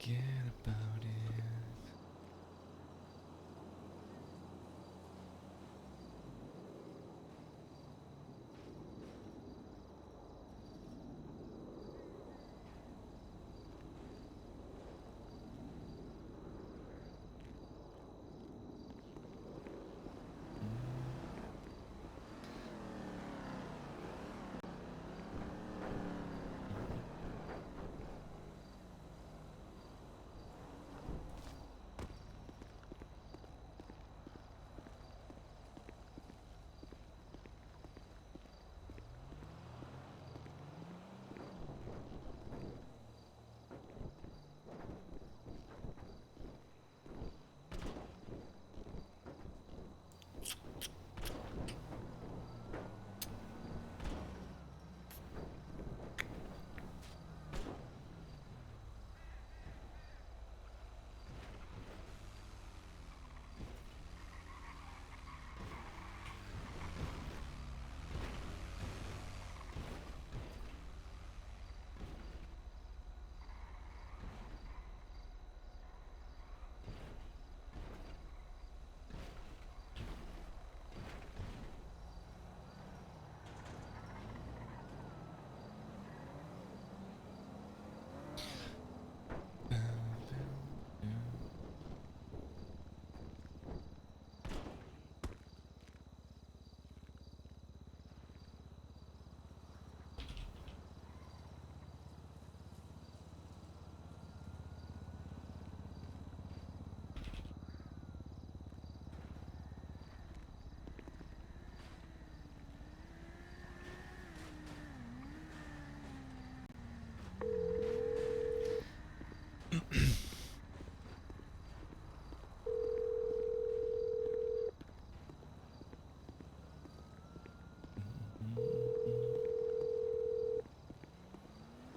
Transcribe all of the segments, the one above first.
Forget about it.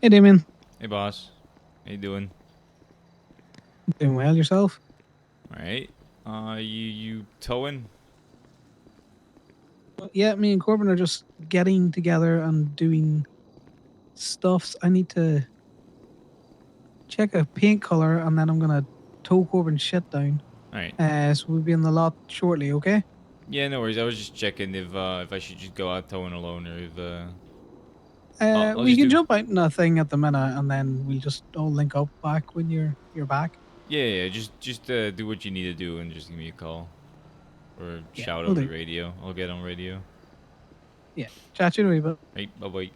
Hey, Damien. Hey, boss. How you doing? Doing well yourself? All right. You towing? Well, yeah, me and Corbin are just getting together and doing stuffs. I need to check a paint color and then I'm gonna tow Corbin's shit down. All right. So we'll be in the lot shortly, okay? Yeah, no worries. I was just checking if I should just go out towing alone or if I'll We just can do. jump out in a thing at the minute and then we'll just all link up back when you're back. Yeah. Just do what you need to do and just give me a call or Yeah, shout we'll over the do. radio. I'll get on radio. Yeah. Chat to you in a wee bit. Hey, bye bye.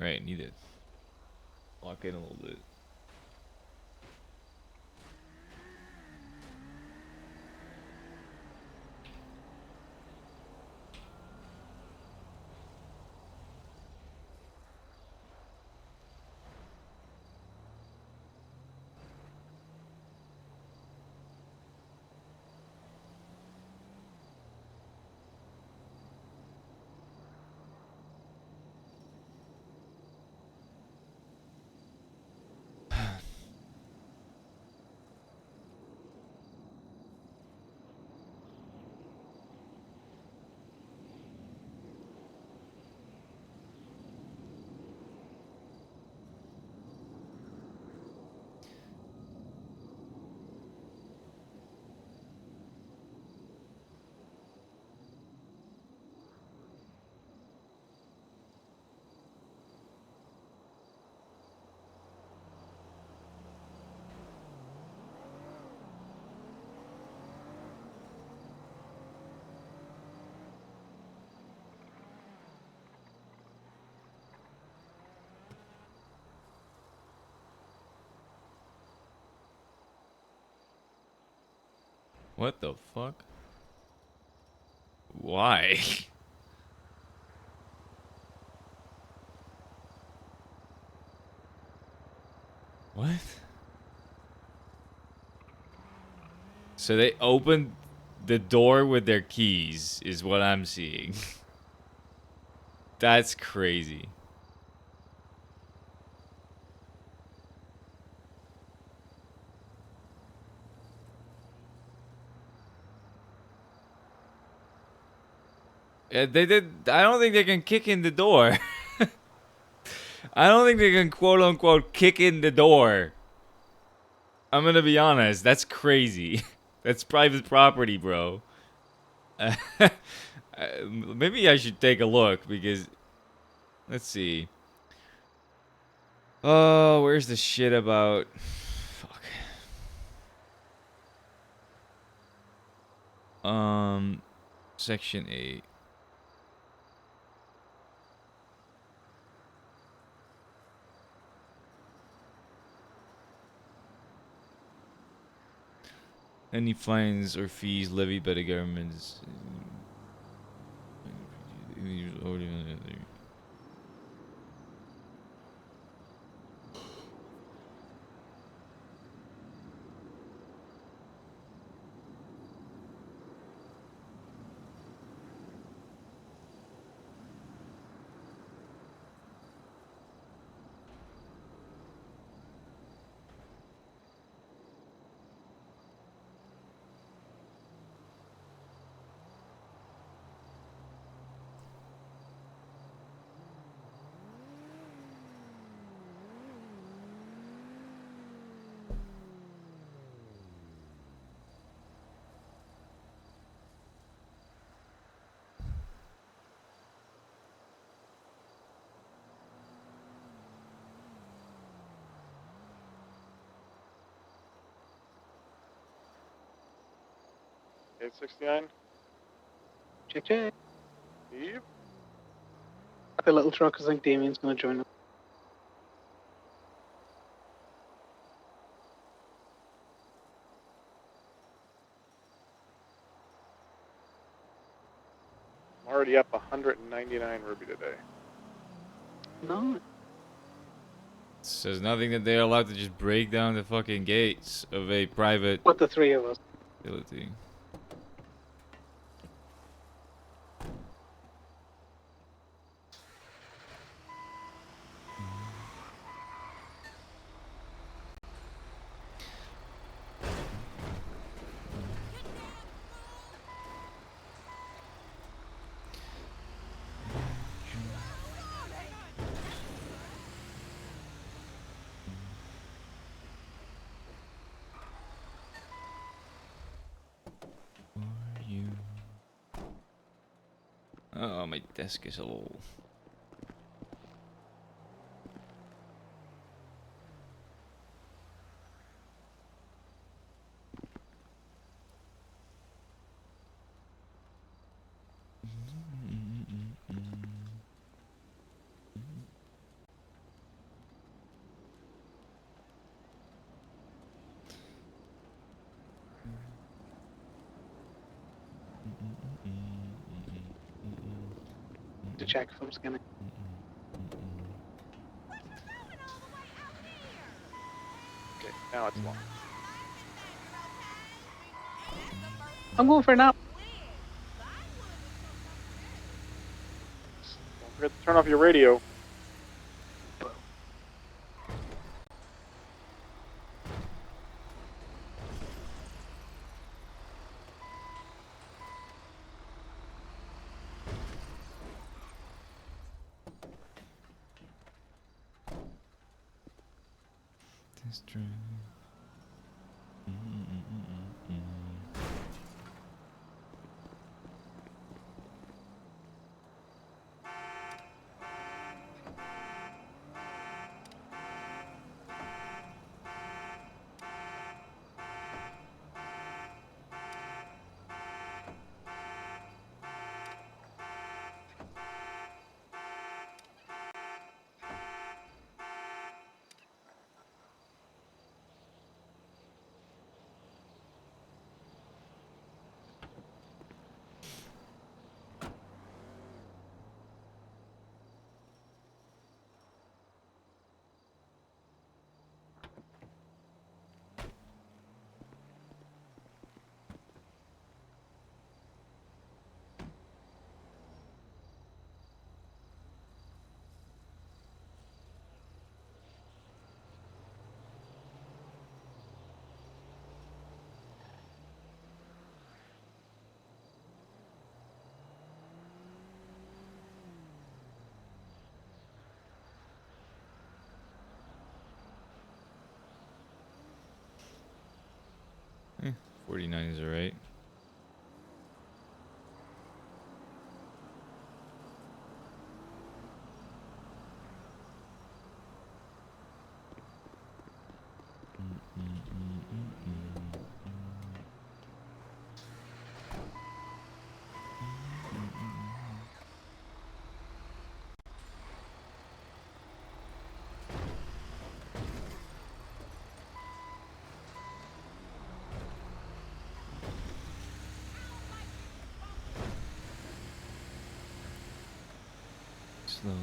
Alright, need to lock in a little bit. What the fuck? Why? What? So they opened the door with their keys, is what I'm seeing. That's crazy. Yeah, they did. I don't think they can kick in the door. I don't think they can quote unquote kick in the door. I'm gonna be honest. That's crazy. That's private property, bro. Maybe I should take a look because let's see. Oh, where's the shit about? Fuck. Section 8. Any fines or fees levied by the government is $869. Check, check. Yep. The little truck, I think Damien's going to join us. I'm already up 199 Ruby today. No. It says nothing that they're allowed to just break down the fucking gates of a private What the three of us? facility. Oh, my desk is a little... To check if I'm scanning. Okay, now it's long. I'm going for a nap. Don't forget to turn off your radio. Test drive. Eh, 49 is alright. slow.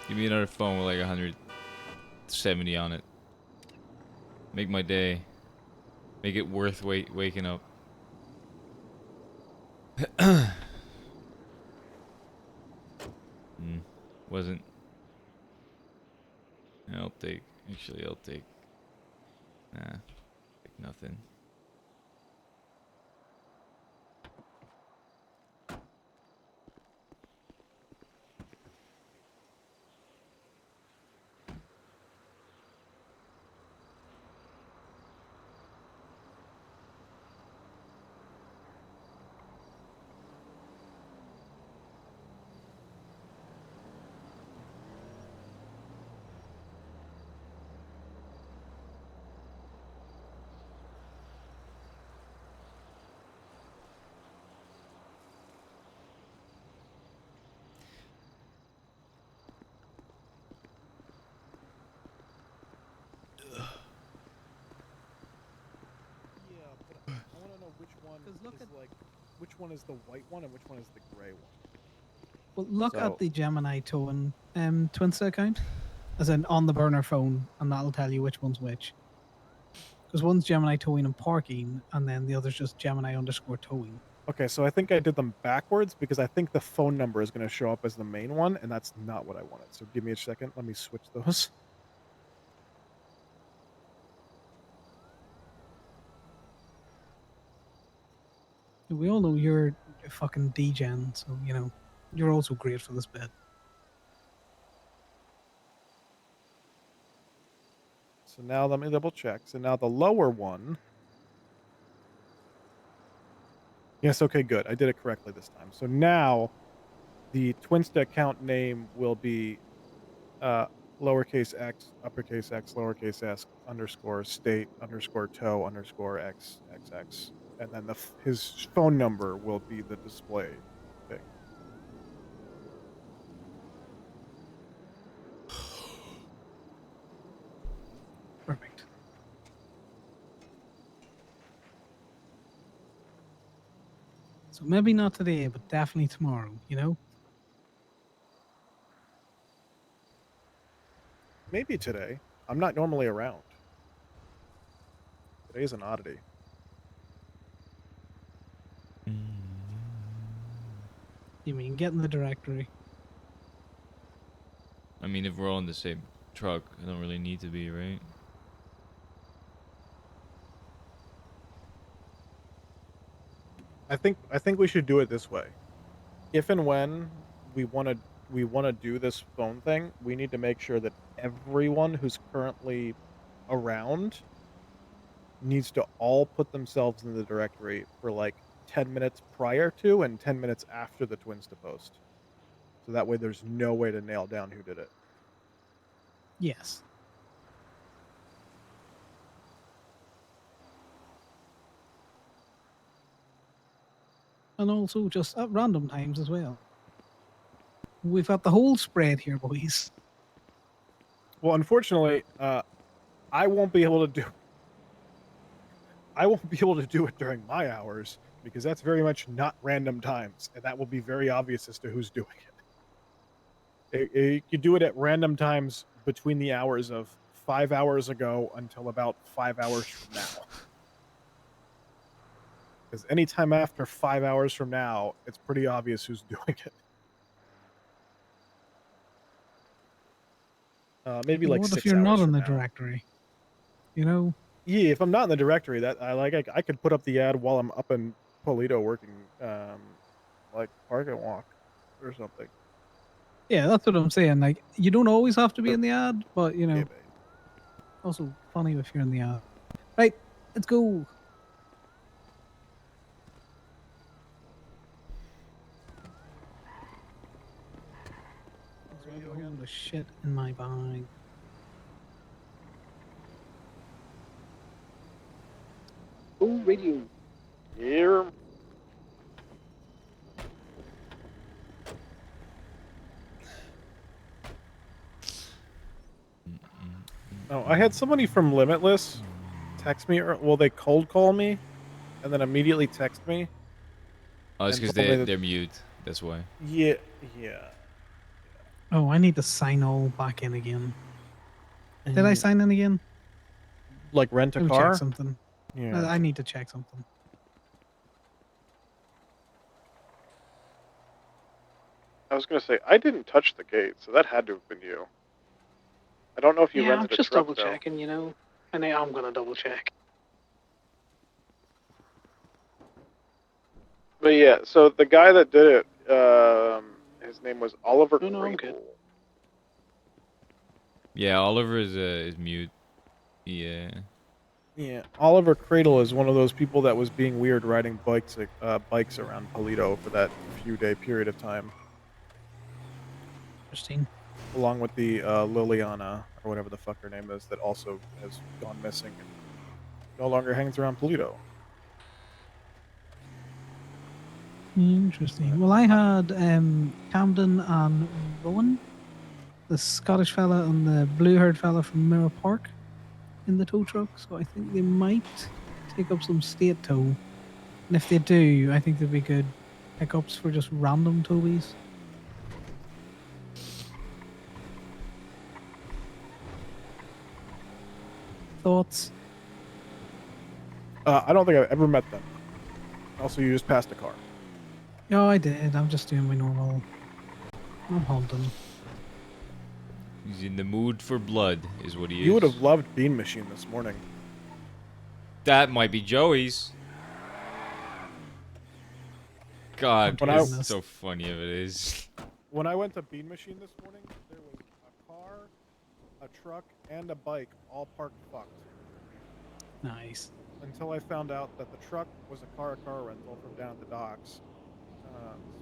Give me another phone with like 170 on it. Make my day. Make it worth waking up. Wasn't. I'll take. Actually, I'll take. Nah, take nothing. Yeah, but I want to know which one 'Cause look is at- like, which one is the white one and which one is the gray one. Well, look So- at the Gemini towing Twinsta account, as in on the burner phone, and that'll tell you which one's which. Because one's Gemini towing and parking, and then the other's just Gemini underscore towing. Okay, so I think I did them backwards because I think the phone number is going to show up as the main one, and that's not what I wanted. So give me a second. Let me switch those. We all know you're a fucking degen, so you know you're also great for this bit. So now let me double check. So now the lower one. Yes, okay, good. I did it correctly this time. So now the Twinsta account name will be uh, lowercase x, uppercase x, lowercase s, underscore state, underscore toe, underscore x, xx. And then his phone number will be the display thing. Perfect. So maybe not today, but definitely tomorrow, you know? Maybe today. I'm not normally around. Today's an oddity. You mean get in the directory? I mean, if we're all in the same truck, I don't really need to be, right? I think we should do it this way. If and when we want to do this phone thing, we need to make sure that everyone who's currently around needs to all put themselves in the directory for like 10 minutes prior to and 10 minutes after the twins to post. So that way there's no way to nail down who did it. Yes. And also just at random times as well. We've got the whole spread here, boys. Well, unfortunately, I won't be able to do I won't be able to do it during my hours because that's very much not random times, and that will be very obvious as to who's doing it. You could do it at random times between the hours of 5 hours ago until about 5 hours from now. Because anytime after 5 hours from now, it's pretty obvious who's doing it. Maybe like What if 6 you're not hours in from the now. directory? You know? Yeah, if I'm not in the directory, that I could put up the ad while I'm up in Polito working, like park and walk or something. Yeah, that's what I'm saying. Like, you don't always have to be in the ad, but, you Yeah, know, mate. also funny if you're in the ad. Right, let's go. So I have a whole lot of shit in my bag. Oh, radio. Yeah. Oh, I had somebody from Limitless text me. Well, they cold call me, and then immediately text me Oh, it's and because told me that. they're mute. That's why. Yeah, yeah. Oh, I need to sign all back in again. Did I And sign in again? like rent a Let me check car. something. Yeah. I need to check something. I was gonna say I didn't touch the gate, so that had to have been you. I don't know if you Yeah, I'm rented a just truck double though. checking, you know. And I'm gonna double check. But yeah, so the guy that did it, his name was Oliver No, I'm good. Crable. Yeah, Oliver is mute. Yeah. Yeah, Oliver Cradle is one of those people that was being weird riding bikes around Polito for that few day period of time, Interesting. along with the Liliana or whatever the fuck her name is that also has gone missing and no longer hangs around Polito. Interesting. Well, I had Camden and Rowan, the Scottish fella and the blue-haired fella from Mirror Park, in the tow truck. So I think they might take up some state tow. And if they do, I think they'd be good pickups for just random towies. Thoughts? I don't think I've ever met them. Also, you just passed a car. Yeah, I did. I'm just doing my normal. I'm hunting. He's in the mood for blood, is what he is. You would have loved Bean Machine this morning. That might be Joey's. God, When I- it's so funny if it is. When I went to Bean Machine this morning, there was a car, a truck, and a bike all parked fucked. Nice. Until I found out that the truck was a car rental from down at the docks.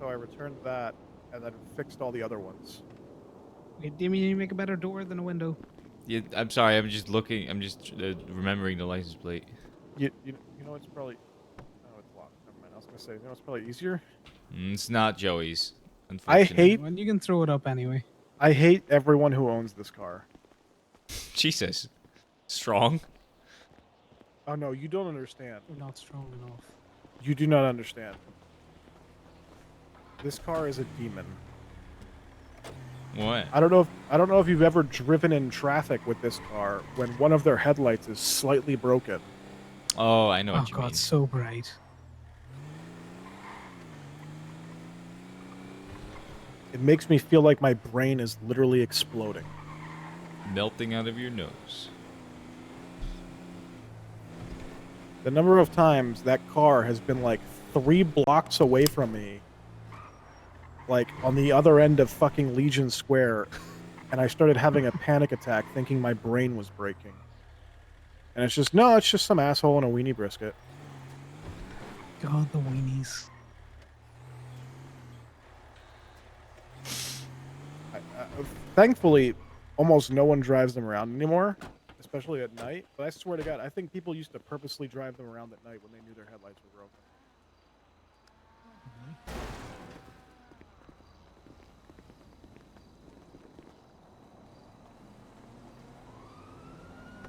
So I returned that and then fixed all the other ones. Wait, Damien, you make a better door than a window. Yeah, I'm sorry. I'm just looking. I'm just remembering the license plate. You know it's probably. Oh, it's locked. Never mind. I was gonna say, you know it's probably easier. It's not Joey's. I Unfortunately. hate. Well, you can throw it up anyway. I hate everyone who owns this car. Jesus. Strong. Oh no, you don't understand. We're not strong enough. You do not understand. This car is a demon. What? I don't know if you've ever driven in traffic with this car when one of their headlights is slightly broken. Oh, I know Oh what you god, mean. so bright. It makes me feel like my brain is literally exploding. Melting out of your nose. The number of times that car has been like 3 blocks away from me, like on the other end of fucking Legion Square, and I started having a panic attack thinking my brain was breaking. And it's just, no, it's just some asshole in a weenie brisket. God, the weenies. Thankfully, almost no one drives them around anymore, especially at night. But I swear to God, I think people used to purposely drive them around at night when they knew their headlights were broken.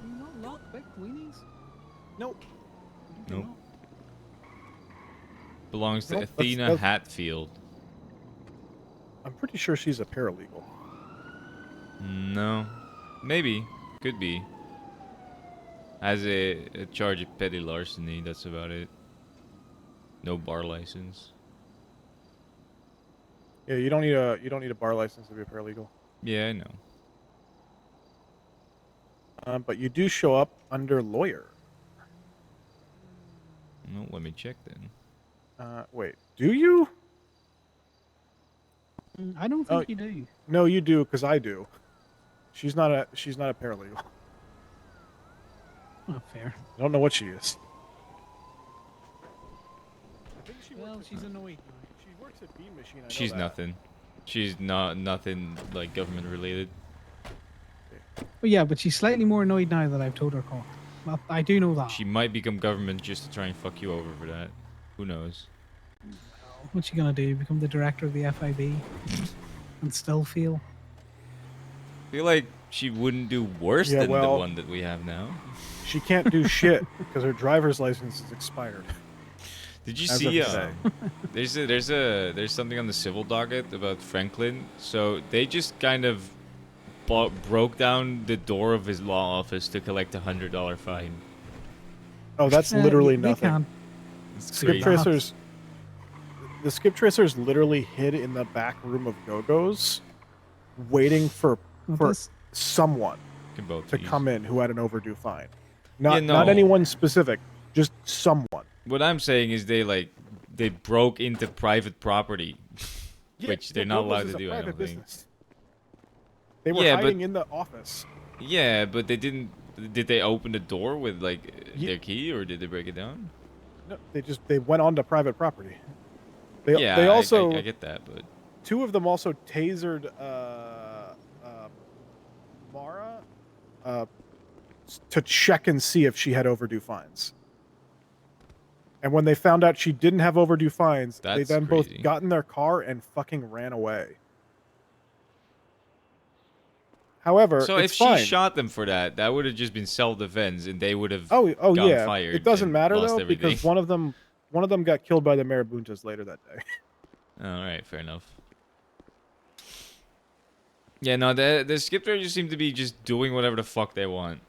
Do you not lock big weenies? Nope. Do you Nope. not? Belongs to Nope, Athena that's- Hatfield. I'm pretty sure she's a paralegal. No. Maybe. Could be. Has a charge of petty larceny, that's about it. No bar license. Yeah, you don't need a bar license to be a paralegal. Yeah, I know. But you do show up under lawyer. No, let me check then. Wait, do you? I don't think you do. No, you do, because I do. She's not a paralegal. Not fair. I don't know what she is. I think Well, she's annoyed now. She works at Bean Machine. I know She's that. nothing. She's nothing like government related. But yeah, but she's slightly more annoyed now that I've told her call. Well, I do know that. She might become government just to try and fuck you over for that. Who knows? What's she gonna do? Become the director of the FIB and still feel? I feel like she wouldn't do worse Yeah, than the well- one that we have now. She can't do shit because her driver's license is expired. Did you As see? of today. There's something on the civil docket about Franklin. So they just kind of broke down the door of his law office to collect $100 fine. Oh, that's literally they nothing. can't. It's Skip crazy. tracers. The skip tracers literally hid in the back room of Go-Go's, waiting for This- someone Can both to use. come in who had an overdue fine. Not Yeah, not no. anyone specific, just someone. What I'm saying is they broke into private property, which they're not Go-Go's allowed is to a do. I private don't think. business. They were Yeah, but- hiding in the office. Yeah, but they didn't. Did they open the door with like Ye- their key, or did they break it down? No, they went onto private property. They Yeah, they also I get that, but 2 of them also tasered Mara to check and see if she had overdue fines. And when they found out she didn't have overdue fines, they That's then crazy. both got in their car and fucking ran away. However, so if it's fine. she shot them for that, that would have just been self-defense, and they would have oh gotten yeah, fired it doesn't and matter lost though everything. because one of them got killed by the Marabuntas later that day. All right, fair enough. Yeah, no, the skip just seem to be just doing whatever the fuck they want.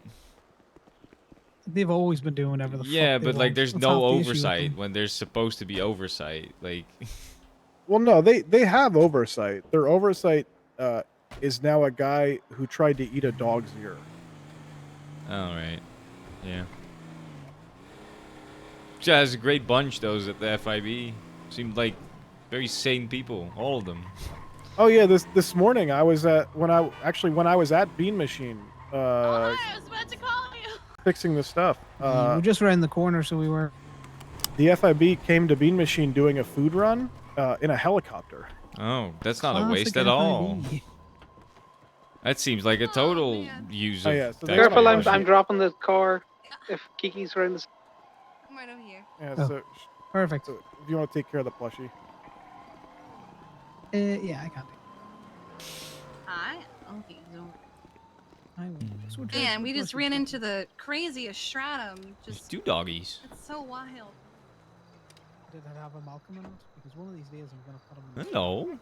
They've always been doing whatever the Yeah, fuck they but like want. there's That's no half the issue with oversight them. when there's supposed to be oversight. Like, Well, no, they have oversight. Their oversight is now a guy who tried to eat a dog's ear. all right, yeah. She has a great bunch, those at the FIB. Seemed like very sane people, all of them. Oh yeah, this morning I was when I was at Bean Machine I was about to call you. fixing the stuff. we were just around the corner, so we were. The FIB came to Bean Machine doing a food run in a helicopter. Oh, that's not a Classic waste at all. FIB. That seems like a total man. use Oh, of. yeah, so that there's Careful, my I'm question. dropping the car. If Kiki's around the... I'm right over here. Yeah, Oh. so Perfect. if you want to take care of the plushie. Yeah, I can't. Hi. Okay. So, I will. So we're man, we trying- just ran into the craziest stratum. Just Just do doggies. it's so wild. did it have a Malcolm in it? Because one of these days I'm gonna put him in. No.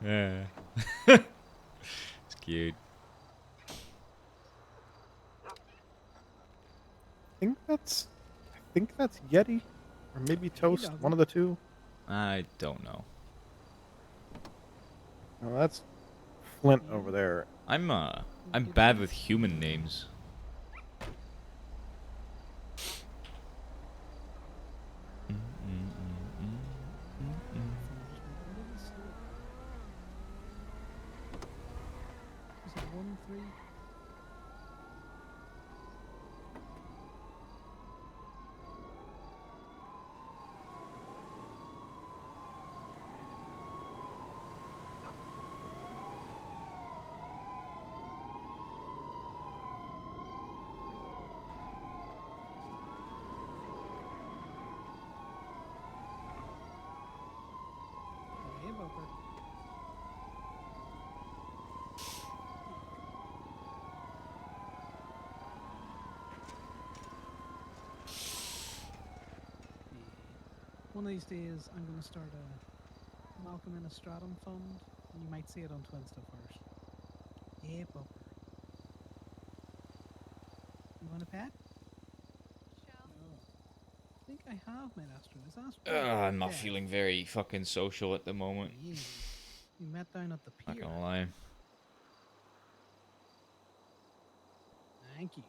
Yeah. It's cute. I think that's Yeti, or maybe Toast. doesn't. One of the two. I don't know. No, that's Flint over there. I'm bad with human names. Is it 1-3? Hey, Booker. One of these days, I'm going to start a Malcolm in a Stratum fund, and you might see it on Twinsta first. Yeah, Booker. You want a pet? No. I think I have met Astro. Is Astro? I'm not dead? feeling very fucking social at the moment. Yeah. We met down at the Not pier. gonna lie. Thank you.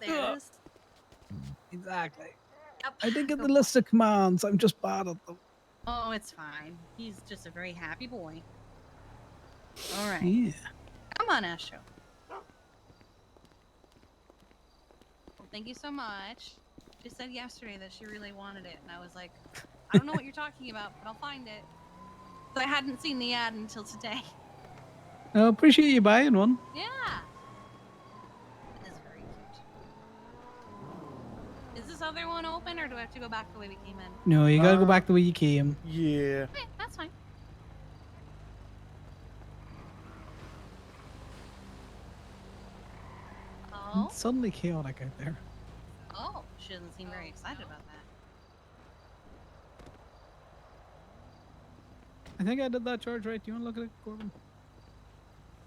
There it is. Exactly. Yep. I did get Go the for list of commands. I'm just bad at them. Oh, it's fine. He's just a very happy boy. All right. Yeah. Come on, Astro. Well, thank you so much. She said yesterday that she really wanted it, and I was like, I don't know what you're talking about, but I'll find it. So I hadn't seen the ad until today. I appreciate you buying one. Yeah. It is very cute. Is this other one open, or do I have to go back the way we came in? No, you gotta go back the way you came. Yeah. Okay, that's fine. Oh. It's suddenly chaotic out there. Oh, she doesn't seem very excited about that. I think I did that charge right. Do you want to look at it, Corbin?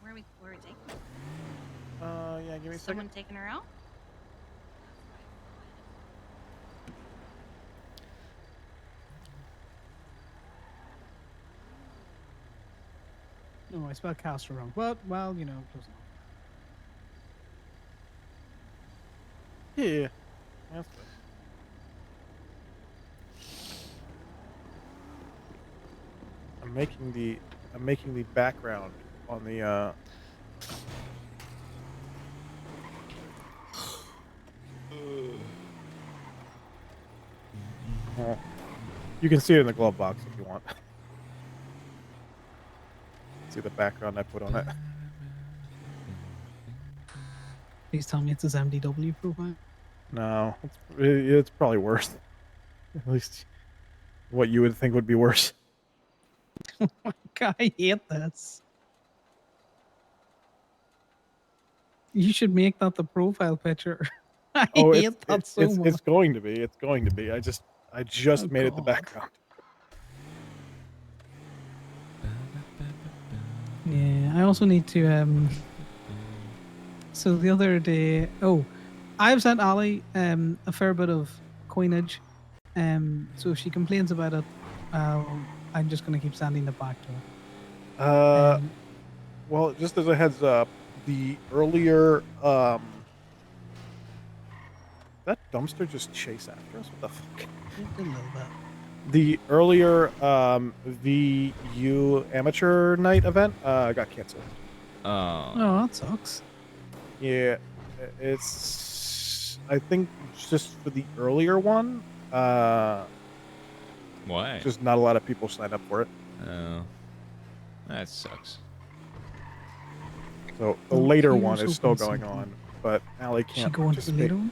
Where are we taking her? Yeah, give me a Someone second. taking her out? No, I spelled Castro wrong. But, well, you know, close enough. Yeah. That's good. I'm making the background on the well, you can see it in the glove box if you want. See the background I put on it. Please tell me it's his MDW profile. No, it's probably worse. At least what you would think would be worse. Oh my god, I hate this. You should make that the profile picture. I Oh, hate that so much. it's going to be. It's going to be. I just Oh, made it the God. background. Yeah, I also need to so the other day I've sent Ali a fair bit of coinage. So if she complains about it, I'm just gonna keep sending it back to her. Well, just as a heads up, the earlier that dumpster just chase after us? What the fuck? A little bit. The earlier VU amateur night event got canceled. Oh. Oh, that sucks. Yeah, it's I think just for the earlier one, Why? just not a lot of people signed up for it. Oh. That sucks. So the Well, later here's one is still hoping going something. on, but Allie Is she can't going to the participate. later one?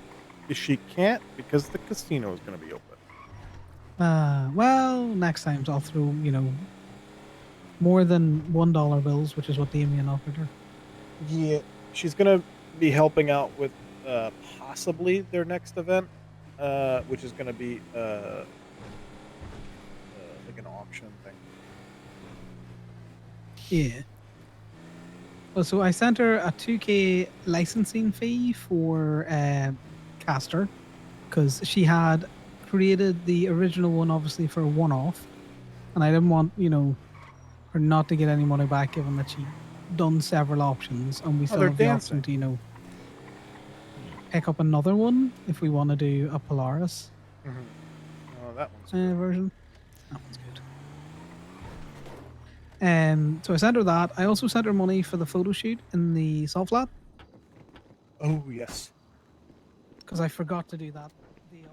She can't because the casino is going to be open. Well, next time I'll throw, more than $1 bills, which is what Damien offered her. Yeah, she's gonna be helping out with possibly their next event, which is gonna be like an auction thing. Yeah. Well, so I sent her a 2K licensing fee for Caster because she had created the original one, obviously, for a one off. And I didn't want, her not to get any money back given that she done several options. And we still they're have the dancing. option to, pick up another one if we want to do a Polaris Oh, that one's good. version. That one's good. So I sent her that. I also sent her money for the photo shoot in the salt flat Oh yes. because I forgot to do that. Day of,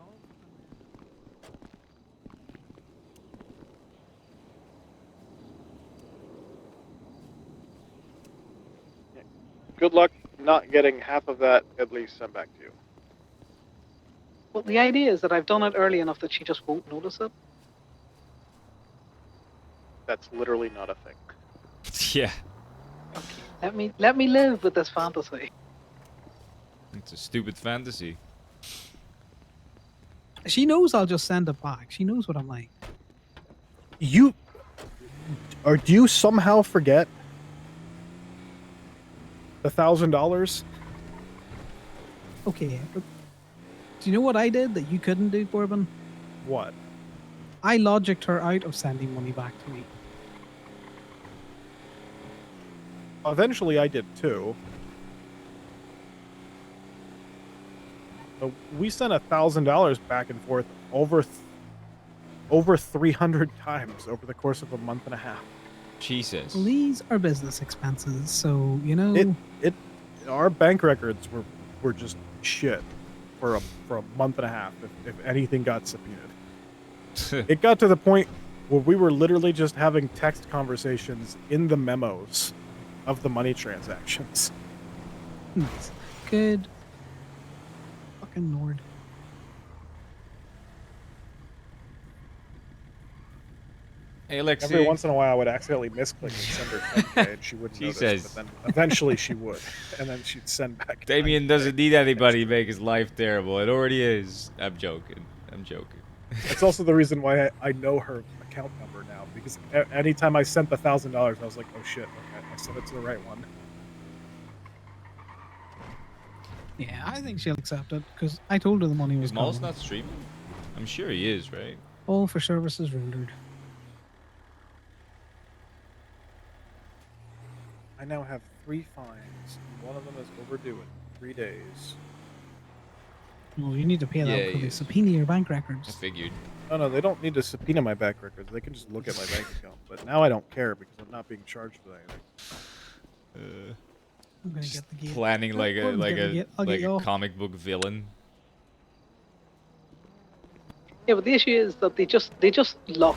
Good luck not getting half of that at least sent back to you. Well, the idea is that I've done it early enough that she just won't notice it. That's literally not a thing. Yeah, Okay, let me live with this fantasy. it's a stupid fantasy. she knows I'll just send it back. She knows what I'm like. Do you somehow forget the $1,000? Okay, but do you know what I did that you couldn't do, Corbin? What? I logicked her out of sending money back to me. Eventually, I did too. But we sent $1,000 back and forth over 300 times over the course of a month and a half. Jesus. Well, these are business expenses, so Our bank records were just shit for a month and a half. If anything got subpoenaed, it got to the point where we were literally just having text conversations in the memos of the money transactions. nice. Good. Fucking Lord. Hey, Alexi. Every once in a while, I would accidentally misclick and send her 10K, and she wouldn't notice. Jesus. But then eventually she would, and then she'd send back. Damien 90K. doesn't need anybody to make his life terrible. It already is. I'm joking. It's also the reason why I know her account number now, because anytime I sent the $1,000, I was like, oh shit, okay, I sent it to the right one. Yeah, I think she'll accept it because I told her the money was Is Maul's coming. not streaming? I'm sure he is, right? All for services rendered. I now have 3 fines, and one of them is overdue in 3 days. Well, you need to pay that Yeah, for he the is. subpoena your bank I records. figured. No, they don't need to subpoena my bank records. They can just look at my bank account. But now I don't care because I'm not being charged with anything. I'm gonna Just get the gate. planning like a Corbin's like gonna a get- I'll get like you a off. comic book villain. Yeah, but the issue is that they just look.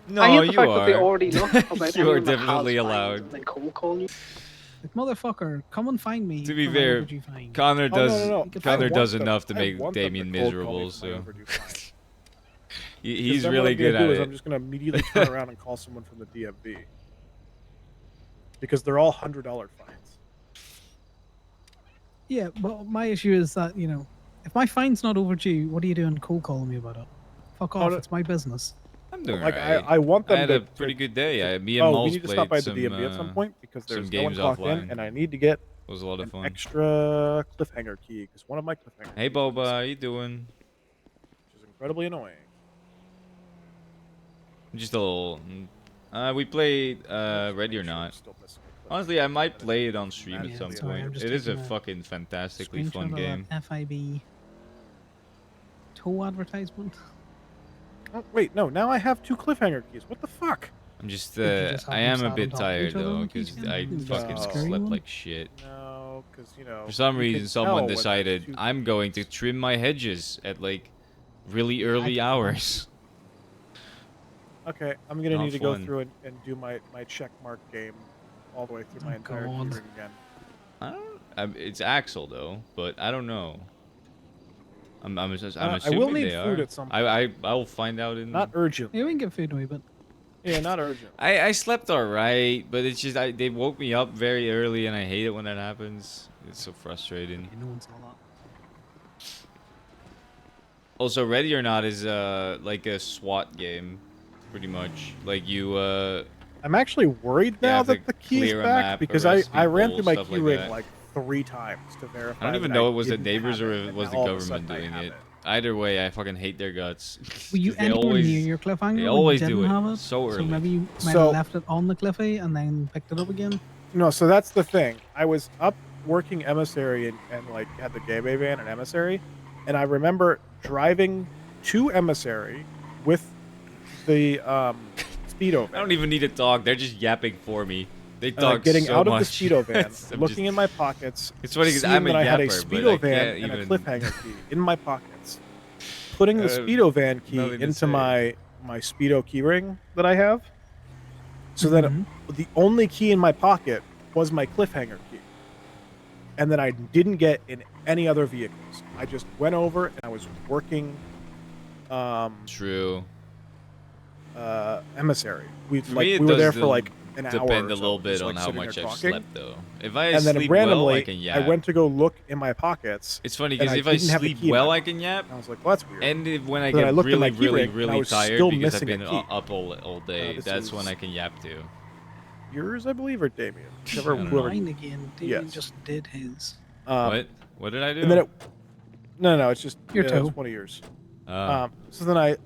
No, I hate the you fact are. that they already look about You are anyone that has definitely fines allowed. and then cold call you. Like, motherfucker, come and find me. To be for my fair, overdue fine. Connor Oh, does no. Connor I does want them- enough to I make want them Damien to cold call me miserable. for my So overdue fine. he's Then what really I'm gonna good do at is it. I'm just gonna immediately turn around and call someone from the DMV because they're all $100 fines. Yeah, but my issue is that, if my fine's not overdue, what are you doing cold calling me about it? Fuck off, no. it's my business. I'm doing Like alright. I want them I had to a pretty good day. Me we and Moles need to stop by played the some DMV at some point because some there's no one games clocked in, offline. and I need to get It was a lot of an fun. extra cliffhanger key because one of my cliffhanger Hey keys went Boba, missing, how you doing? which is incredibly annoying. Just a little. We played Let's Ready or make sure Not. it's still missing a cliffhanger Honestly, I key, might and play it's it on stream at manually some sorry, I'm point. just It is a taking a fucking fantastically fun Screenshot game. of that FIB tow advertisement. Oh, wait, no. Now I have 2 cliffhanger keys. What the fuck? I'm just, Did you just have I them am a sat bit on top of tired each other though, on because keychain? I Just fucking scary slept one? like shit. No, because For some you can reason, someone tell when there's decided 2 I'm going to trim my hedges at like really early can hours. Okay, I'm gonna Not need to go fun. through and do my check mark game all the way through my Oh, entire God. keyring again. I don't. It's Axel though, but I don't know. I'm I will assuming need they food are. at some I will find out in. Not urgently. Yeah, we can get food away, but Yeah, not urgent. I slept alright, but it's just they woke me up very early, and I hate it when that happens. It's so frustrating. Okay, no one saw that. Also, Ready or Not is like a SWAT game, pretty much. Like you I'm actually worried You now have to that the key is clear a back map, because arrest I ran people, through my stuff key like ring that. like 3 times to verify. I don't even that know it was the didn't neighbors have or it, if it and was now the all of a government sudden I doing have it. Either way, I fucking hate their guts. Were you 'Cause they anywhere always, near your cliffhanger they when you always didn't do it have it? so early. So maybe you might So- have left it on the cliffy and then picked it up again. No, so that's the thing. I was up working emissary and like had the gateway van and emissary, and I remember driving to emissary with the speedo van. I don't even need to talk. They're just yapping for me. They talk getting so out of much. the speedo van, I'm looking just- in my pockets. It's funny 'cause seeing I'm a that I had a yapper, but I speedo van can't and a even- cliffhanger key in my pockets. Putting the Uh, speedo van key nothing to into say. my speedo keyring that I have. So then Mhm. the only key in my pocket was my cliffhanger key. And then I didn't get in any other vehicles. I just went over and I was working True. emissary. We For like me, it we were does there for like an hour. Depend or a so, little bit just, on like, how sitting much there I've talking. slept, though. If I And then sleep randomly, well, I can yap. I went to go look in my pockets. It's funny and because I if I didn't have the sleep key in well, my I can yap. And I was like, well, that's weird. And when I So then get I looked at my really, key really, ring, and I really was tired still because I've missing a been key. up all day, this that's when is- I can yap to. Yours, I believe, or Damien? Whichever, I don't know. whoever. Mine again. Damien Yes. just did his. What? What did I do? And then it. No, it's just Your toe. it's one of yours. Oh. So then I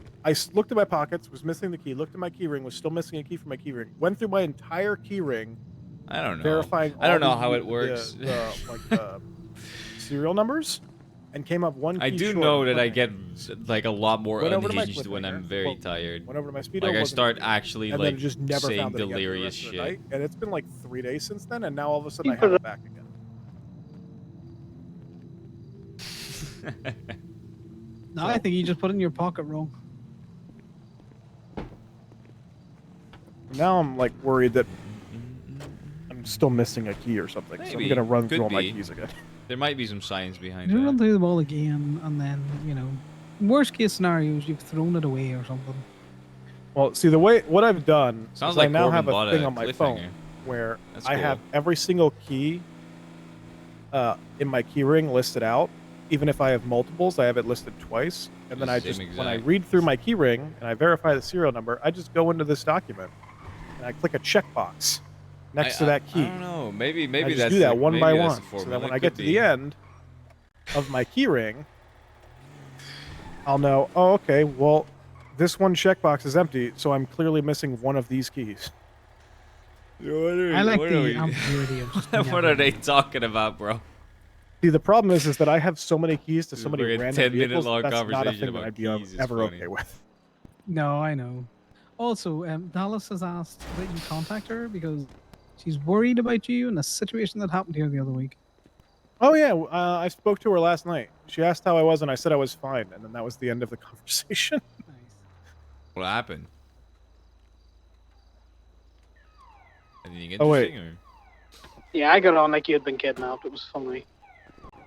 looked at my pockets, was missing the key. Looked at my key ring, was still missing a key from my key ring. Went through my entire key ring, I don't know. verifying. I don't all know how it the- works. the serial numbers, and came up one. I key do short know on that I cliffhanger. get like a lot more Went over to my unhinged when I'm cliffhanger, very well, tired. Went over to my speedo. Like I wasn't start a key, actually and like then just never saying found it again for the delirious rest of the shit. night. And it's been like 3 days since then, and now all of a sudden I Keep have it it back again. No, I think you just put it in your pocket wrong. Now I'm like worried that I'm still missing a key or something. So I'm Maybe. gonna run Could through all my be. keys again. There might be some science behind You run that. through the ball again, and then worst case scenarios, you've thrown it away or something. Well, see what I've done Sounds is like I now Corbin have bought a thing a on my cliffhanger. phone where That's I have cool. every single key in my key ring listed out. Even if I have multiples, I have it listed twice. And then I Same just when I exact. read through my key ring and I verify the serial number, I just go into this document and I click a checkbox next to that key. I don't know. Maybe I just that's do that the- one maybe by that's one, the so that formula. when It I get could to be. the end of my key ring, I'll know. Oh, okay. Well, this one checkbox is empty, so I'm clearly missing one of these keys. I like the ambiguity of just What never are they knowing. talking about, bro? See, the problem is that I have so many keys to This so is many like a random 10-minute vehicles. long That's not a conversation thing that about I'd be keys is ever funny. okay with. No, I know. Also, Dallas has asked that you contact her because she's worried about you and a situation that happened here the other week. Oh yeah, I spoke to her last night. She asked how I was, and I said I was fine, and then that was the end of the conversation. Nice. What happened? Anything Oh, wait. interesting? Yeah, I got on like you had been kidnapped. It was funny.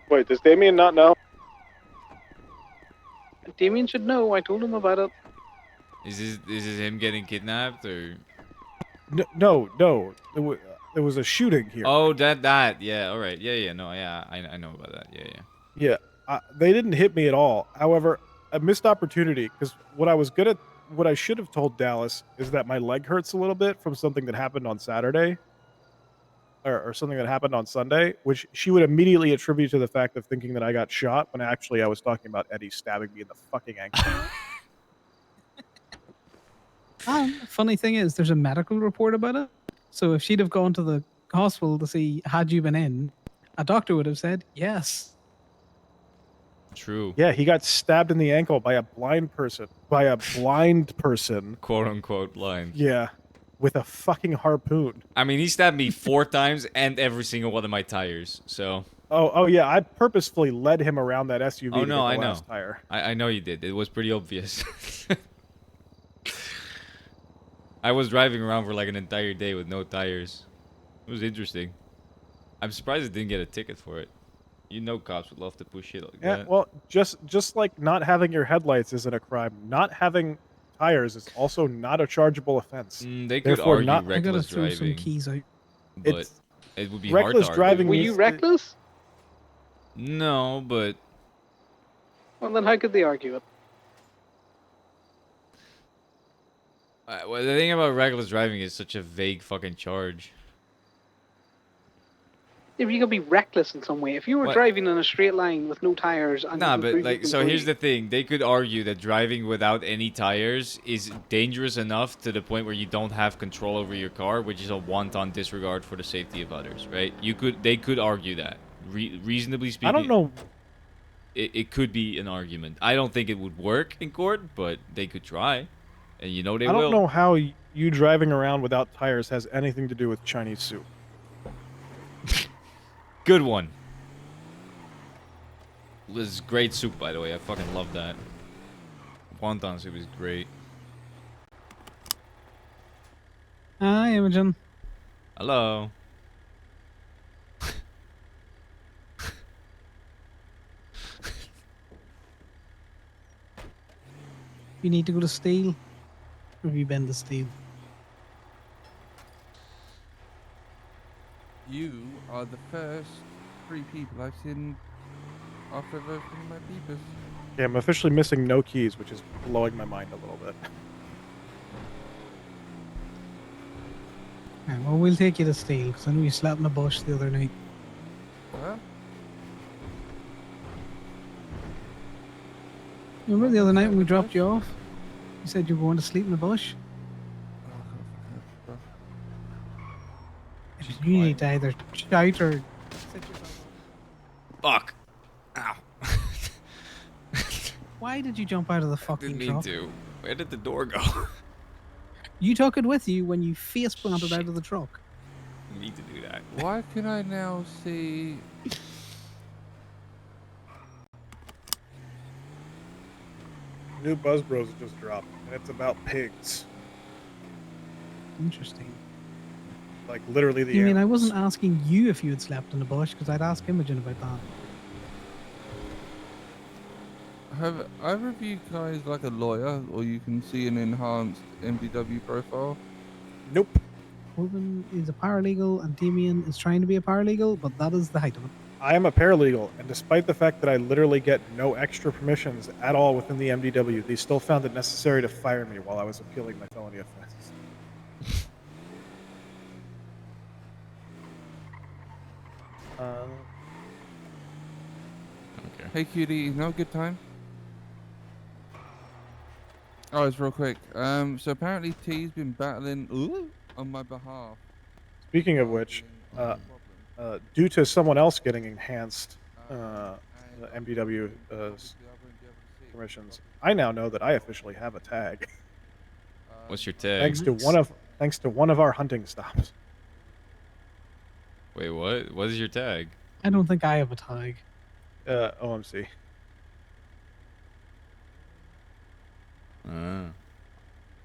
Wait, does Damien not know? Damien should know. I told him about it. Or is this him getting kidnapped or? No. There was a shooting here. Oh, that. Yeah. All right. Yeah. No. Yeah. I know about that. Yeah. Yeah, they didn't hit me at all. However, a missed opportunity because what I should have told Dallas is that my leg hurts a little bit from something that happened on Saturday, or something that happened on Sunday, which she would immediately attribute to the fact of thinking that I got shot when actually I was talking about Eddie stabbing me in the fucking ankle. Funny thing is, there's a medical report about it. So if she'd have gone to the hospital to see had you been in, a doctor would have said yes. True. Yeah, he got stabbed in the ankle by a blind person. Quote unquote blind. Yeah, with a fucking harpoon. I mean, he stabbed me 4 times and every single one of my tires. So. Oh yeah, I purposefully led him around that SUV. Oh to no, get I the know. last tire. I know you did. It was pretty obvious. I was driving around for like an entire day with no tires. It was interesting. I'm surprised I didn't get a ticket for it. You know, cops would love to push shit like Yeah, that. well, just like not having your headlights isn't a crime. Not having tires is also not a chargeable offense. They could Therefore, argue not- I gotta reckless throw some driving, keys out. but It's it would be reckless hard to driving argue. Were means you reckless? No, but Well, then how could they argue it? well, the thing about reckless driving is such a vague fucking charge. If you could be reckless in some way, if you were What? driving in a straight line with no tires, and Nah, you but could like, so here's the thing: they could argue that driving without any tires is dangerous enough to the point where you don't have control over your car, which is a wanton disregard for the safety of others, right? They could argue that, reasonably speaking. I don't know. It could be an argument. I don't think it would work in court, but they could try, and you know they I will. don't know how you driving around without tires has anything to do with Chinese soup. Good one. This is great soup, by the way. I fucking love that. Wonton soup is great. Hi, Imogen. Hello. You need to go to Steel. Or have you been to Steel? You are the first 3 people I've seen after I've opened my beepers. Yeah, I'm officially missing no keys, which is blowing my mind a little bit. Right, well, we'll take you to Steel, because I know you slept in a bush the other night. Well, Remember the other night when we dropped you off? You said you were going to sleep in the bush? You need to either shout or sit yourself Fuck. Ow. up. Why did you jump out of the fucking Didn't mean truck? to. Where did the door go? You took it with you when you face planted out of the truck. You need to do that. why can I now see... New Buzz Bros just dropped, and it's about pigs. Interesting. Like literally the. You mean I animals. wasn't asking you if you had slept in the bush, because I'd ask Imogen about that. Have either of you guys like a lawyer, or you can see an enhanced MDW profile? Nope. Corbin is a paralegal and Damien is trying to be a paralegal, but that is the height of it. I am a paralegal, and despite the fact that I literally get no extra permissions at all within the MDW, they still found it necessary to fire me while I was appealing my felony offense. Okay. Hey cutie, is now a good time? Oh, it's real quick. So apparently T's been battling on my behalf. Speaking of which, due to someone else getting enhanced MDW permissions, I now know that I officially have a tag, What's your tag? thanks to one of our hunting stops. Wait, what? What is your tag? I don't think I have a tag. OMC.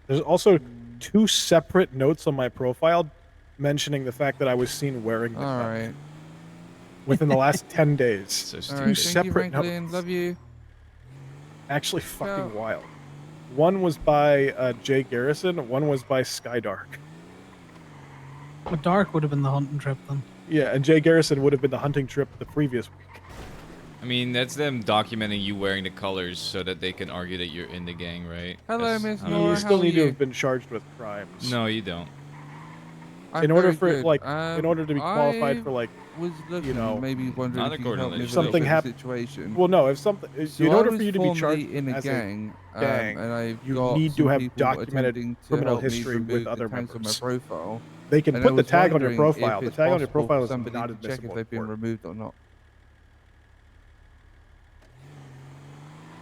There's also 2 separate notes on my profile mentioning the fact that I was seen wearing the All belt right. within the last 10 days. So All stupid. right. Thank you, separate Franklin. notes. Love you. Actually fucking Ciao. wild. One was by Jay Garrison, one was by Skydark. But Dark would have been the hunting trip then. Yeah, and Jay Garrison would have been the hunting trip the previous week. I mean, that's them documenting you wearing the colors so that they can argue that you're in the gang, right? Hello, That's Miss how it Laura, You works. how still are need to you? have been charged with crimes. No, you don't. I'm In order very for it, good. like, in order to be qualified I for like, was looking, know, maybe wondering not if you could help according me to with something a hap- situation. well, no, if something, So in I order was for you to be formerly charged in a as gang, gang, and I've you got need to some have people documented attempting to criminal help me history with remove other the tags on my members. profile. They can And I put the was tag on your wondering profile. if The it's tag on your possible profile for is somebody not to check if admissible in they've been court. removed or not.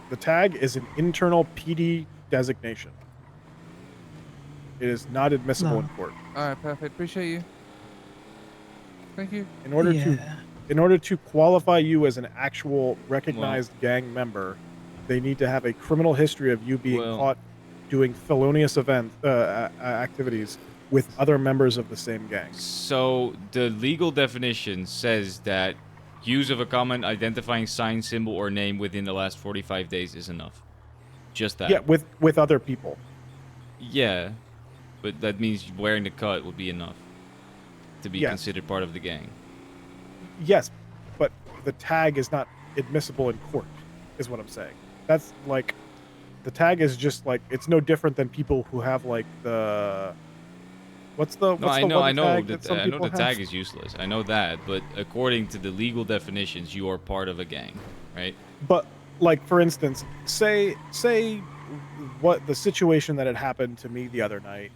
The tag is an internal PD designation. It is not admissible No. in court. All right, perfect. Appreciate you. Thank you. In order to qualify you as an actual recognized Well- gang member, they need to have a criminal history of you being Well- caught doing felonious activities with other members of the same gang. So the legal definition says that use of a common identifying sign, symbol, or name within the last 45 days is enough. Just that. Yeah, with other people. Yeah, but that means wearing the cut would be enough to be Yes. considered part of the gang. Yes, but the tag is not admissible in court, is what I'm saying. That's like, the tag is just like, it's no different than people who have like the, what's the No, what's I the know, one I know, tag that that some I know people the have? tag is useless. I know that, but according to the legal definitions, you are part of a gang, right? But like, for instance, say what the situation that had happened to me the other night,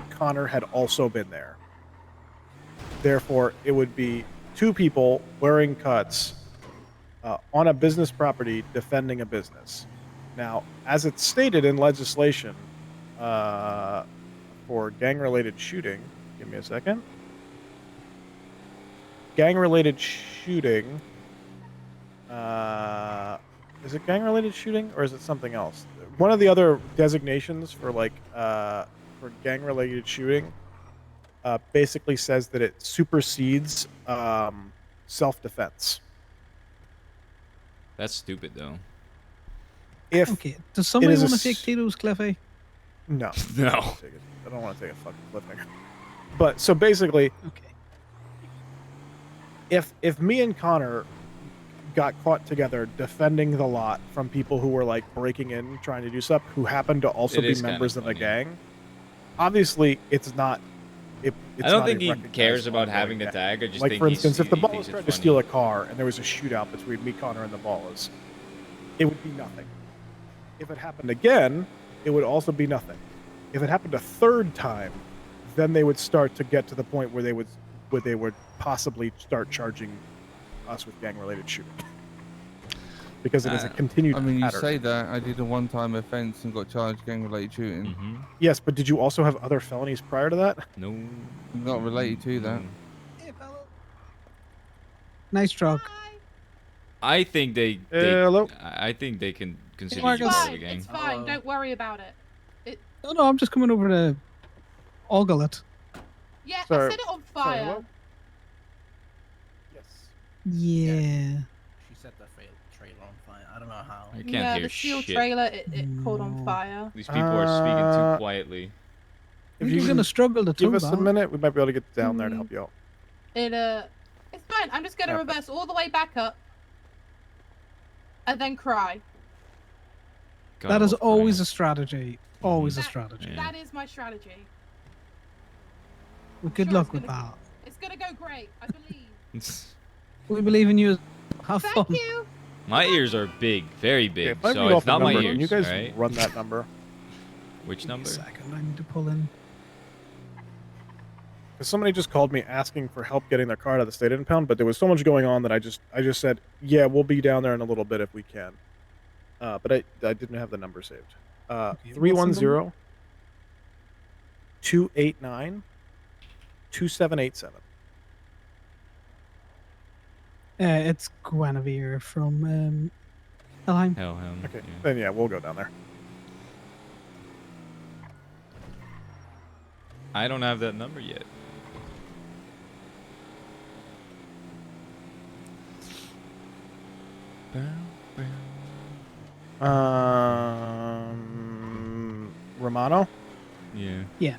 Connor had also been there. Therefore, it would be two people wearing cuts on a business property defending a business. Now, as it's stated in legislation for gang-related shooting, give me a second. Gang-related shooting. Is it gang-related shooting or is it something else? One of the other designations for like for gang-related shooting basically says that it supersedes self-defense. That's stupid, though. If Okay. Does somebody is a want to take s- Tito's, Cliffy? no, No. I don't want to take a fucking cliffhanger. But so basically, Okay. if me and Connor got caught together defending the lot from people who were like breaking in, trying to do stuff, who happened to also It be is kinda members of a funny. gang, obviously it's not. It's I don't not think a he recognized cares about ongoing having the gang. tag. I just Like, think for instance, if the he Ballas thinks tried it's to funny. steal a car and there was a shootout between me, Connor, and the Ballas, it would be nothing. If it happened again, it would also be nothing. If it happened a third time, then they would start to get to the point where they would possibly start charging us with gang-related shooting. Because it is a continued I mean, you pattern. say that. I did a one-time offense and got charged gang-related shooting. Mm-hmm. Yes, but did you also have other felonies prior to that? No. Not related to that. No. Hey, fella. Nice truck. Hi. I think they Hello? I think they can consider Marcus. you It's part of a fine. gang. It's fine. Hello. Don't worry about it. No, I'm just coming over to ogle it. Yeah, Sorry. I set it on Sorry, fire. hello? Yes. Yeah. She set the trailer on fire. I don't know how. I can't Yeah, hear the steel shit. trailer, it caught on No. fire. These people are speaking Uh, too quietly. I If think you you're going to struggle to give tow us a that. minute, we might be able to get down there to help you out. It's fine. I'm just gonna Okay. reverse all the way back up, and then cry. God, That is love always crying. a strategy. Always a That- strategy. Yeah. That is my strategy. Well, good Sure, luck it's with gonna- that. It's gonna go great. I believe. We believe in you. Have Thank fun. you. My ears are big, very Okay, big. if I So read off it's the not my number, ears. can you guys right? run that number? Which Give me a number? second. I need to pull in. Because somebody just called me asking for help getting their car out of the state impound, but there was so much going on that I just said, yeah, we'll be down there in a little bit if we can. But I didn't have the number saved. Okay, 310 289 2787. It's Guinevere from Elheim. Hell, hell. Okay, Yeah. then yeah, we'll go down there. I don't have that number yet. Romano? Yeah. Yeah.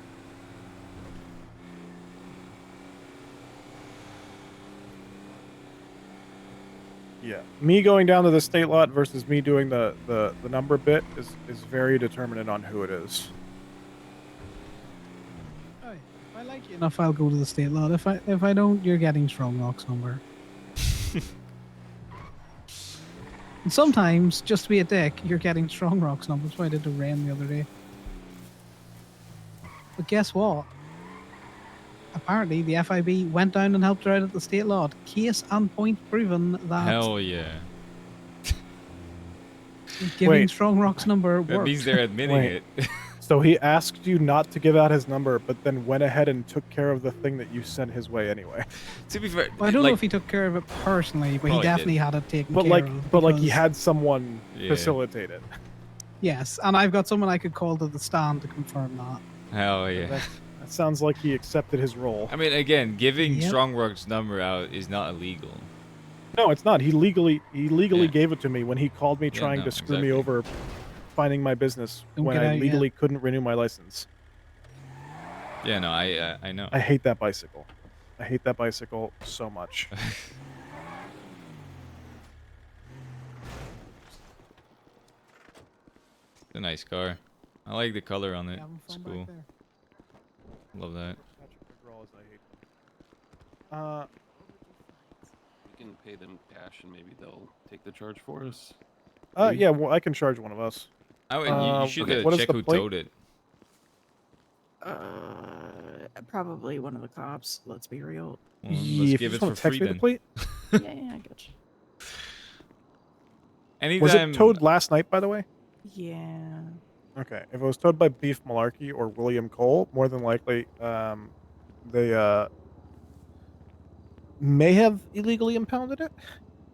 Yeah. Me going down to the state lot versus me doing the number bit is very determinant on who it is. Oh, yeah. If I like you enough, I'll go to the state lot. If I don't, you're getting Strong Rock's number. And sometimes, just to be a dick, you're getting Strong Rock's number. That's what I did to Ren the other day. But guess what? Apparently, the FIB went down and helped her out at the state lot. Case and point proven that Hell yeah. giving Wait. Strong Rock's number That worked. means they're admitting Wait. it. So he asked you not to give out his number, but then went ahead and took care of the thing that you sent his way anyway. To be fair, Well, I don't like, know if he took care of it personally, but he Probably definitely did. had it taken But care like, of. but like he because- had someone Yeah. facilitate it. Yes, and I've got someone I could call to the stand to confirm that. hell yeah. That sounds like he accepted his role. I mean, again, giving Yep. Strongwork's number out is not illegal. No, it's not. He legally Yeah. gave it to me when he called me Yeah, trying no, to screw me exactly. over finding my business Don't when get I out yet. legally couldn't renew my license. Yeah, no, I know. I hate that bicycle. I hate that bicycle so much. It's a nice car. I like the color on it. Having It's fun cool. back there. Love that. Patrick McGraw, as I hate them. We can pay them cash and maybe they'll take the charge for us. Yeah, well, I can charge one of us. You should okay. What is check the who plate? towed it. Probably one of the cops. Let's be real. Well, Yeah, let's if give you it just for want to text free me the then. plate. Yeah, I got you. Anytime. Was it towed last night, by the way? Yeah. Okay. If it was towed by Beef Malarkey or William Cole, more than likely, they may have illegally impounded it,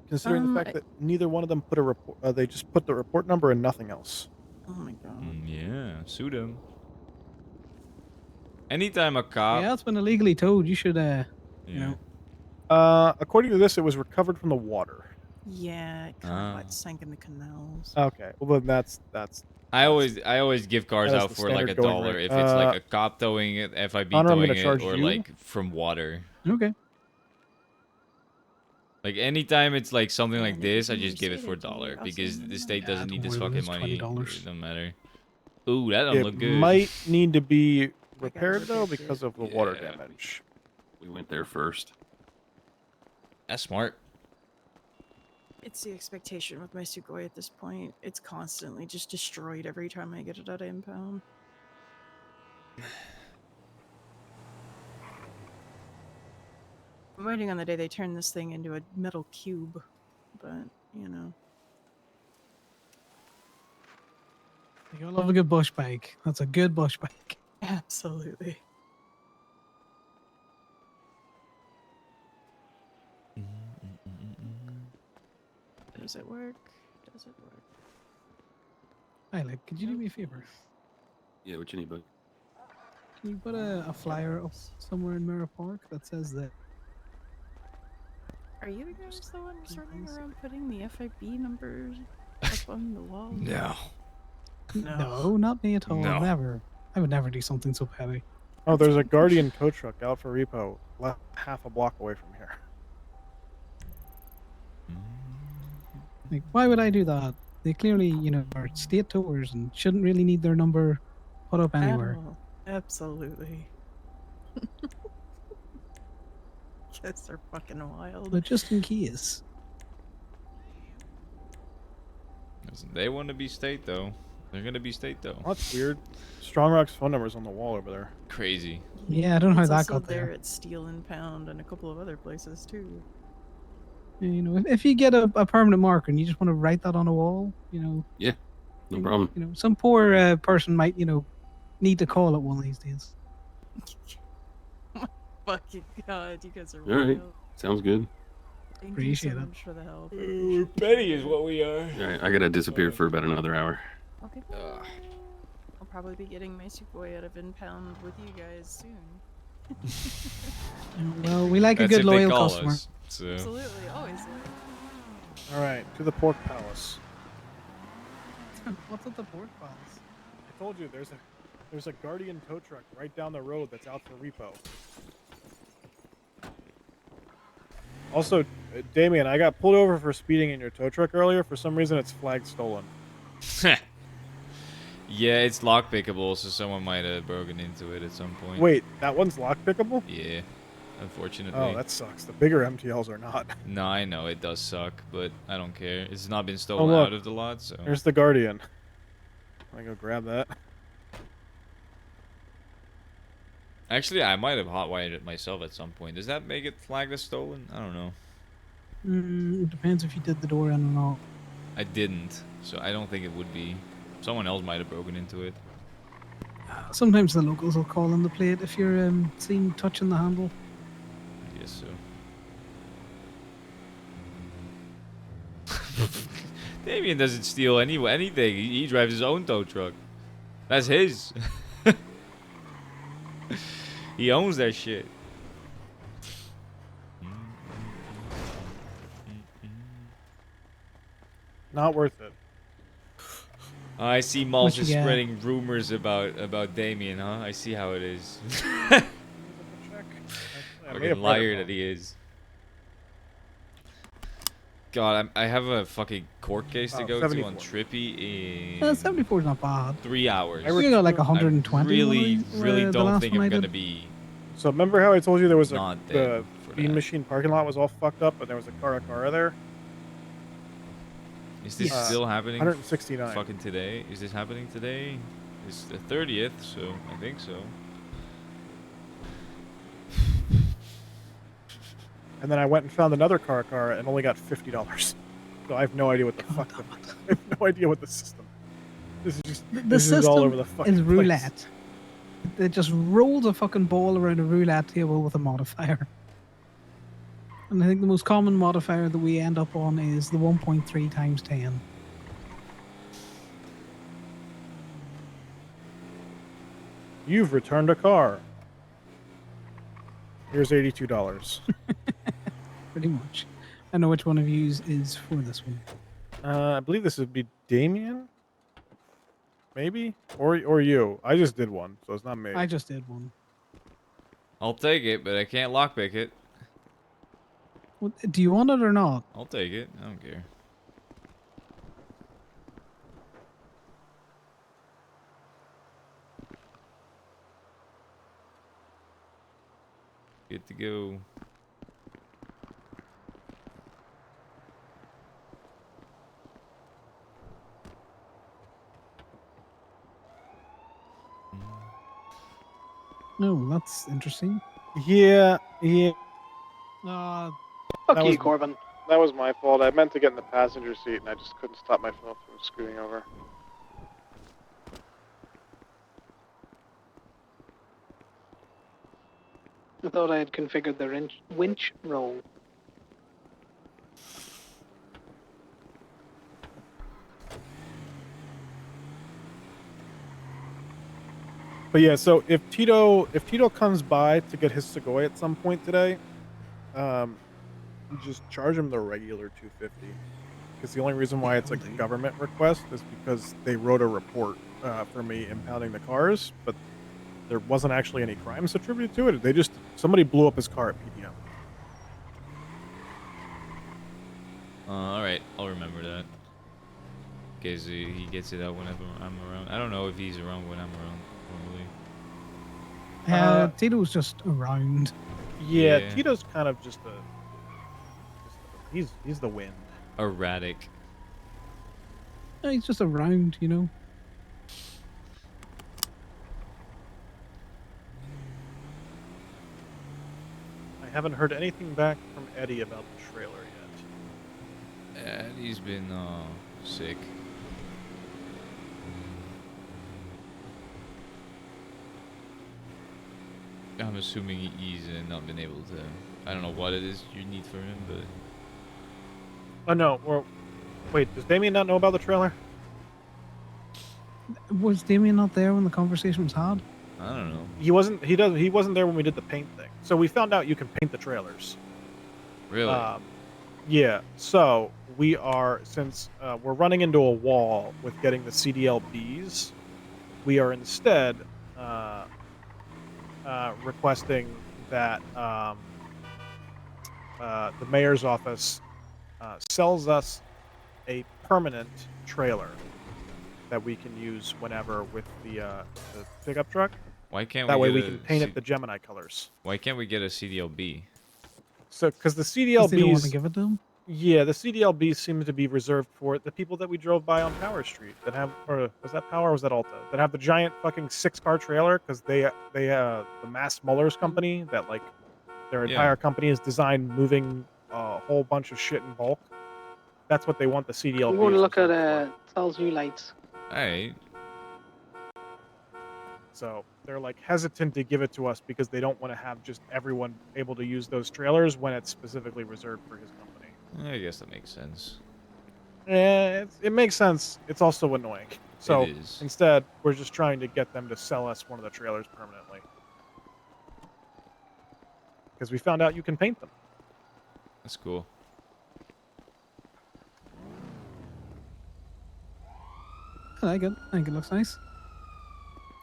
considering the fact that neither one of them put a report. They just put the report number and nothing else. Oh my god. Yeah, sue them. Anytime a cop. Yeah, it's been illegally towed. You should, you Yeah. know. According to this, it was recovered from the water. Yeah, it kind of Ah. like sank in the canals. Okay. Well, then that's. I always give cars that is out the for like standard going $1 rate. if it's like a cop towing it, FIB Connor, I'm towing gonna it, charge or you. like from water. Okay. Like anytime it's like something like And this, I if you just give it say for that to me, $1 I'll because send you the the state money. doesn't need don't this worry, fucking it's money. $20. It doesn't matter. Ooh, that don't It look good. might need to be repaired though repaired because of the water Yeah. damage. We went there first. That's smart. It's the expectation with my Sugoi at this point. It's constantly just destroyed every time I get it at impound. I'm waiting on the day they turn this thing into a metal cube, but, you know. You gotta love a good bush bike. That's a good bush bike. Absolutely. Does it work? Does it work? Hi, like, could you do me a favor? Yeah, what you need, bud? Can you put a flyer up somewhere in Mirror Park that says that? Are you guys the ones running around putting the FIB numbers up on the wall? No. No, not me at all. No. Never. I would never do something so petty. Oh, there's a Guardian tow truck out for repo, half a block away from here. Like, why would I do that? They clearly, you know, are state towers and shouldn't really need their number put up anywhere. At all. Absolutely. Guys are fucking wild. But just in case. Listen, they want to be state though. They're gonna be state though. Oh, that's weird. Strong Rock's phone number's on the wall over there. Crazy. Yeah, I don't know how It's that also got there there. at Steel and Pound and a couple of other places too. You know, if you get a permanent marker and you just want to write that on a wall, you know, No problem. you know, some poor person might, you know, need to call it one of these days. Fucking god, you guys are All right. wild. Sounds good. Thank Appreciate you so it. much for the help. We're petty is what we are. All right, I gotta disappear for about another hour. Okay. I'll probably be getting my Sugoi out of impound with you guys soon. Well, we like That's a good if they loyal call customer. us, so. Absolutely, always. All right, to the Pork Palace. What's at the Pork Palace? I told you there's a Guardian tow truck right down the road that's out for repo. Also, Damien, I got pulled over for speeding in your tow truck earlier. For some reason, it's flagged stolen. Yeah, it's lockpickable, so someone might have broken into it at some point. Wait, that one's lockpickable? Yeah, unfortunately. Oh, that sucks. The bigger MTLs are not. No, I know it does suck, but I don't care. It's not been stolen look. out of the lot, so. There's the Guardian. I go grab that. Actually, I might have hotwired it myself at some point. Does that make it flagged as stolen? I don't know. It depends if you did the door in or not. I didn't, so I don't think it would be. Someone else might have broken into it. Sometimes the locals will call on the plate if you're seen touching the handle. I guess so. Damien doesn't steal anything. He drives his own tow truck. That's his. He owns that shit. Not worth it. I see Malls you is get? spreading rumors about Damien, huh? I see how it is. Check. I may Fucking have read it liar wrong. that he is. God, I have a fucking court case to Oh, go to on 74. Trippy in 74 is not bad. 3 hours. I You got like returned- 120. I really, really the don't last think one I'm I gonna did. be So remember how I told you there was not the dead for Bean that. Machine parking lot was all fucked up, and there was a Karakara there? Is this Yes. still happening? 169. Fucking today? Is this happening today? It's the 30th, so I think so. And then I went and found another Karakara and only got $50. So I have no idea what the fuck. I have no idea what the system. This is just The this system is all over the fucking is place. roulette. It just rolls a fucking ball around a roulette table with a modifier. And I think the most common modifier that we end up on is the 1.3 times 10. You've returned a car. Here's $82. Pretty much. I know which one of you is for this one. I believe this would be Damien. Maybe or you. I just did one, so it's not me. I just did one. I'll take it, but I can't lockpick it. What, do you want it or not? I'll take it. I don't care. Good to go. No, that's interesting. Yeah. Uh, Fuck That you, was- Corbin. That was my fault. I meant to get in the passenger seat, and I just couldn't stop myself from scooting over. I thought I had configured the winch roll. But yeah, so if Tito comes by to get his Segoy at some point today, just charge him the regular 250. Because the only reason why it's a government request is because they wrote a report for me impounding the cars, but there wasn't actually any crimes attributed to it. Somebody blew up his car at PDM. All right, I'll remember that. In case he gets it out whenever I'm around. I don't know if he's around when I'm around. Normally. Tito's just around. Yeah, Yeah. Tito's kind of just he's the wind. Erratic. No, he's just around, you know. I haven't heard anything back from Eddie about the trailer yet. And he's been sick. I'm assuming he's not been able to. I don't know what it is you need for him, but Oh no, wait, does Damien not know about the trailer? Was Damien not there when the conversation was had? I don't know. He wasn't there when we did the paint thing. So we found out you can paint the trailers. Really? Yeah. So we are since we're running into a wall with getting the CDLBs, we are instead requesting that the mayor's office sells us a permanent trailer that we can use whenever with the pickup truck. Why can't That way get we a can paint C- it the Gemini colors. Why can't we get a CDLB? So, because the 'Cause they don't want to CDLBs, give it to him. yeah, the CDLBs seem to be reserved for the people that we drove by on Power Street that have, or was that Power or was that Alta? That have the giant fucking 6-car trailer because the Mass Muller's company that like their Yeah. entire company is designed moving a whole bunch of shit in bulk. That's what they want the CDLBs. I'm going to look at reserved Sal's new lights. Alright. So they're like hesitant to give it to us because they don't want to have just everyone able to use those trailers when it's specifically reserved for his company. I guess that makes sense. It makes sense. It's also annoying. So It is. instead, we're just trying to get them to sell us one of the trailers permanently. Because we found out you can paint them. That's cool. I like it. I think it looks nice.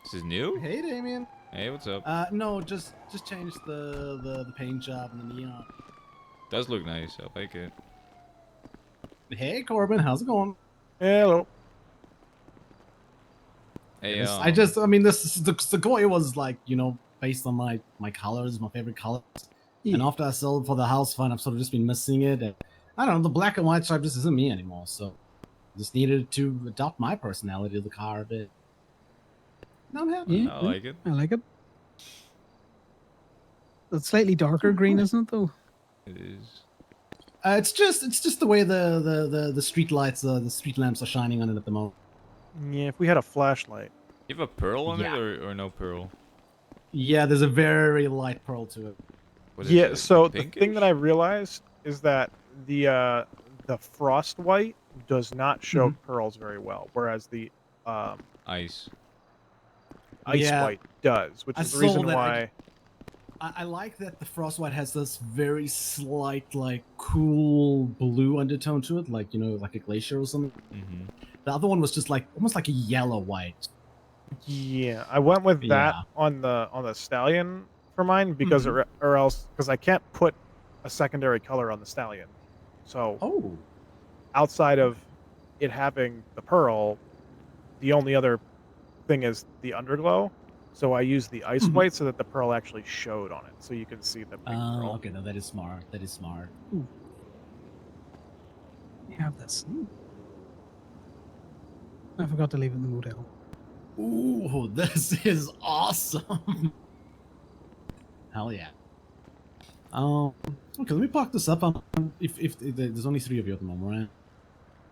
This is new? Hey, Damien. Hey, what's up? No, just change the paint job and the neon. Does look nice. I like it. Hey, Corbin, how's it going? Hello. Hey, I mean, the Sequoia was like, based on my colors, my favorite colors. And after I sold for the house fund, I've sort of just been missing it. And I don't know, the black and white stripe just isn't me anymore. So I just needed to adopt my personality to the car a bit. And I'm happy. Yeah, I like it. I like it. It's slightly darker green, isn't it? Though. It is. It's just the way the street lights, the street lamps are shining on it at the moment. Yeah, if we had a flashlight. You have a pearl on Yeah. it or no pearl? Yeah, there's a very light pearl to it. What is Yeah, it, so like the thing pinkish? that I realized is that the frost white does not show pearls very well, whereas the Ice. ice Yeah. white does, which I is the reason saw that. why. I like that the frostwhite has this very slight, like, cool blue undertone to it, like, like a glacier or something. Mm-hmm. The other one was just like almost like a yellow white. Yeah, I went with that Yeah. on the stallion for mine because or else because I can't put a secondary color on the stallion. So Oh. outside of it having the pearl, the only other thing is the underglow. So I used the ice white so that the pearl actually showed on it, so you can see the big pearl. Okay, no, that is smart. That is smart. You have this. I forgot to leave it in the motel. Ooh, this is awesome. Hell yeah. Okay, let me park this up. If there's only 3 of you at the moment, right?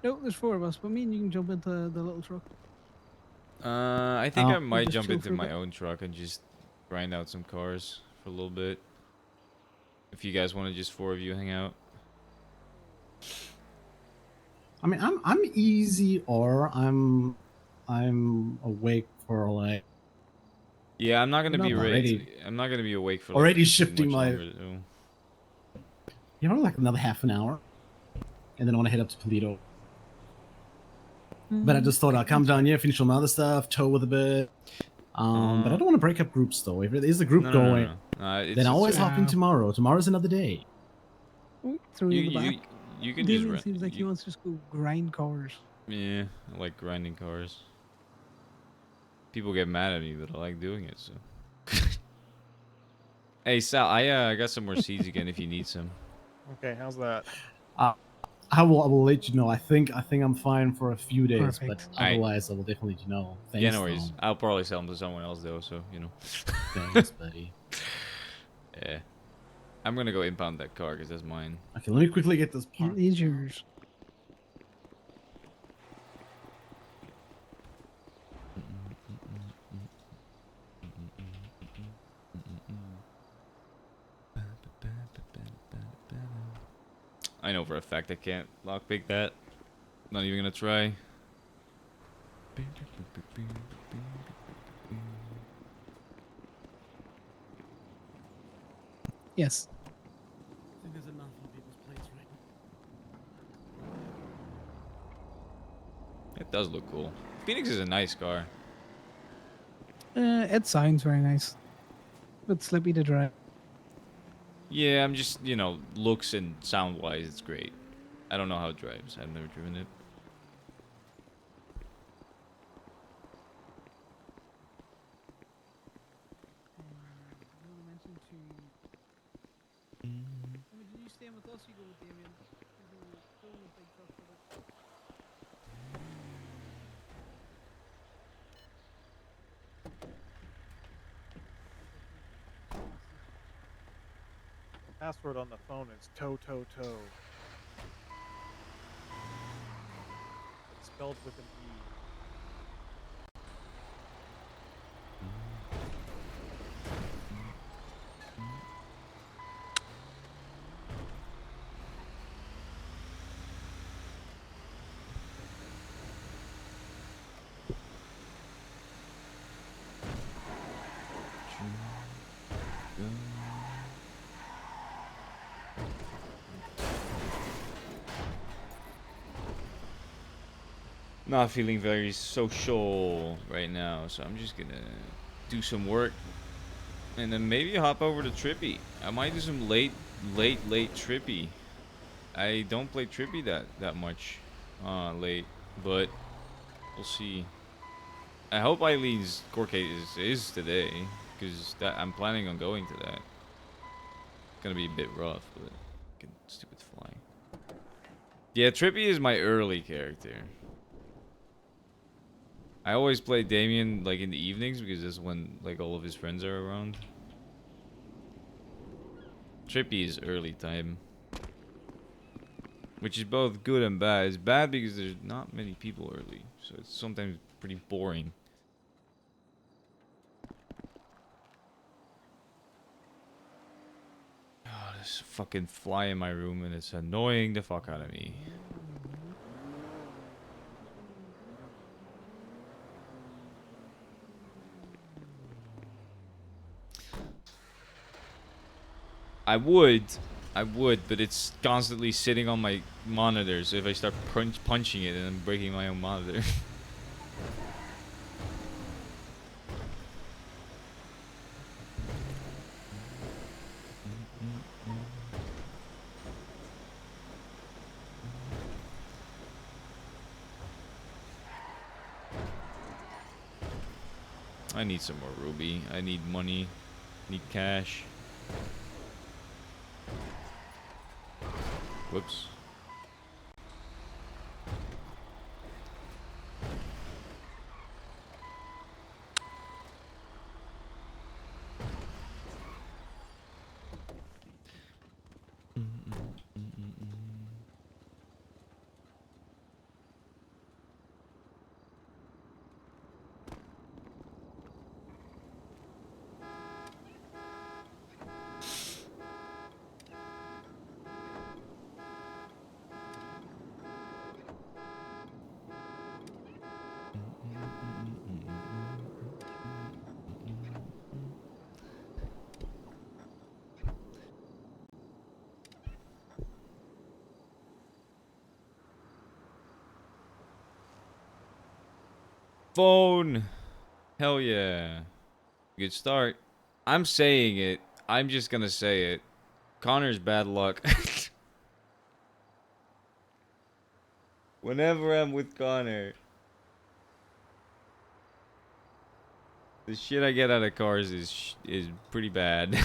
No, there's 4 of us, but me and you can jump into the little truck. I think I might Just jump chill into for a my bit. own truck and just grind out some cars for a little bit. If you guys want to just 4 of you hang out. I mean, I'm easy, or I'm awake for like. Yeah, I'm not gonna be already. I'm not gonna be awake for Already like, shifting much my- longer, though. Like another half an hour, and then I want to head up to Toledo. But I just thought I'll come down here, finish all my other stuff, tow with a bit. But I don't want to break up groups though. If there is a group going, then I always hop in tomorrow. Tomorrow's another day. Throw you in the back. You can just Damien run. seems like he wants to just go grind cars. Yeah, I like grinding cars. People get mad at me, but I like doing it. So. Hey Sal, I got some more seeds again if you need some. Okay, how's that? I will let you know. I think I'm fine for a few days, Perfect. but Alright. otherwise I will definitely let you know. Thanks, Yeah, no worries. Tom. I'll probably sell them to someone else though, so you know. Thanks, buddy. Yeah. I'm gonna go impound that car because that's mine. Okay, let me quickly get this part. It is yours. I know for a fact I can't lockpick that. Not even gonna try. Yes. I think there's enough on people's plates right now. It does look cool. Phoenix is a nice car. It sounds very nice. But slippy to drive. Yeah, I'm just, looks and sound wise, it's great. I don't know how it drives. I've never driven it. Did you stay with us? You go with Damien. The password on the phone is toe. It's spelled with an E. not feeling very social right now, so I'm just gonna do some work and then maybe hop over to Trippy. I might do some late Trippy. I don't play Trippy that much late, but we'll see. I hope Eileen's court case is today, because I'm planning on going to that. It's gonna be a bit rough, but stupid flying. Yeah, Trippy is my early character. I always play Damien like in the evenings because that's when like all of his friends are around. Trippy is early time, which is both good and bad. It's bad because there's not many people early, so it's sometimes pretty boring. Oh, there's a fucking fly in my room and it's annoying the fuck out of me. I would, but it's constantly sitting on my monitor, so if I start punching it, then I'm breaking my own monitor. I need some more ruby. I need money. Need cash. Whoops. Phone. Hell yeah. Good start. I'm saying it. I'm just gonna say it. Connor's bad luck. Whenever I'm with Connor, the shit I get out of cars is pretty bad.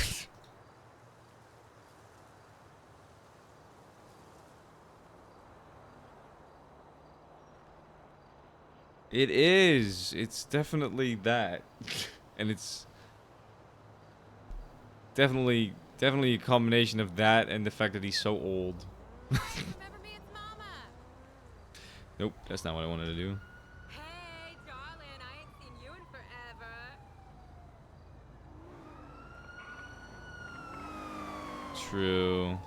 It is. It's definitely that. And it's definitely a combination of that and the fact that he's so old. Nope, that's not what I wanted to do. Hey, darling, I ain't seen you in forever. True.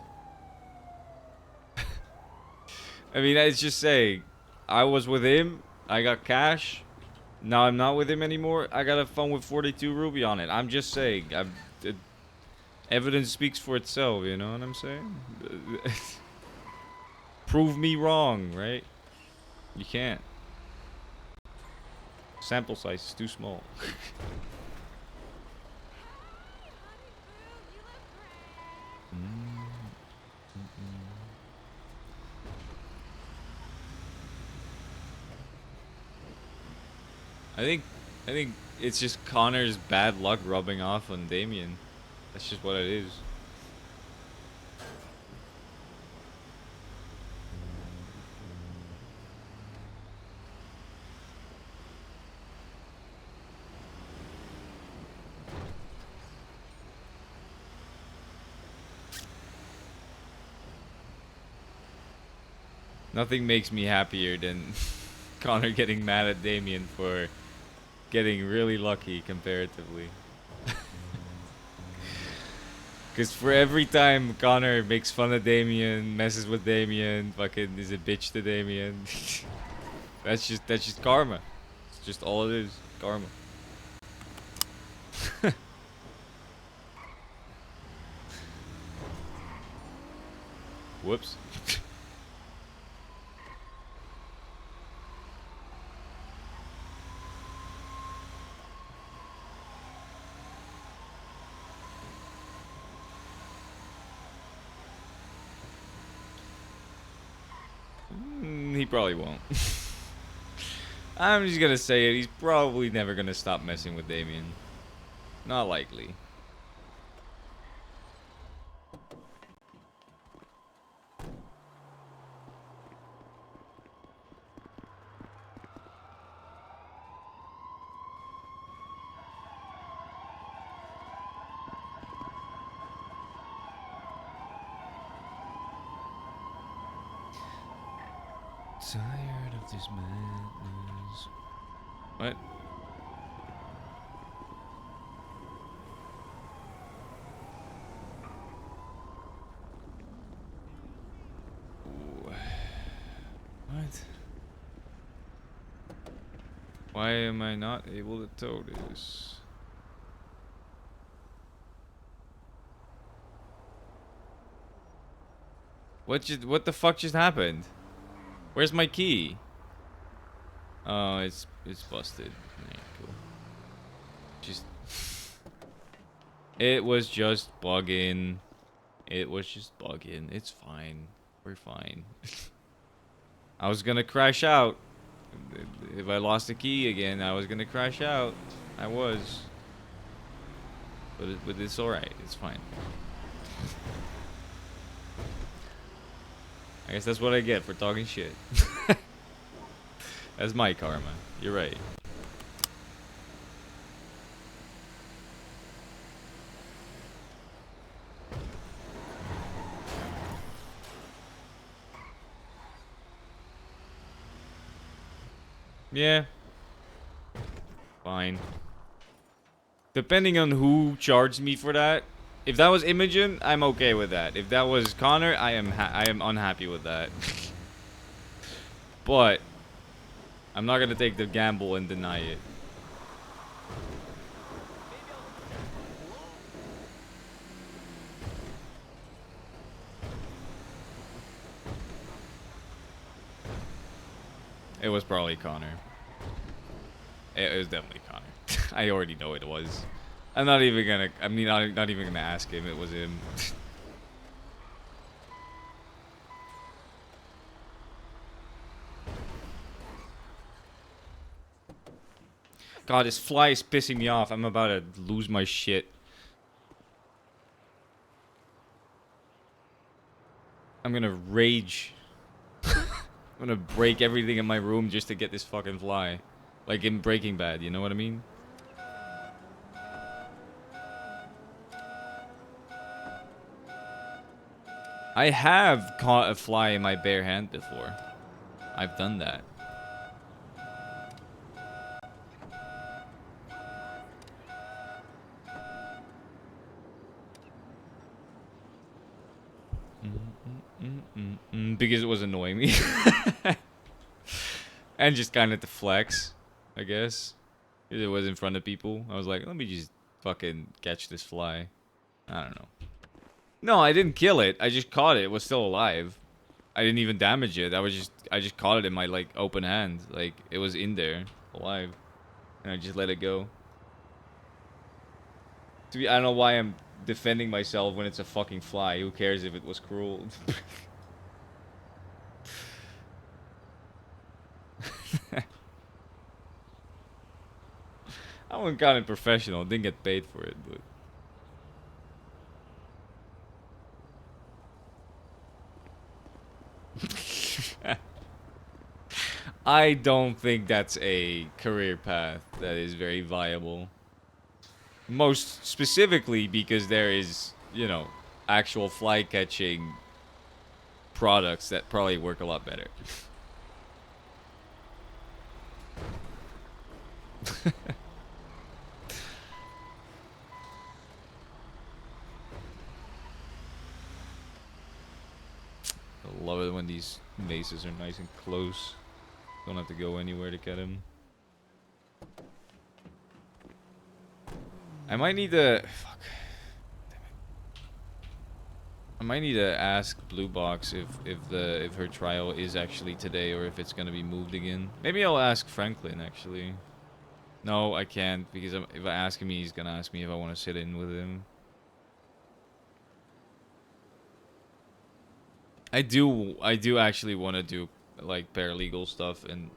I mean, it's just saying, I was with him, I got cash, now I'm not with him anymore, I got a phone with 42 ruby on it. I'm just saying, evidence speaks for itself, you know what I'm saying? Prove me wrong, right? You can't. Sample size is too small. I think it's just Connor's bad luck rubbing off on Damien. That's just what it is. Nothing makes me happier than Connor getting mad at Damien for getting really lucky comparatively. Because for every time Connor makes fun of Damien, messes with Damien, fucking is a bitch to Damien, that's just karma. It's just all it is, karma. Whoops. he probably won't. I'm just gonna say it. He's probably never gonna stop messing with Damien. Not likely. Tired of this madness. What? Ooh. What? Why am I not able to tow this? What the fuck just happened? Where's my key? Oh, it's busted. Yeah, cool. Just it was just bugging. It was just bugging. It's fine. We're fine. I was gonna crash out. If I lost the key again, I was gonna crash out. I was. But it's alright. It's fine. I guess that's what I get for talking shit. That's my karma. You're right. Yeah. Fine. Depending on who charged me for that. If that was Imogen, I'm okay with that. If that was Connor, I am unhappy with that. But I'm not gonna take the gamble and deny it. It was probably Connor. It was definitely Connor. I already know it was. I'm not even gonna. I mean, not even gonna ask him. It was him. God, this fly is pissing me off. I'm about to lose my shit. I'm gonna rage. I'm gonna break everything in my room just to get this fucking fly. Like in Breaking Bad, you know what I mean? I have caught a fly in my bare hand before. I've done that. Because it was annoying me. And just kind of to flex, I guess. Because it was in front of people. I was like, let me just fucking catch this fly. I don't know. No, I didn't kill it. I just caught it. It was still alive. I didn't even damage it. I just caught it in my like open hand. Like it was in there, alive. And I just let it go. I don't know why I'm defending myself when it's a fucking fly. Who cares if it was cruel? I wasn't kind of professional. Didn't get paid for it, but. I don't think that's a career path that is very viable. Most specifically because there is, you know, actual fly catching products that probably work a lot better. I love it when these maces are nice and close. Don't have to go anywhere to get them. I might need to... Fuck. Damn it. I might need to ask Blue Box if her trial is actually today or if it's gonna be moved again. Maybe I'll ask Franklin actually. No, I can't because if I ask him, he's gonna ask me if I want to sit in with him. I do actually want to do like paralegal stuff and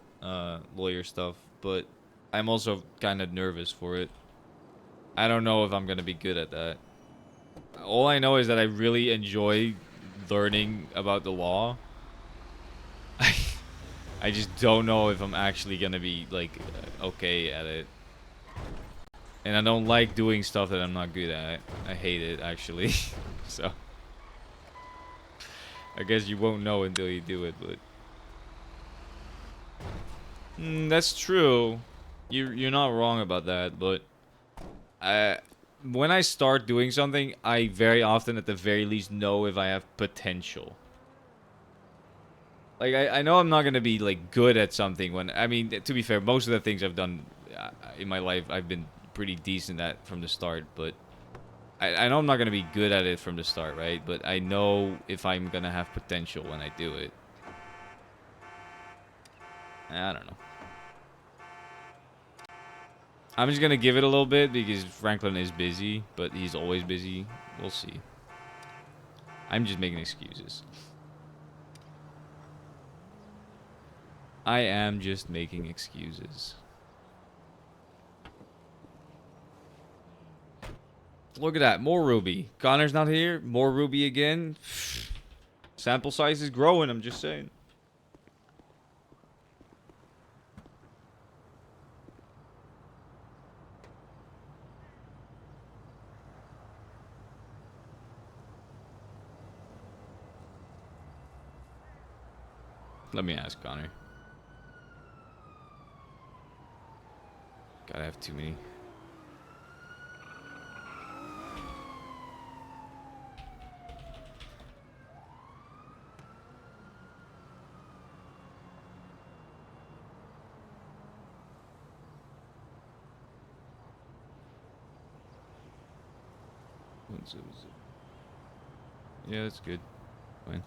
lawyer stuff, but I'm also kind of nervous for it. I don't know if I'm gonna be good at that. All I know is that I really enjoy learning about the law. I just don't know if I'm actually gonna be like okay at it. And I don't like doing stuff that I'm not good at. I hate it actually. So I guess you won't know until you do it, but that's true. You're not wrong about that, but when I start doing something, I very often at the very least know if I have potential. Like, I know I'm not going to be, like, good at something when... I mean, to be fair, most of the things I've done in my life, I've been pretty decent at from the start, but... I know I'm not going to be good at it from the start, right? But I know if I'm going to have potential when I do it. I don't know. I'm just going to give it a little bit because Franklin is busy, but he's always busy. We'll see. I'm just making excuses. I am just making excuses. Look at that. More Ruby. Connor's not here. More Ruby again. Sample size is growing, I'm just saying. Let me ask Connor. God, I have too many. Yeah, that's good. Fine.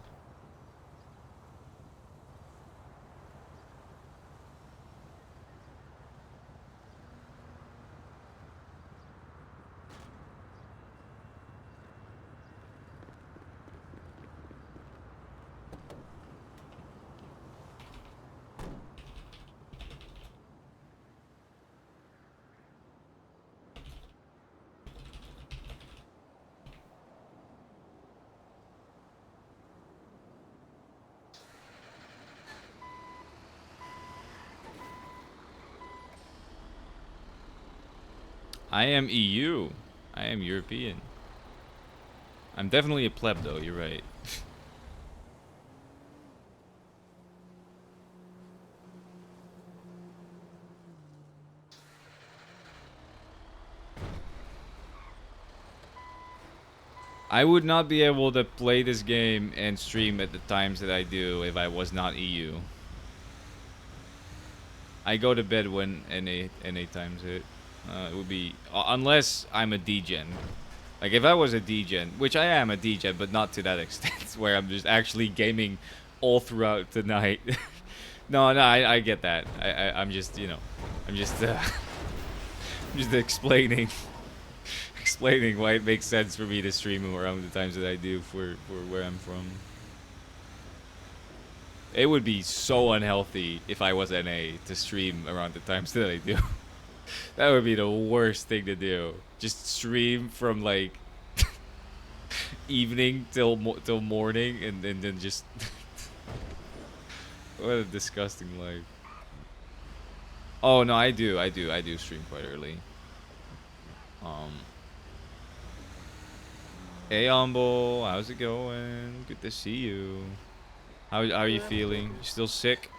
I am EU. I am European. I'm definitely a pleb, though. You're right. I would not be able to play this game and stream at the times that I do if I was not EU. I go to bed when NA times hit. It would be... unless I'm a degen. Like, if I was a degen, which I am a degen, but not to that extent, where I'm just actually gaming all throughout the night. No, I get that. I'm just, you know... I'm just, I'm just explaining... explaining why it makes sense for me to stream around the times that I do for where I'm from. It would be so unhealthy if I was NA to stream around the times that I do. That would be the worst thing to do. Just stream from like evening till morning and then just what a disgusting life. Oh no, I do stream quite early. Hey Humble, how's it going? Good to see you. How are you feeling? You still sick?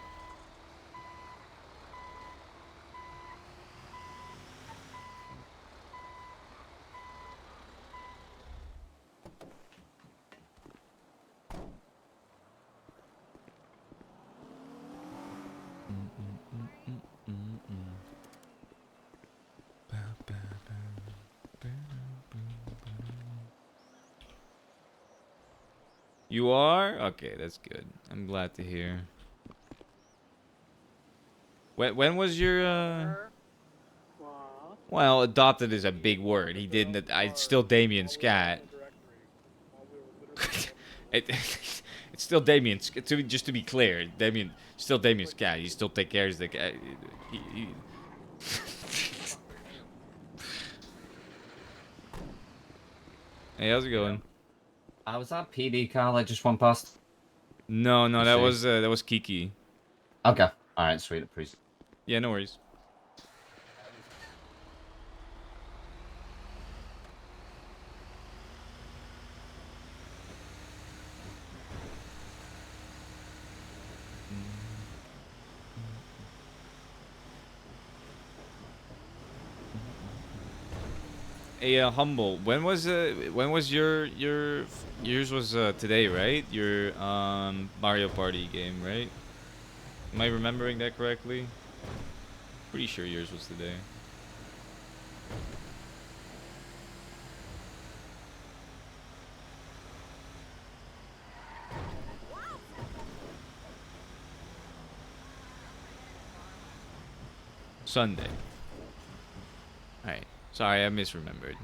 You are? Okay, that's good. I'm glad to hear. When was your Well, adopted is a big word. He didn't. It's still Damien's cat. It's It's still Damien's. Just to be clear, Damien's cat. He still take care of the cat. Hey, how's it going? Was that PD car that just went past? No, that was Kiki. Okay. All right, sweet. Appreciate. Yeah, no worries. Hey, Humble. When was yours was today, right? Your Mario Party game, right? Am I remembering that correctly? Pretty sure yours was today. Sunday. Alright. Sorry, I misremembered.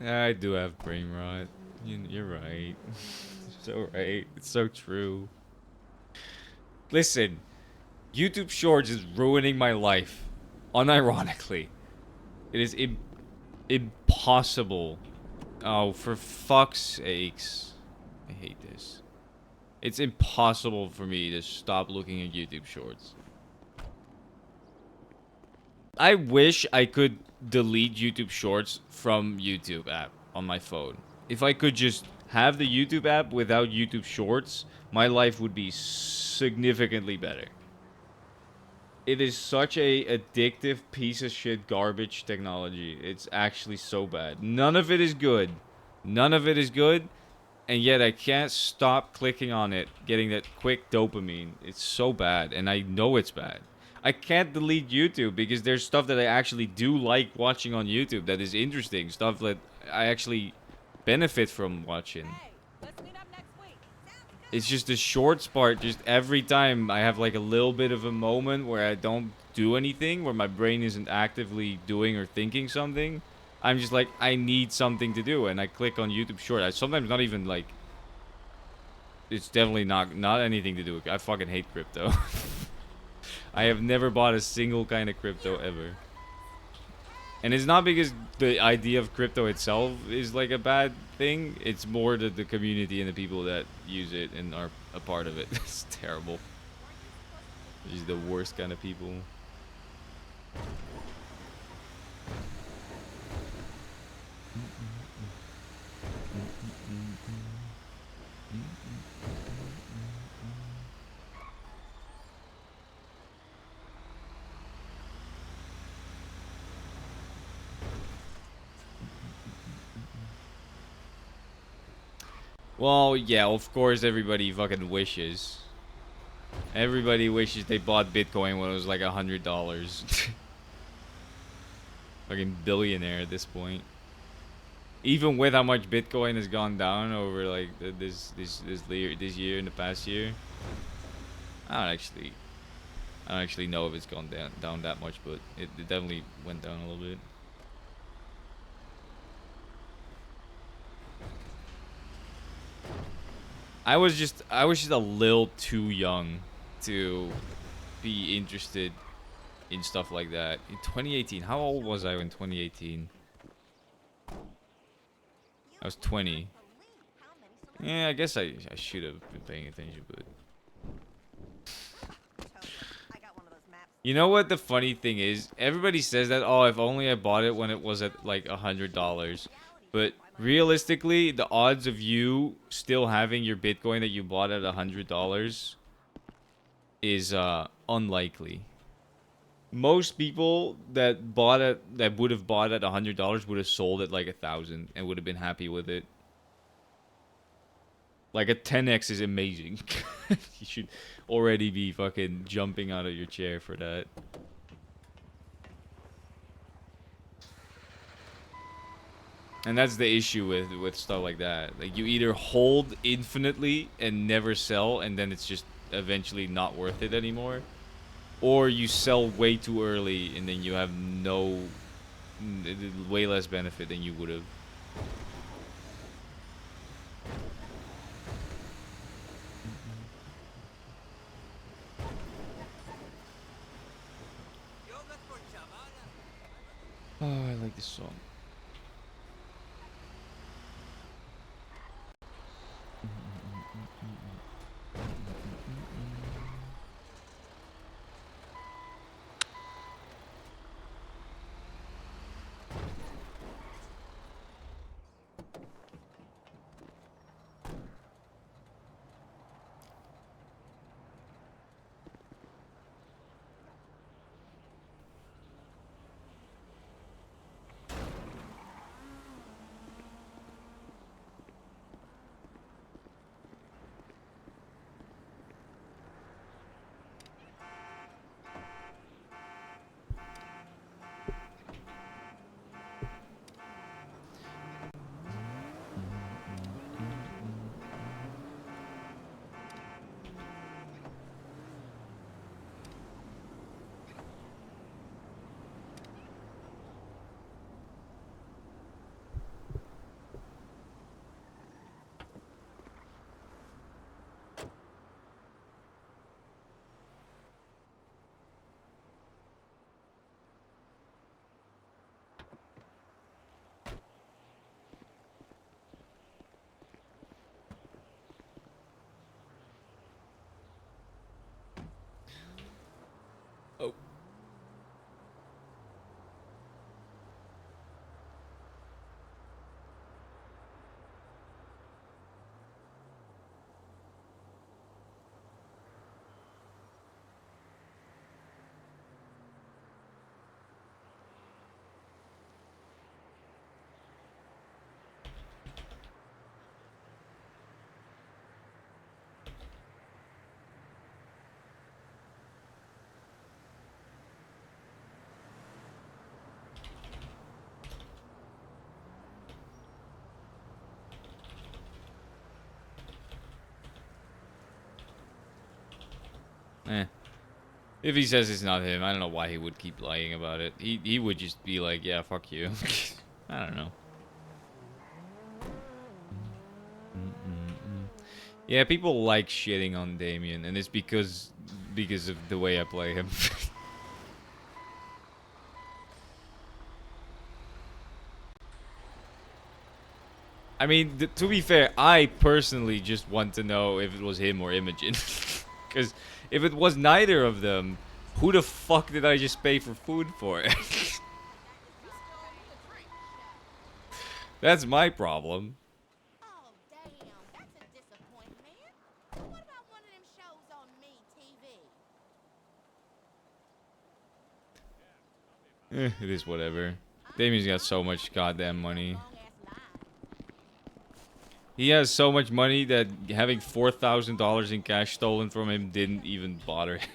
I do have brain rot. You're right. So right. It's so true. Listen, YouTube Shorts is ruining my life. Unironically. It is impossible. Oh, for fuck's sakes. I hate this. It's impossible for me to stop looking at YouTube Shorts. I wish I could delete YouTube Shorts from YouTube app on my phone. If I could just have the YouTube app without YouTube Shorts, my life would be significantly better. It is such a addictive piece of shit garbage technology. It's actually so bad. None of it is good. None of it is good. And yet I can't stop clicking on it, getting that quick dopamine. It's so bad, and I know it's bad. I can't delete YouTube because there's stuff that I actually do like watching on YouTube that is interesting. Stuff that I actually benefit from watching. It's just the shorts part, just every time I have like a little bit of a moment where I don't do anything, where my brain isn't actively doing or thinking something, I'm just like, I need something to do, and I click on YouTube Short. I sometimes not even like, it's definitely not anything to do with, I fucking hate crypto. I have never bought a single kind of crypto ever. And it's not because the idea of crypto itself is like a bad thing. It's more the community and the people that use it and are a part of it. It's terrible. These are the worst kind of people. Well, yeah, of course everybody fucking wishes. Everybody wishes they bought Bitcoin when it was like $100. Fucking billionaire at this point. Even with how much Bitcoin has gone down over like this year and the past year. I don't actually know if it's gone down that much, but it definitely went down a little bit. I was just a little too young to be interested in stuff like that. In 2018, how old was I in 2018? I was 20. Yeah, I guess I should have been paying attention, but... You know what the funny thing is? Everybody says that, oh, if only I bought it when it was at like $100. But realistically, the odds of you still having your Bitcoin that you bought at $100 is unlikely. Most people that would have bought at $100 would have sold at like 1,000 and would have been happy with it. Like a 10x is amazing. You should already be fucking jumping out of your chair for that. And that's the issue with stuff like that. Like, you either hold infinitely and never sell, and then it's just eventually not worth it anymore, or you sell way too early and then you have way less benefit than you would have. Oh, I like this song. Oh. Eh. If he says it's not him, I don't know why he would keep lying about it. He would just be like, yeah, fuck you. I don't know. Yeah, people like shitting on Damien, and it's because of the way I play him. I mean, to be fair, I personally just want to know if it was him or Imogen. Because if it was neither of them, who the fuck did I just pay for food for? That's my problem. It is whatever. Damien's got so much goddamn money. He has so much money that having $4,000 in cash stolen from him didn't even bother him.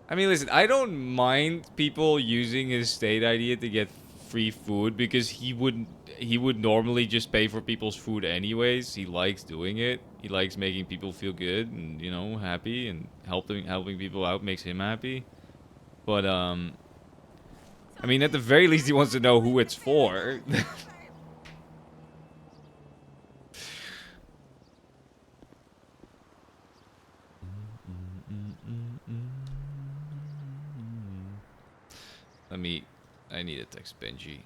I mean, listen, I don't mind people using his state idea to get free food because he would normally just pay for people's food anyways. He likes doing it. He likes making people feel good and, you know, happy, and helping people out makes him happy. But I mean, at the very least he wants to know who it's for. I need to text Benji.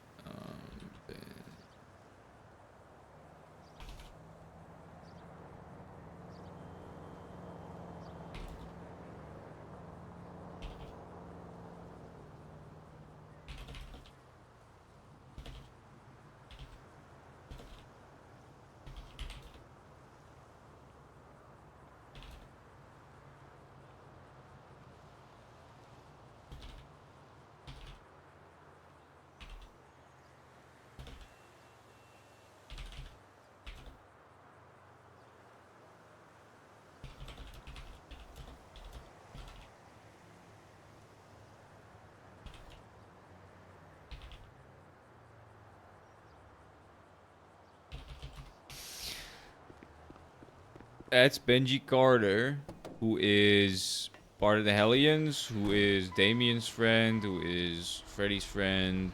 That's Benji Carter, who is part of the Hellions, who is Damien's friend, who is Freddy's friend,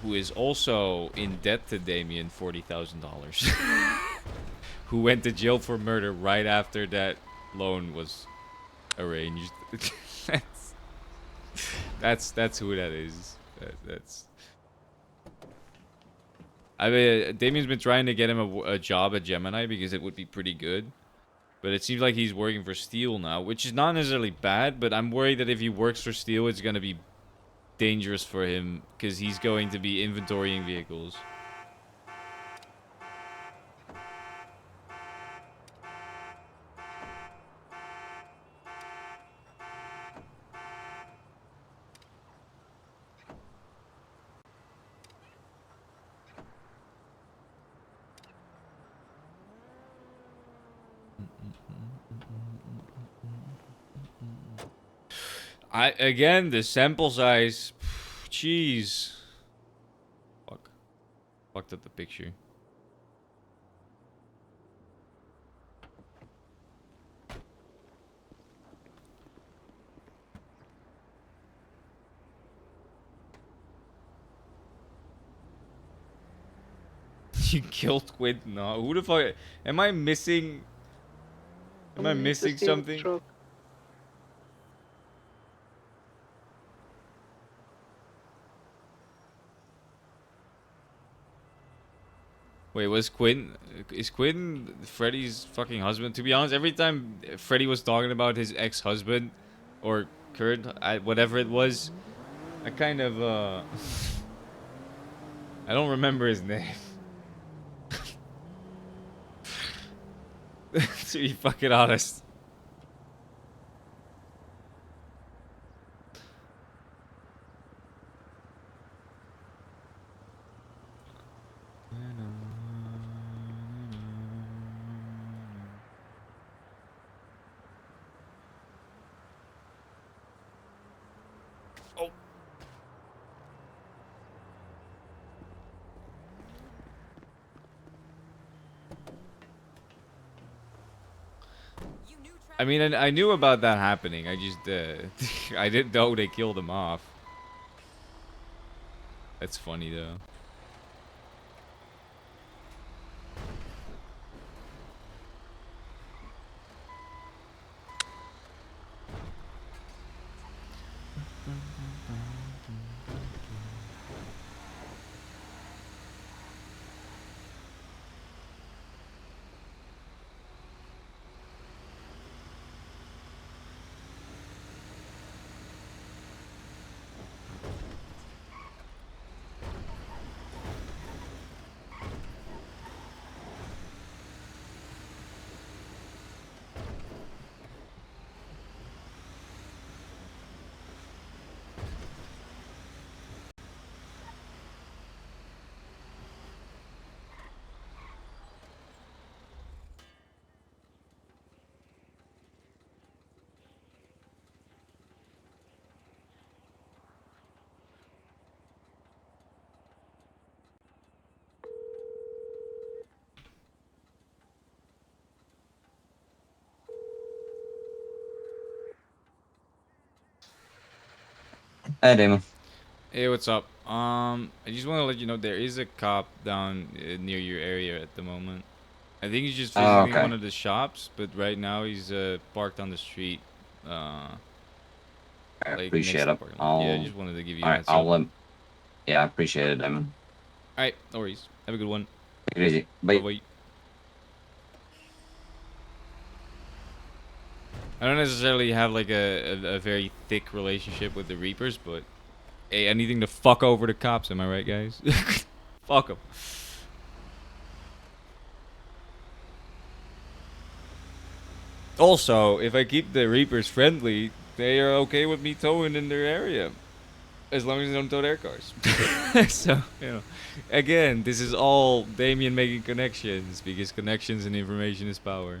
who is also in debt to Damien, $40,000. Who went to jail for murder right after that loan was arranged. that's who that is. That's. I mean, Damien's been trying to get him a job at Gemini because it would be pretty good. But it seems like he's working for Steel now, which is not necessarily bad, but I'm worried that if he works for Steel, it's going to be dangerous for him because he's going to be inventorying vehicles. Again, the sample size, jeez. Fucked up the picture. You killed Quint? No, who the fuck? Am I missing? Am I missing something? Wait, is Quinn Freddy's fucking husband? To be honest, every time Freddy was talking about his ex-husband, or Kurt, whatever it was, I kind of, I don't remember his name. To be fucking honest. I mean, I knew about that happening. I just, I didn't know they killed him off. That's funny, though. Hey, Damon. Hey, what's up? I just want to let you know there is a cop down near your area at the moment. I think he's just visiting one of the shops, but right now he's parked on the street. I Like appreciate it. Yeah, I just wanted to give you a heads I'll up. yeah, I appreciate it, Damon. Alright, no worries. Have a good one. Take it easy. Bye. Bye-bye. I don't necessarily have like a very thick relationship with the Reapers, but hey, anything to fuck over the cops, am I right, guys? Fuck them. Also, if I keep the Reapers friendly, they are okay with me towing in their area. As long as they don't tow their cars. So, you know. Again, this is all Damien making connections, because connections and information is power.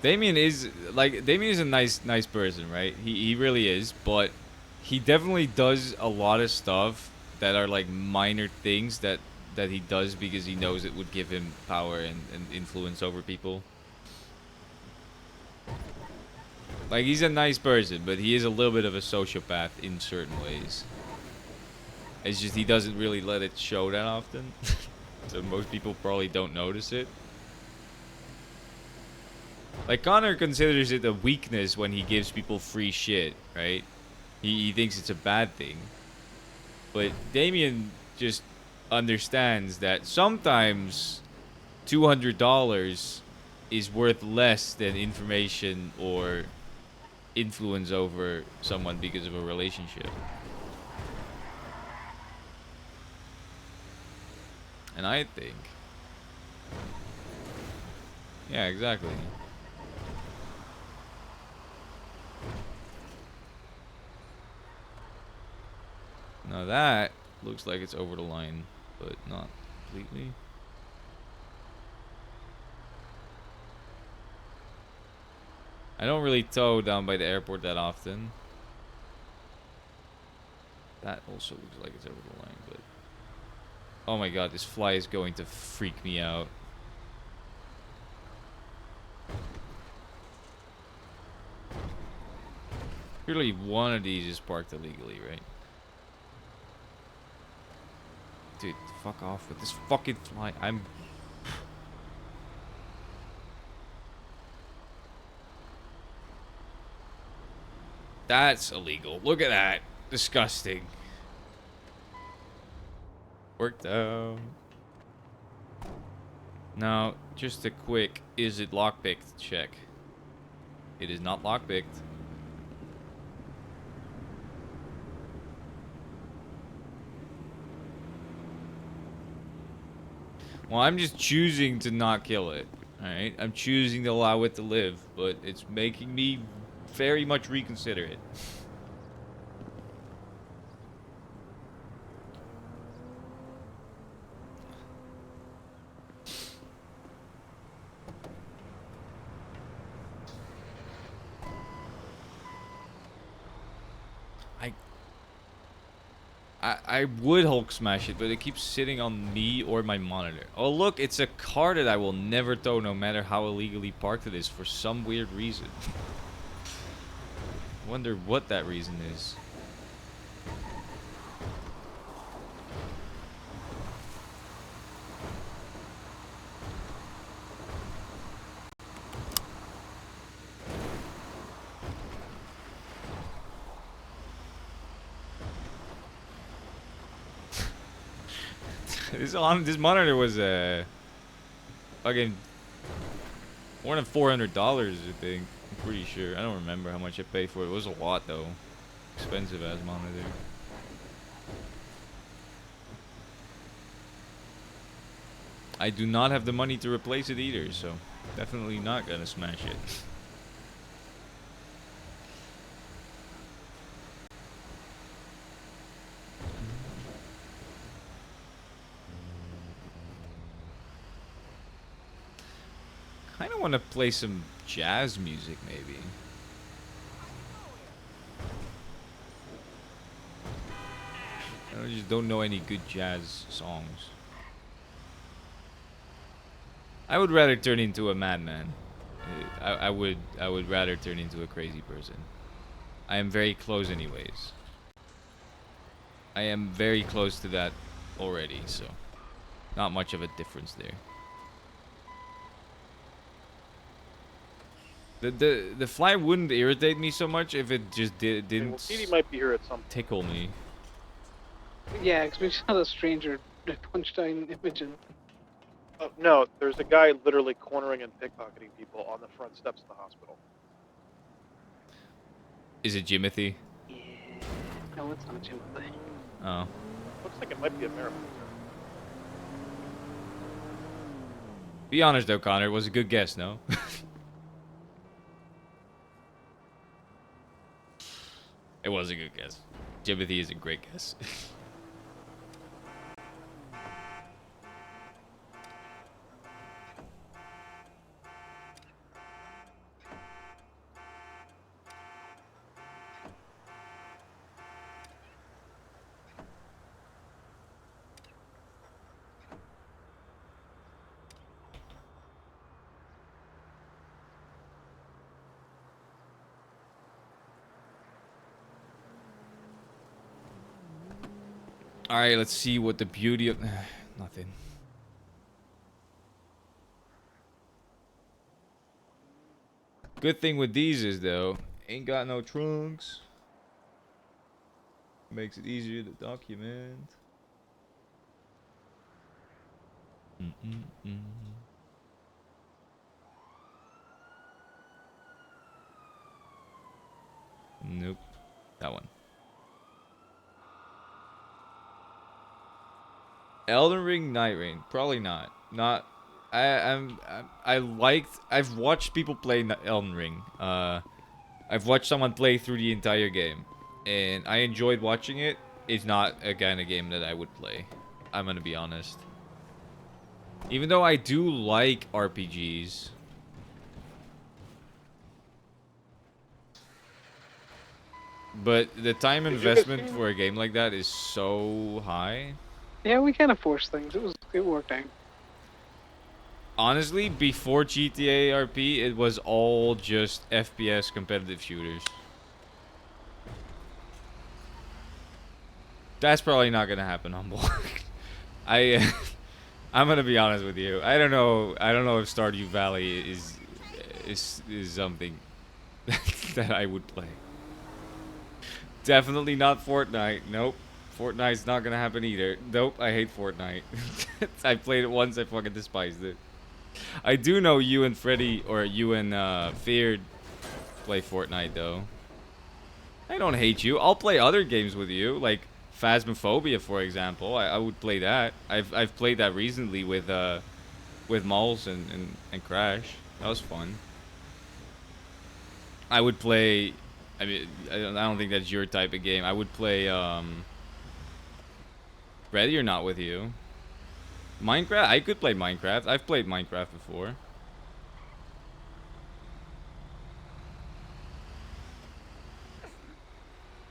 Damien is a nice person, right? He really is, but he definitely does a lot of stuff that are like minor things that he does because he knows it would give him power and influence over people. Like, he's a nice person, but he is a little bit of a sociopath in certain ways. It's just he doesn't really let it show that often. So most people probably don't notice it. Like, Connor considers it a weakness when he gives people free shit, right? He thinks it's a bad thing. But Damien just understands that sometimes $200 is worth less than information or influence over someone because of a relationship. And I think... Yeah, exactly. Now that looks like it's over the line, but not completely. I don't really tow down by the airport that often. That also looks like it's over the line, but... Oh my god, this fly is going to freak me out. Surely one of these is parked illegally, right? Dude, fuck off with this fucking fly. That's illegal. Look at that. Disgusting. Worked out. Now, just a quick, is it lockpicked check. It is not lockpicked. Well, I'm just choosing to not kill it. Alright? I'm choosing to allow it to live, but it's making me very much reconsider it. I would Hulk smash it, but it keeps sitting on me or my monitor. Oh look, it's a car that I will never tow no matter how illegally parked it is for some weird reason. Wonder what that reason is. This monitor was fucking more than $400, I think. I'm pretty sure. I don't remember how much I paid for it. It was a lot though. Expensive ass monitor. I do not have the money to replace it either, so definitely not gonna smash it. I kind of want to play some jazz music, maybe. I just don't know any good jazz songs. I would rather turn into a madman. I would rather turn into a crazy person. I am very close anyways. I am very close to that already, so not much of a difference there. The fly wouldn't irritate me so much if it just didn't Well, Petey might be here at some point. tickle me. Yeah, because we saw the stranger punched down Imogen. No, there's a guy literally cornering and pickpocketing people on the front steps of the hospital. Is it Jimothy? Yeah. No, it's not Jimothy. Oh. Looks like it might be a marathon. Be honest though, Connor, it was a good guess, no? It was a good guess. Jimothy is a great guess. Alright, let's see what the beauty of... Nothing. Good thing with these is, though, ain't got no trunks. Makes it easier to document. Nope. That one. Elden Ring, Night Rain. Probably not. Not. I've watched people play Elden Ring. I've watched someone play through the entire game, and I enjoyed watching it. It's not a kind of game that I would play. I'm gonna be honest. Even though I do like RPGs. But the time investment for a game like that is so high. Yeah, we kind of forced things. It worked out. Honestly, before GTARP, it was all just FPS competitive shooters. That's probably not gonna happen, Humble. I'm gonna be honest with you. I don't know if Stardew Valley is something that I would play. Definitely not Fortnite. Nope. Fortnite's not gonna happen either. Nope, I hate Fortnite. I played it once, I fucking despised it. I do know you and Freddy, or you and Feared play Fortnite though. I don't hate you. I'll play other games with you, like Phasmophobia, for example. I would play that. I've played that recently with Malls and Crash. That was fun. I would play. I mean, I don't think that's your type of game. I would play Ready or Not with you. Minecraft? I could play Minecraft. I've played Minecraft before.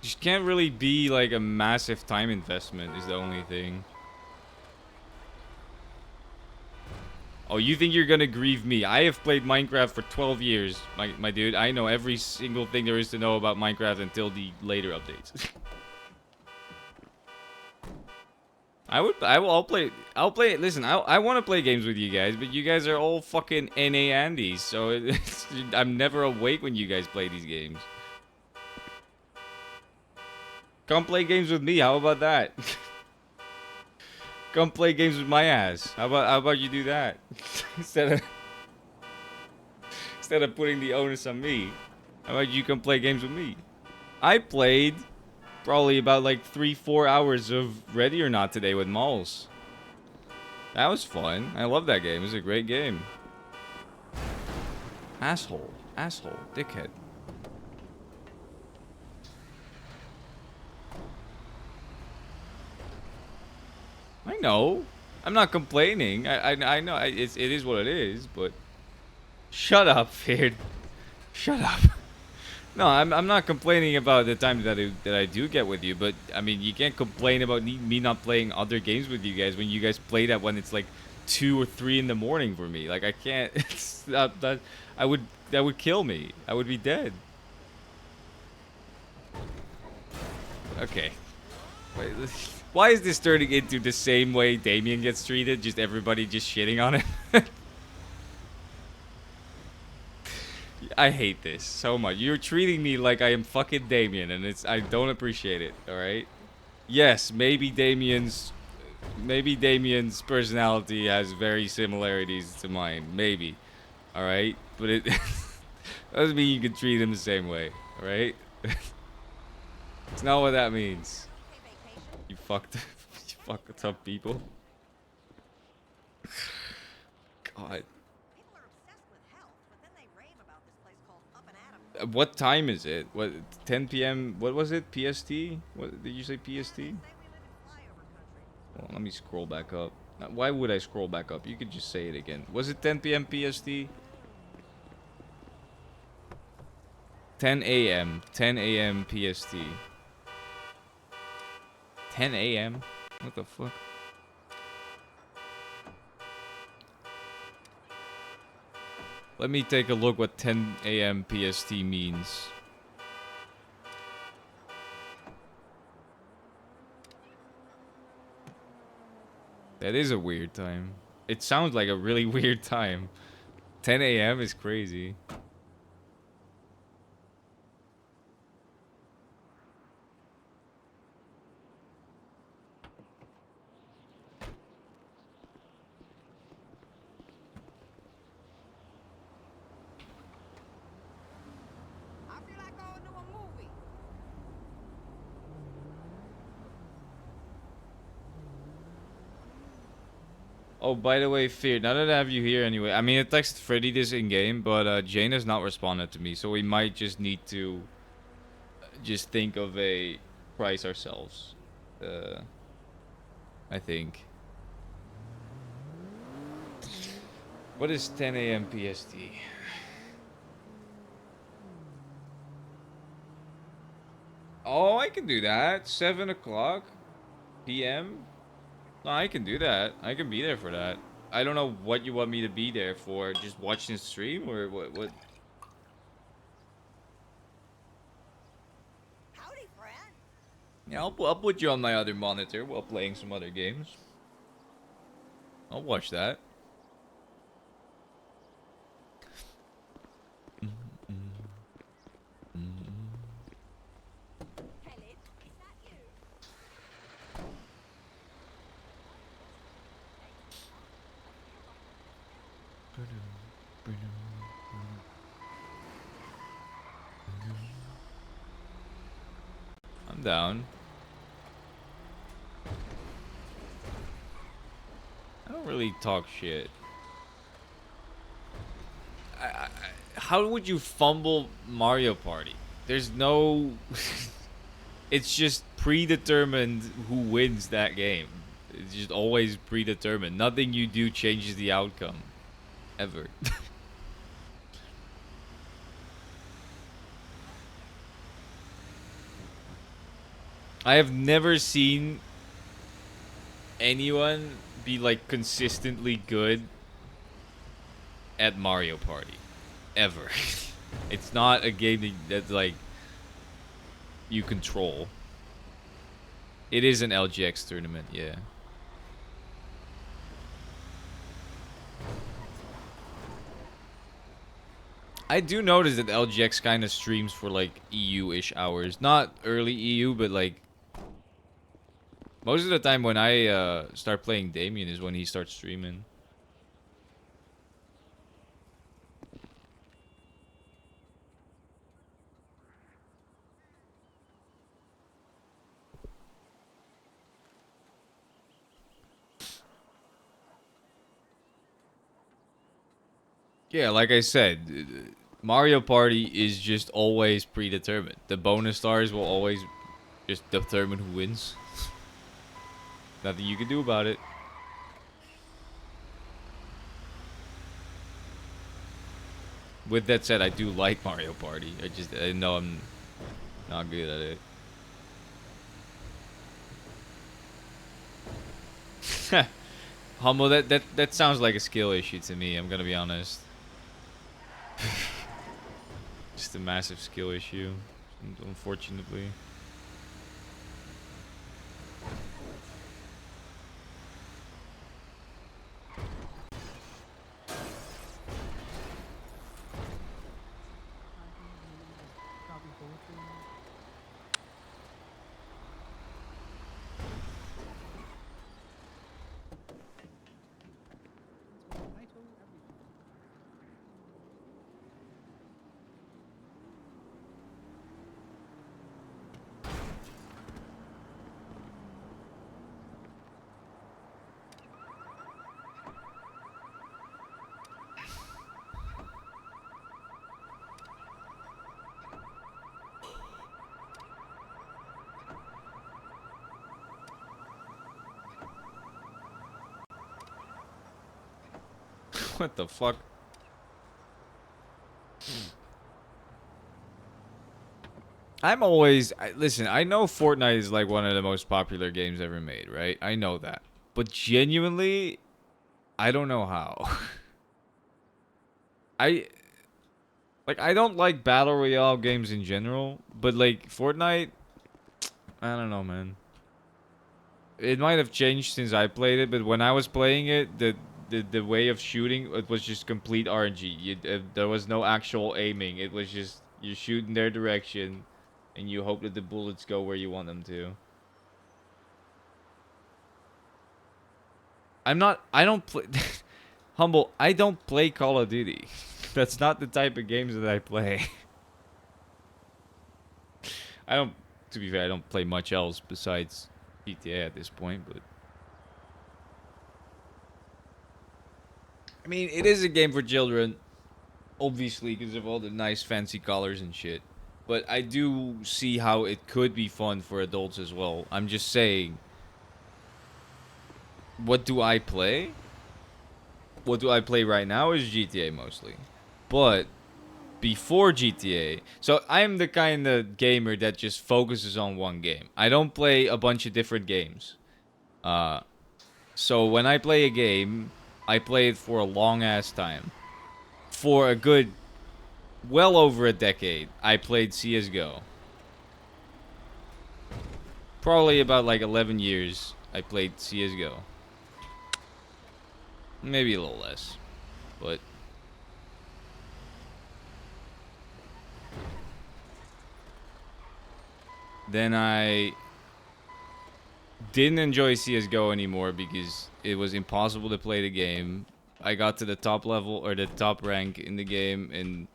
Just can't really be like a massive time investment is the only thing. Oh, you think you're gonna grieve me? I have played Minecraft for 12 years, my dude. I know every single thing there is to know about Minecraft until the later updates. I'll play it. Listen, I want to play games with you guys, but you guys are all fucking NA Andes, so I'm never awake when you guys play these games. Come play games with me. How about that? Come play games with my ass. How about you do that instead of putting the onus on me? How about you come play games with me? I played probably about like 3-4 hours of Ready or Not today with Malls. That was fun. I love that game. It was a great game. Asshole, dickhead. I know. I'm not complaining. I know. It is what it is, but... Shut up, Feared. Shut up. No, I'm not complaining about the time that I do get with you, but, I mean, you can't complain about me not playing other games with you guys when you guys play that when it's like 2 or 3 in the morning for me. Like, I can't... It's not, that would kill me. I would be dead. Okay. Wait, why is this turning into the same way Damien gets treated? Just everybody just shitting on him? I hate this so much. You're treating me like I am fucking Damien, and I don't appreciate it, alright? Yes, maybe Damien's personality has very similarities to mine. Maybe. Alright? But it doesn't mean you can treat him the same way, alright? It's not what that means. You fucked up people. God. What time is it? What, 10 p.m. What was it? PST? What did you say? PST? Well, let me scroll back up. Why would I scroll back up? You could just say it again. Was it 10 p.m. PST? 10 a.m. 10 a.m. PST. 10 a.m.? What the fuck? Let me take a look what 10 a.m. PST means. That is a weird time. It sounds like a really weird time. 10 a.m. is crazy. Oh, by the way, Fear, now that I have you here anyway, I mean, I texted Freddy this in-game, but Jane has not responded to me, so we might just need to just think of a price ourselves. I think. What is 10 a.m. PST? Oh, I can do that. 7 o'clock p.m. No, I can do that. I can be there for that. I don't know what you want me to be there for. Just watching the stream or what? Yeah, I'll put you on my other monitor while playing some other games. I'll watch that. I'm down. I don't really talk shit. How would you fumble Mario Party? There's no... It's just predetermined who wins that game. It's just always predetermined. Nothing you do changes the outcome. Ever. I have never seen anyone be like consistently good at Mario Party. Ever. It's not a game that like you control. It is an LGX tournament, yeah. I do notice that LGX kind of streams for like EU-ish hours. Not early EU, but like most of the time when I start playing Damien is when he starts streaming. Yeah, like I said, Mario Party is just always predetermined. The bonus stars will always just determine who wins. Nothing you can do about it. With that said, I do like Mario Party. I know I'm not good at it. Humble, that sounds like a skill issue to me, I'm gonna be honest. Just a massive skill issue, unfortunately. What the fuck? I'm always... listen, I know Fortnite is like one of the most popular games ever made, right? I know that. But genuinely, I don't know how. I don't like Battle Royale games in general, but like Fortnite, I don't know, man. It might have changed since I played it, but when I was playing it, the way of shooting, it was just complete RNG. There was no actual aiming. It was just you shoot in their direction, and you hope that the bullets go where you want them to. I don't play... Humble, I don't play Call of Duty. That's not the type of games that I play. I don't... To be fair, I don't play much else besides GTA at this point, but... I mean, it is a game for children, obviously, because of all the nice fancy colors and shit. But I do see how it could be fun for adults as well. I'm just saying... What do I play? What do I play right now is GTA mostly. But before GTA, so I'm the kind of gamer that just focuses on one game. I don't play a bunch of different games. So when I play a game, I play it for a long ass time. For a good, well over a decade, I played CSGO. Probably about like 11 years, I played CSGO. Maybe a little less, but then I didn't enjoy CSGO anymore because it was impossible to play the game. I got to the top level or the top rank in the game, and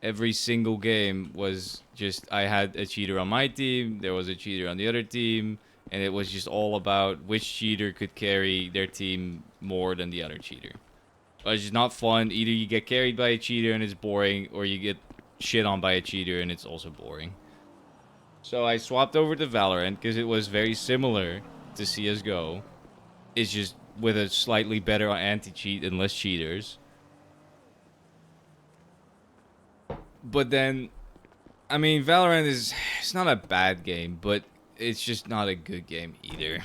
every single game was just I had a cheater on my team, there was a cheater on the other team, and it was just all about which cheater could carry their team more than the other cheater. It's just not fun. Either you get carried by a cheater and it's boring, or you get shit on by a cheater and it's also boring. So I swapped over to Valorant because it was very similar to CSGO. It's just with a slightly better anti-cheat and less cheaters. But then, I mean, Valorant it's not a bad game, but it's just not a good game either.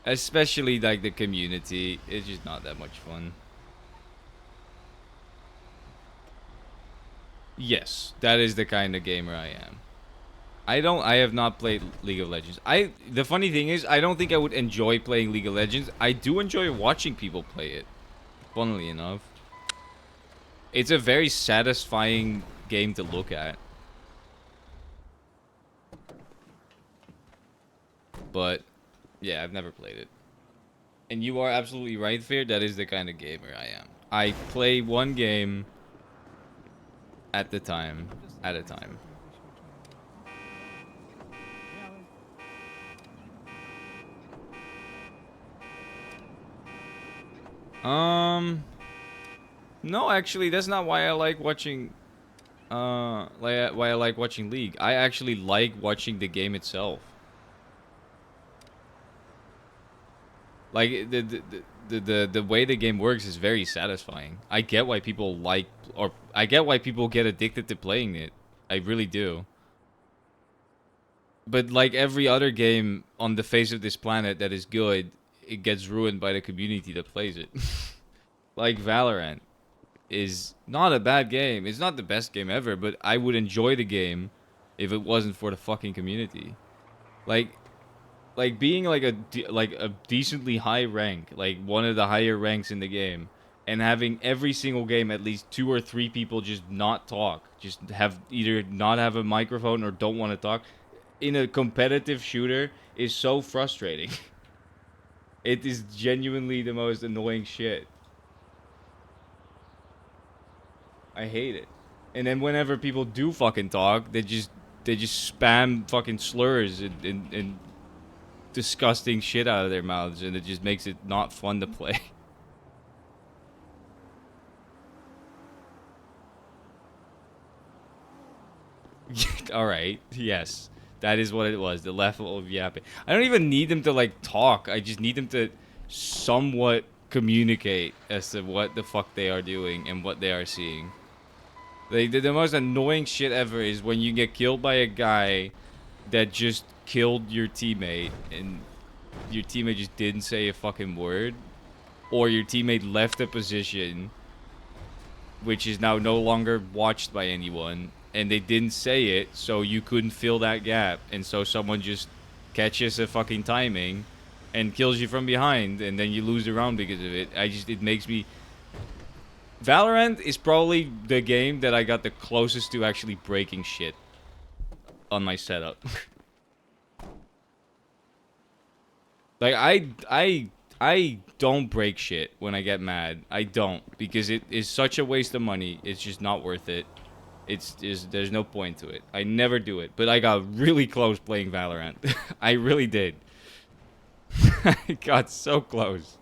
Especially like the community, it's just not that much fun. Yes, that is the kind of gamer I am. I have not played League of Legends. The funny thing is, I don't think I would enjoy playing League of Legends. I do enjoy watching people play it, funnily enough. It's a very satisfying game to look at. But yeah, I've never played it. And you are absolutely right, Fear. That is the kind of gamer I am. I play one game at a time. No, actually, that's not why I like watching. Why I like watching League. I actually like watching the game itself. Like the way the game works is very satisfying. I get why people like, or I get why people get addicted to playing it. I really do. But like every other game on the face of this planet that is good, it gets ruined by the community that plays it. Like Valorant is not a bad game. It's not the best game ever, but I would enjoy the game if it wasn't for the fucking community. Like being like a decently high rank, like one of the higher ranks in the game, and having every single game at least 2 or 3 people just not talk, just have either not have a microphone or don't want to talk in a competitive shooter is so frustrating. It is genuinely the most annoying shit. I hate it. And then whenever people do fucking talk, they just spam fucking slurs and disgusting shit out of their mouths, and it just makes it not fun to play. Alright, yes. That is what it was, the level of yapping. I don't even need them to like talk, I just need them to somewhat communicate as to what the fuck they are doing and what they are seeing. Like, the most annoying shit ever is when you get killed by a guy that just killed your teammate and your teammate just didn't say a fucking word, or your teammate left a position which is now no longer watched by anyone, and they didn't say it, so you couldn't fill that gap, and so someone just catches a fucking timing and kills you from behind, and then you lose the round because of it. It makes me... Valorant is probably the game that I got the closest to actually breaking shit on my setup. Like, I don't break shit when I get mad. I don't, because it is such a waste of money. It's just not worth it. There's no point to it. I never do it, but I got really close playing Valorant. I really did. I got so close.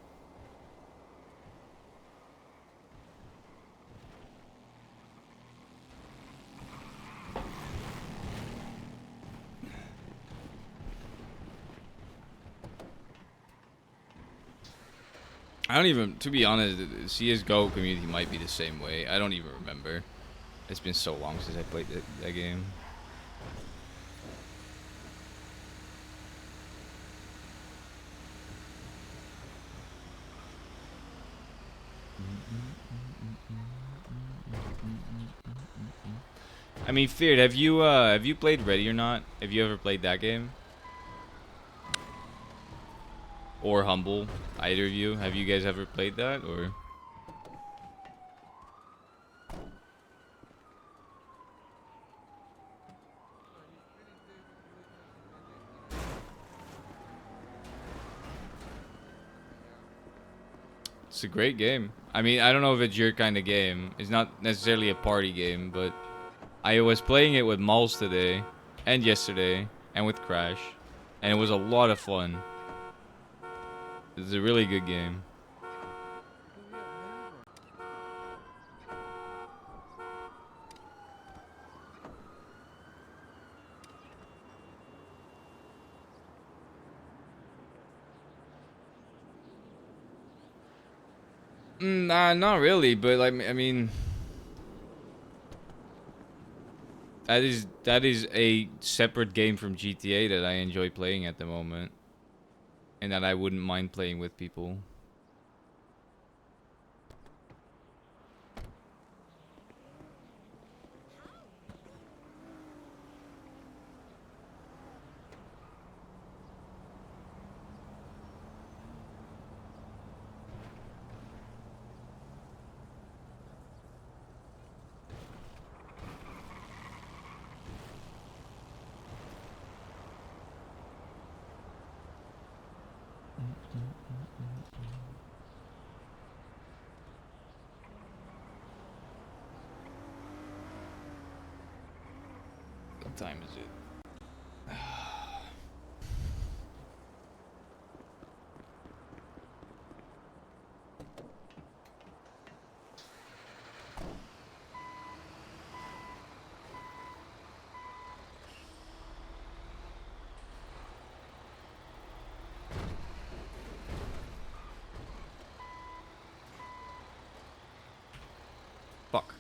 I don't even, to be honest, the CSGO community might be the same way. I don't even remember. It's been so long since I played that game. I mean, Feared, have you played Ready or Not? Have you ever played that game? Or Humble? Either of you? Have you guys ever played that, or? It's a great game. I mean, I don't know if it's your kind of game. It's not necessarily a party game, but I was playing it with Malls today, and yesterday, and with Crash, and it was a lot of fun. It's a really good game. Nah, not really, but like, I mean, that is a separate game from GTA that I enjoy playing at the moment, and that I wouldn't mind playing with people. What time is it? Fuck.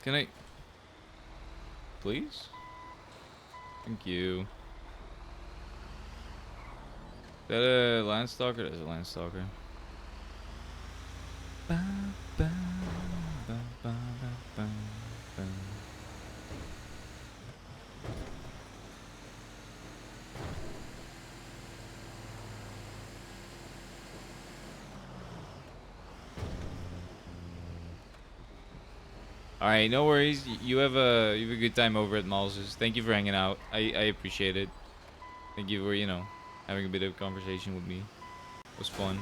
Can I... Please? Thank you. Is that a Landstalker? That is a Landstalker. Alright, no worries. You have a good time over at Mals's. Thank you for hanging out. I appreciate it. Thank you for, you know, having a bit of conversation with me. It was fun.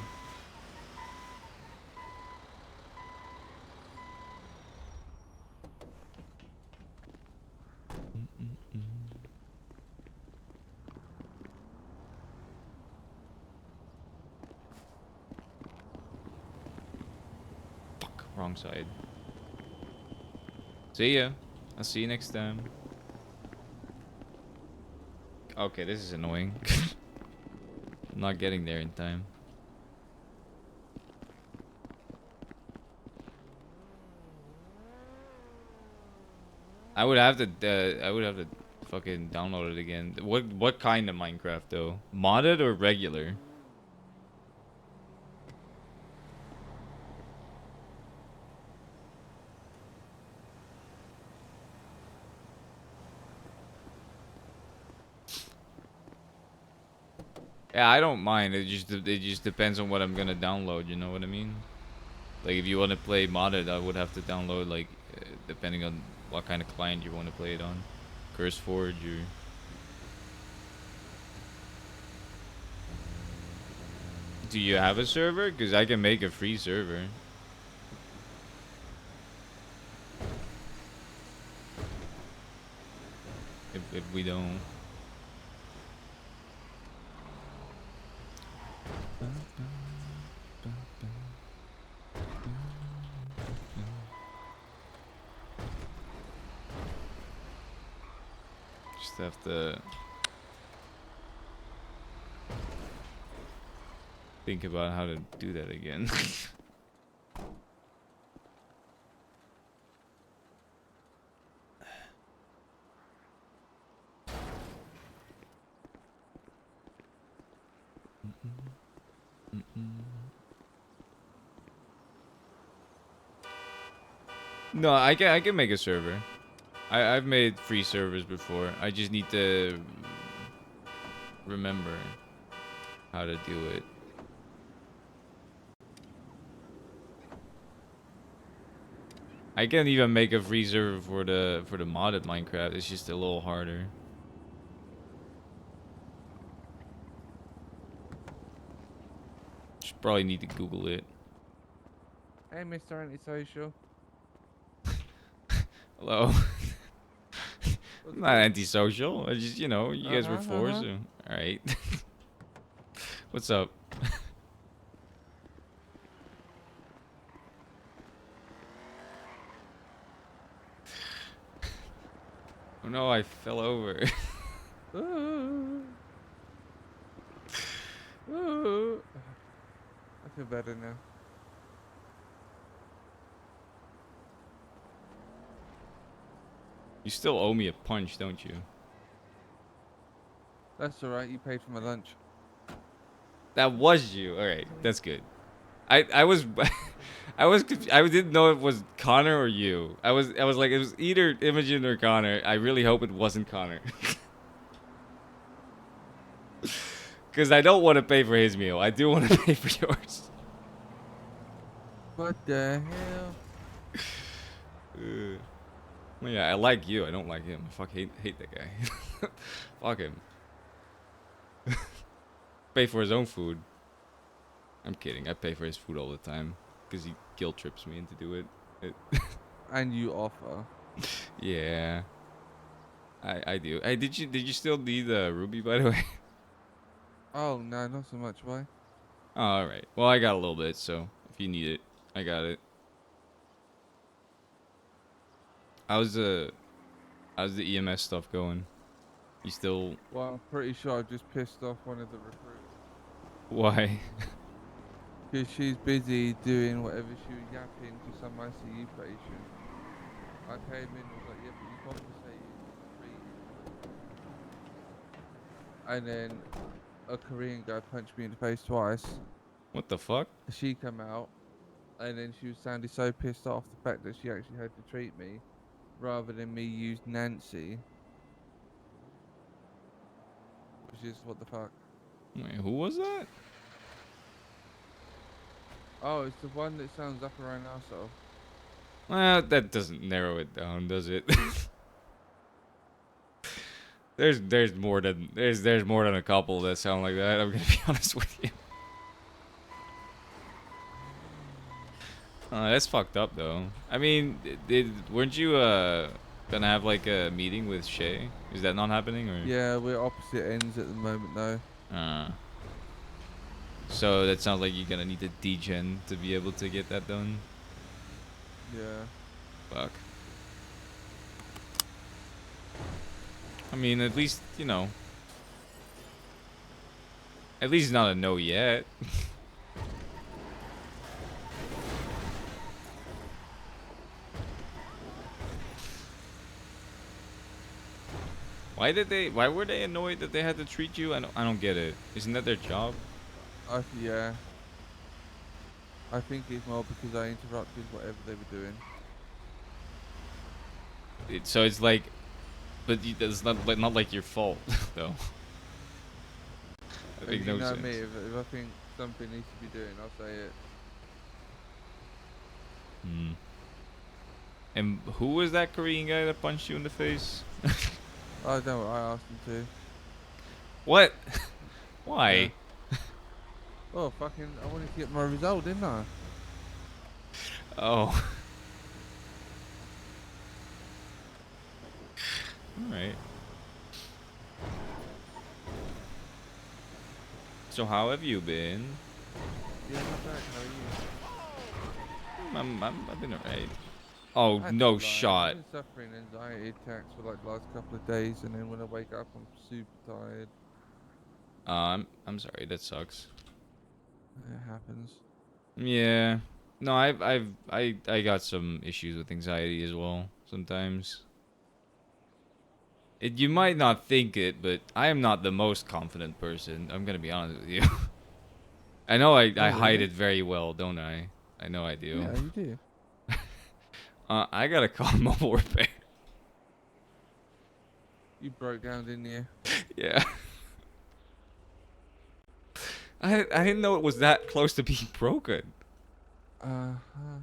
Fuck, wrong side. See ya. I'll see you next time. Okay, this is annoying. I'm not getting there in time. I would have to fucking download it again. What kind of Minecraft though? Modded or regular? Yeah, I don't mind. It just depends on what I'm gonna download. You know what I mean? Like if you want to play modded, I would have to download like depending on what kind of client you want to play it on, CurseForge or. Do you have a server? Cause I can make a free server. If we don't. Just have to think about how to do that again. No, I can make a server. I've made free servers before. I just need to remember how to do it. I can even make a free server for the modded Minecraft. It's just a little harder. Just probably need to Google it. Hey, Mr. Antisocial. Hello. I'm not antisocial. I just, you know, you guys were forced. So. All right. What's up? Oh no, I fell over. Ooh. Ooh. I feel better now. You still owe me a punch, don't you? That's alright, you paid for my lunch. That was you. All right, that's good. I was I didn't know it was Connor or you. I was like it was either Imogen or Connor. I really hope it wasn't Connor. Cuz I don't want to pay for his meal. I do want to pay for yours. What the hell? Well, yeah, I like you. I don't like him. I hate that guy. Fuck him. Pay for his own food. I'm kidding. I pay for his food all the time because he guilt trips me into do it. And you offer. Yeah. I do. Hey, did you still need Ruby, by the way? Oh no, not so much. Why? Oh, all right. Well, I got a little bit, so if you need it, I got it. How's the EMS stuff going? You still? Well, I'm pretty sure I just pissed off one of the recruits. Why? Because she's busy doing whatever she was yapping to some ICU patient. I came in and was like, yeah, but you compensated for treating. And then a Korean guy punched me in the face twice. What the fuck? She come out, and then she was sounding so pissed off the fact that she actually had to treat me, rather than me use Nancy. Which is, what the fuck? Wait, who was that? Oh, it's the one that sounds up around arsehole. Well, that doesn't narrow it down, does it? there's more than a couple that sound like that. I'm gonna be honest with you. That's fucked up though. I mean, weren't you gonna have like a meeting with Shay? Is that not happening or? Yeah, we're opposite ends at the moment though. So that sounds like you're gonna need a degen to be able to get that done. Yeah. Fuck. I mean, at least, you know. At least not a no yet. Why were they annoyed that they had to treat you? I don't get it. Isn't that their job? Yeah. I think it's more because I interrupted whatever they were doing. So it's like, but it's not like your fault though. That And makes you no know sense. me, if I think something needs to be doing, I'll say it. Hmm. And who was that Korean guy that punched you in the face? I don't. I asked him to. What? Why? Yeah. Oh, fucking! I wanted to get my result, didn't I? Oh. Alright. So how have you been? Yeah, not bad. How are you? I've been alright. Oh, I no don't lie, shot. I've been suffering anxiety attacks for like the last couple of days, and then when I wake up, I'm super tired. I'm sorry, that sucks. It happens. Yeah. No, I got some issues with anxiety as well sometimes. You might not think it, but I am not the most confident person. I'm gonna be honest with you. I know I Oh, hide really? it very well, don't I? I know I do. Yeah, you do. I gotta call mobile repair. You broke down, didn't you? Yeah. I didn't know it was that close to being broken. Uh-huh.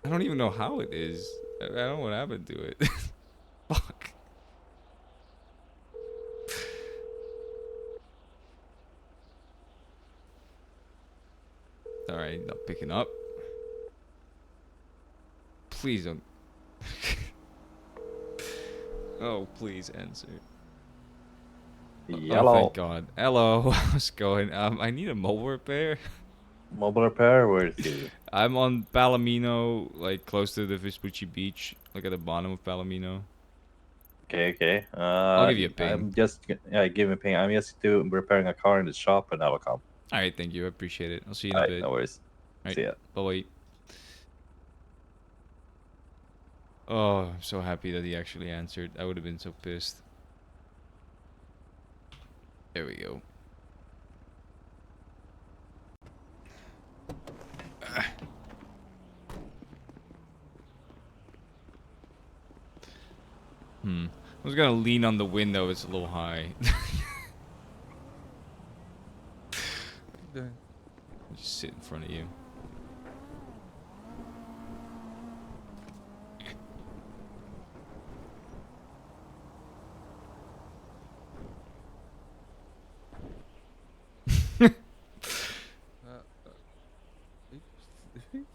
I don't even know how it is. I don't know what happened to it. Fuck. Alright, not picking up. Please don't. Oh, please answer. Oh, Hello. thank God. Hello, how's it going? I need a mobile repair. Mobile repair, where is you? I'm on Palomino, like close to the Vespucci Beach, like at the bottom of Palomino. Okay, okay. I'll give you a ping. I'm just give me a ping. I'm just repairing a car in the shop, and I will come. All right, thank you. I appreciate it. I'll see you in a Alright, bit. no worries. All right, See ya. bye. Oh, I'm so happy that he actually answered. I would have been so pissed. There we go. I was gonna lean on the window. It's a little high. Just sit in front of you.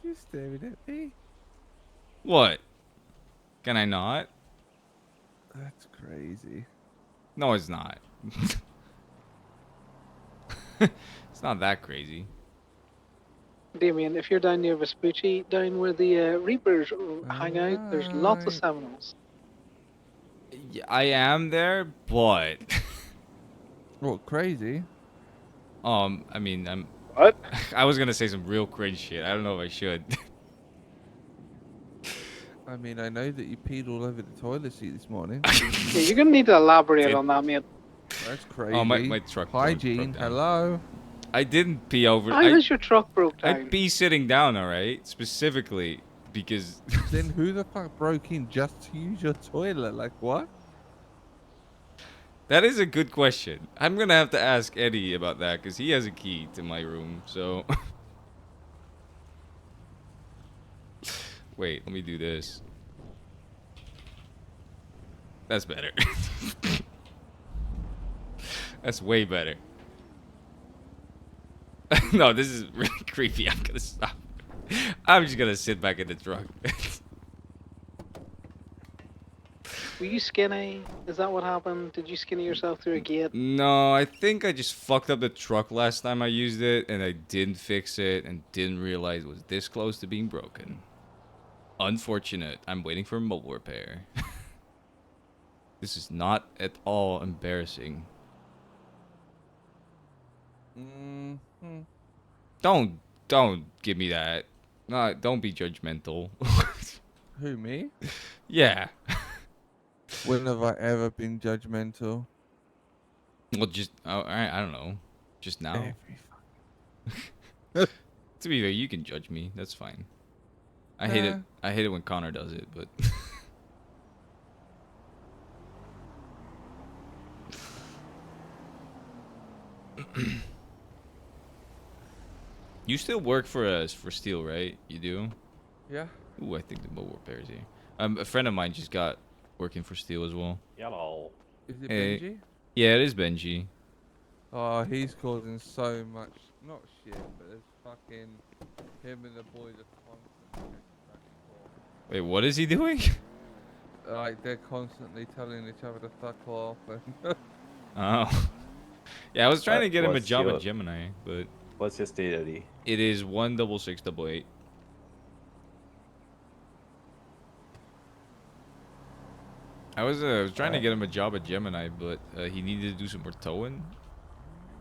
You staring at me? What? Can I not? That's crazy. No, it's not. It's not that crazy. Damien, if you're down near Vespucci, down where the Reapers hang out, there's lots of Seminoles. Yeah, I am there, but What, crazy? I mean, What? I was gonna say some real cringe shit. I don't know if I should. I mean, I know that you peed all over the toilet seat this morning. Yeah, you're gonna need to elaborate on that, mate. That's crazy. Oh, my truck Hygiene, broke down. hello? I didn't pee over. How has your truck broke I down? pee sitting down, alright? Specifically, because... Then who the fuck broke in just to use your toilet? Like, what? That is a good question. I'm gonna have to ask Eddie about that, because he has a key to my room, so... Wait, let me do this. That's better. That's way better. No, this is really creepy. I'm gonna stop. I'm just gonna sit back in the truck. Were you skinny? Is that what happened? Did you skinny yourself through a gate? No, I think I just fucked up the truck last time I used it, and I didn't fix it, and didn't realize it was this close to being broken. Unfortunate. I'm waiting for a mobile repair. This is not at all embarrassing. Don't give me that. No, don't be judgmental. Who, me? Yeah. When have I ever been judgmental? Well, just I don't know. Just now. Every To be fair, you can judge me. That's fine. I hate it. I hate it when Connor does it, but. You still work for Steel, right? You do? Yeah. Ooh, I think the mobile repair is here. A friend of mine just got working for Steel as well. Yellow. Is it Hey. Benji? Yeah, it is Benji. Oh, he's causing so much, not shit, but there's fucking, him and the boys are constantly checking back and forth. Wait, what is he doing? Like, they're constantly telling each other to fuck off and... Oh. Yeah, I was trying to get him a What's job your- at Gemini, but... What's your state ID? It is 16688. I was trying to get him a job at Gemini, but he needed to do some more towing.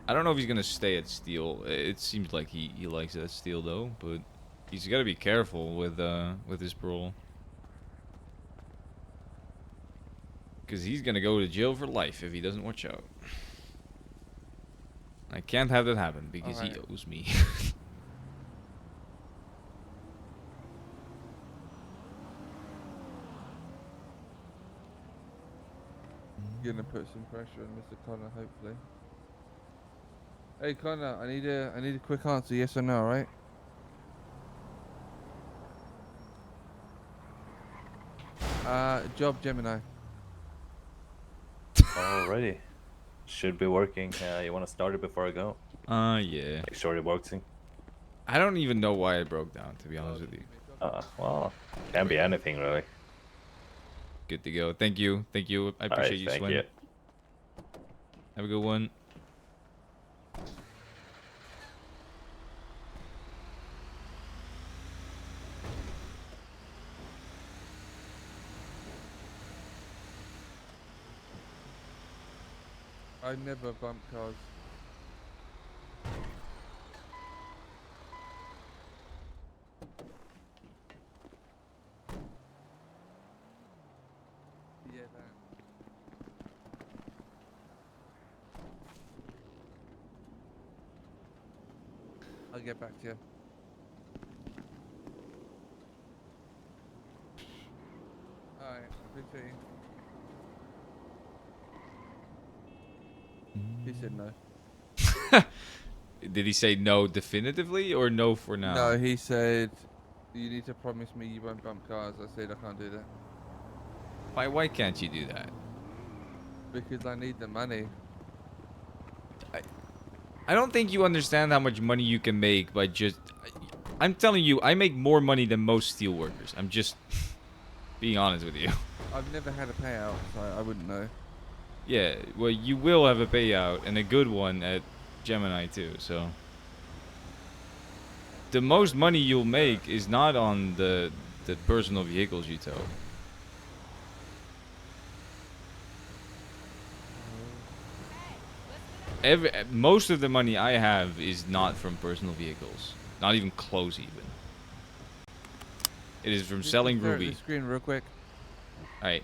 I don't know if he's gonna stay at Steel. It seems like he likes it at Steel though, but he's gotta be careful with his parole. Cause he's gonna go to jail for life if he doesn't watch out. I can't have that happen because he owes me. Gonna put some pressure on Mr. Connor, hopefully. Hey Connor, I need a quick answer, yes or no, right? Job Gemini. Alrighty. Should be working. You want to start it before I go? Yeah. Make sure it works. I don't even know why it broke down, to be honest with you. Well, can be anything really. Good to go. Thank you. Thank you. I appreciate you, thank Swen. you. Have a good one. I never bump cars. Yeah, that. I'll get back to you. Alright, appreciate you. He said no. Did he say no definitively or no for now? No, he said, you need to promise me you won't bump cars. I said, I can't do that. Why can't you do that? Because I need the money. I don't think you understand how much money you can make by just... I'm telling you, I make more money than most steel workers. I'm just being honest with you. I've never had a payout, so I wouldn't know. Yeah, well, you will have a payout, and a good one at Gemini too, so... The most money you'll make is not on the personal vehicles you tow. Most of the money I have is not from personal vehicles. Not even close even. It is from selling Stare at Ruby. the screen real quick. Alright.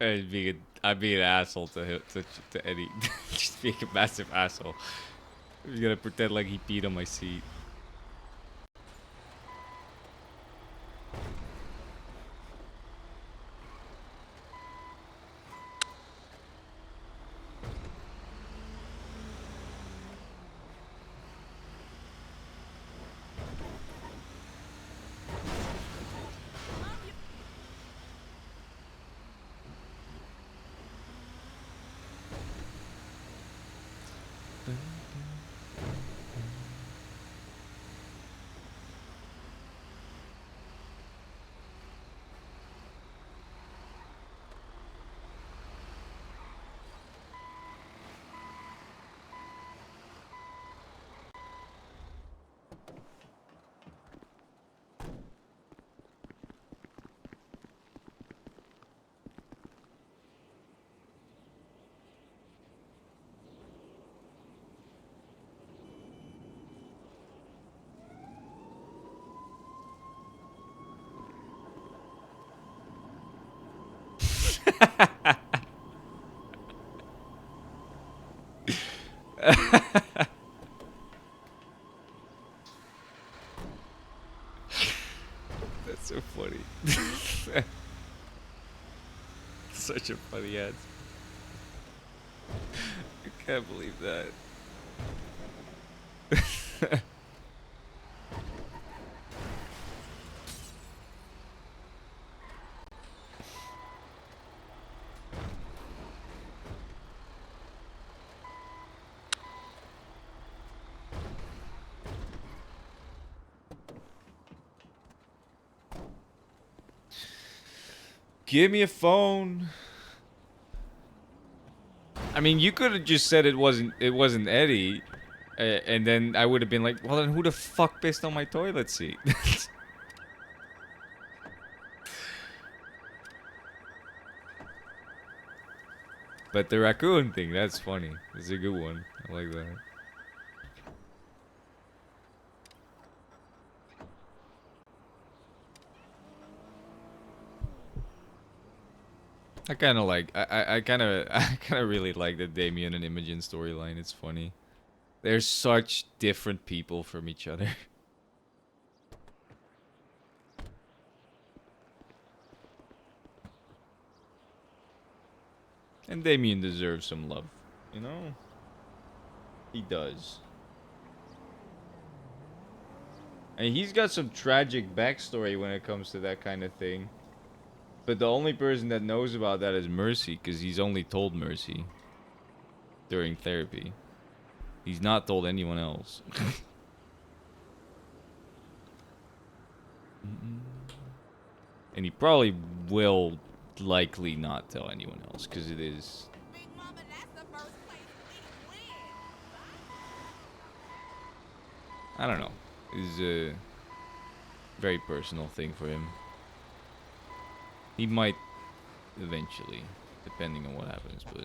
I'd be an asshole to him, to Eddie. Just being a massive asshole. He's gonna pretend like he peed on my seat. That's so funny. Such a funny answer. I can't believe that. Give me a phone. I mean, you could have just said it wasn't Eddie, and then I would have been like, well, then who the fuck pissed on my toilet seat? But the raccoon thing, that's funny. It's a good one. I like that. I kind of like, I kind of really like the Damien and Imogen storyline. It's funny. They're such different people from each other. And Damien deserves some love, you know? He does. And he's got some tragic backstory when it comes to that kind of thing. But the only person that knows about that is Mercy, because he's only told Mercy during therapy. He's not told anyone else. And he probably will likely not tell anyone else, because it is... I don't know. It's a very personal thing for him. He might eventually, depending on what happens, but...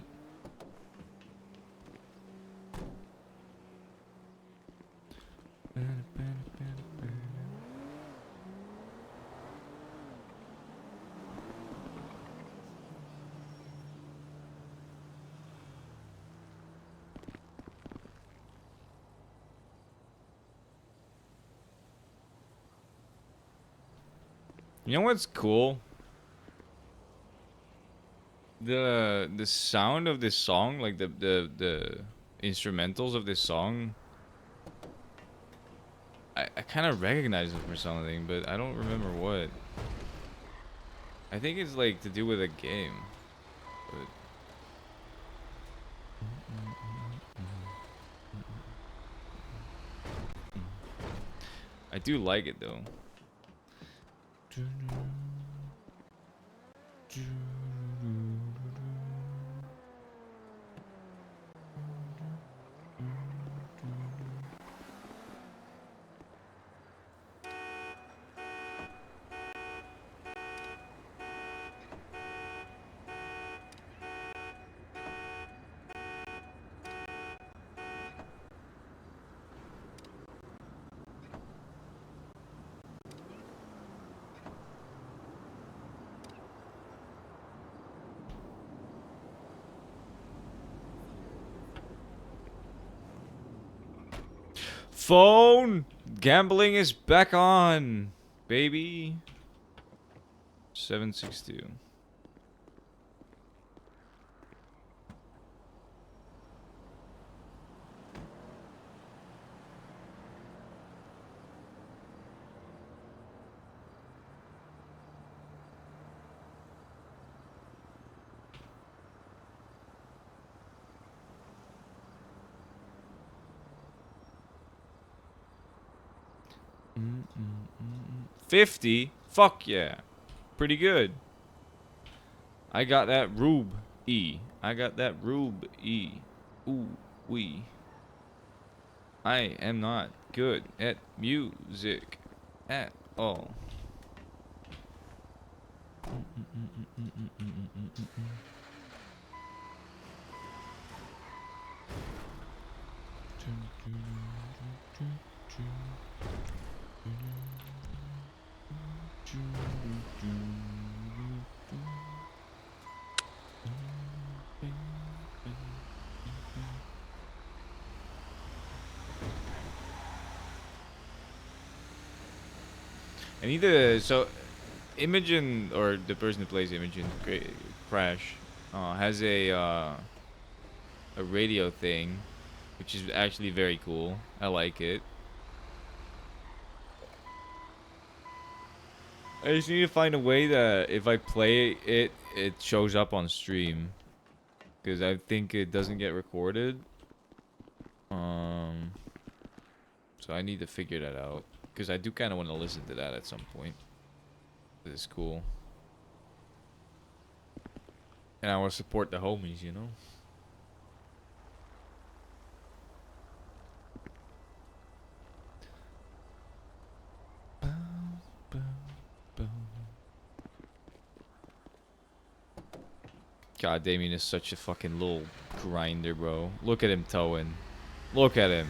You know what's cool? The sound of this song, like the instrumentals of this song, I kind of recognize it for something, but I don't remember what. I think it's like to do with a game, but... I do like it though. Phone! Gambling is back on, baby. 762. Mm, 50? Fuck yeah. Pretty good. I got that Rube E. I got that Rube E. Ooh, wee. I am not good at music at all. I need to, so Imogen, or the person who plays Imogen, Crash, has a radio thing, which is actually very cool. I like it. I just need to find a way that if I play it, it shows up on stream. Because I think it doesn't get recorded. So I need to figure that out. Because I do kind of want to listen to that at some point. It's cool. And I want to support the homies, you know? God, Damien is such a fucking little grinder, bro. Look at him towing. Look at him.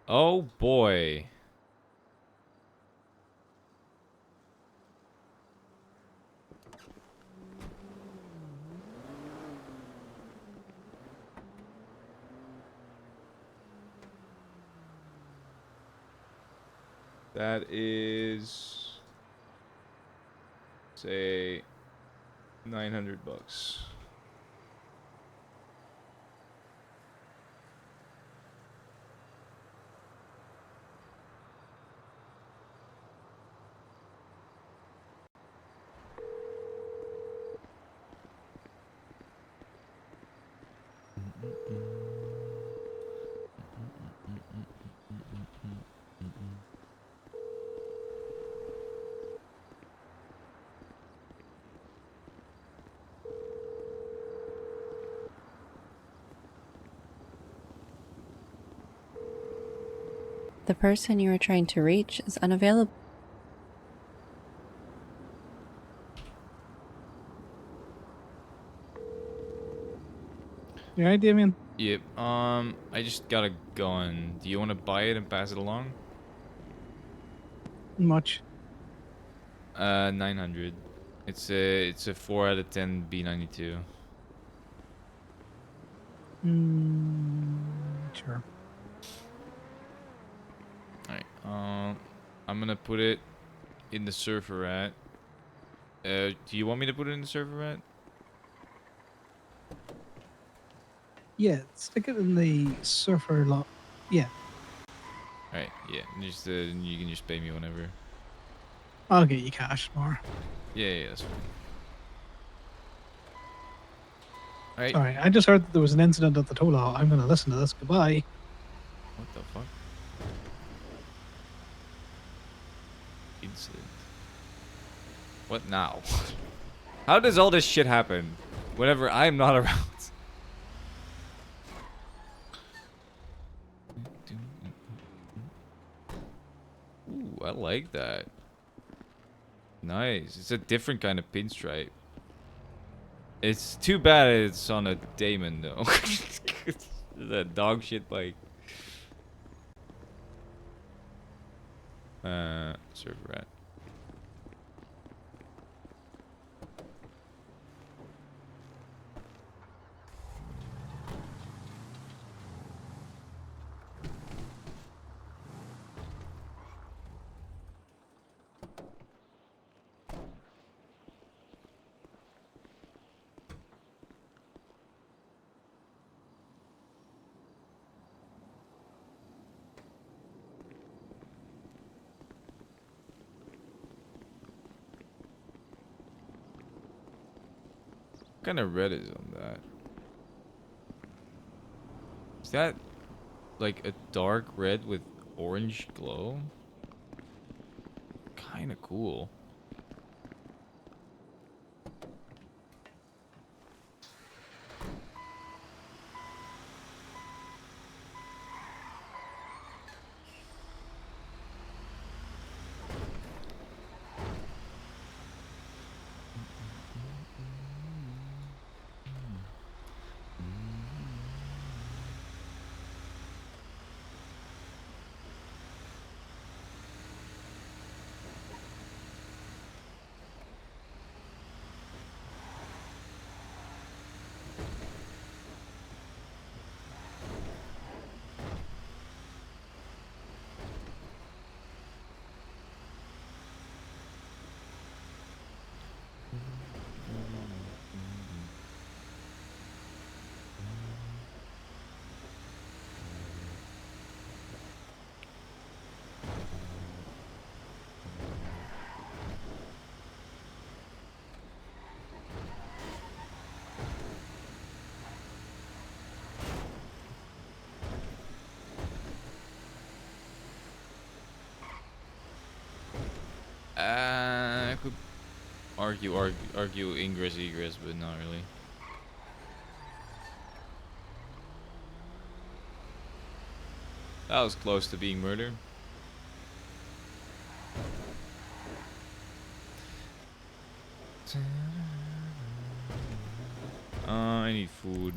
Oh boy. That is, say, $900. The person you are trying to reach is unavailable. You alright, Damien? Yep. I just got a gun. Do you want to buy it and pass it along? Much. 900. It's a 4 out of 10 B92. Sure. Alright. I'm gonna put it in the surfer rat. Do you want me to put it in the server, Matt? Yeah, stick it in the surfer lot. Yeah, Alright, yeah. Just you can just pay me whenever. I'll get you cash tomorrow. Yeah, that's fine. Alright. Sorry, I just heard that there was an incident at the toll hall. I'm going to listen to this. Goodbye. What the fuck? Incident. What now? How does all this shit happen whenever I'm not around? Ooh, I like that. Nice. It's a different kind of pinstripe. It's too bad it's on a Damon though. That dog shit bike. Server rat. What kind of red is on that? Is that like a dark red with orange glow? Kinda cool. I could argue ingress egress, but not really. That was close to being murder. I need food.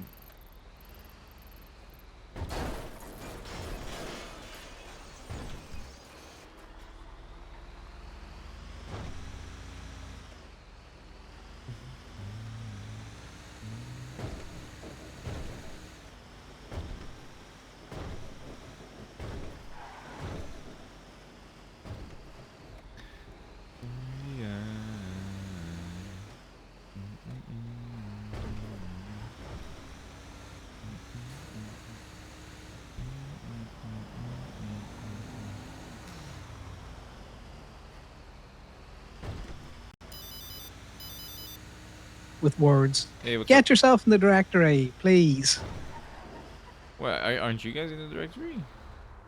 With words. Hey, what's Get up? yourself in the directory, please. What? Aren't you guys in the directory?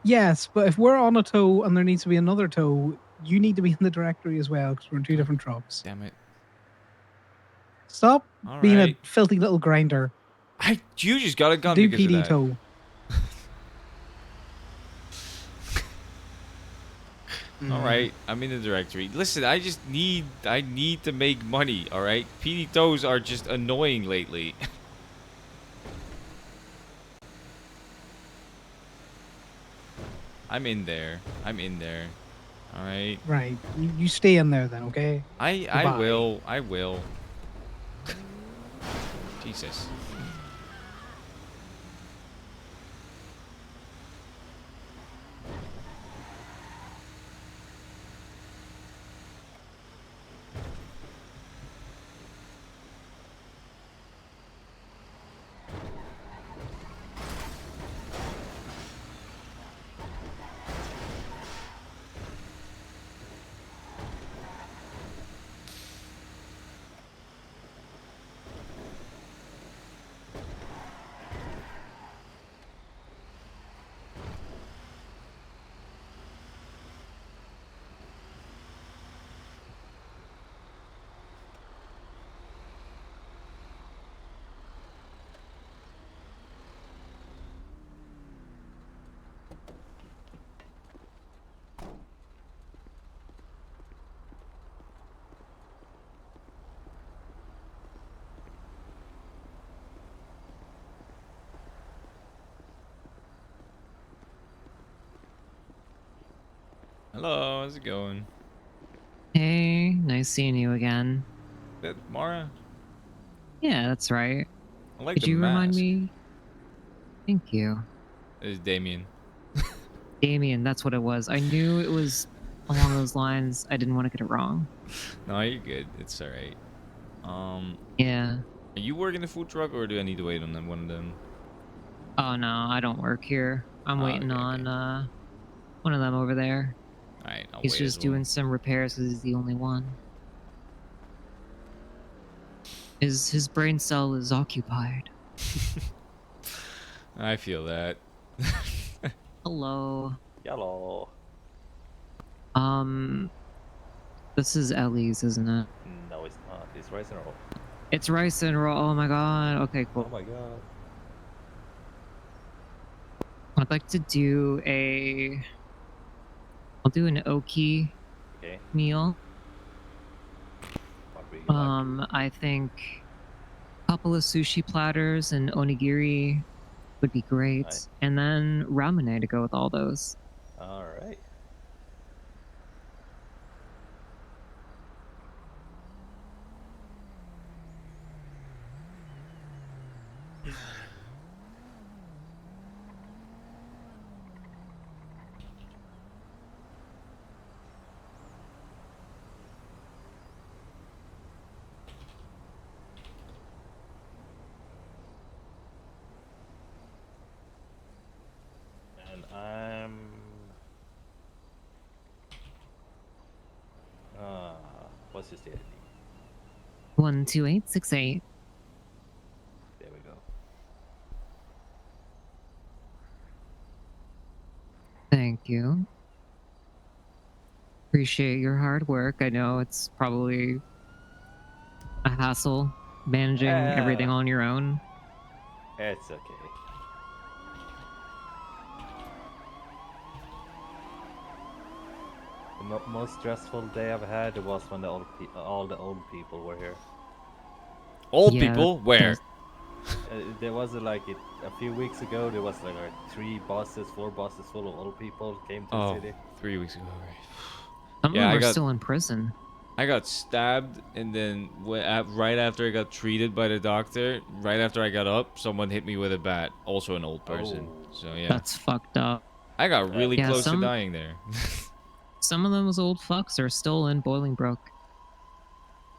Yes, but if we're on a tow and there needs to be another tow, you need to be in the directory as well because we're in two different trucks. Damn it. Stop All being right. a filthy little grinder. You just got a gun Do because of PD that. tow. All right, I'm in the directory. Listen, I need to make money. All right, PD tows are just annoying lately. I'm in there. I'm in there. All right. Right. You stay in there then, okay? I Goodbye. will. I will. Jesus. Hello, how's it going? Hey, nice seeing you again. That Mara? Yeah, that's right. I like Could the you remind mask. me? Thank you. It's Damien. Damien, that's what it was. I knew it was along those lines. I didn't want to get it wrong. No, you're good. It's alright. Yeah. Are you working the food truck or do I need to wait on them, one of them? Oh no, I don't work here. I'm Oh, waiting okay, on one of them over there. Alright, I'll He's wait as just well. doing some repairs because he's the only one. His brain cell is occupied. I feel that. Hello. Hello. This is Ellie's, isn't it? No, it's not. It's rice and roll. It's rice and roll. Oh my god. Okay, cool. Oh my god. I'd like to do I'll do an oki Okay. meal. What would you like? I think a couple of sushi platters and onigiri would be great. Nice. And then ramen to go with all those. All right. And I'm. What's your state ID? 12868. There we go. Thank you. Appreciate your hard work. I know it's probably a hassle managing everything on your own. It's okay. The most stressful day I've had was when all the old people were here. Old people? Where? There was like a few weeks ago. There was like 4 buses full of old people came to the city. 3 weeks ago, right? Some of them are still in prison. I got stabbed, and then right after I got treated by the doctor, right after I got up, someone hit me with a bat. Also an old person. So yeah. That's fucked up. I got really close to dying there. Some of those old fucks are still in Bolingbroke.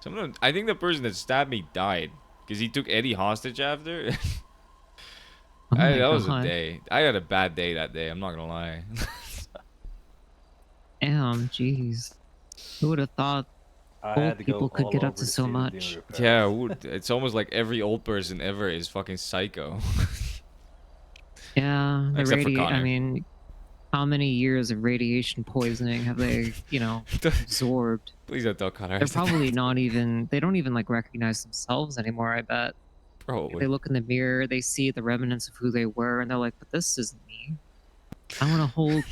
Some of them, I think the person that stabbed me died because he took Eddie hostage after. That was a day. I had a bad day that day. I'm not gonna lie. Damn, jeez. Who would have thought old people could get up to so much? Yeah, it's almost like every old person ever is fucking psycho. Yeah, the Except for I Connor. mean, how many years of radiation poisoning have they, absorbed? Please don't tell Connor. They're probably not even, they don't even, recognize themselves anymore, I bet. Probably. They look in the mirror, they see the remnants of who they were, and they're like, but this isn't me. I want to hold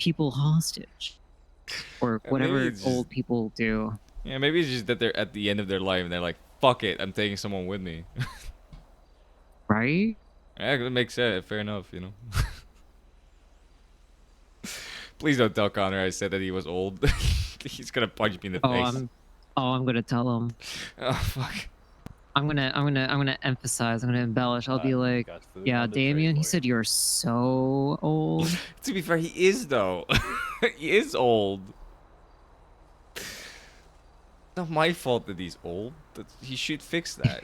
people hostage. Or whatever old people do. Yeah, maybe it's just that they're at the end of their life and they're like, fuck it, I'm taking someone with me. Right? Yeah, that makes sense. Fair enough, Please don't tell Connor I said that he was old. He's gonna punch me in the face. I'm gonna tell him. Oh fuck. I'm gonna emphasize. I'm gonna embellish. I'll be like, yeah, Damien. He said you're so old. To be fair, he is though. He is old. Not my fault that he's old. He should fix that.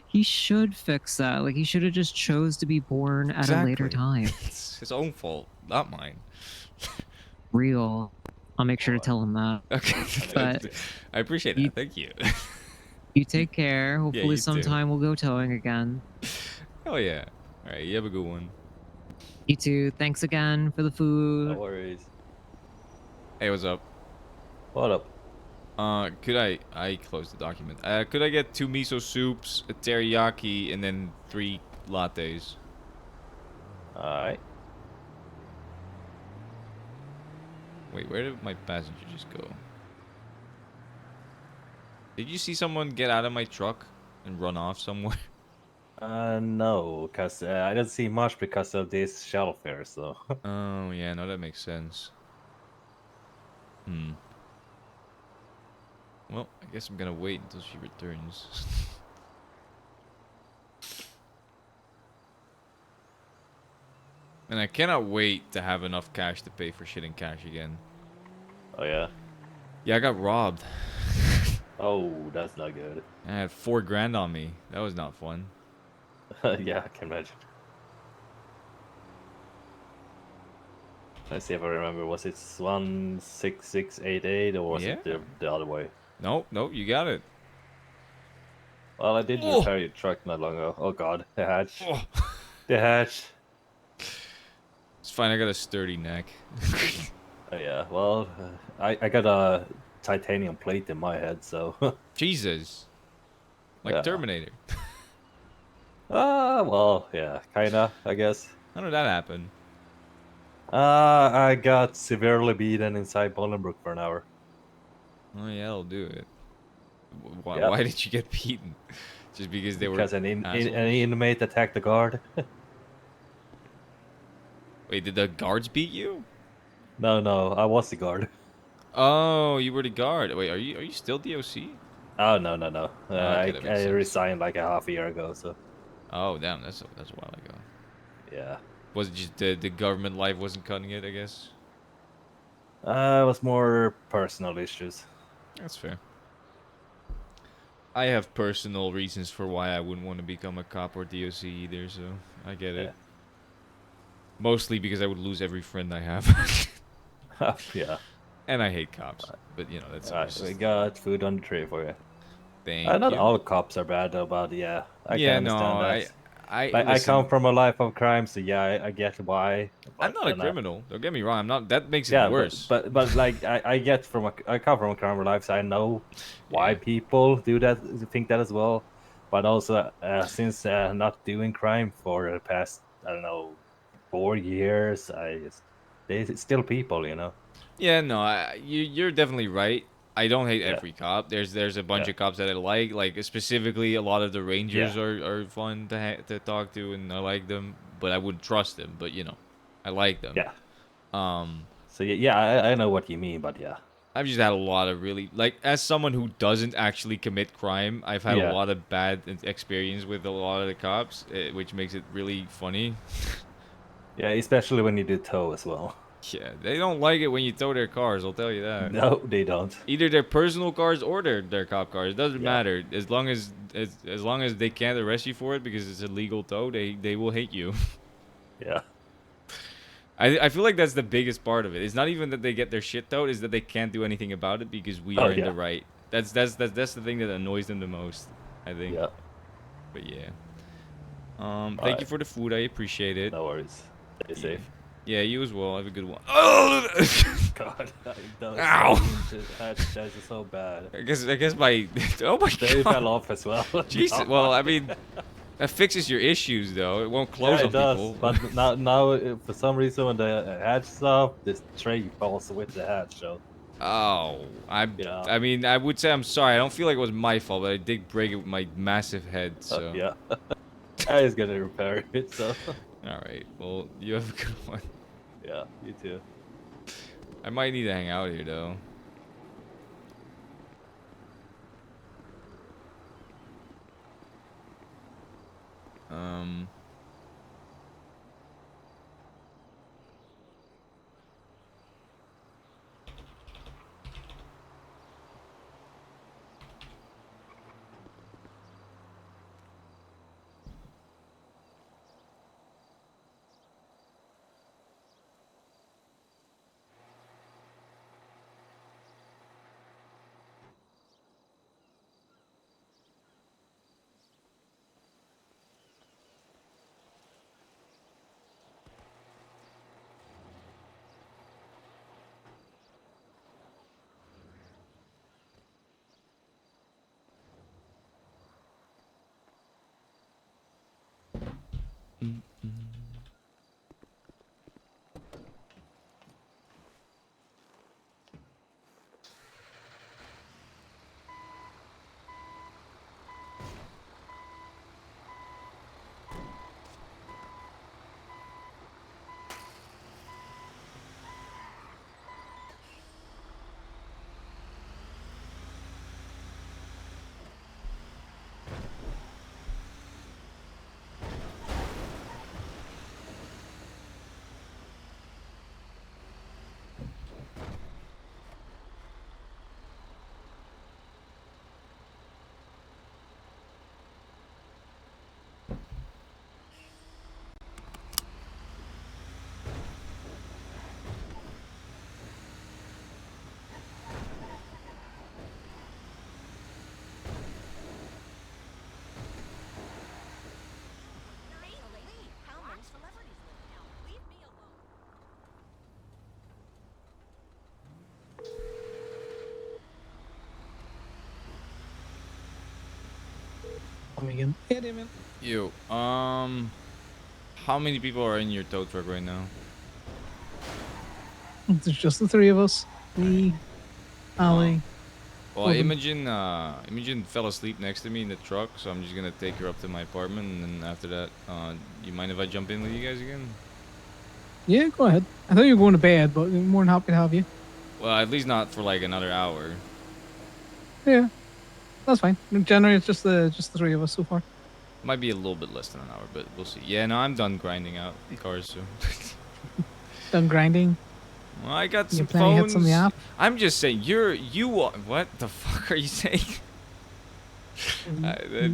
He should fix that. He should have just chose to be born at a later time. It's his own fault, not mine. Real. I'll make sure to tell him that. Okay. But I appreciate that. Thank you. You take care. Hopefully you sometime we'll go towing again. Oh yeah. All right. You have a good one. You too. Thanks again for the food. No worries. Hey, what's up? What up? Could I closed the document. Could I get 2 miso soups, a teriyaki, and then 3 lattes? Alright. Wait, where did my passenger just go? Did you see someone get out of my truck and run off somewhere? No, because I didn't see much because of this shuttle fare, so. Oh, yeah, no, that makes sense. Well, I guess I'm gonna wait until she returns. And I cannot wait to have enough cash to pay for shit in cash again. Oh yeah. Yeah, I got robbed. Oh, that's not good. I had $4 grand on me. That was not fun. Yeah, I can imagine. Let's see if I remember. Was it 16688 or was Yeah. it the other way? Nope, you got it. Well, I did repair your truck not long ago. Oh god, the hatch. The hatch. It's fine, I got a sturdy neck. Oh yeah, well, I got a titanium plate in my head, so. Jesus. Like Yeah. Terminator. Well, yeah, kinda, I guess. How did that happen? I got severely beaten inside Bolingbrook for an hour. Oh yeah, that'll do it. Why, Yep. why did you get beaten? Just because they Because were an assholes? inmate attacked the guard. Wait, did the guards beat you? No, I was the guard. Oh, you were the guard. Wait, are you still DOC? Oh no. Okay, that makes I sense. resigned like a half a year ago, so. Oh damn, that's a while ago. Yeah. Was it just the government life wasn't cutting it? I guess. It was more personal issues. That's fair. I have personal reasons for why I wouldn't want to become a cop or DOC either, so I get it. Mostly because I would lose every friend I have. Yeah. And I hate cops, but you know that's. Alright, we got food on the tray for you. Thank Not you. all cops are bad though, but yeah, I Yeah, can understand no, that. I I come from a life of crime, so yeah, I get why. I'm not a criminal. Don't get me wrong. I'm not. That makes Yeah, it worse. but like I get from I come from a crime life, so I know why people do that, think that as well. But also, since not doing crime for the past, I don't know, 4 years, they still people, you know. Yeah, no, you're definitely right. I don't hate every cop. There's a bunch of cops that I like specifically a lot of the rangers are fun to talk to, and I like them, but I wouldn't trust them. But you know, I like them. Yeah. Um. So yeah, I know what you mean, but yeah. I've just had a lot of really as someone who doesn't actually commit crime, I've had a lot of bad experience with a lot of the cops, which makes it really funny. Yeah, especially when you do tow as well. Yeah, they don't like it when you tow their cars, I'll tell you that. No, they don't. Either their personal cars or their cop cars. It doesn't matter. As long as they can't arrest you for it because it's a legal tow, they will hate you. Yeah. I feel like that's the biggest part of it. It's not even that they get their shit towed, it's that they can't do anything about it because we are in the right. That's the thing that annoys them the most, I think. Yeah. But yeah. Thank you for the food. I appreciate it. No worries. Stay safe. Yeah, you as well. Have a good one. Oh! God, Ow! That is so bad. I guess my oh my They god. fell off as well. Jesus. Well, I mean, that fixes your issues though. It won't close on people. But now for some reason when the hatch off, this tray falls with the hatch. So. Oh, I mean, I would say I'm sorry. I don't feel like it was my fault, but I did break it with my massive head. So. Yeah. I was gonna repair it. So. All right. Well, you have a good one. Yeah. You too. I might need to hang out here though. again. Hey, Damien. You. How many people are in your tow truck right now? There's just the three of us. Me, Ali. Well, Logan. Imogen fell asleep next to me in the truck, so I'm just gonna take her up to my apartment, and then after that, you mind if I jump in with you guys again? Yeah, go ahead. I thought you were going to bed, but I'm more than happy to have you. Well, at least not for like another hour. Yeah, that's fine. Generally, it's just the three of us so far. Might be a little bit less than an hour, but we'll see. Yeah, no, I'm done grinding out cars, so. Done grinding. Well, I got You some playing hits on phones. the app? I'm just saying, what the fuck are you saying?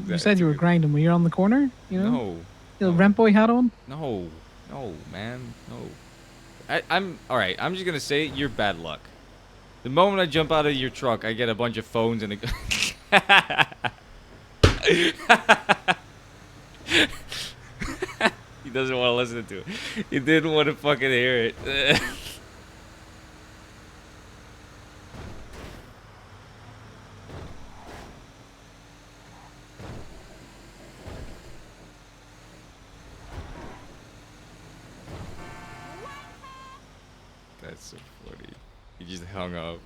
You said you were grinding. Were you on the corner? You know? No. The rent boy hat on? No, man, no. I'm all right. I'm just gonna say you're bad luck. The moment I jump out of your truck, I get a bunch of phones and he doesn't want to listen to it. He didn't want to fucking hear it. That's so funny. He just hung up.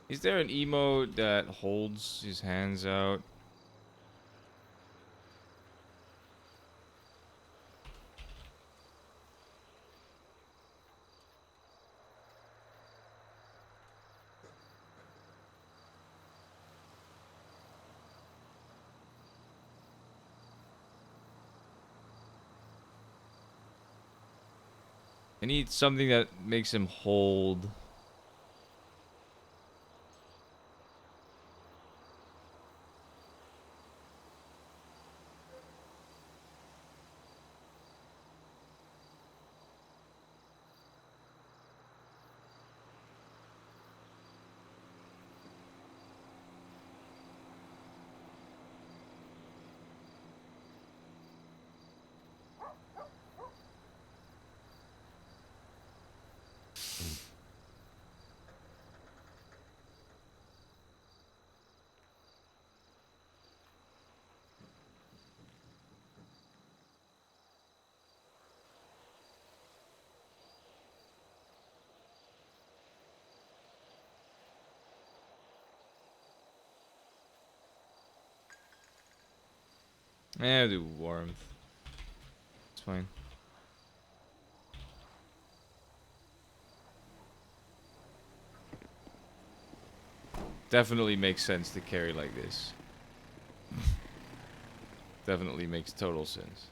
Is there an emote that holds his hands out? I need something that makes him hold Yeah, do warmth. It's fine. Definitely makes sense to carry like this. Definitely makes total sense.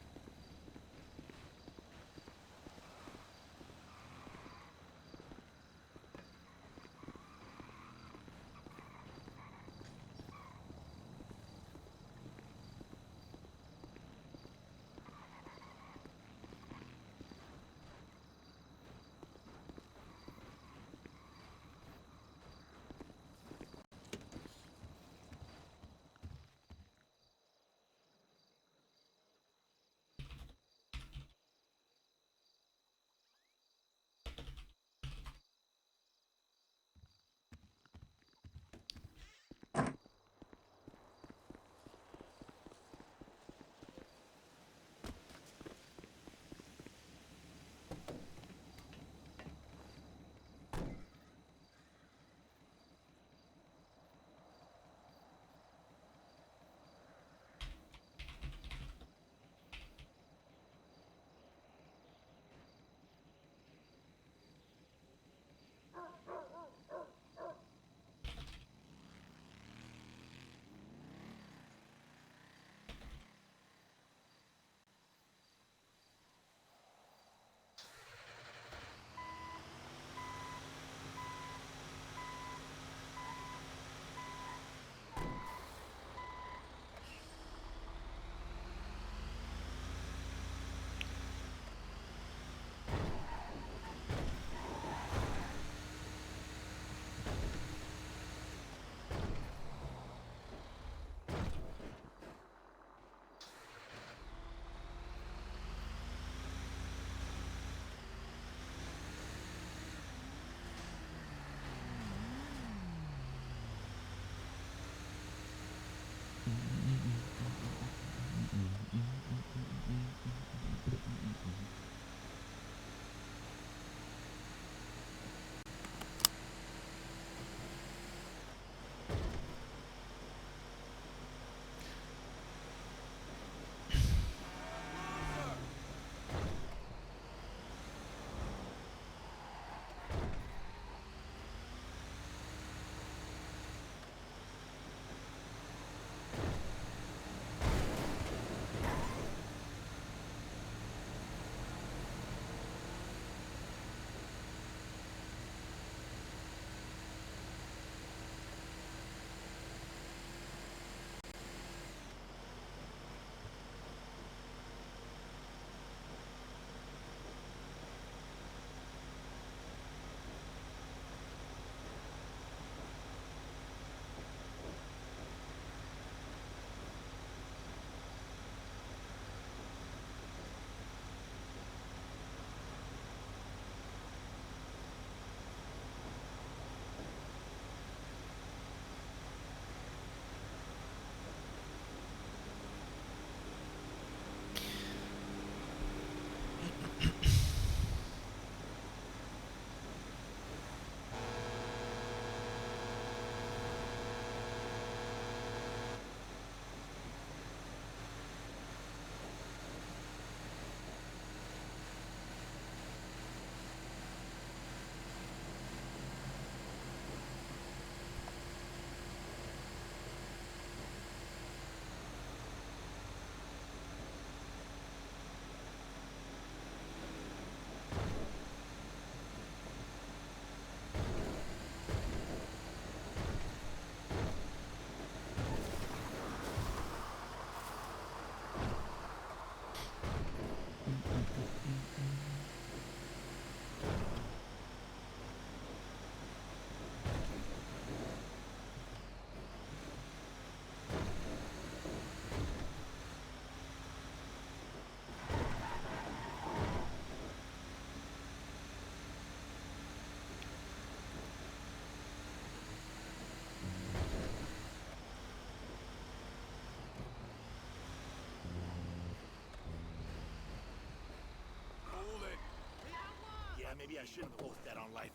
Yeah, maybe I shouldn't post that on Life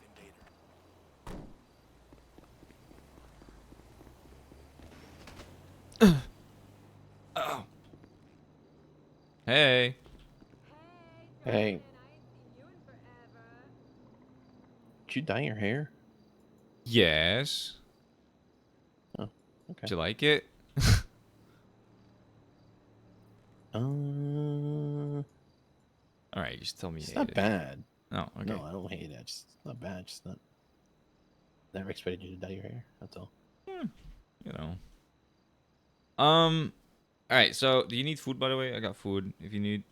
Invader. Oh. Hey. Hey. Did you dye your hair? Yes. Oh, okay. Do you like it? All right, just tell me. It's not bad. Oh, okay. No, I don't hate it. It's not bad. Just not. Never expected you to dye your hair. That's all. You know. All right. So, do you need food, by the way? I got food if you need.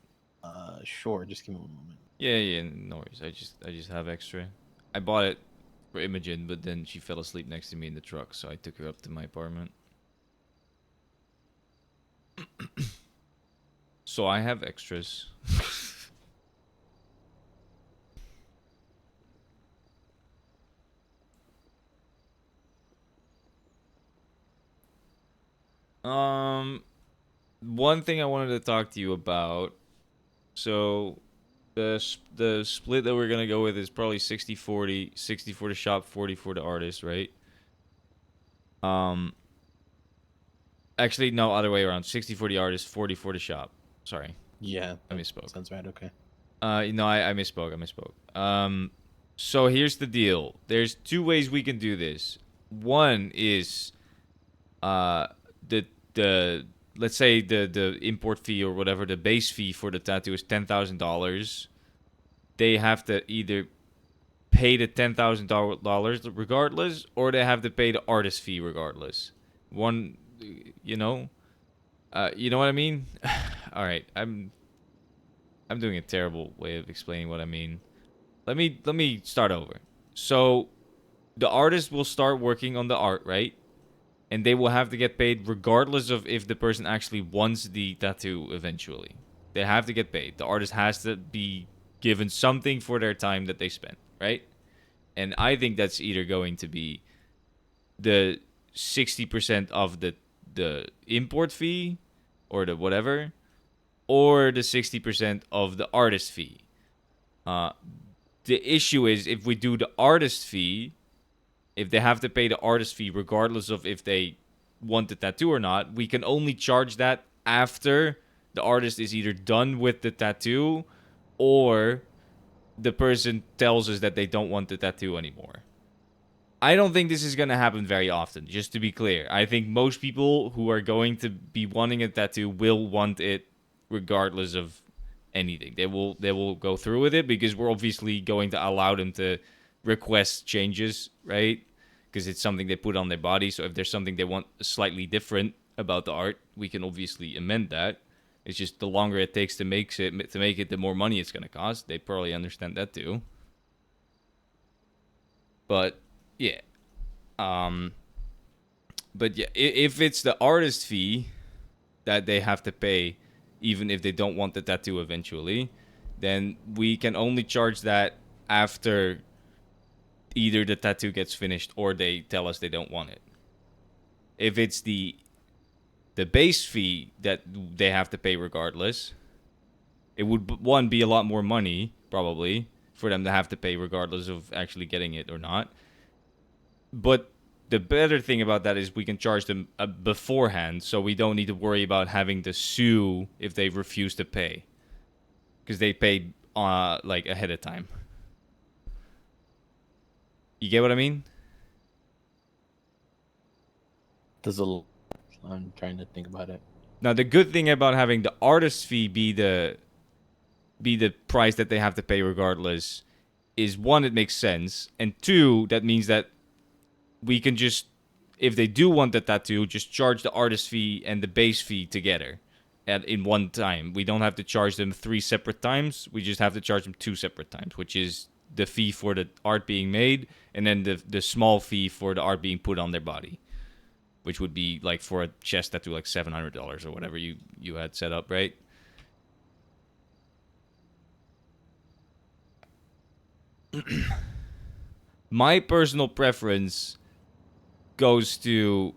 Sure. Just give me one moment. Yeah. No worries. I just have extra. I bought it for Imogen, but then she fell asleep next to me in the truck, so I took her up to my apartment. So I have extras. One thing I wanted to talk to you about. So, the split that we're gonna go with is probably 60-40, 60 for the shop, 40 for the artist, right? Actually, no, other way around. 60 for the artist, 40 for the shop. Sorry. Yeah, I misspoke. Sounds right. Okay. No, I misspoke. So here's the deal. There's two ways we can do this. One is, the let's say the import fee or whatever, the base fee for the tattoo is $10,000. They have to either pay the $10,000 regardless, or they have to pay the artist fee regardless. One, you know what I mean? All right, I'm doing a terrible way of explaining what I mean. Let me start over. So, the artist will start working on the art, right? And they will have to get paid regardless of if the person actually wants the tattoo eventually. They have to get paid. The artist has to be given something for their time that they spent, right? And I think that's either going to be the 60% of the import fee or the whatever, or the 60% of the artist fee. The issue is if we do the artist fee, if they have to pay the artist fee regardless of if they want the tattoo or not, we can only charge that after the artist is either done with the tattoo or the person tells us that they don't want the tattoo anymore. I don't think this is going to happen very often, just to be clear. I think most people who are going to be wanting a tattoo will want it regardless of anything. They will go through with it because we're obviously going to allow them to request changes, right? Because it's something they put on their body. So if there's something they want slightly different about the art, we can obviously amend that. It's just the longer it takes to make it, the more money it's going to cost. They probably understand that too. But yeah. But yeah, if it's the artist fee that they have to pay, even if they don't want the tattoo eventually, then we can only charge that after either the tattoo gets finished or they tell us they don't want it. If it's the base fee that they have to pay regardless, it would, one, be a lot more money, probably, for them to have to pay regardless of actually getting it or not. But the better thing about that is we can charge them beforehand, so we don't need to worry about having to sue if they refuse to pay, because they paid like ahead of time. You get what I mean? I'm trying to think about it. Now, the good thing about having the artist fee be the price that they have to pay regardless is, one, it makes sense, and two, that means that we can just, if they do want the tattoo, just charge the artist fee and the base fee together in one time. We don't have to charge them 3 separate times. We just have to charge them 2 separate times, which is the fee for the art being made and then the small fee for the art being put on their body, which would be like for a chest tattoo like $700 or whatever you had set up, right? My personal preference goes to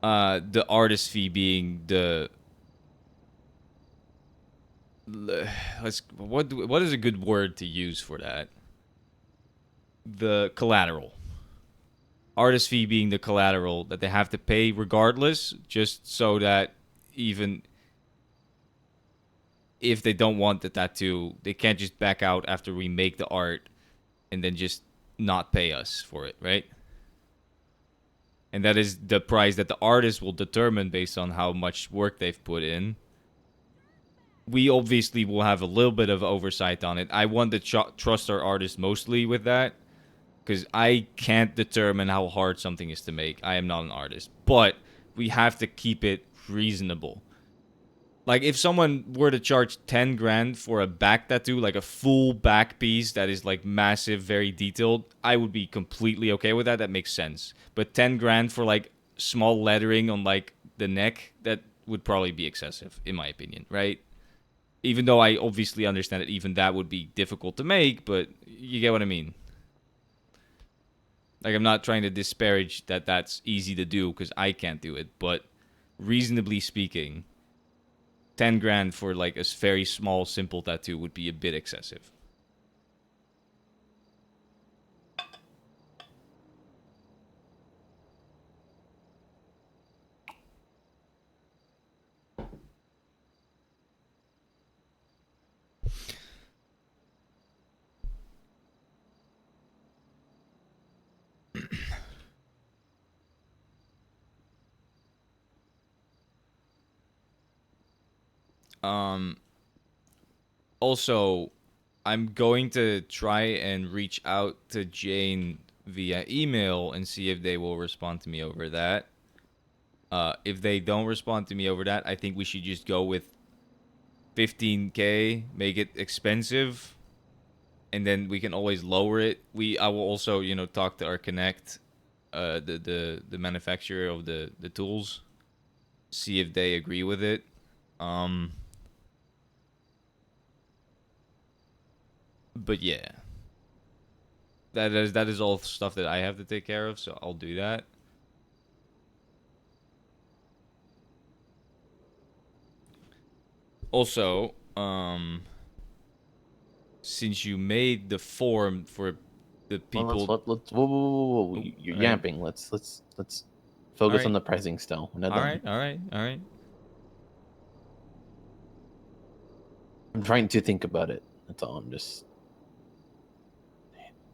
the artist fee being what is a good word to use for that? The collateral. Artist fee being the collateral that they have to pay regardless, just so that even if they don't want the tattoo, they can't just back out after we make the art and then just not pay us for it, right? And that is the price that the artist will determine based on how much work they've put in. We obviously will have a little bit of oversight on it. I want to trust our artists mostly with that, because I can't determine how hard something is to make. I am not an artist. But we have to keep it reasonable. Like, if someone were to charge 10 grand for a back tattoo, like a full back piece that is, like, massive, very detailed, I would be completely okay with that. That makes sense. But 10 grand for, like, small lettering on, like, the neck, that would probably be excessive, in my opinion, right? Even though I obviously understand that even that would be difficult to make, but you get what I mean. Like, I'm not trying to disparage that that's easy to do, because I can't do it, but reasonably speaking, 10 grand for like a very small, simple tattoo would be a bit excessive. Also, I'm going to try and reach out to Jane via email and see if they will respond to me over that. If they don't respond to me over that, I think we should just go with 15K, make it expensive, and then we can always lower it. I will also, talk to our Connect, the manufacturer of the tools, see if they agree with it. But yeah, that is all stuff that I have to take care of, so I'll do that. Also, since you made the form for the people, let's whoa. You're yapping. Let's focus on the pricing still. We're not done. All right. I'm trying to think about it. That's all. I'm just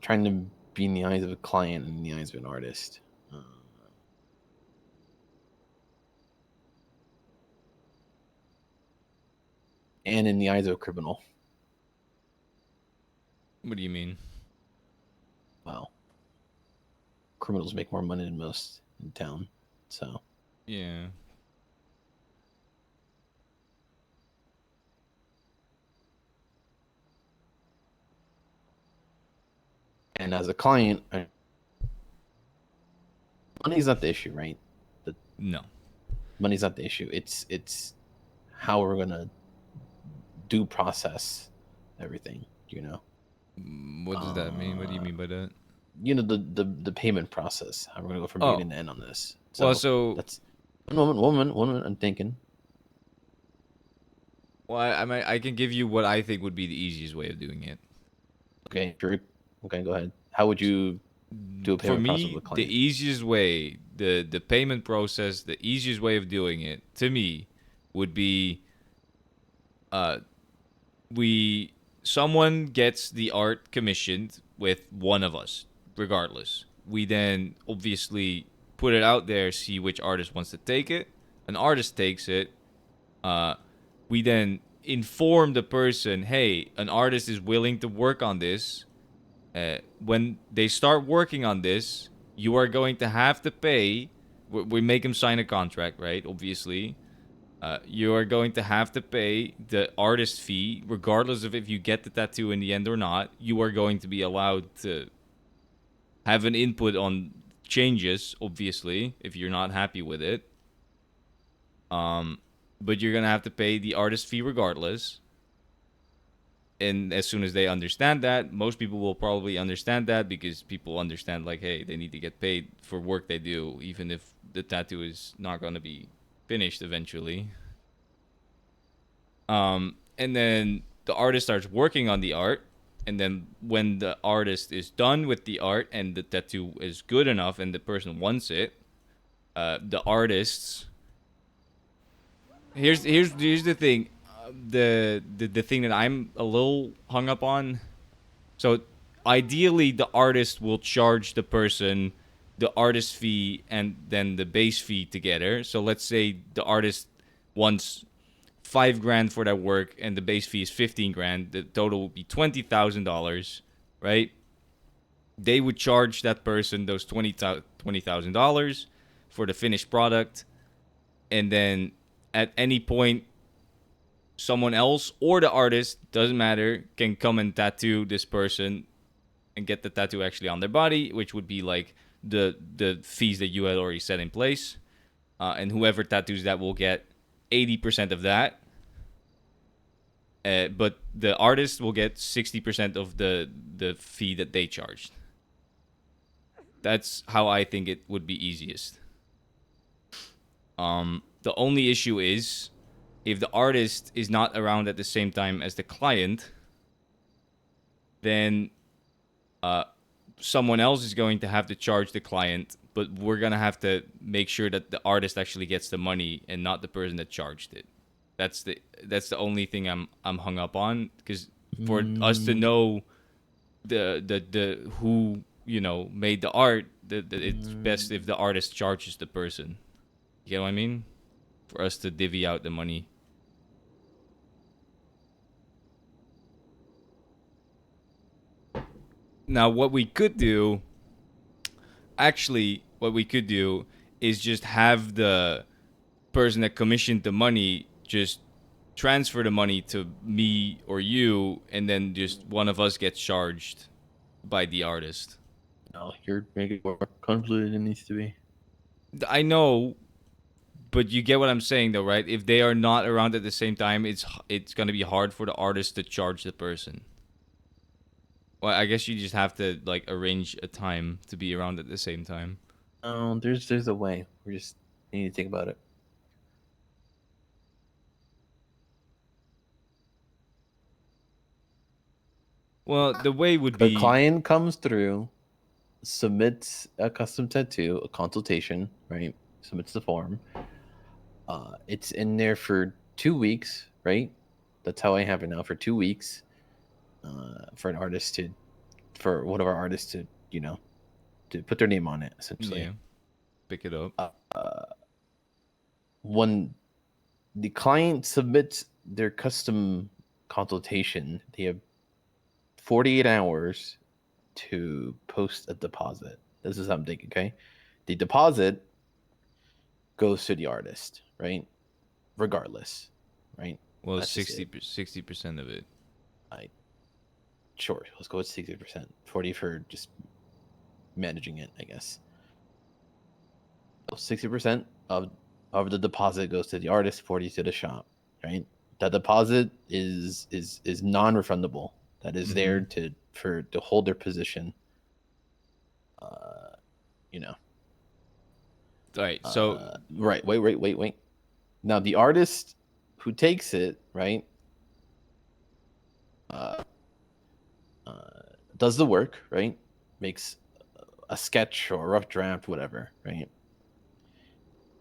trying to be in the eyes of a client and in the eyes of an artist. And in the eyes of a criminal. What do you mean? Well, criminals make more money than most in town, so. Yeah. And as a client, money's not the issue, right? No. Money's not the issue. It's how we're gonna do process everything, What does that mean? What do you mean by that? The payment process. How we're gonna go from beginning to end on this. So that's one moment. I'm thinking. Well, I can give you what I think would be the easiest way of doing it. Okay, sure. Okay, go ahead. How would you do a payment process with a client? The easiest way, the payment process, the easiest way of doing it to me would be, someone gets the art commissioned with one of us, regardless. We then obviously put it out there, see which artist wants to take it. An artist takes it. We then inform the person, hey, an artist is willing to work on this. When they start working on this, you are going to have to pay. We make them sign a contract, right? Obviously. You are going to have to pay the artist fee, regardless of if you get the tattoo in the end or not. You are going to be allowed to have an input on changes, obviously, if you're not happy with it. But you're going to have to pay the artist fee regardless. And as soon as they understand that, most people will probably understand that, because people understand, like, hey, they need to get paid for work they do, even if the tattoo is not going to be finished eventually. And then the artist starts working on the art. And then when the artist is done with the art and the tattoo is good enough and the person wants it, the artists... Here's the thing. the thing that I'm a little hung up on. So ideally, the artist will charge the person the artist fee and then the base fee together. So let's say the artist wants $5,000 for that work and the base fee is $15,000. The total would be $20,000, right? They would charge that person those $20,000 for the finished product, and then at any point, someone else or the artist, doesn't matter, can come and tattoo this person and get the tattoo actually on their body, which would be like the fees that you had already set in place. And whoever tattoos that will get 80% of that. But the artist will get 60% of the fee that they charged. That's how I think it would be easiest. The only issue is if the artist is not around at the same time as the client, then someone else is going to have to charge the client, but we're going to have to make sure that the artist actually gets the money and not the person that charged it. That's the only thing I'm hung up on, because for us to know the who, you know, made the art, it's best if the artist charges the person. You get what I mean? For us to divvy out the money. Now, what we could do is just have the person that commissioned the money just transfer the money to me or you, and then just one of us gets charged by the artist. No, you're making it more convoluted than it needs to be. I know, but you get what I'm saying, though, right? If they are not around at the same time, it's going to be hard for the artist to charge the person. Well, I guess you just have to like arrange a time to be around at the same time. There's a way. We just need to think about it. Well, the way would be the client comes through, submits a custom tattoo, a consultation, right? Submits the form. It's in there for 2 weeks, right? That's how I have it now, for 2 weeks. For one of our artists to, you know, to put their name on it, essentially. Yeah. Pick it up. When the client submits their custom consultation, they have 48 hours to post a deposit. This is something, okay? The deposit goes to the artist, right? Regardless, right? Well, That's just it. 60% of it. Sure, let's go with 60%. 40 for just managing it, I guess. 60% of the deposit goes to the artist, 40 to the shop, right? That deposit is non-refundable. That is there to hold their position. You know. Right. So right. Wait. Now the artist who takes it, right, does the work, right? Makes a sketch or a rough draft, whatever, right?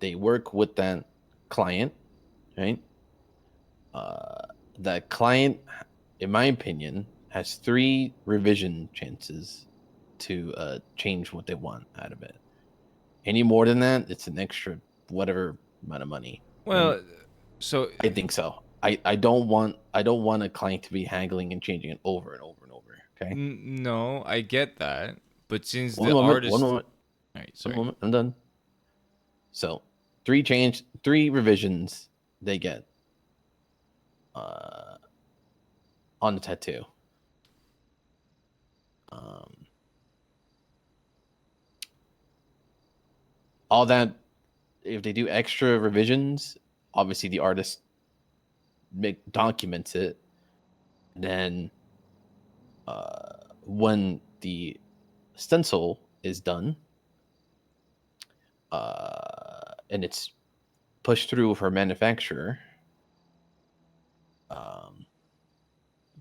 They work with that client, right? That client, in my opinion, has 3 revision chances to change what they want out of it. Any more than that, it's an extra whatever amount of money. Well, right? So I think so. I don't want a client to be haggling and changing it over and over and over. Okay. No, I get that, but since One the moment. artist. One moment. All right, sorry. 1 moment. I'm done. So 3 revisions they get on the tattoo. All that, if they do extra revisions, obviously the artist documents it. Then when the stencil is done and it's pushed through for manufacturer,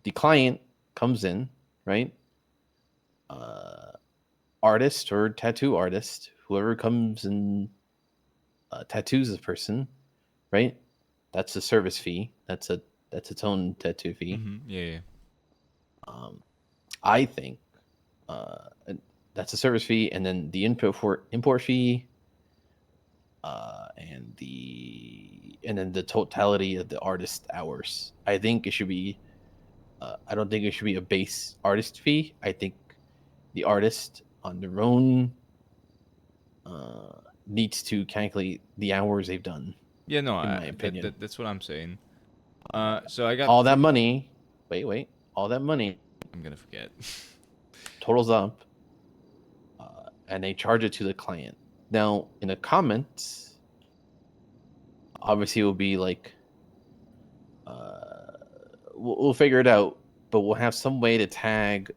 the client comes in, right? Artist or tattoo artist, whoever comes and tattoos this person, right? That's a service fee. That's a That's its own tattoo fee. Yeah. I think and that's a service fee, and then the import fee, and then the totality of the artist hours. I think it should be. I don't think it should be a base artist fee. I think the artist on their own needs to calculate the hours they've done. Yeah, no, in my opinion, that's what I'm saying. So I got all that money. Wait, all that money. I'm gonna forget. Totals up, and they charge it to the client. Now, in the comments, obviously, it will be like, we'll figure it out, but we'll have some way to tag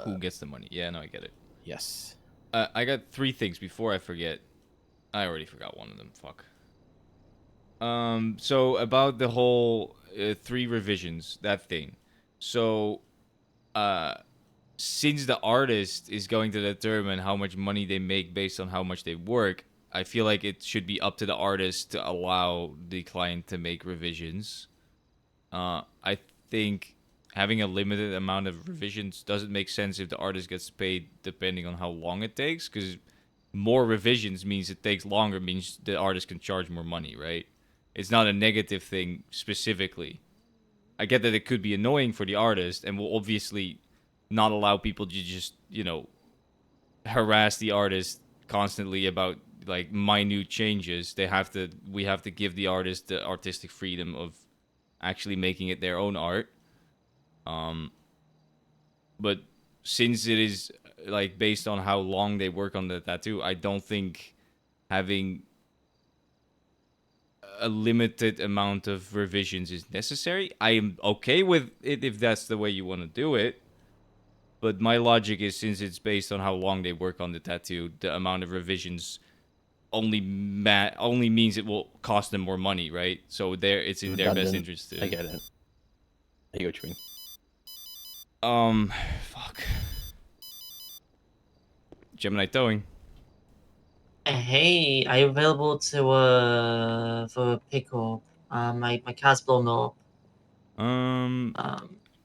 who gets the money. Yeah, no, I get it. Yes. I got 3 things before I forget. I already forgot one of them. Fuck. So about the whole 3 revisions, that thing. So, since the artist is going to determine how much money they make based on how much they work, I feel like it should be up to the artist to allow the client to make revisions. I think having a limited amount of revisions doesn't make sense if the artist gets paid depending on how long it takes, because more revisions means it takes longer, means the artist can charge more money, right? It's not a negative thing specifically. I get that it could be annoying for the artist and will obviously not allow people to just, harass the artist constantly about like minute changes. We have to give the artist the artistic freedom of actually making it their own art. But since it is like based on how long they work on the tattoo, I don't think having a limited amount of revisions is necessary. I am okay with it if that's the way you want to do it. But my logic is, since it's based on how long they work on the tattoo, the amount of revisions only means it will cost them more money, right? So it's in their best interest to. I get it. I get what you mean. Fuck. Gemini towing. Hey, are you available to for a pickup? My car's blown up.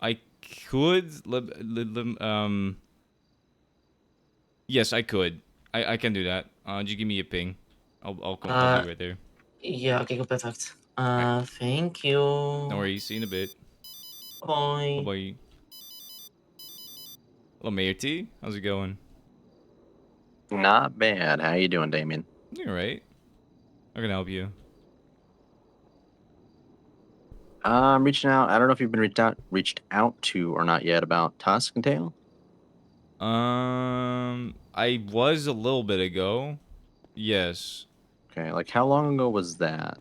I could. Yes, I could. I can do that. Just give me a ping. I'll come. I'll be right there. Yeah. Okay. Perfect. Thank you. No worries. See you in a bit. Bye. Bye. Hello, Mayor T. How's it going? Not bad. How you doing, Damien? You're right. I can help you. I'm reaching out. I don't know if you've been reached out to or not yet about Tusk and Tail. I was a little bit ago. Yes. Okay. Like, how long ago was that?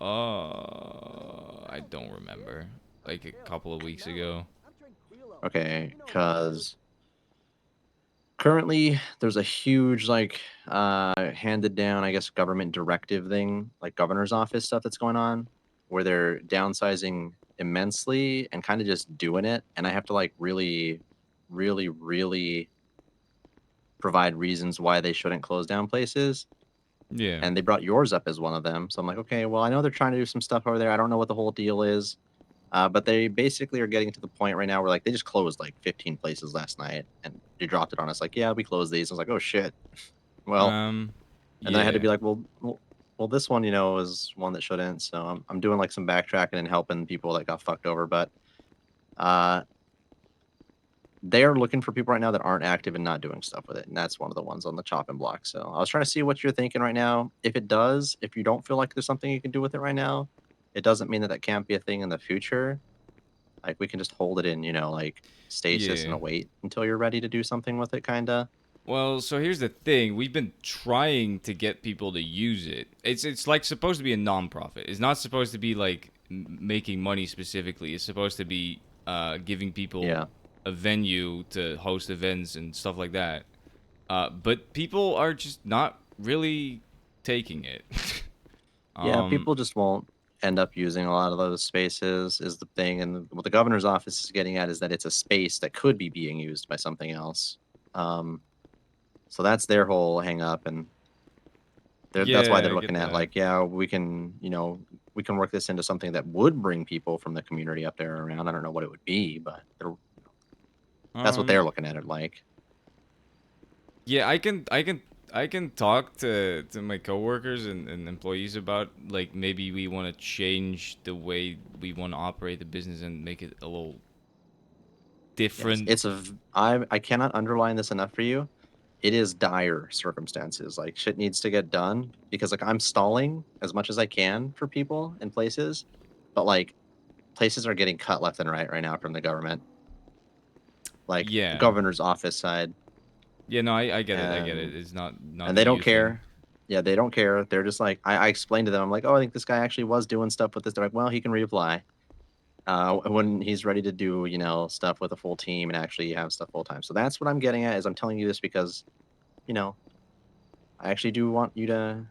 I don't remember. Like a couple of weeks ago. Okay, because currently there's a huge handed down, I guess, government directive thing, like governor's office stuff that's going on, where they're downsizing immensely and kind of just doing it, and I have to like really provide reasons why they shouldn't close down places. Yeah. And they brought yours up as one of them, so I'm like, okay, well, I know they're trying to do some stuff over there. I don't know what the whole deal is. But they basically are getting to the point right now where like they just closed like 15 places last night, and they dropped it on us like, yeah, we closed these. I was like, oh shit. Well, and then I had to be like, well, this one, is one that shouldn't. So I'm doing like some backtracking and helping people that got fucked over. But they are looking for people right now that aren't active and not doing stuff with it, and that's one of the ones on the chopping block. So I was trying to see what you're thinking right now. If you don't feel like there's something you can do with it right now, it doesn't mean that can't be a thing in the future. Like, we can just hold it in, like, stasis and wait until you're ready to do something with it, kind of. Well, so here's the thing. We've been trying to get people to use it. It's like supposed to be a non-profit. It's not supposed to be, like, making money specifically. It's supposed to be giving people a venue to host events and stuff like that. But people are just not really taking it. Yeah, people just won't end up using a lot of those spaces is the thing, and what the governor's office is getting at is that it's a space that could be being used by something else. So that's their whole hang up, and that's why they're looking at like, yeah, we can we can work this into something that would bring people from the community up there around. I don't know what it would be, but that's what they're looking at it like. Yeah, I can talk to my coworkers and employees about like maybe we want to change the way we want to operate the business and make it a little different. Yes, I cannot underline this enough for you. It is dire circumstances. Like shit needs to get done because like I'm stalling as much as I can for people in places, but like places are getting cut left and right now from the government. Like the governor's office side. Yeah, no, I get it. I get it. It's not And they a don't you thing. care. Yeah, they don't care. They're just like I explained to them. I'm like, oh, I think this guy actually was doing stuff with this. They're like, well, he can reapply when he's ready to do stuff with a full team and actually have stuff full time. So that's what I'm getting at. Is I'm telling you this because I actually do want you to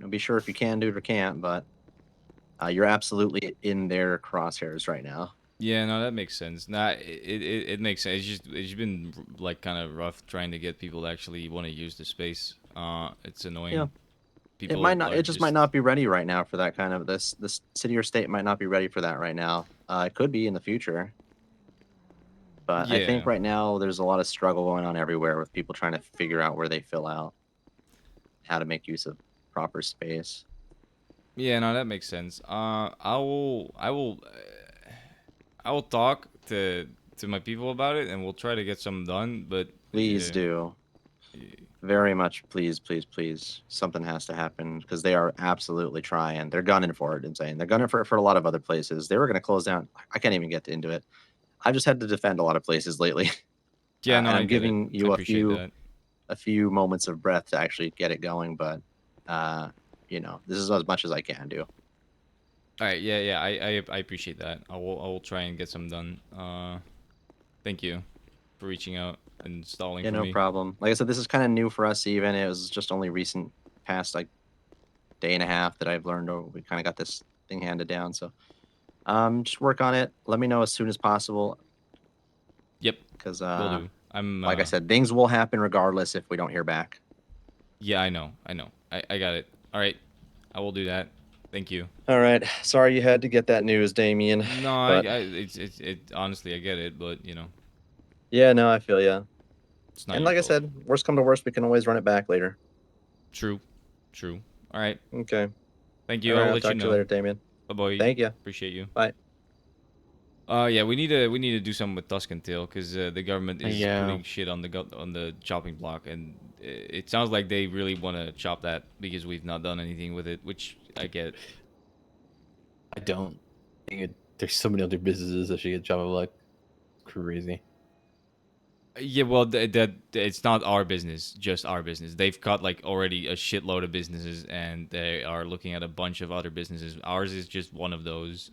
be sure if you can do it or can't, but you're absolutely in their crosshairs right now. Yeah, no, that makes sense. Nah, it makes sense. It's been like kind of rough trying to get people to actually want to use the space. It's annoying. Yeah. People It might not. are It just might not be ready right now for that kind of this city or state might not be ready for that right now. It could be in the future, but I think Yeah. right now there's a lot of struggle going on everywhere with people trying to figure out where they fill out, how to make use of proper space. Yeah, no, that makes sense. I will talk to my people about it, and we'll try to get something done. But Please yeah. do. Very much, please, please, please. Something has to happen because they are absolutely trying. They're gunning for it, insane. They're gunning for it for a lot of other places. They were going to close down. I can't even get into it. I've just had to defend a lot of places lately. Yeah, no, and I I'm get it. giving I you appreciate that. a few moments of breath to actually get it going, but this is as much as I can do. All right, yeah, I appreciate that. I will try and get some done. Thank you for reaching out and stalling Yeah, for no me. problem. Like I said, this is kind of new for us. Even it was just only recent, past like day and a half that I've learned. Or we kind of got this thing handed down. So, just work on it. Let me know as soon as possible. Yep. Because Will do. I'm like I said, things will happen regardless if we don't hear back. Yeah, I know. I got it. All right, I will do that. Thank you. All right. Sorry you had to get that news, Damien. No, but it honestly I get it, but yeah, no, I feel ya. It's not And your like I said, worst come to worst, we can always run it back later. True. All right. Okay. Thank you. All right, I'll I'll let you talk to know. you later, Damien. Bye-bye. Thank you. Appreciate you. Bye. Yeah, we need to do something with Tuscan Tail because the government is Yeah. putting shit on the chopping block, and it sounds like they really want to chop that because we've not done anything with it, which I get. I don't. There's so many other businesses that should get job like crazy. Yeah, well, that it's not our business, just our business. They've cut like already a shitload of businesses, and they are looking at a bunch of other businesses. Ours is just one of those.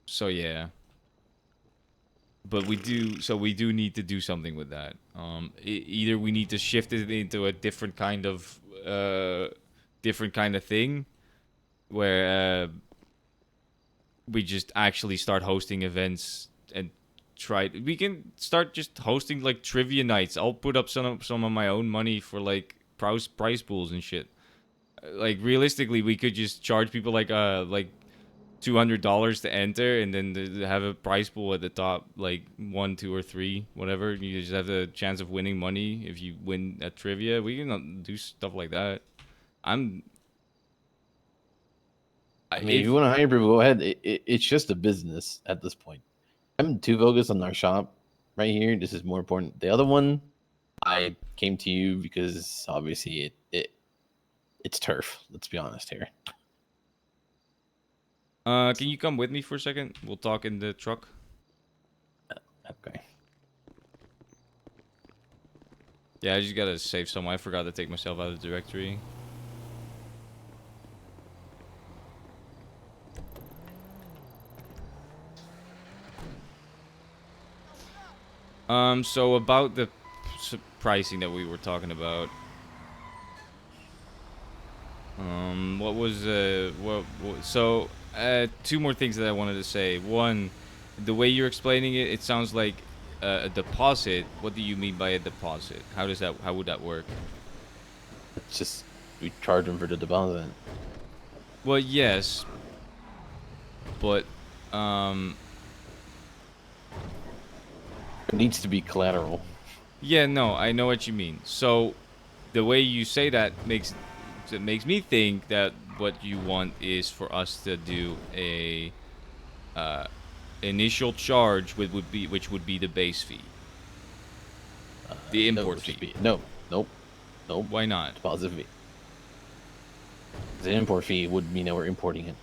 So yeah. But we do need to do something with that. Either we need to shift it into a different kind of thing, where we just actually start hosting events and we can start just hosting like trivia nights. I'll put up some of my own money for like prize pools and shit. Like realistically, we could just charge people like $200 to enter, and then have a prize pool at the top, like 1, 2, or 3, whatever. You just have the chance of winning money if you win at trivia. We can do stuff like that. I mean, if you want to hire people, go ahead. It's just a business at this point. I'm too focused on our shop right here. This is more important. The other one, I came to you because obviously it's turf. Let's be honest here. Can you come with me for a second? We'll talk in the truck. Okay. Yeah, I just gotta save some. I forgot to take myself out of the directory. So about the pricing that we were talking about. What was so two more things that I wanted to say. One, the way you're explaining it, it sounds like a deposit. What do you mean by a deposit? How would that work? It's just we charge them for the deposit. Well, yes, but It needs to be collateral. yeah, no, I know what you mean. So the way you say that makes me think that what you want is for us to do a initial charge, which would be the base fee, the import fee. Nope. Why not? Deposit fee. The import fee would mean that we're importing it.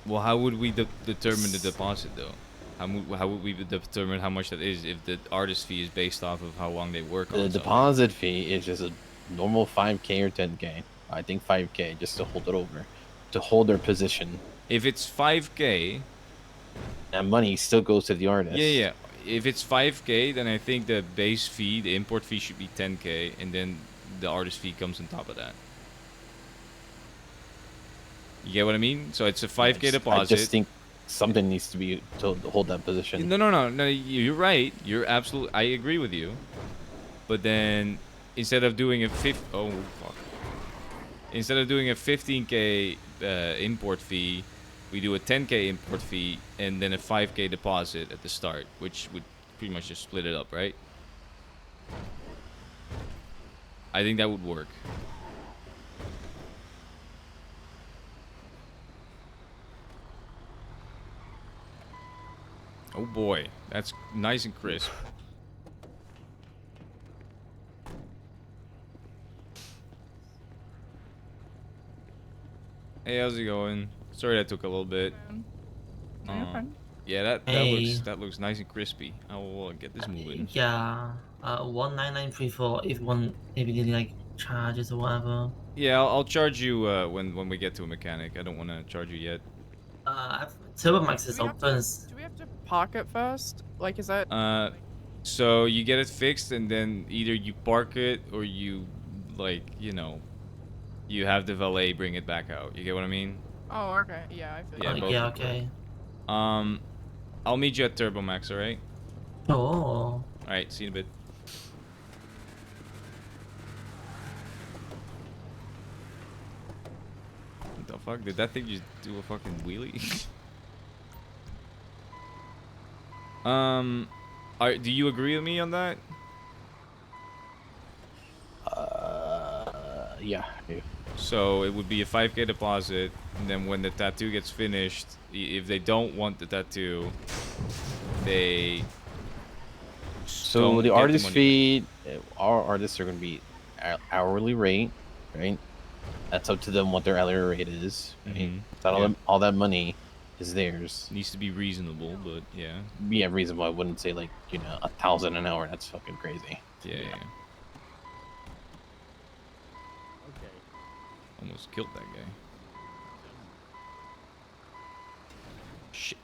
Well, how would we determine the deposit though? How would we determine how much that is if the artist fee is based off of how long they work on The something? deposit fee is just a normal 5K or 10K. I think 5K just to hold it over, to hold their position. If it's 5K, that money still goes to the artist. yeah. If it's 5K, then I think the base fee, the import fee, should be 10K, and then the artist fee comes on top of that. You get what I mean? So it's a 5K deposit. I just think something needs to be to hold that position. No. You're right. You're absolutely. I agree with you. But then instead of doing a instead of doing a 15K import fee, we do a 10K import fee and then a 5K deposit at the start, which would pretty much just split it up, right? I think that would work. Oh boy, that's nice and crisp. Hey, how's it going? Sorry that took a little bit. Yeah, that looks nice and crispy. I will get this moving. Yeah, 19934. If one maybe need like charges or whatever. Yeah, I'll charge you when we get to a mechanic. I don't want to charge you yet. Turbomax is open. Do we have to park it first? Like, is that? So you get it fixed, and then either you park it or you, like, you know, you have the valet bring it back out. You get what I mean? Oh, okay. Yeah, I feel. Yeah, both yeah, would work. okay. I'll meet you at Turbomax, alright? Oh. Alright, see you in a bit. What the fuck? Did that thing just do a fucking wheelie? Do you agree with me on that? Yeah, I do. So it would be a 5K deposit, and then when the tattoo gets finished, if they don't want the tattoo, they So the artist fee, our artists are going to be hourly rate, right? That's up to them what their hourly rate is. Right? All that money is theirs. Needs to be reasonable, but yeah. Yeah, reasonable. I wouldn't say like 1,000 an hour. That's fucking crazy. Yeah. Almost killed that guy. Shit.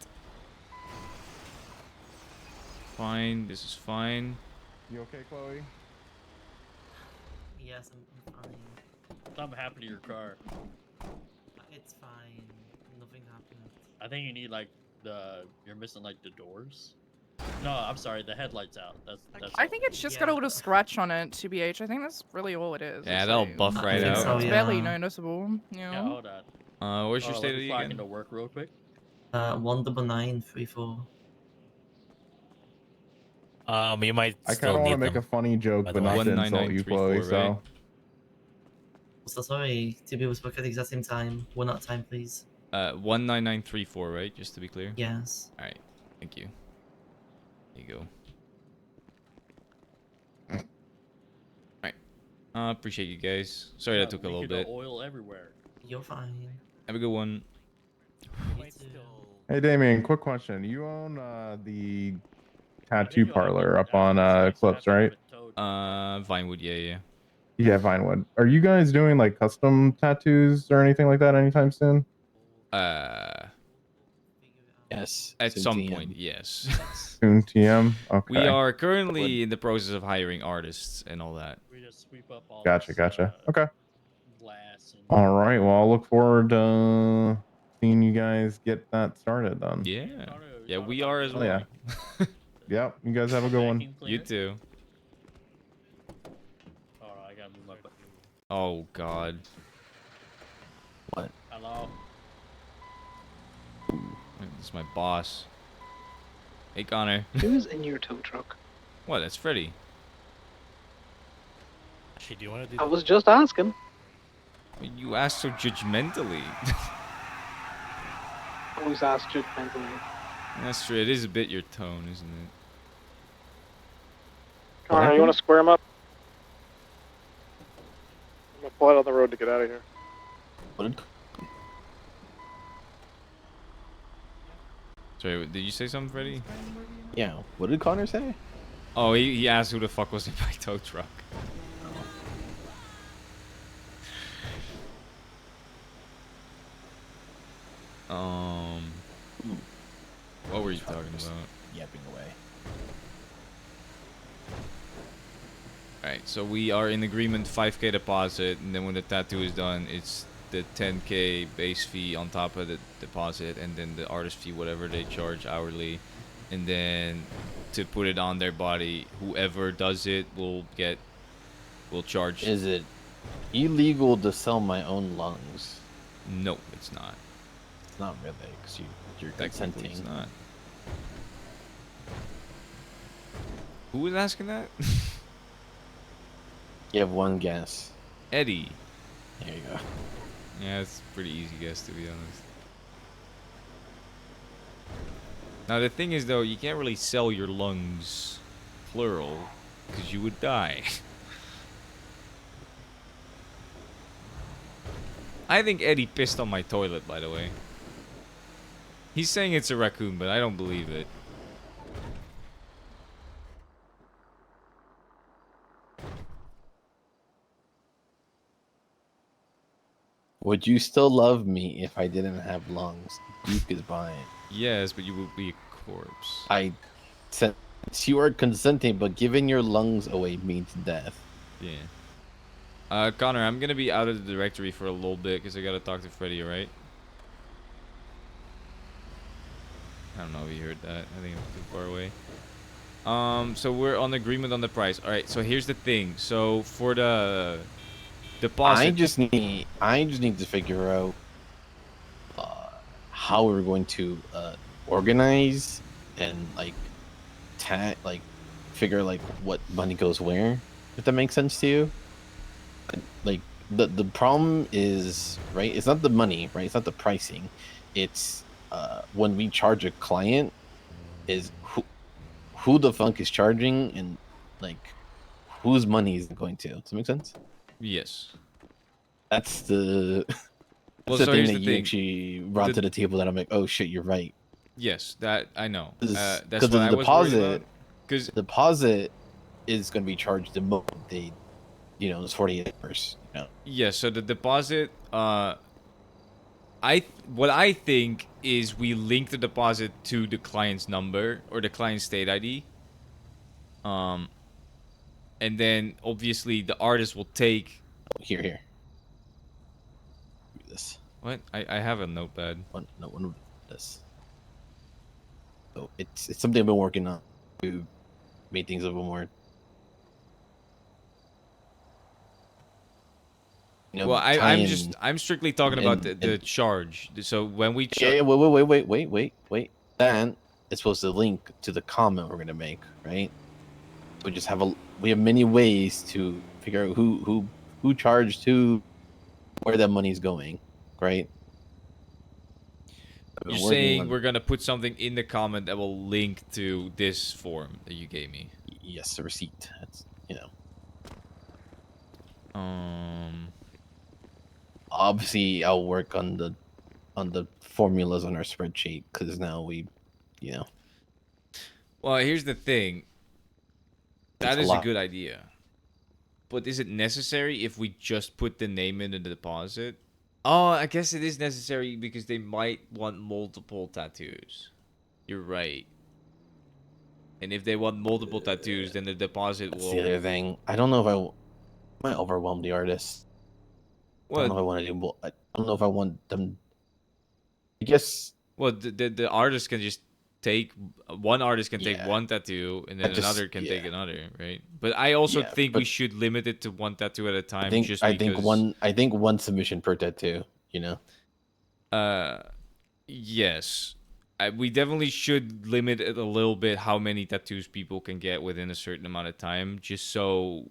Fine, this is fine. You okay, Chloe? Yes, I'm fine. Something happened to your car. It's fine. Nothing happened. I think you need like you're missing like the doors. No, I'm sorry, the headlights out. That's I think it's just got a little scratch on it, TBH. I think that's really all it is. Yeah, It's that'll like- buff right out. It's barely noticeable. You know? Yeah, hold on. Where's your state let of me the flag again? into work real quick. 19934. You might. I still kind of want need to make them, a funny joke, by but the not way. to insult you, Chloe. 19934, right? So sorry, two people spoke at the exact same time. One at a time, please. 19934, right? Just to be clear. Yes. All right. Thank you. There you go. Alright. Appreciate you guys. Sorry that took a little bit. Oil everywhere. You're fine. Have a good one. Hey, Damien, quick question. You own the tattoo parlor up on Eclipse, right? Vinewood, yeah. Yeah, Vinewood. Are you guys doing like custom tattoos or anything like that anytime soon? Yes. At soon some TM. point, yes. Soon TM? Okay. We are currently in the process of hiring artists and all that. We just sweep up all Gotcha. Okay. glass and All right. Well, I'll look forward to seeing you guys get that started then. Yeah. Yeah, we are as Oh, well. yeah. Yep. You guys have a good one. You too. Oh, I gotta move my butt. Oh god. What? I Hello. This is my boss. Hey, Connor. Who's in your tow truck? What? That's Freddy. Actually, do you want to do I was just asking. You asked so judgmentally. Always ask judgmentally. That's true. It is a bit your tone, isn't it? Connor, you want to square him up? I'm gonna pull out on the road to get out of here. Sorry, did you say something, Freddy? Yeah. What did Connor say? Oh, he asked who the fuck was in my tow truck. What were you talking about? Yapping away. Alright, so we are in agreement 5k deposit, and then when the tattoo is done, it's the 10k base fee on top of the deposit, and then the artist fee, whatever they charge hourly. And then to put it on their body, whoever does it will charge. Is it illegal to sell my own lungs? No, it's not. It's not really, because you're Technically, consenting. it's not. Who was asking that? You have one guess. Eddie. There you go. Yeah, it's a pretty easy guess, to be honest. Now, the thing is, though, you can't really sell your lungs, plural, because you would die. I think Eddie pissed on my toilet, by the way. He's saying it's a raccoon, but I don't believe it. Would you still love me if I didn't have lungs? Duke is buying. Yes, but you would be a corpse. I since you are consenting, but giving your lungs away means death. Yeah. Connor, I'm gonna be out of the directory for a little bit because I gotta talk to Freddy, alright? I don't know if you heard that. I think I'm too far away. So we're on agreement on the price. Alright, so here's the thing. So for the deposit, I just need to figure out how we're going to organize and figure what money goes where. If that makes sense to you. Like the problem is, right, it's not the money, right, it's not the pricing, it's when we charge a client, is who the fuck is charging, and whose money is it going to. Does that make sense? yes. That's the Well, the so thing here's that the you thing. actually brought to the table, that I'm like, oh shit, you're right. Yes, that I know. That's Because what I the was worried about. deposit, Because deposit is going to be charged the moment they, it's 48 hours. yeah, so the deposit, what I think is we link the deposit to the client's number or the client's state ID. And then obviously the artist will take. Here. This. What? I have a notepad. One of this. So it's something I've been working on to make things a little more. Well, I'm strictly talking about the charge. So when we wait. Then it's supposed to link to the comment we're gonna make, right? We have many ways to figure out who charged who, where that money's going, right? You're saying we're gonna put something in the comment that will link to this form that you gave me. Yes, a receipt. That's Obviously, I'll work on the formulas on our spreadsheet, because now Well, here's the thing. That It's is a a lot. good idea. But is it necessary if we just put the name in the deposit? Oh, I guess it is necessary because they might want multiple tattoos. You're right. And if they want multiple tattoos, then the deposit That's will... the other thing. I don't know if I might overwhelm the artist. I don't know if I want to do. I don't know if I want them. I guess. Well, the artist can just take... One artist can take one tattoo, and then another can take another, right? But I also think we should limit it to one tattoo at a time. I think one submission per tattoo. Yes. We definitely should limit it a little bit how many tattoos people can get within a certain amount of time, just so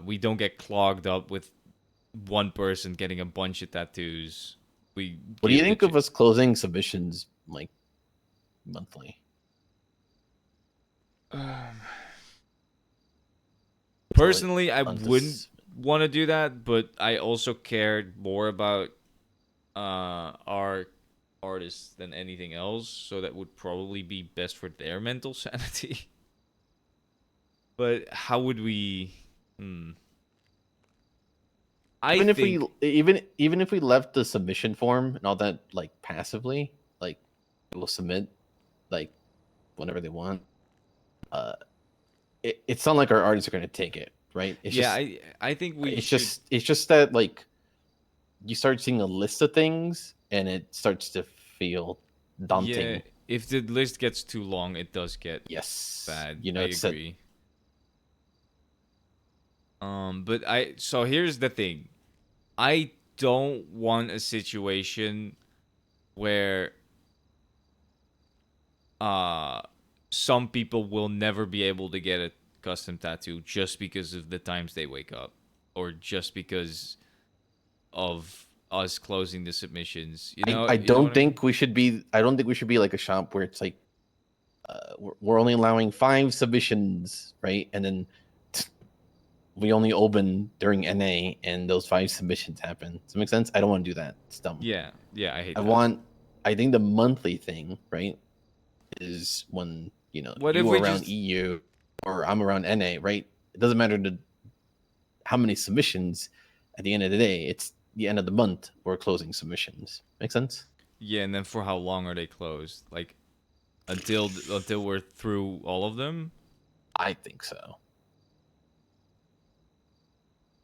we don't get clogged up with one person getting a bunch of tattoos. What do you think of us closing submissions like monthly? Personally, I on wouldn't this- want to do that, but I also cared more about our artists than anything else, so that would probably be best for their mental sanity. But how would we? I even think if we even if we left the submission form and all that like passively, like we'll submit like whenever they want. It's not like our artists are going to take it, right? It's yeah, just I think we it's should. it's just that like you start seeing a list of things and it starts to feel daunting. Yeah, if the list gets too long, it does get yes bad. You know, I it's agree. But so here's the thing. I don't want a situation where some people will never be able to get a custom tattoo just because of the times they wake up, or just because of us closing the submissions. You know, I you know don't what I mean? think we should be. I don't think we should be like a shop where it's like we're only allowing 5 submissions, right? And then we only open during NA, and those 5 submissions happen. Does that make sense? I don't want to do that. It's dumb. Yeah, I hate that. I think the monthly thing, right, is when What if you are we around just- EU or I'm around NA, right? It doesn't matter how many submissions. At the end of the day, it's the end of the month. We're closing submissions. Make sense? Yeah, and then for how long are they closed? Like until we're through all of them? I think so.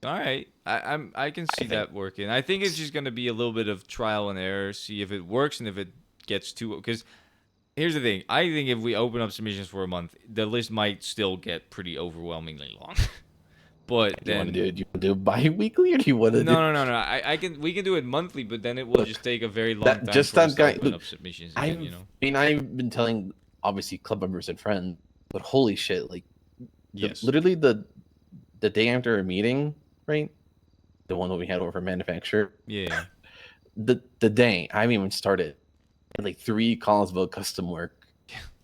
All right, I can see that working. I think it's just gonna be a little bit of trial and error, see if it works and if it gets too. Because here's the thing, I think if we open up submissions for a month, the list might still get pretty overwhelmingly long. But Do you want then to do it bi-weekly, or do you want to do? no. We can do it monthly, but then it will just take a very long time Just for us that to guy. open Look, up submissions again. You know. I mean, I've been telling obviously club members and friends, but holy shit, like, literally the day after a meeting, right? The one that we had over manufacturer. Yeah. The day I haven't even started, I had like 3 calls about custom work.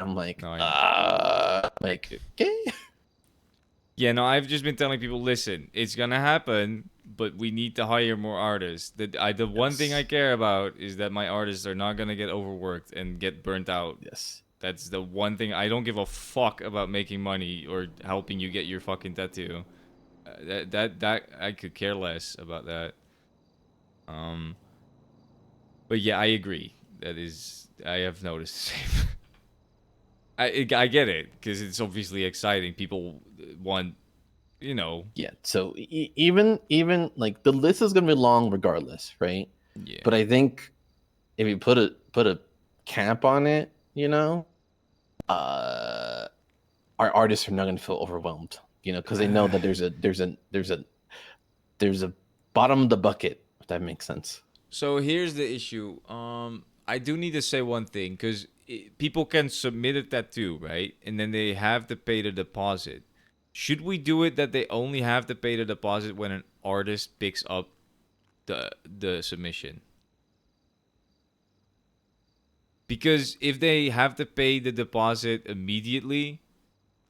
I'm like, like okay. Yeah, no, I've just been telling people, listen, it's gonna happen, but we need to hire more artists. The one thing I care about is that my artists are not gonna get overworked and get burnt out. Yes. That's the one thing. I don't give a fuck about making money or helping you get your fucking tattoo. That I could care less about that. But yeah, I agree. That is, I have noticed the same. I get it because it's obviously exciting. People want, you know. Yeah. So even like the list is gonna be long regardless, right? Yeah. But I think if you put a cap on it, our artists are not gonna feel overwhelmed, because they know that there's a bottom of the bucket, if that makes sense. So here's the issue. I do need to say one thing because people can submit a tattoo, right? And then they have to pay the deposit. Should we do it that they only have to pay the deposit when an artist picks up the submission? Because if they have to pay the deposit immediately...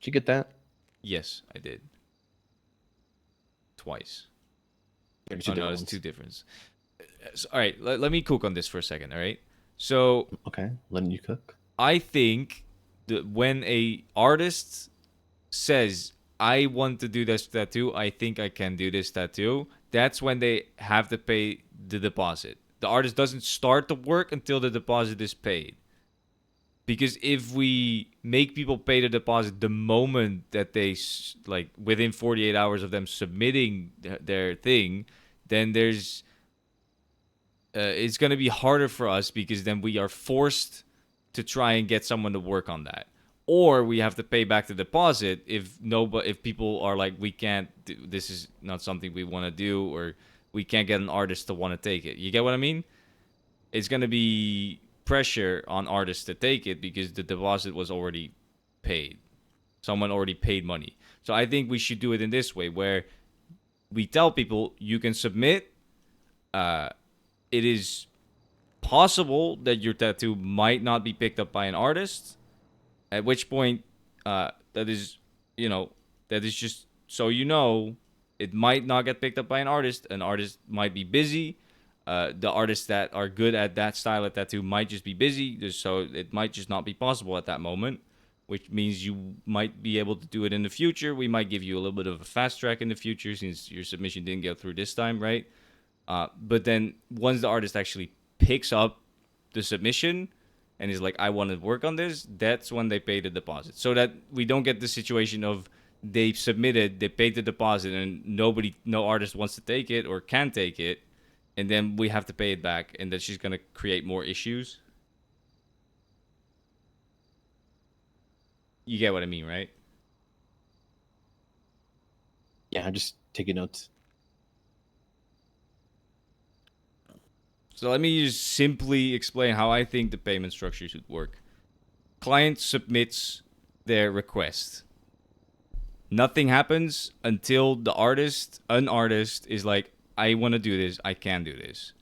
Did you get that? Yes, I did. Twice. There's Oh, no, there's 2 differences. All right, let me cook on this for a second, all right? So... Okay, letting you cook. I think that when a artist says, I want to do this tattoo, I think I can do this tattoo, that's when they have to pay the deposit. The artist doesn't start the work until the deposit is paid. Because if we make people pay the deposit the moment that they, like, within 48 hours of them submitting their thing, then there's... it's going to be harder for us because then we are forced to try and get someone to work on that. Or we have to pay back the deposit if people are like, we can't do, this is not something we want to do, or we can't get an artist to want to take it. You get what I mean? It's going to be pressure on artists to take it because the deposit was already paid. Someone already paid money. So I think we should do it in this way where we tell people you can submit. It is possible that your tattoo might not be picked up by an artist, at which point that is just so you know it might not get picked up by an artist. An artist might be busy. The artists that are good at that style of tattoo might just be busy, so it might just not be possible at that moment, which means you might be able to do it in the future. We might give you a little bit of a fast track in the future since your submission didn't go through this time, right? But then once the artist actually picks up the submission and is like, I want to work on this, that's when they pay the deposit. So that we don't get the situation of they submitted, they paid the deposit, and no artist wants to take it or can take it, and then we have to pay it back, and that's just going to create more issues. You get what I mean, right? Yeah, I'm just taking notes. So let me just simply explain how I think the payment structure should work. Client submits their request. Nothing happens until an artist is like, I want to do this, I can do this.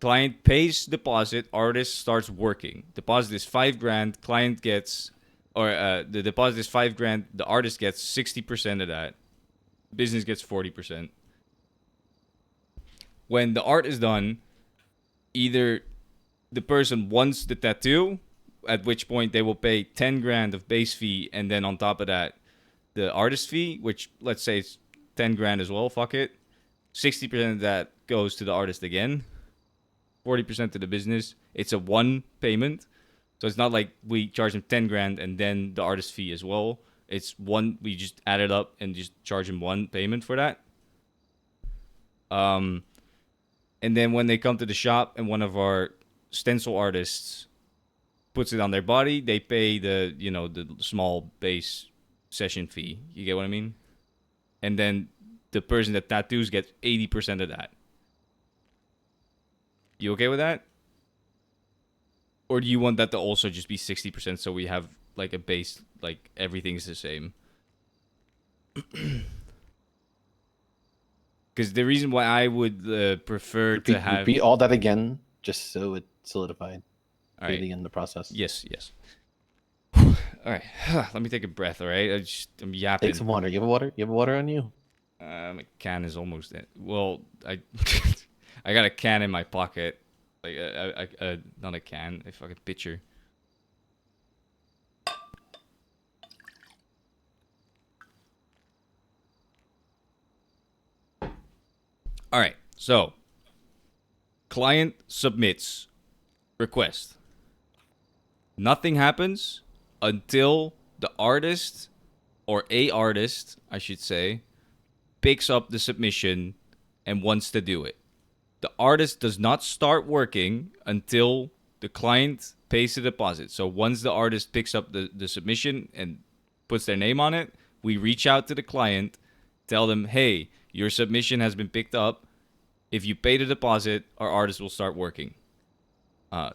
Client pays deposit, artist starts working. Deposit is $5,000, client gets, or the deposit is $5,000, the artist gets 60% of that. Business gets 40%. When the art is done, either the person wants the tattoo, at which point they will pay $10,000 of base fee, and then on top of that, the artist fee, which let's say it's $10,000 as well. Fuck it. 60% of that goes to the artist again. 40% to the business. It's a one payment, so it's not like we charge them $10,000 and then the artist fee as well. It's one. We just add it up and just charge them one payment for that. And then when they come to the shop and one of our stencil artists puts it on their body, they pay the small base session fee. You get what I mean? And then the person that tattoos gets 80% of that. You okay with that? Or do you want that to also just be 60% so we have like a base, like everything's the same? Because the reason why I would prefer to have... Repeat all that again, just so it's solidified. All right. In the process. Yes. All right. Let me take a breath, all right? I'm yapping. Take some water. You have water? You have water on you? My can is almost in. Well, I got a can in my pocket. Like, not a can, a fucking pitcher. All right, so client submits request. Nothing happens until the artist, or a artist, I should say, picks up the submission and wants to do it. The artist does not start working until the client pays the deposit. So once the artist picks up the submission and puts their name on it, we reach out to the client, tell them, hey, your submission has been picked up. If you pay the deposit, our artist will start working.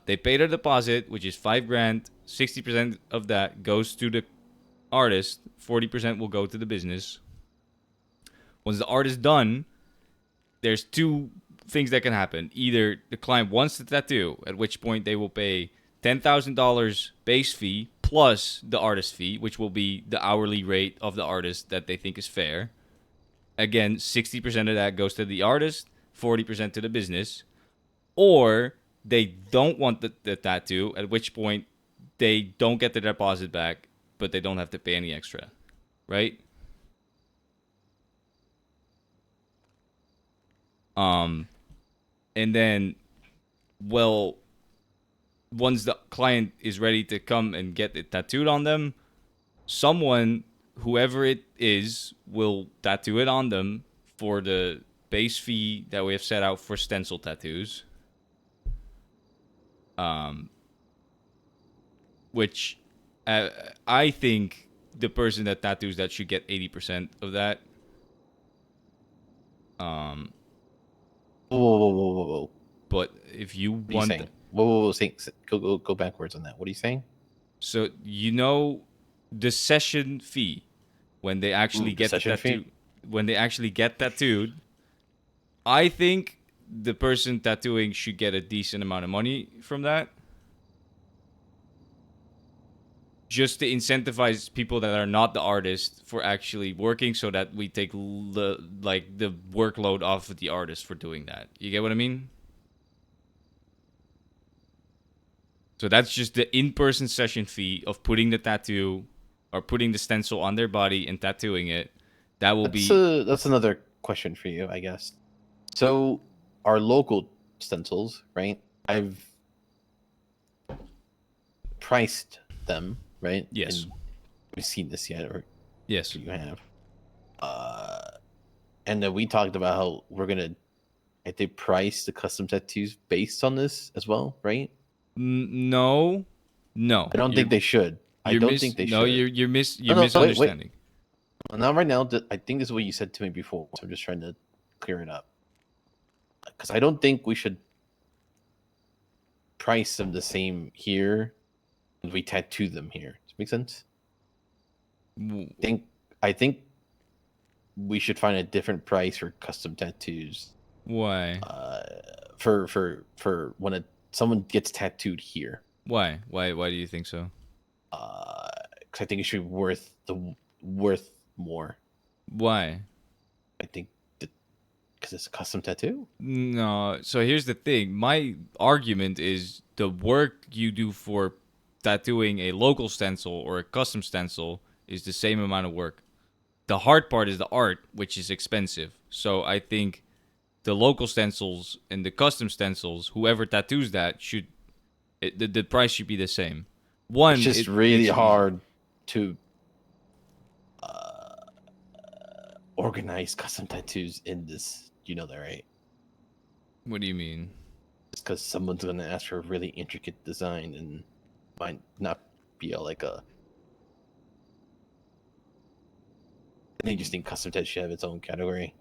They pay the deposit, which is $5,000. 60% of that goes to the artist. 40% will go to the business. Once the art is done, there's two things that can happen. Either the client wants the tattoo, at which point they will pay $10,000 base fee plus the artist fee, which will be the hourly rate of the artist that they think is fair. Again, 60% of that goes to the artist, 40% to the business. Or they don't want the tattoo, at which point they don't get the deposit back, but they don't have to pay any extra, right? And then, well, once the client is ready to come and get it tattooed on them, someone, whoever it is, will tattoo it on them for the base fee that we have set out for stencil tattoos. Which I think the person that tattoos that should get 80% of that. Whoa. But if you What are you want, saying? Whoa. Go backwards on that. What are you saying? so you know, the session fee when they actually The get the session tattoo, fee? when they actually get tattooed, I think the person tattooing should get a decent amount of money from that. Just to incentivize people that are not the artist for actually working, so that we take the workload off of the artist for doing that. You get what I mean? So that's just the in-person session fee of putting the tattoo or putting the stencil on their body and tattooing it. That will That's another question for you, I guess. So our local stencils, right? I've priced them, right? Yes. And we've seen this yet, or yes, you have. And then we talked about how we're gonna, I think, price the custom tattoos based on this as well, right? No. I don't think they should. I don't think they should. You're No, misunderstanding. Well, not right now. I think this is what you said to me before, so I'm just trying to clear it up. Because I don't think we should price them the same here and we tattoo them here. Does that make sense? I think we should find a different price for custom tattoos. Why? For when someone gets tattooed here. Why? Why do you think so? Because I think it should be worth more. Why? I think because it's a custom tattoo. No. So here's the thing. My argument is the work you do for tattooing a local stencil or a custom stencil is the same amount of work. The hard part is the art, which is expensive. So I think the local stencils and the custom stencils, whoever tattoos that the price should be the same. It's just really hard to organize custom tattoos in this. You know that, right? What do you mean? It's because someone's gonna ask for a really intricate design and might not be like a. I think just think custom tattoo should have its own category.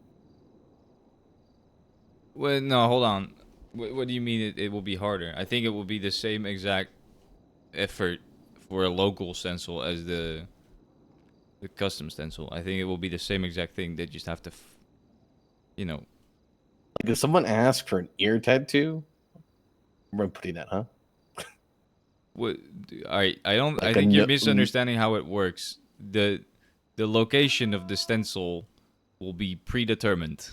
Well, no, hold on. What do you mean it will be harder? I think it will be the same exact effort for a local stencil as the custom stencil. I think it will be the same exact thing. They just have to, Like if someone asks for an ear tattoo, we're putting that, huh? What? I don't. Like I think you're no- misunderstanding how it works. The location of the stencil will be predetermined.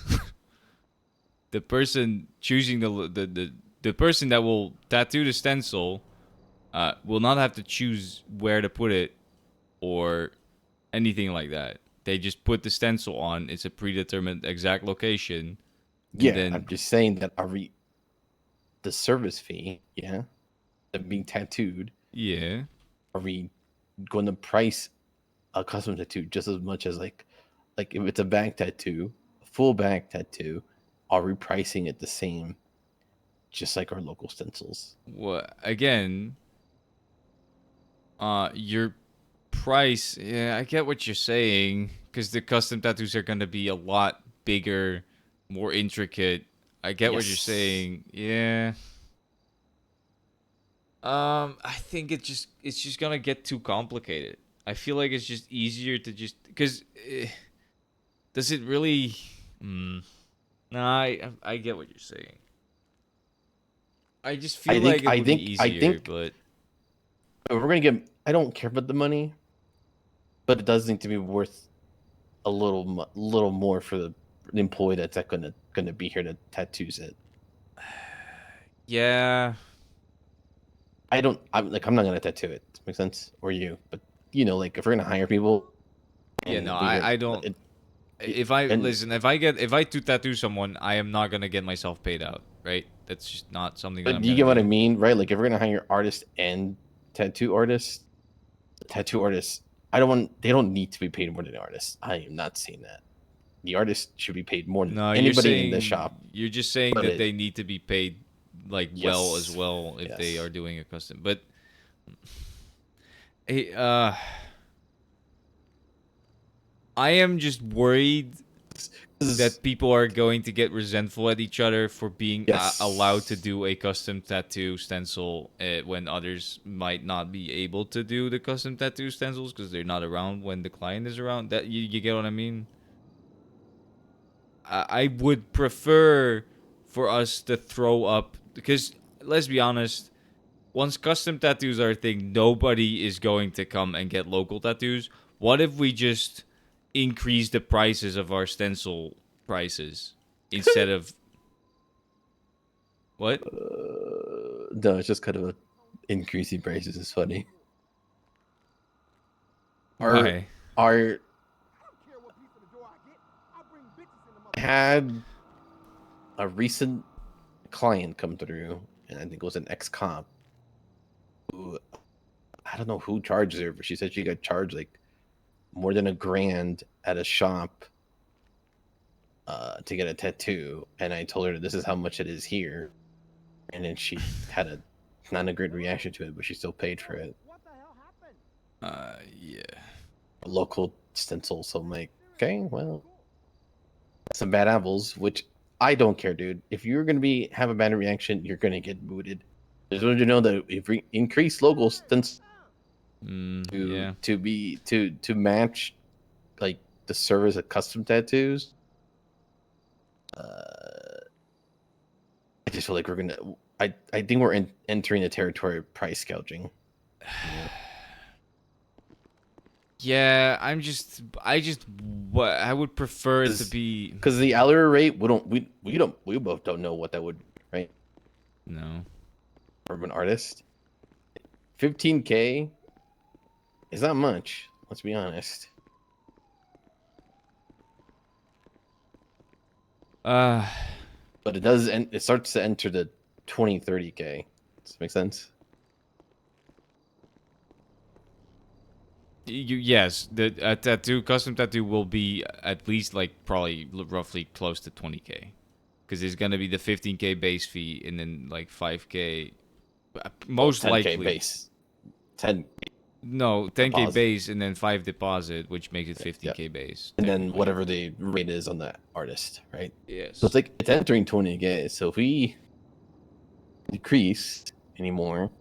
The person choosing the person that will tattoo the stencil will not have to choose where to put it or anything like that. They just put the stencil on. It's a predetermined exact location. Yeah, I'm just saying that the service fee, them being tattooed. Yeah. Are we going to price a custom tattoo just as much as like if it's a back tattoo, a full back tattoo, are we pricing it the same, just like our local stencils? Well, again, your price. Yeah, I get what you're saying because the custom tattoos are gonna be a lot bigger, more intricate. I get what you're Yes. saying. Yeah. I think it's just gonna get too complicated. I feel like it's just easier to just because does it really? No, I get what you're saying. I just feel like it would be easier, but if we're gonna get. I don't care about the money, but it does need to be worth a little more for the employee that's gonna be here to tattoos it. Yeah. I'm not gonna tattoo it. Does that make sense? Or you, but like if we're gonna hire people. Yeah, no, I don't. If I do tattoo someone, I am not gonna get myself paid out, right? That's just not something that But I'm do you gonna get what do. I mean, right? Like if we're gonna hire artists and tattoo artists, they don't need to be paid more than the artists. I am not saying that. The artist should be paid more than No, anybody in the shop. You're just saying But that they need to be paid well as Yes. well if they Yes. are doing a custom. But hey, I am just worried that people are going to get resentful at each other for being allowed to Yes. do a custom tattoo stencil when others might not be able to do the custom tattoo stencils because they're not around when the client is around. That you get what I mean? I would prefer for us to throw up because let's be honest, once custom tattoos are a thing, nobody is going to come and get local tattoos. What if we just increase the prices of our stencil prices instead of what? No, it's just kind of a increasing prices is funny. Why? Our had a recent client come through, and I think it was an ex-cop who I don't know who charged her, but she said she got charged like more than $1,000 at a shop to get a tattoo, and I told her this is how much it is here, and then she had a not a great reaction to it, but she still paid for it. Yeah. A local stencil, so I'm like, okay, well, some bad apples, which I don't care, dude. If you're gonna have a bad reaction, you're gonna get booted. Just wanted you to know that if we increase local stencils to match like the service of custom tattoos, I just feel like we're gonna. I think we're entering the territory of price gouging. Yeah, I would prefer it to be because the hourly rate we both don't know what that would right. No. From an artist, 15K is not much. Let's be honest. But it does, and it starts to enter the 20-30K. Does that make sense? Yes, the custom tattoo will be at least like probably roughly close to 20K, because there's gonna be the 15K base fee and then like 5K, most 10K likely base, 10. No, 10K deposit. base and then 5 deposit, which makes it 15K base. And then whatever the rate is on the artist, right? Yes. So it's like it's entering 20K. So if we decrease anymore,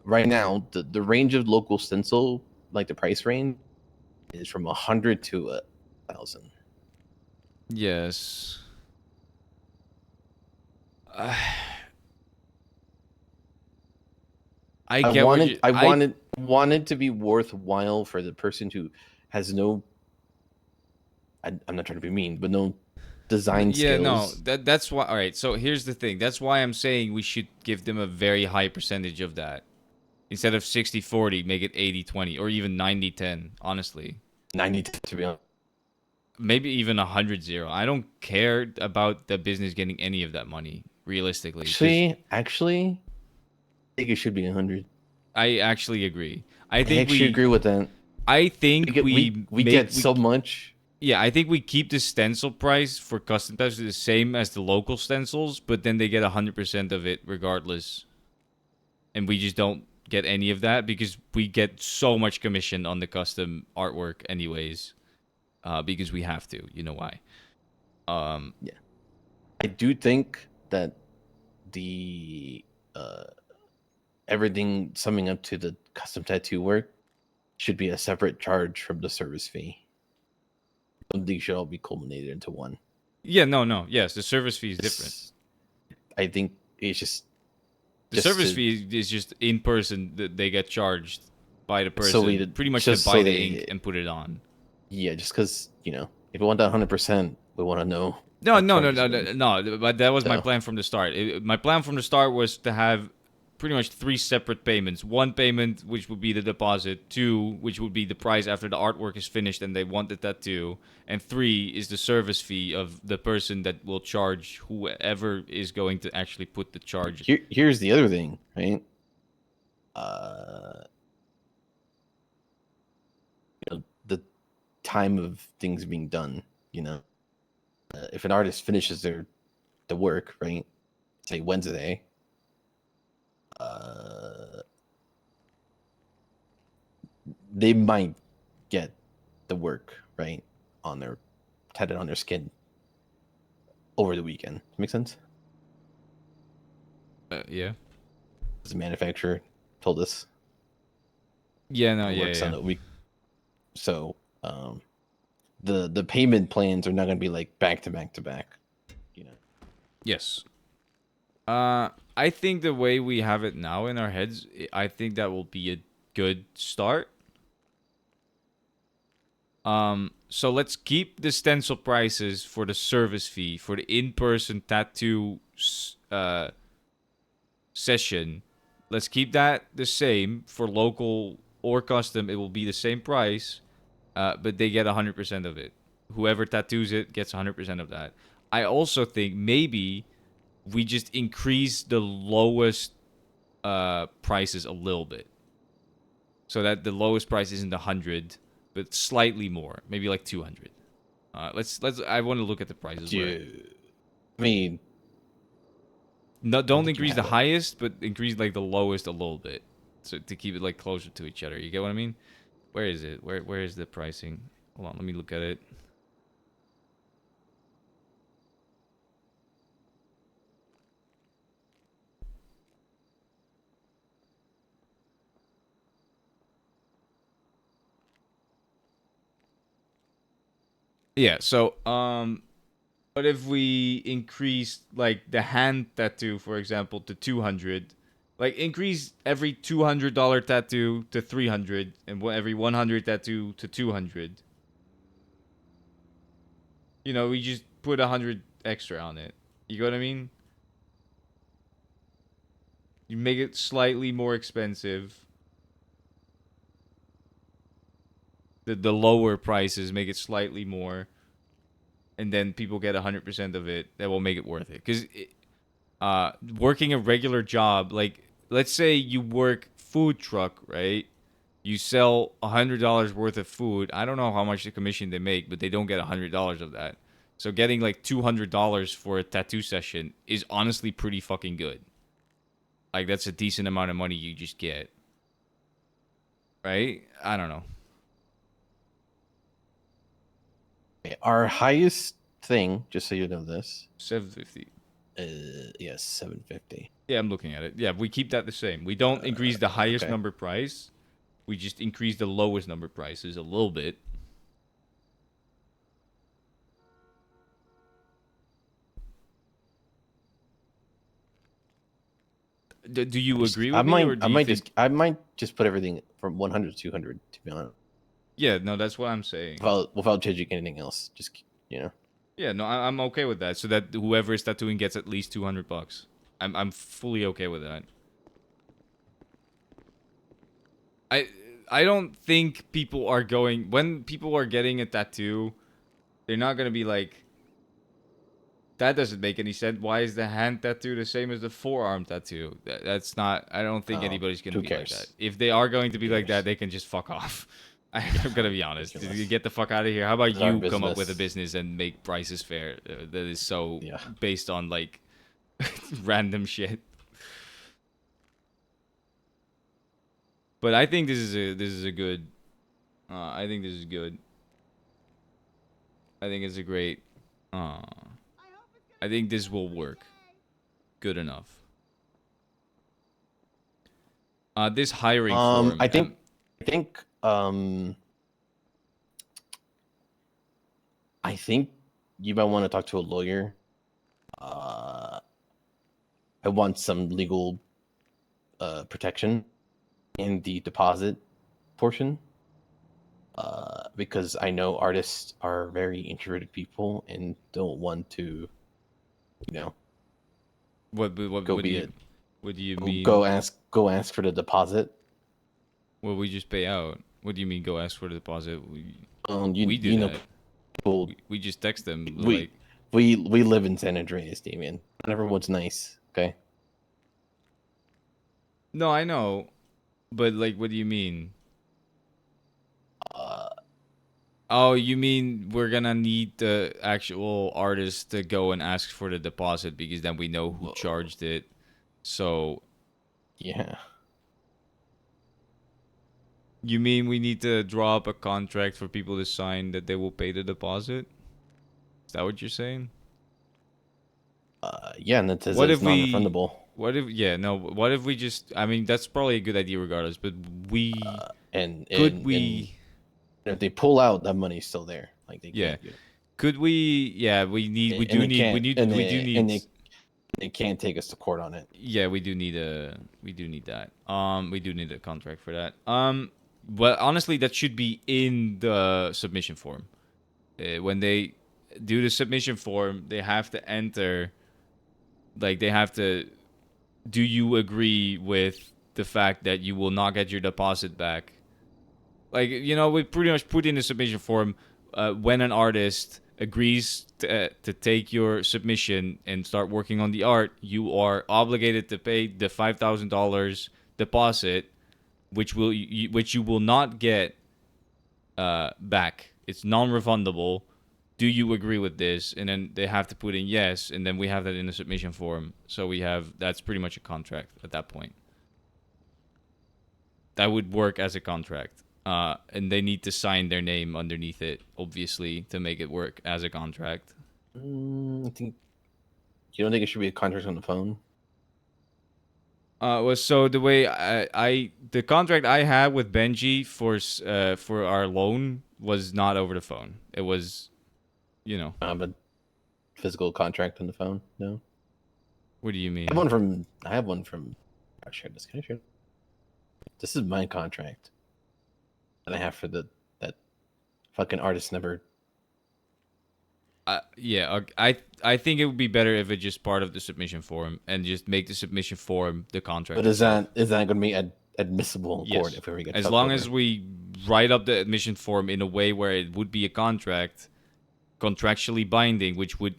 right now the range of local stencil, like the price range, is from 100 to 1,000. Yes. I wanted to be worthwhile for the person who has no. I'm not trying to be mean, but no design skills. No, that's why. All right, so here's the thing. That's why I'm saying we should give them a very high percentage of that. Instead of 60-40, make it 80-20 or even 90-10, honestly. 90 to be honest. Maybe even 100-0. I don't care about the business getting any of that money, realistically. Actually, I think it should be 100. I actually agree. I actually agree with that. I think we get so much. Yeah, I think we keep the stencil price for custom tattoos the same as the local stencils, but then they get 100% of it regardless. And we just don't get any of that because we get so much commission on the custom artwork anyways. Because we have to. You know why? Yeah. I do think that the everything summing up to the custom tattoo work should be a separate charge from the service fee. These should all be culminated into one. Yeah, no. Yes, the service fee is different. I think it's just... The service fee is just in person that they get charged by the person. Pretty much to buy the ink and put it on. Yeah, just because, if we want that 100%, we want to know. No. But that was my plan from the start. My plan from the start was to have pretty much 3 separate payments. 1 payment, which would be the deposit. 2, which would be the price after the artwork is finished and they wanted that too. And 3 is the service fee of the person that will charge whoever is going to actually put the charge. Here's the other thing, right? The time of things being done, if an artist finishes the work, right, say Wednesday, they might get the work, right, on their tatted on their skin over the weekend. Make sense? Yeah. The manufacturer told us. Yeah, no, it yeah, works yeah. on a week. So the payment plans are not going to be like back to back to back. You know. Yes. I think the way we have it now in our heads, I think that will be a good start. So let's keep the stencil prices for the service fee for the in-person tattoo session. Let's keep that the same for local or custom. It will be the same price, but they get 100% of it. Whoever tattoos it gets 100% of that. I also think maybe we just increase the lowest prices a little bit, so that the lowest price isn't 100, but slightly more, maybe like 200. Let's. I want to look at the prices. I mean, no, don't think you increase the have it. highest, but increase like the lowest a little bit, so to keep it like closer to each other. You get what I mean? Where is it? Where is the pricing? Hold on, let me look at it. Yeah, so but if we increase like the hand tattoo, for example, to 200, like increase every $200 tattoo to 300 and every 100 tattoo to 200. You know, we just put 100 extra on it. You know what I mean? You make it slightly more expensive. The lower prices make it slightly more, and then people get 100% of it. That will make it worth it. Because working a regular job, like let's say you work food truck, right? You sell $100 worth of food. I don't know how much the commission they make, but they don't get $100 of that. So getting like $200 for a tattoo session is honestly pretty fucking good. Like that's a decent amount of money you just get. Right? I don't know. Our highest thing, just so you know this, 750. Yes, 750. Yeah, I'm looking at it. Yeah, we keep that the same. We don't increase the highest okay. number price. We just increase the lowest number prices a little bit. Do you agree with me, or do you think? I might just put everything from 100 to 200. To be honest. Yeah, no, that's what I'm saying. Without changing anything else, just Yeah, no, I'm okay with that. So that whoever is tattooing gets at least $200. I'm fully okay with that. I don't think people are going when people are getting a tattoo, they're not gonna be like, that doesn't make any sense. Why is the hand tattoo the same as the forearm tattoo? That's not. I don't think anybody's gonna be like that. If they are going to be like that, they can just fuck off. I'm gonna be honest. You get the fuck out of here. How about It's our you come up with a business. business and make prices fair? That is so based on like random shit. But I think this is a good. I think this is good. I think it's a great. I think this will work. Good enough. This hiring form. I think you might want to talk to a lawyer. I want some legal protection in the deposit portion. Because I know artists are very introverted people and don't want to, What go what be do you it. what do you mean? Go ask for the deposit. Well, we just pay out. What do you mean? Go ask for the deposit? We you do know, that. people. We just text them. We Like we live in San Andreas, Damien. Not everyone's nice. Okay. no, I know, but like, what do you mean? Oh, you mean we're gonna need the actual artist to go and ask for the deposit because then we know who charged it. So yeah. You mean we need to draw up a contract for people to sign that they will pay the deposit? Is that what you're saying? Yeah, and it says What it's if we? non-refundable. What if? Yeah, no. What if we just? I mean, that's probably a good idea regardless. But we And could we? if they pull out, that money's still there. Like they Yeah. can't. Could we? Yeah, we need. We And do they need. can't. We need. And We they, do need. And they can't take us to court on it. Yeah, we do need a. We do need that. We do need a contract for that. But honestly, that should be in the submission form. When they do the submission form, they have to enter. Like they have to. Do you agree with the fact that you will not get your deposit back? Like, you know, we pretty much put in the submission form when an artist agrees to take your submission and start working on the art, you are obligated to pay the $5,000 deposit, which you will not get back. It's non-refundable. Do you agree with this? And then they have to put in yes, and then we have that in the submission form. So that's pretty much a contract at that point. That would work as a contract. And they need to sign their name underneath it, obviously, to make it work as a contract. I think you don't think it should be a contract on the phone? So the way the contract I had with Benji for our loan was not over the phone. It was, you know, a physical contract on the phone. No. What do you mean? I have one from. I shared this. Can I share? This is my contract that I have for that fucking artist never. Yeah, I think it would be better if it's just part of the submission form and just make the submission form the contract. But is that going to be admissible in court if we ever get? As long as we write up the admission form in a way where it would be a contract, contractually binding, which would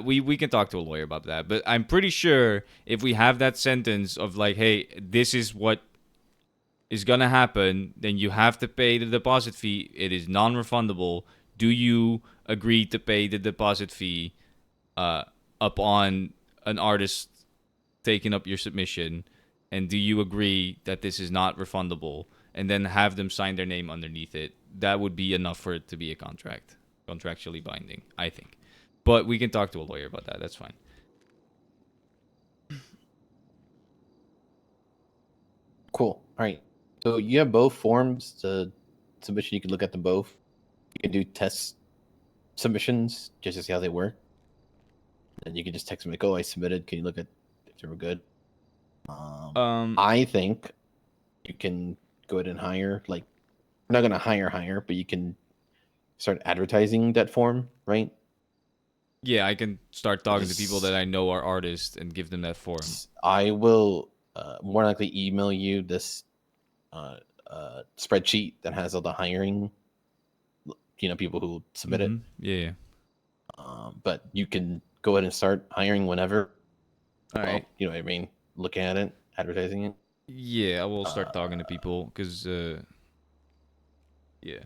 we can talk to a lawyer about that. But I'm pretty sure if we have that sentence of like, hey, this is what is gonna happen, then you have to pay the deposit fee. It is non-refundable. Do you agree to pay the deposit fee upon an artist taking up your submission? And do you agree that this is not refundable? And then have them sign their name underneath it. That would be enough for it to be a contract, contractually binding, I think. But we can talk to a lawyer about that. That's fine. Cool. All right. So you have both forms to submission. You can look at them both. You can do test submissions just to see how they work. And you can just text them like, "Oh, I submitted. Can you look at if they were good?" I think you can go ahead and hire. Like, we're not gonna hire, but you can start advertising that form, right? Yeah, I can start talking to people that I know are artists and give them that form. I will more likely email you this spreadsheet that has all the hiring, people who submitted. Yeah. But you can go ahead and start hiring whenever. All right. You know what I mean? Looking at it, advertising it. Yeah, I will start talking to people because, yeah.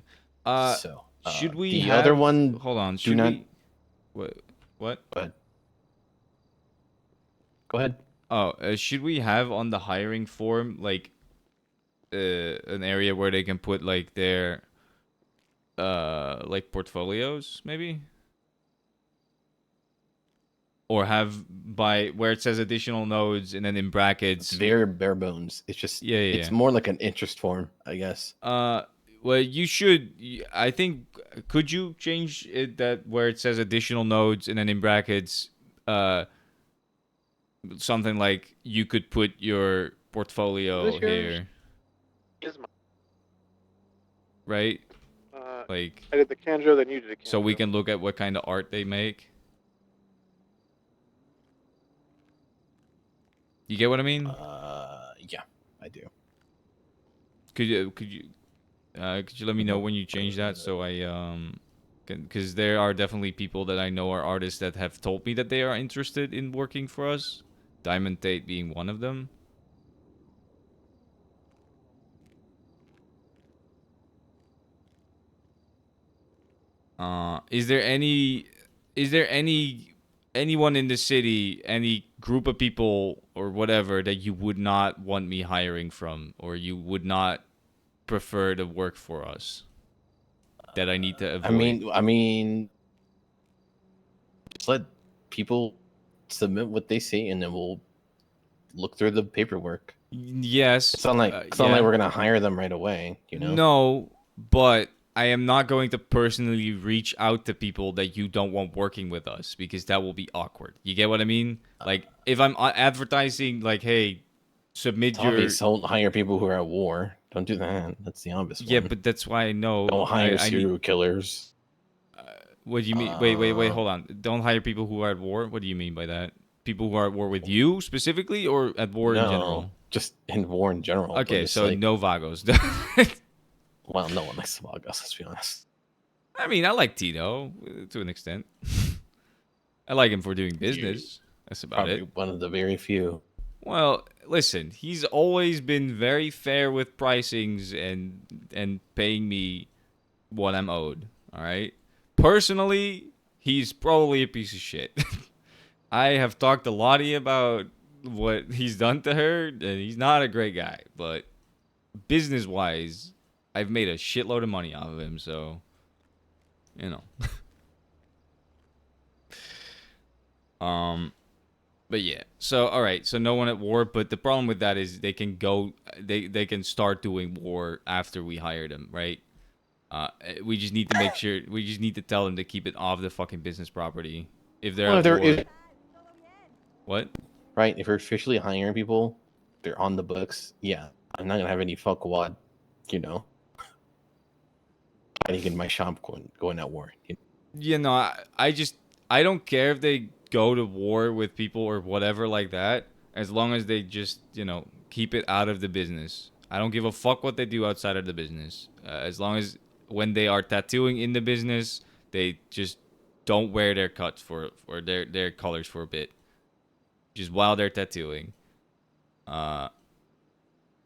Should we the have... other one? Hold on. Do not. What? Go ahead. Oh, should we have on the hiring form like an area where they can put like their like portfolios, maybe? Or have by where it says additional nodes and then in brackets. It's very bare bones. It's just It's more like an interest form, I guess. Well, you should. I think. Could you change it that where it says additional nodes and then in brackets, something like you could put your portfolio here, right? Like I did the Kanjo, then you did a Kanjo. so we can look at what kind of art they make. You get what I mean? Yeah, I do. Could you let me know when you change that so I because there are definitely people that I know are artists that have told me that they are interested in working for us. Diamond Tate being one of them. Is there anyone in the city, any group of people or whatever that you would not want me hiring from, or you would not prefer to work for us that I need to avoid? I mean, just let people submit what they see, and then we'll look through the paperwork. Yes. It's not like yeah. we're gonna hire them right away. You know. No, but I am not going to personally reach out to people that you don't want working with us because that will be awkward. You get what I mean? Like if I'm advertising, like, hey, submit It's your. obvious. Don't hire people who are at war. Don't do that. That's the obvious Yeah, one. but that's why I know. Don't hire I serial need... killers. What do you mean? Wait, hold on. Don't hire people who are at war? What do you mean by that? People who are at war with you specifically, or at war in general? Just in war in general. Okay, so like, no Vagos. well, no one likes the Vagos, let's be honest. I mean, I like Tito to an extent. I like him for doing business. That's about Probably it. One of the very few. Well, listen, he's always been very fair with pricings and paying me what I'm owed. All right. Personally, he's probably a piece of shit. I have talked to Lottie about what he's done to her, and he's not a great guy. But business-wise, I've made a shitload of money off of him, so you know. But yeah. So all right. So no one at war. But the problem with that is they can go. They can start doing war after we hire them, right? We just need to make sure. We just need to tell them to keep it off the fucking business property if they're at war. What? Right. If we're officially hiring people, they're on the books. Yeah, I'm not gonna have any fuckwad, hiding in my shop going at war. You know, I don't care if they go to war with people or whatever like that, as long as they just keep it out of the business. I don't give a fuck what they do outside of the business, as long as when they are tattooing in the business, they just don't wear their cuts or their colors for a bit, just while they're tattooing.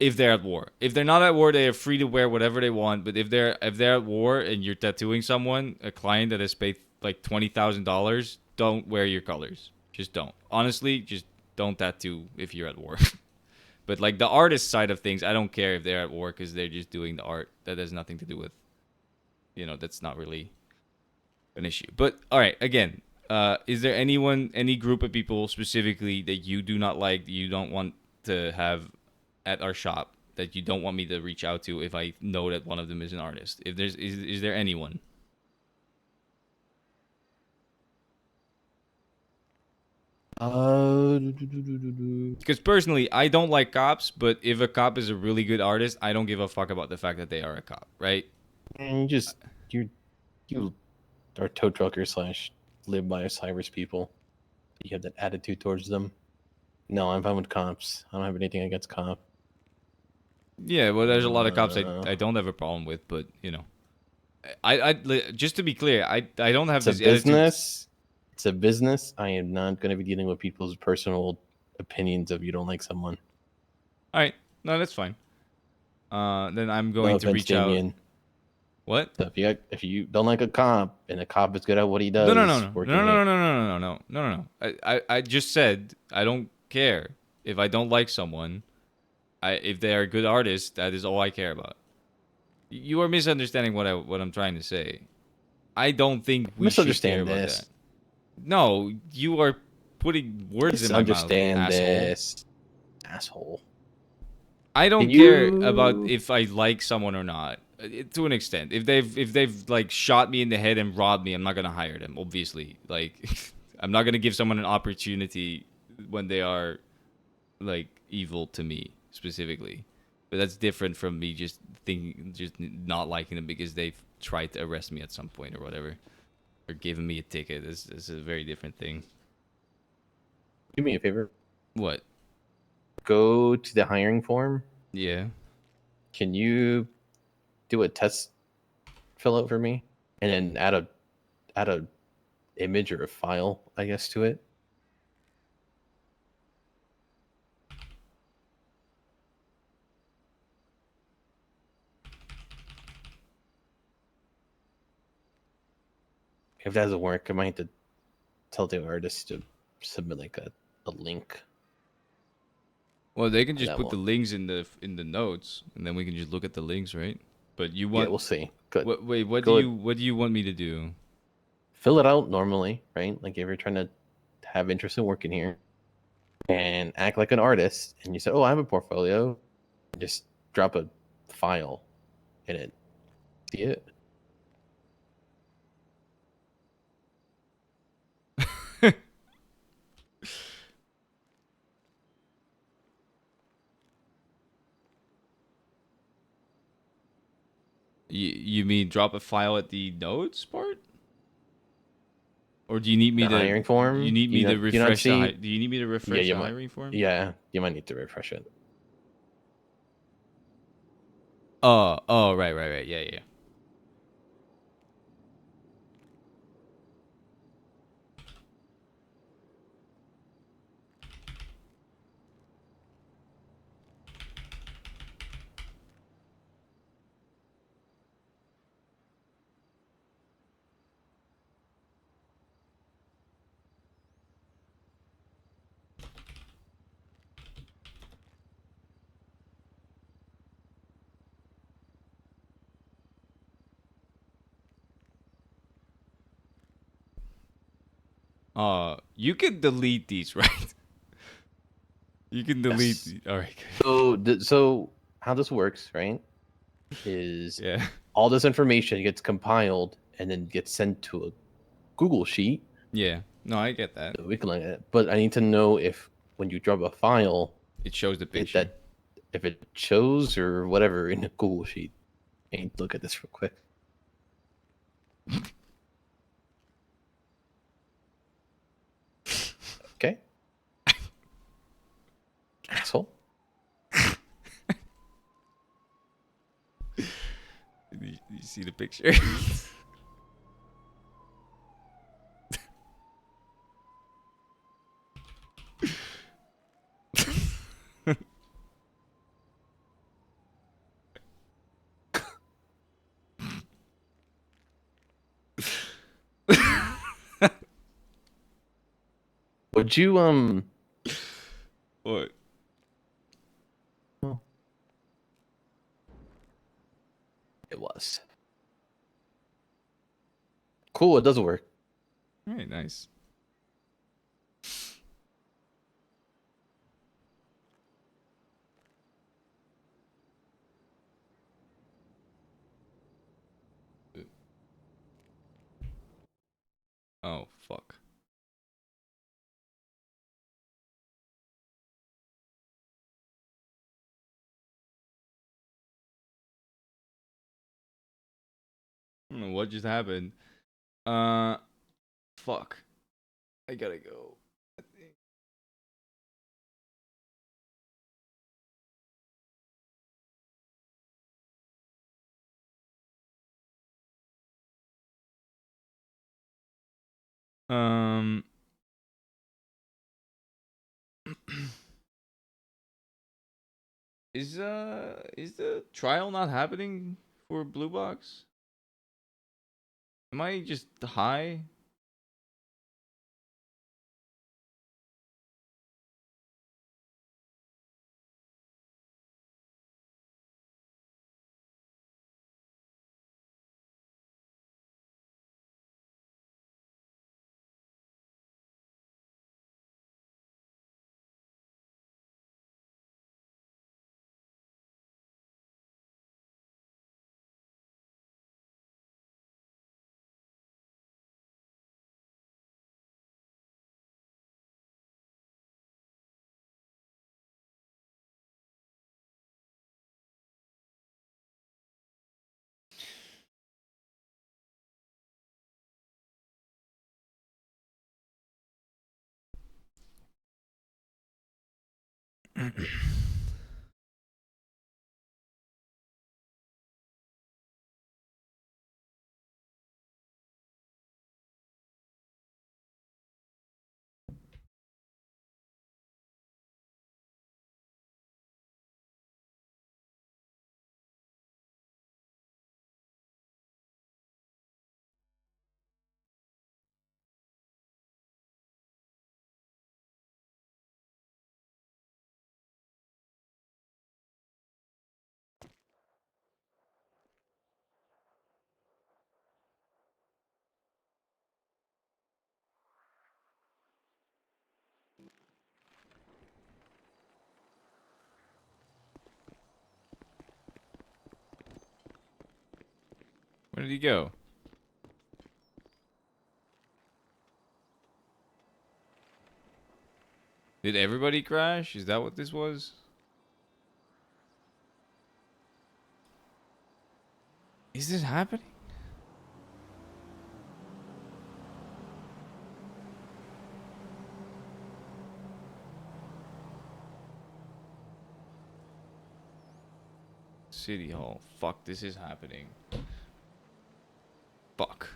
If they're at war. If they're not at war, they are free to wear whatever they want. But if they're at war and you're tattooing someone, a client that has paid like $20,000, don't wear your colors. Just don't. Honestly, just don't tattoo if you're at war. But like the artist side of things, I don't care if they're at war because they're just doing the art. That has nothing to do with, that's not really an issue. But all right, again, is there any group of people specifically that you do not like, that you don't want to have at our shop, that you don't want me to reach out to if I know that one of them is an artist? If there's is there anyone? Because personally, I don't like cops, but if a cop is a really good artist, I don't give a fuck about the fact that they are a cop, right? And you are tow trucker / live by Cyrus people. You have that attitude towards them. No, I'm fine with cops. I don't have anything against cops. Yeah, well, there's a lot of cops I don't have a problem with, but I just to be clear, I don't have It's this a business. It's a business. I am not going to be dealing with people's personal opinions if you don't like someone. All right, no, that's fine. Then I'm going to reach Damien. out. What? So if you don't like a cop and a cop is good at what he does, No. I just said I don't care if I don't like someone. If they are a good artist, that is all I care about. You are misunderstanding what I'm trying to say. I don't think we should care about that. No, you are putting words in my mouth. Misunderstand this, asshole. I don't care about if I like someone or not. To an extent, if they've like shot me in the head and robbed me, I'm not gonna hire them. Obviously, like I'm not gonna give someone an opportunity when they are like evil to me specifically. But that's different from me just not liking them because they've tried to arrest me at some point or whatever, or given me a ticket. It's a very different thing. Do me a favor. What? Go to the hiring form. Yeah. Can you do a test fill out for me, and then add a image or a file, I guess, to it? If that doesn't work, I might have to tell the artist to submit like a link. Well, they can And just that put the will- links in the notes, and then we can just look at the links, right? But you Yeah, want? we'll see. Good. Wait, what Good. do you want me to do? Fill it out normally, right? Like if you're trying to have interest in working here, and act like an artist, and you say, "Oh, I have a portfolio," and just drop a file in it. See it? You mean drop a file at the notes part? Or do you need me The to hiring form. You need Do you me to not- do you not refresh see? Do you need me to Yeah, refresh you the might. hiring form? Yeah, you might need to refresh it. Oh, right. Yeah. You can delete these, right? You can delete. Yes. All right. So how this works, right? Is Yeah. all this information gets compiled and then gets sent to a Google sheet. Yeah. No, I get that. So we can look at it. But I need to know if when you drop a file, it shows the picture. If it shows or whatever in the Google sheet. I need to look at this real quick. Okay. Asshole. You see the picture? Would you What? It was. Cool, it does work. All right, nice. Oh, fuck. I don't know what just happened. Fuck. I gotta go. I think. Um. Is the trial not happening for Blue Box? Am I just high? Where did he go? Did everybody crash? Is that what this was? Is this happening? City Hall. Fuck, this is happening. Fuck.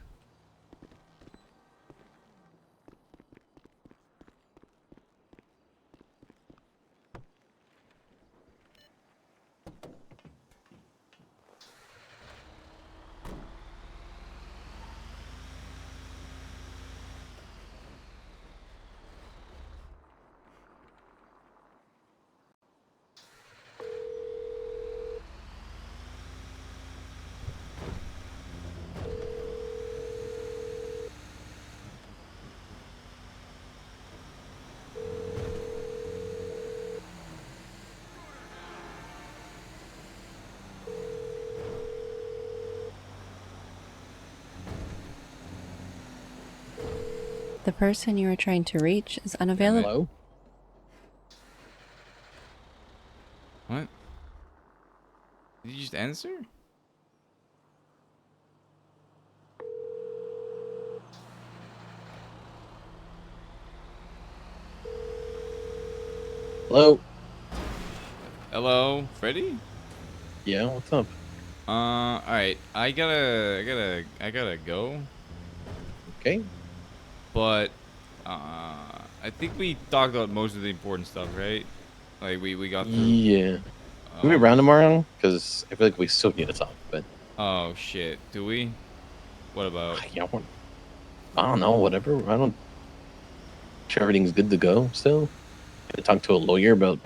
The person you are trying to reach is unavailable. Hello? What? Did you just answer? Hello? Hello, Freddy? Yeah, what's up? Alright. I gotta go. Okay. But, I think we talked about most of the important stuff, right? Like, we got through. Yeah. Can we be around tomorrow? Because I feel like we still need to talk, but... Oh, shit. Do we? What about? Yeah, I don't know, whatever. I don't... Sure everything's good to go still. I talked to a lawyer about...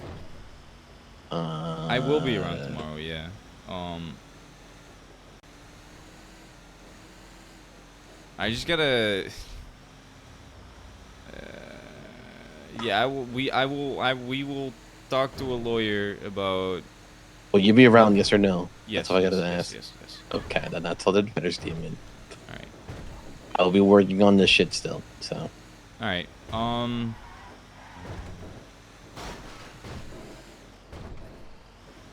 I will be around tomorrow, yeah. I just gotta... yeah, we will talk to a lawyer about... Will you be around, yes or no? Yes, That's all I yes, gotta yes, ask. yes, yes. Okay, then that's all that matters, Damien. Alright. I'll be working on this shit still, so... Alright,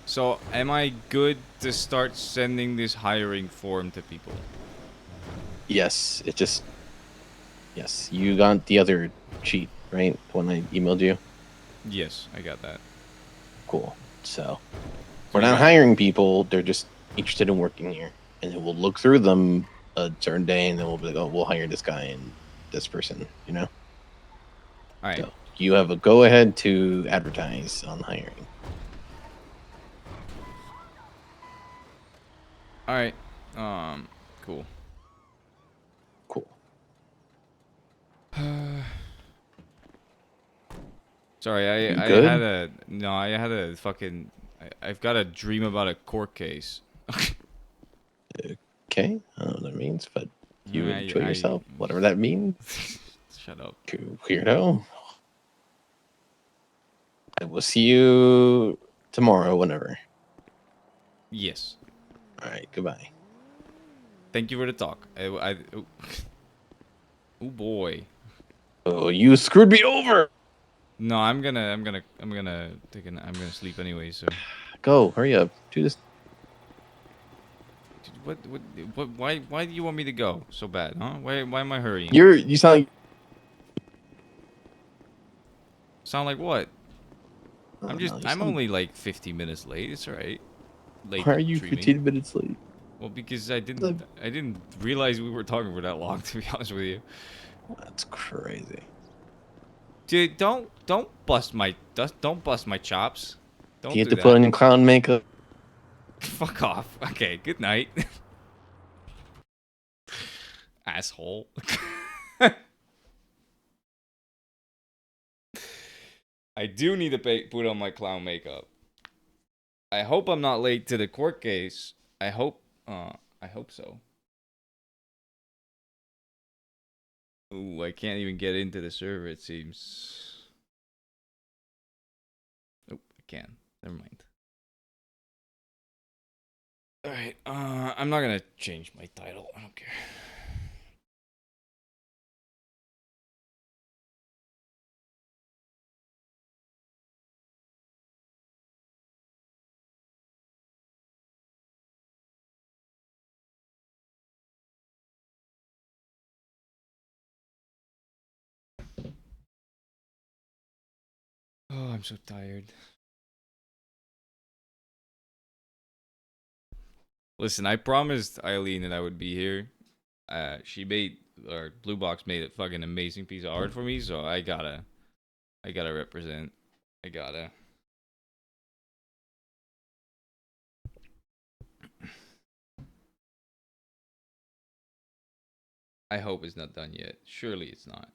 so, am I good to start sending this hiring form to people? Yes, it just... Yes, you got the other sheet, right? When I emailed you? Yes, I got that. Cool. So, we're not hiring people, they're just interested in working here. And then we'll look through them a certain day, and then we'll be like, oh, we'll hire this guy and this person, you know? Alright. So, you have a go-ahead to advertise on hiring. Alright, cool. Cool. Sorry, I good? had a... No, I had a fucking... I've got a dream about a court case. Okay, I don't know what that means, but you I- enjoy I- yourself, whatever that means. Shut up. Weirdo. I will see you tomorrow, whenever. Yes. Alright, goodbye. Thank you for the talk. Oh boy. Oh, you screwed me over! No, I'm gonna sleep anyway, so... Go, hurry up. Do this. What, why do you want me to go so bad, huh? Why am I hurrying? You sound like... Sound like what? Oh, I'm no, you I'm sound- only like 15 minutes late. It's alright. Late Why are you streaming. 15 minutes late? Well, because I didn't realize we were talking for that long. To be honest with you. That's crazy. Dude, don't bust my chops. Don't You do have to that. put on your clown makeup. Fuck off. Okay, good night. Asshole. I do need to put on my clown makeup. I hope I'm not late to the court case. I hope so. Ooh, I can't even get into the server, it seems. Oh, I can. Never mind. Alright, I'm not gonna change my title. I don't care. Oh, I'm so tired. Listen, I promised Eileen that I would be here. She made, or Blue Box made a fucking amazing piece of art for me, so I gotta represent. I gotta. I hope it's not done yet. Surely it's not.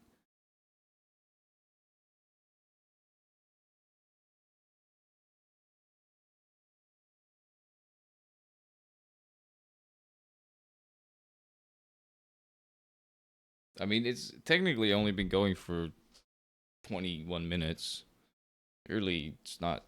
I mean, it's technically only been going for 21 minutes. Surely it's not.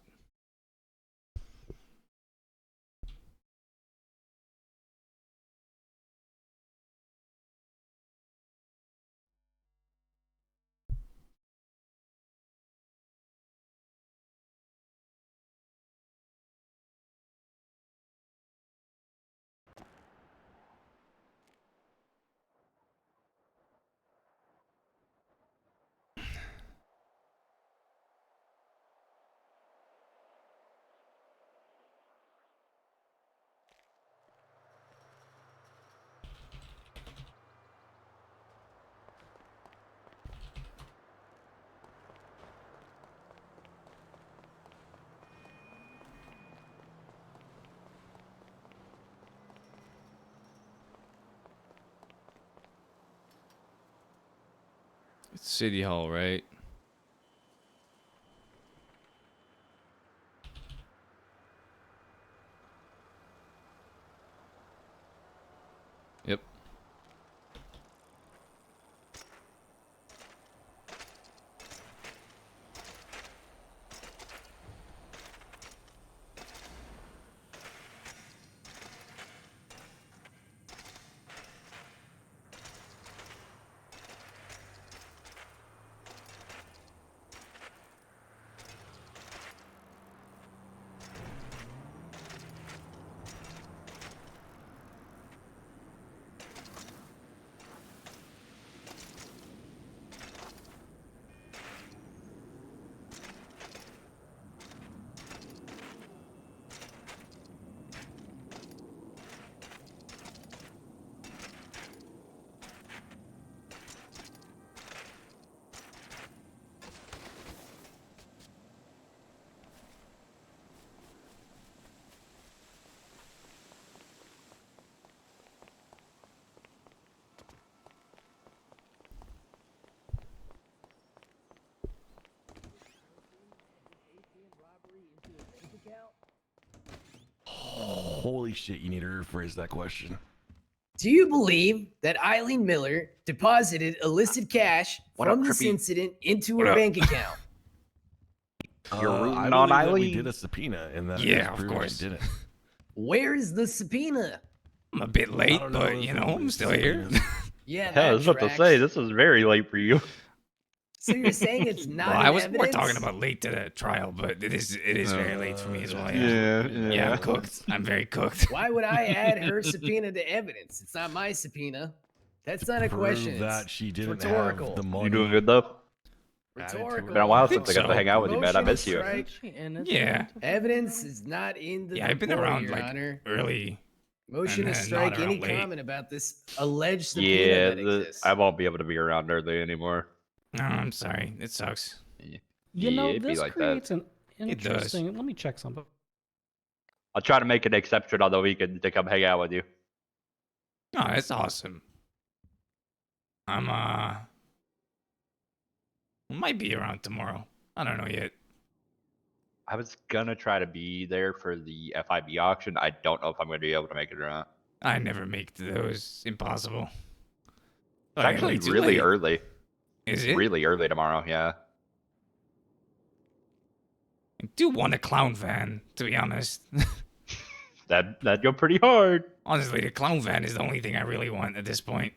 It's City Hall, right? Yep. Holy shit, you need to rephrase that question. Do you believe that Eileen Miller deposited illicit cash What from up, this Trippy? incident into What her up? bank account? You're rooting on Eileen? We did a subpoena, and that Yeah, just of proves course. you didn't. Where is the subpoena? I'm a bit late, don't know, but there's you know, always I'm still here. subpoenas. Yeah, Yeah, I that was about to tracks. say this was very late for you. So you're saying it's not Well, in I was evidence? more talking about late to the trial, but it is very late for me as well. yeah. I'm cooked. I'm very cooked. Why would I add her subpoena to evidence? It's not my subpoena. That's not a Prove question. that It's she didn't rhetorical. have the money. You doing good though? Rhetorical. Been a while I think since I got to so. hang out with you, man. I Motion miss you. strike. Yeah. Evidence is not in the Yeah, I've been report, around Your like Honor. early. Motion and to then strike not any around late. comment about this alleged subpoena Yeah, that exists. I won't be able to be around early anymore. No, I'm sorry. It sucks. You know, it'd be this like creates that. an It does. interesting. Let me check something. I'll try to make an exception on the weekend to come hang out with you. No, that's awesome. I'm might be around tomorrow. I don't know yet. I was gonna try to be there for the FIB auction. I don't know if I'm gonna be able to make it or not. I never make those. Impossible. It's actually Way too really late. early. Is It's it? really early tomorrow, yeah. I do want a clown van, to be honest. That'd go pretty hard. Honestly, the clown van is the only thing I really want at this point.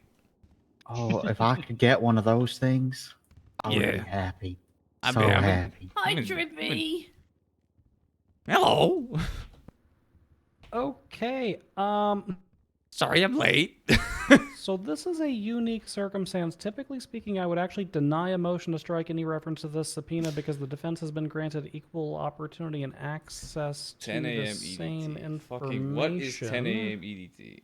Oh, if I could get one of those things, I would be Yeah. happy. I've So been- happy. Hi, I've been- Drippy. Hello. Okay. Sorry, I'm late. So this is a unique circumstance. Typically speaking, I would actually deny a motion to strike any reference to this subpoena because the defense has been granted equal opportunity and access to 10 the a.m. same EDT. information. Fucking what is 10 a.m. EDT?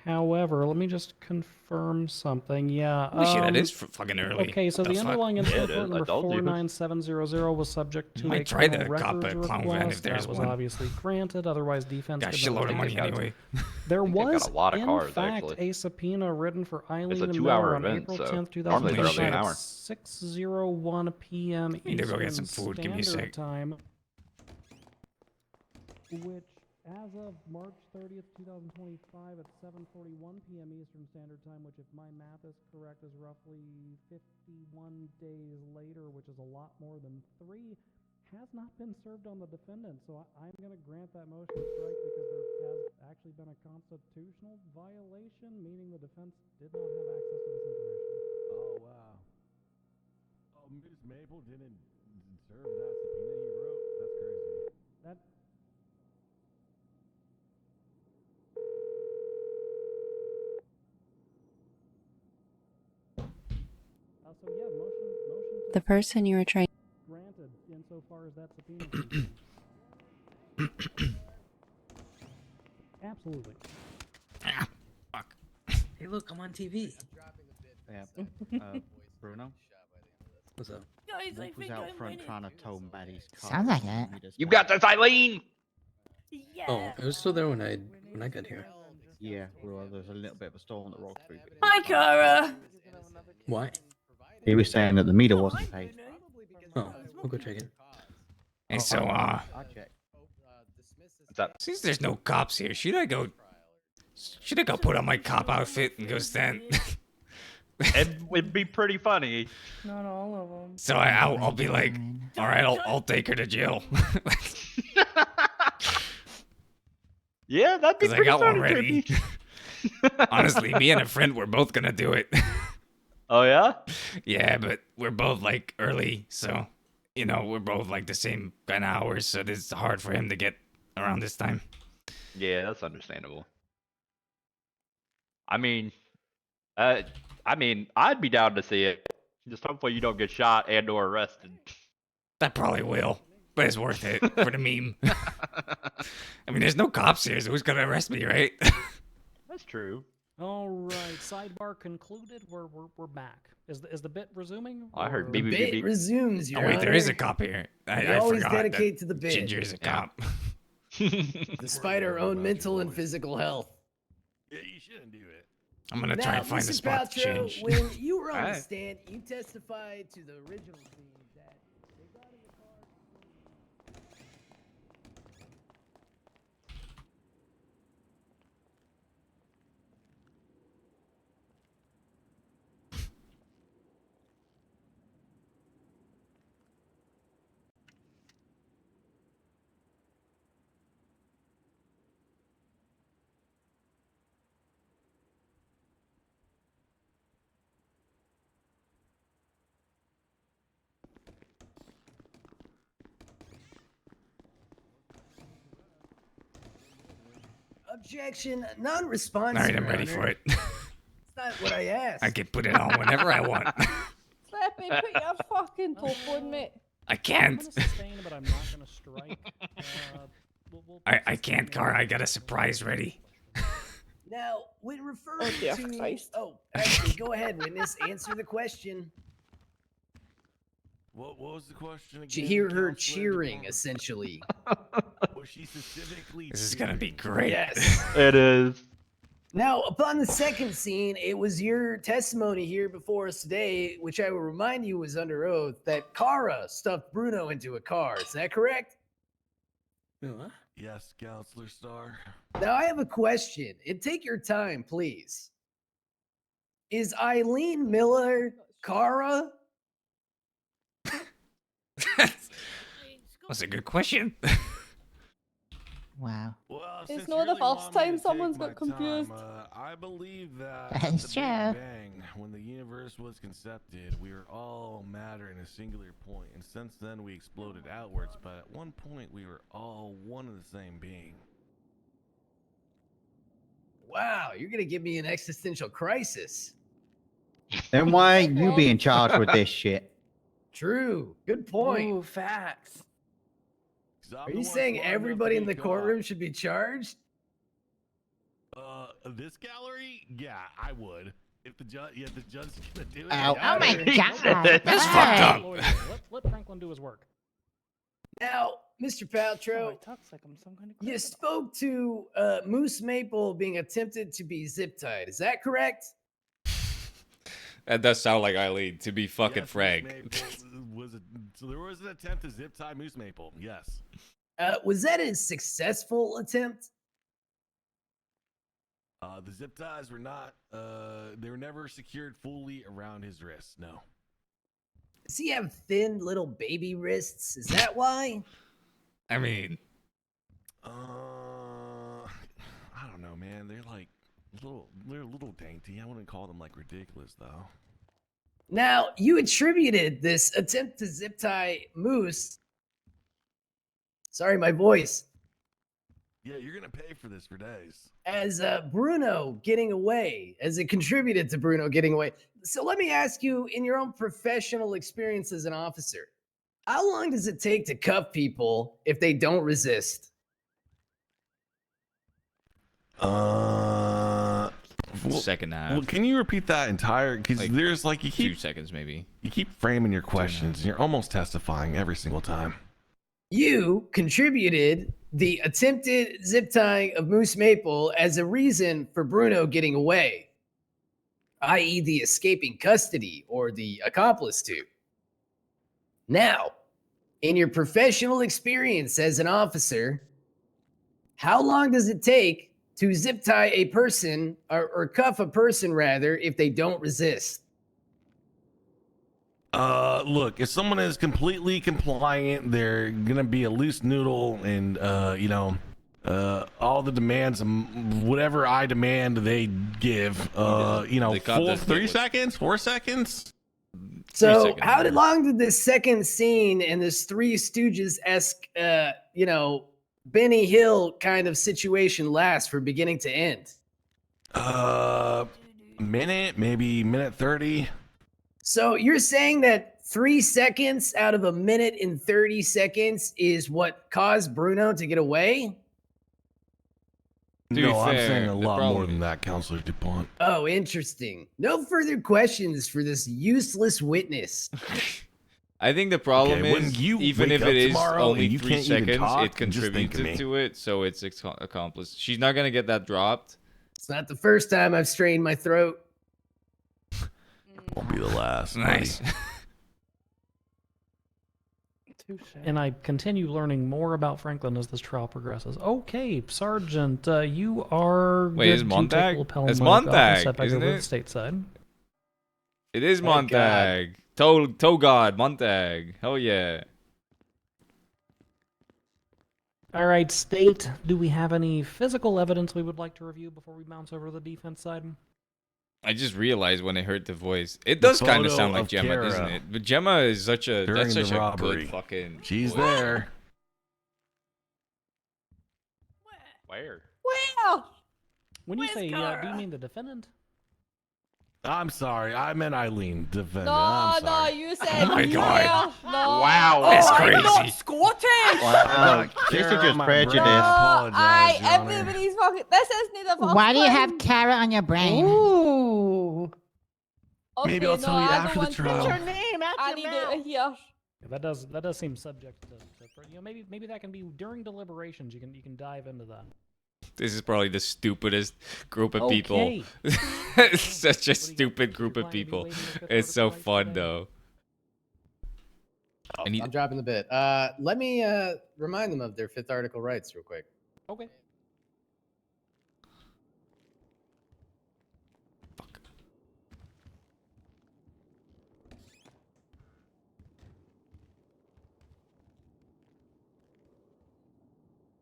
However, let me just confirm something. Yeah. Holy shit, that is fucking early. Okay, so What the the fuck? underlying Yeah, incident it is. report number I told you. 49700 was subject to Might a try criminal to cop a records clown van if request. there's That was one. obviously granted. Otherwise, defense Got a could not shitload of take money it. anyway. There think they've got was, a lot of in cars, fact, actually. a subpoena written for Eileen It's a Miller 2-hour on event, April so 10th, normally they're only 2025 an at hour. 6:01 p.m. Need to go get Eastern some food. Give me a Standard sec. Time, which, as of March 30th, 2025 at 7:41 p.m. Eastern Standard Time, which, if my math is correct, is roughly 51 days later, which is a lot more than 3, has not been served on the defendant. So I'm going to grant that motion to strike because there has actually been a constitutional violation, meaning the defense did not have access to this information. Oh, wow. Oh, Ms. Maple didn't serve that subpoena he wrote? That's crazy. That so yeah, motion to The person you were trying. granted insofar as that subpoena is concerned. Absolutely. Hey, look, I'm on TV. Yeah. Bruno? What's up? Guys, I Luke was think out I'm front winning. trying to tow Maddie's car. Sounds like that. You got this, Eileen. Oh, it was still there when I got here. Yeah, well, there's a little bit of a storm that rolled through. Hi, Cara. Why? He was saying that the meter wasn't paid. Oh, we'll go check it. Hey, so, I'll check. What's up? since there's no cops here, should I go put on my cop outfit and go stand? It'd be pretty funny. Not all of them. So I'll be like, all right, I'll take her to jail. Yeah, that'd be Because I pretty got funny. one ready. Honestly, me and a friend, we're both gonna do it. Oh yeah? Yeah, but we're both like early, so you know we're both like the same kind of hours, so it's hard for him to get around this time. Yeah, that's understandable. I mean, I'd be down to see it. Just hopefully you don't get shot and/or arrested. That probably will, but it's worth it for the meme. I mean, there's no cops here, so who's gonna arrest me, right? That's true. All right, sidebar concluded. We're back. Is the bit resuming? I heard or- beep, beep, Bit beep. resumes, Your Oh wait, there is a Honor. cop here. We I always forgot dedicate that to the bit. Ginger's a cop. Despite our own mental and physical health. Yeah, you shouldn't do it. I'm gonna Now, try and find Mr. a spot to Paltrow, change. when you were on the Alright. stand, you testified to the original scene that they got in the car. Objection, non-response. All right, I'm Your ready Honor. for it. It's not what I asked. I can put it on whenever I want. Slappy, put your fucking top on me. I can't. I'm gonna sustain, but I'm not gonna strike. We'll I can't, Car. I got a surprise ready. Now, when referring dear to... Christ. Oh, actually, go ahead, witness. Answer the question. What was the question again? Did you hear her Counselor cheering, DePalma? essentially? Was she specifically This is gonna be cheering? great. Yes. It is. Now, upon the second scene, it was your testimony here before us today, which I will remind you was under oath, that Kara stuffed Bruno into a car. Is that correct? Yes, Counselor Star. Now, I have a question, and take your time, please. Is Eileen Miller Kara? That's a good question. Wow. Well, It's since not you the really first want me time to someone's take got my confused. time, I believe that That at is the true. Big Bang, when the universe was concepted, we were all matter in a singular point, and since then we exploded outwards. But at one point, we were all one and the same being. Wow, you're gonna give me an existential crisis. Then why you being charged with this shit? True. Good point. Ooh, facts. Are you saying everybody in the courtroom should be charged? This gallery? Yeah, I would. If the judge, yeah, the judge is gonna do it. Ow. Oh my God. That's fucked up. Let Franklin do his work. Now, Mr. Paltrow, you spoke to Moose Maple being attempted to be zip tied. Is that correct? That does sound like Eileen, to be fucking Yes, frank. So there was an attempt to zip tie Moose Maple. Yes. Was that a successful attempt? The zip ties were not. They were never secured fully around his wrists. No. Does he have thin little baby wrists? Is that why? I mean, I don't know, man. They're like they're a little dainty. I wouldn't call them like ridiculous though. Now, you attributed this attempt to zip tie Moose. Sorry, my voice. Yeah, you're gonna pay for this for days. As Bruno getting away, as it contributed to Bruno getting away. So let me ask you, in your own professional experience as an officer, how long does it take to cuff people if they don't resist? second half. Well, can you repeat that entire? Because there's like you keep 2 seconds maybe. You keep framing your questions, and you're almost testifying every single time. You contributed the attempted zip tying of Moose Maple as a reason for Bruno getting away, i.e., the escaping custody or the accomplice to. Now, in your professional experience as an officer, how long does it take to zip tie a person or cuff a person rather if they don't resist? Look, if someone is completely compliant, they're gonna be a loose noodle, and all the demands, whatever I demand, they give. The cop doesn't 3 get what- seconds, 4 seconds. So, how long did this second scene and this Three Stooges-esque, Benny Hill kind of situation last from beginning to end? Minute, maybe minute 30. So, you're saying that 3 seconds out of a minute and 30 seconds is what caused Bruno to get away? No, I'm saying a lot more than that, Counselor DuPont. Oh, interesting. No further questions for this useless witness. I think the problem Okay, when is, you even wake if up it is tomorrow only and you 3 can't even seconds, talk, it just think of contributes me. to it, so it's accomplished. She's not gonna get that dropped. It's not the first time I've strained my throat. Won't be the last. Nice. buddy. And I continue learning more about Franklin as this trial progresses. Okay, Sergeant, you are Wait, good is to Montag? take lapel It's mode off and Montag, step back isn't over it? to stateside. It is Thank Montag. Toe God, Montag. Hell yeah. All right, State, do we have any physical evidence we would like to review before we bounce over to the defense side? I just realized when I heard the voice. It The does kind of photo sound like of Gemma, Kara doesn't it? But Gemma is such a during that's the such a robbery. good fucking She's voice. there. Where? Well, When you say, do you mean the defendant? I'm sorry. I meant Eileen. Defendant. no, I'm no, sorry. you said my here. God. No. Wow, oh, that's I'm not crazy. Scottish. Wow, this is Kara just on my brain. prejudice. No, I apologize, Your Honor. everybody's fucking. This isn't the first Why do you have time. Kara on your brain? Ooh. Okay, Maybe I'll no, tell you I after don't the want trial. to- What's your name? I need it here. Yeah, that does seem subject to maybe that can be during deliberations. You can dive into that. This is probably the stupidest group of people. Okay. It's such a stupid group of people. It's so fun though. Oh, And he- I'm dropping the bit. Let me remind them of their Fifth Article rights real quick. Okay.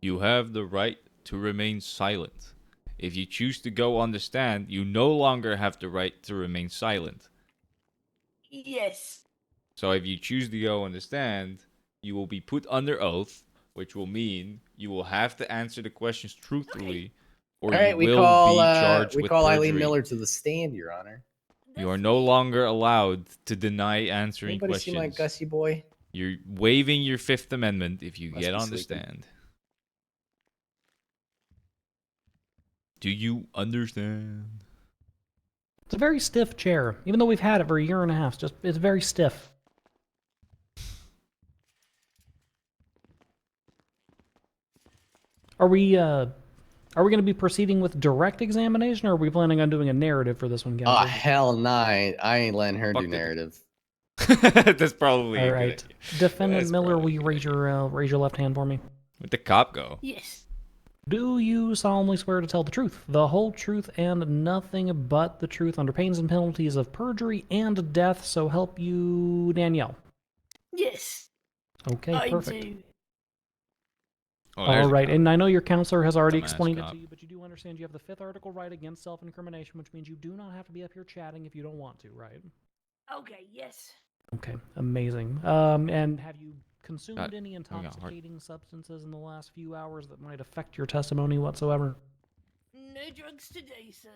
You have the right to remain silent. If you choose to go on the stand, you no longer have the right to remain silent. Yes. So if you choose to go on the stand, you will be put under oath, which will mean you will have to answer the questions truthfully, or All you right, we will call be charged with Eileen perjury. Miller to the stand, Your Honor. You are no longer allowed to deny answering Anybody see questions. my Gussie boy? You're waiving your Fifth Amendment if you Must get be on the sleeping. stand. Do you understand? It's a very stiff chair, even though we've had it for a year and a half. It's very stiff. Are we going to be proceeding with direct examination, or are we planning on doing a narrative for this one, Oh Counselor? hell no! I ain't letting her Fuck do the- narrative. That's probably a All good right, idea. Defendant That's Miller, probably will you raise your left hand for me? Where'd the cop go? Yes. Do you solemnly swear to tell the truth, the whole truth, and nothing but the truth under pains and penalties of perjury and death, so help you, Danielle? Yes. Okay, I perfect. do. Oh, there's All a right, cop. and I know your counselor has already Dumbass explained it cop. to you, but you do understand you have the Fifth Article right against self-incrimination, which means you do not have to be up here chatting if you don't want to, right? Okay, yes. Okay, amazing. And have you consumed God, any we got hard. intoxicating substances in the last few hours that might affect your testimony whatsoever? No drugs today, sir.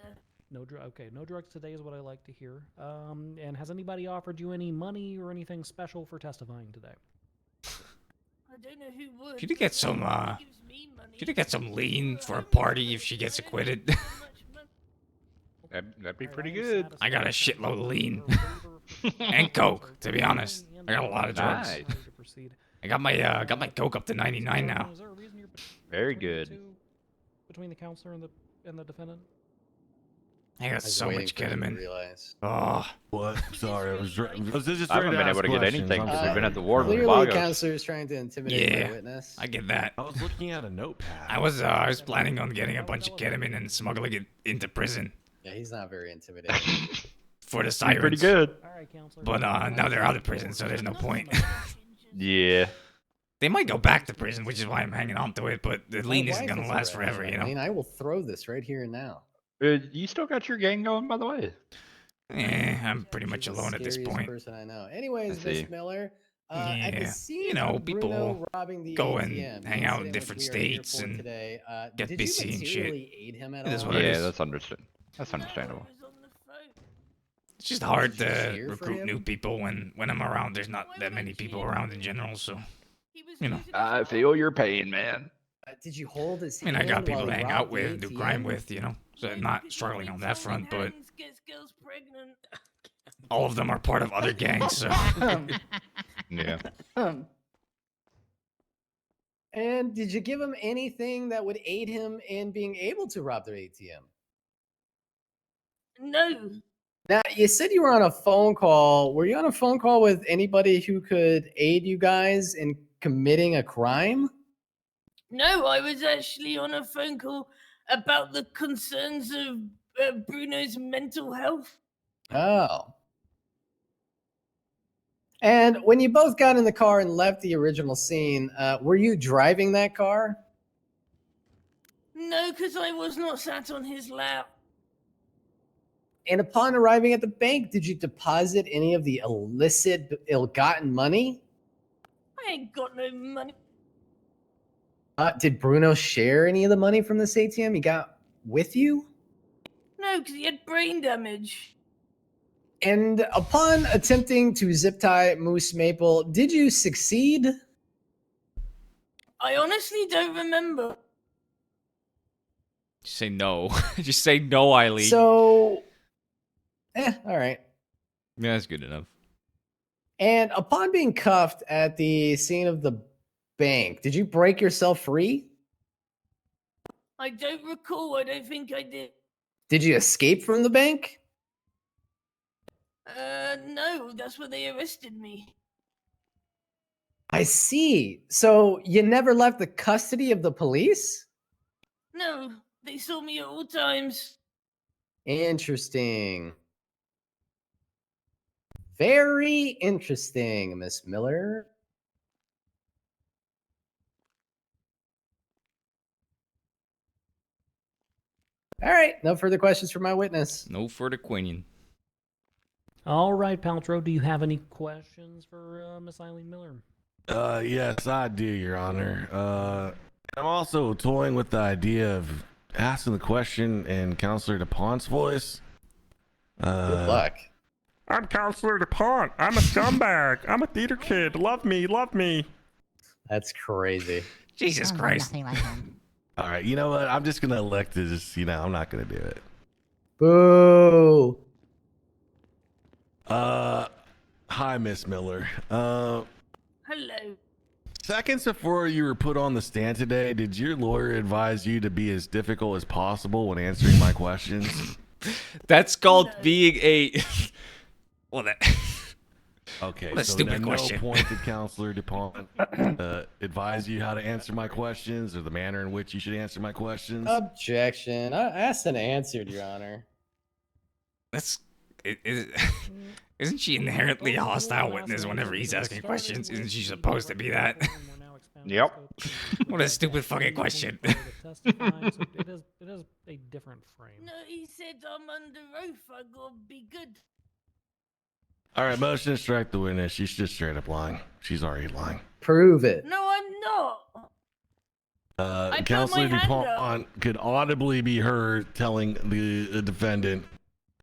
Okay, no drugs today is what I like to hear. And has anybody offered you any money or anything special for testifying today? I don't know who would. Should you get some, Nobody gives me money. should you get some lean for a party if she gets acquitted? That'd be pretty good. I got a shitload of lean. And coke, to be honest. I got a lot of drugs. Nice. I got my coke up to 99 now. Is there a reason you're Very good. between the counselor and the defendant? I got so much ketamine. Oh. What? Sorry, I was just I haven't trying been to able to ask get questions. anything I'm because we've been sorry. at the war with Clearly, Vagos. counselor is trying to intimidate Yeah, my witness. I get that. I was looking at a notepad. I was planning on getting a bunch of ketamine and smuggling it into prison Yeah, he's not very intimidating. for the sirens. Pretty good. All right, counselor. But now they're out of prison, so there's no point. Yeah. They might go back to prison, which is why I'm hanging on to it. But the lean My isn't wife gonna is last arrested. forever, you I know. mean, I will throw this right here and now. You still got your gang going, by the way? I'm pretty much She's the alone at this scariest point. person I know. Anyways, I Miss see. Miller, at the Yeah, scene you know, of people Bruno robbing the go ATM, and the hang out in incident different which we are here states for and today, get did busy you and shit. materially aid him at It is all? what it Yeah, is. that's understandable. It's just hard Did you to cheer for recruit him? new people when I'm around. There's not that many people around in general, so you know. I feel your pain, man. Did you hold his I mean, I hand got people while to he hang robbed out the with, do crime ATM? with, you know. So I'm not struggling on that front, but Gets girls pregnant. all of them are part of other gangs, so Yeah. And did you give him anything that would aid him in being able to rob their ATM? No. Now, you said you were on a phone call. Were you on a phone call with anybody who could aid you guys in committing a crime? No, I was actually on a phone call about the concerns of Bruno's mental health. Oh. And when you both got in the car and left the original scene, were you driving that car? No, because I was not sat on his lap. And upon arriving at the bank, did you deposit any of the illicit, ill-gotten money? I ain't got no money. Did Bruno share any of the money from this ATM he got with you? No, because he had brain damage. And upon attempting to zip tie Moose Maple, did you succeed? I honestly don't remember. just say no. Just say no, Eileen. So, all right. Yeah, that's good enough. And upon being cuffed at the scene of the bank, did you break yourself free? I don't recall. I don't think I did. Did you escape from the bank? No, that's where they arrested me. I see. So you never left the custody of the police? No, they saw me at all times. Interesting. Very interesting, Miss Miller. All right, no further questions for my witness. No further quinning. All right, Paltrow, do you have any questions for Miss Eileen Miller? Yes, I do, Your Honor. I'm also toying with the idea of asking the question in Counselor DuPont's voice. Good luck. I'm Counselor DuPont. I'm a scumbag. I'm a theater kid. Love me, love me. That's crazy. Jesus Christ. Nothing like him. All right, you know what? I'm just gonna elect to just, I'm not gonna do it. Boo. Hi, Miss Miller. Hello. Seconds before you were put on the stand today, did your lawyer advise you to be as difficult as possible when answering my questions? That's called being a. Well, that. Okay, What a so stupid at question. no point did Counselor DuPont advise you how to answer my questions or the manner in which you should answer my questions? Objection. I asked and answered, Your Honor. That's. Isn't she inherently a hostile witness whenever he's asking questions? Isn't she supposed to be that? Yep. What a stupid fucking question. It is a different frame. No, he said I'm under oath. I gotta be good. All right, motion to strike the witness. She's just straight up lying. She's already lying. Prove it. No, I'm not. I put Counselor my hand DuPont could audibly be heard telling the defendant,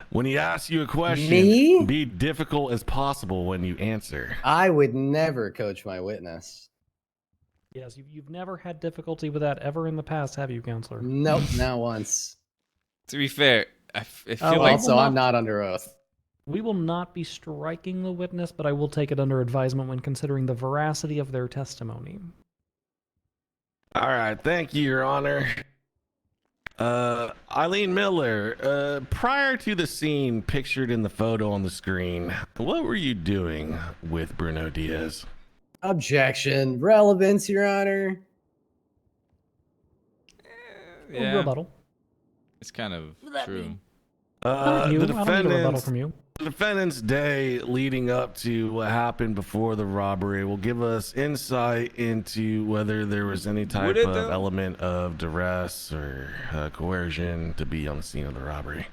when he asks you a question, Me? be difficult as possible when you answer. I would never coach my witness. Yes, you've never had difficulty with that ever in the past, have you, Counselor? Nope, not once. To be fair, I feel Oh, like. also, I'm not under oath. We will not be striking the witness, but I will take it under advisement when considering the veracity of their testimony. All right, thank you, Your Honor. Eileen Miller, prior to the scene pictured in the photo on the screen, what were you doing with Bruno Diaz? Objection. Relevance, Your Honor. Yeah. Rebuttal. It's kind of that true. mean? I don't need a rebuttal from you. The defendant's day leading up to what happened before the robbery will give us insight into whether there was any type of element of duress or coercion to be on the scene of the robbery.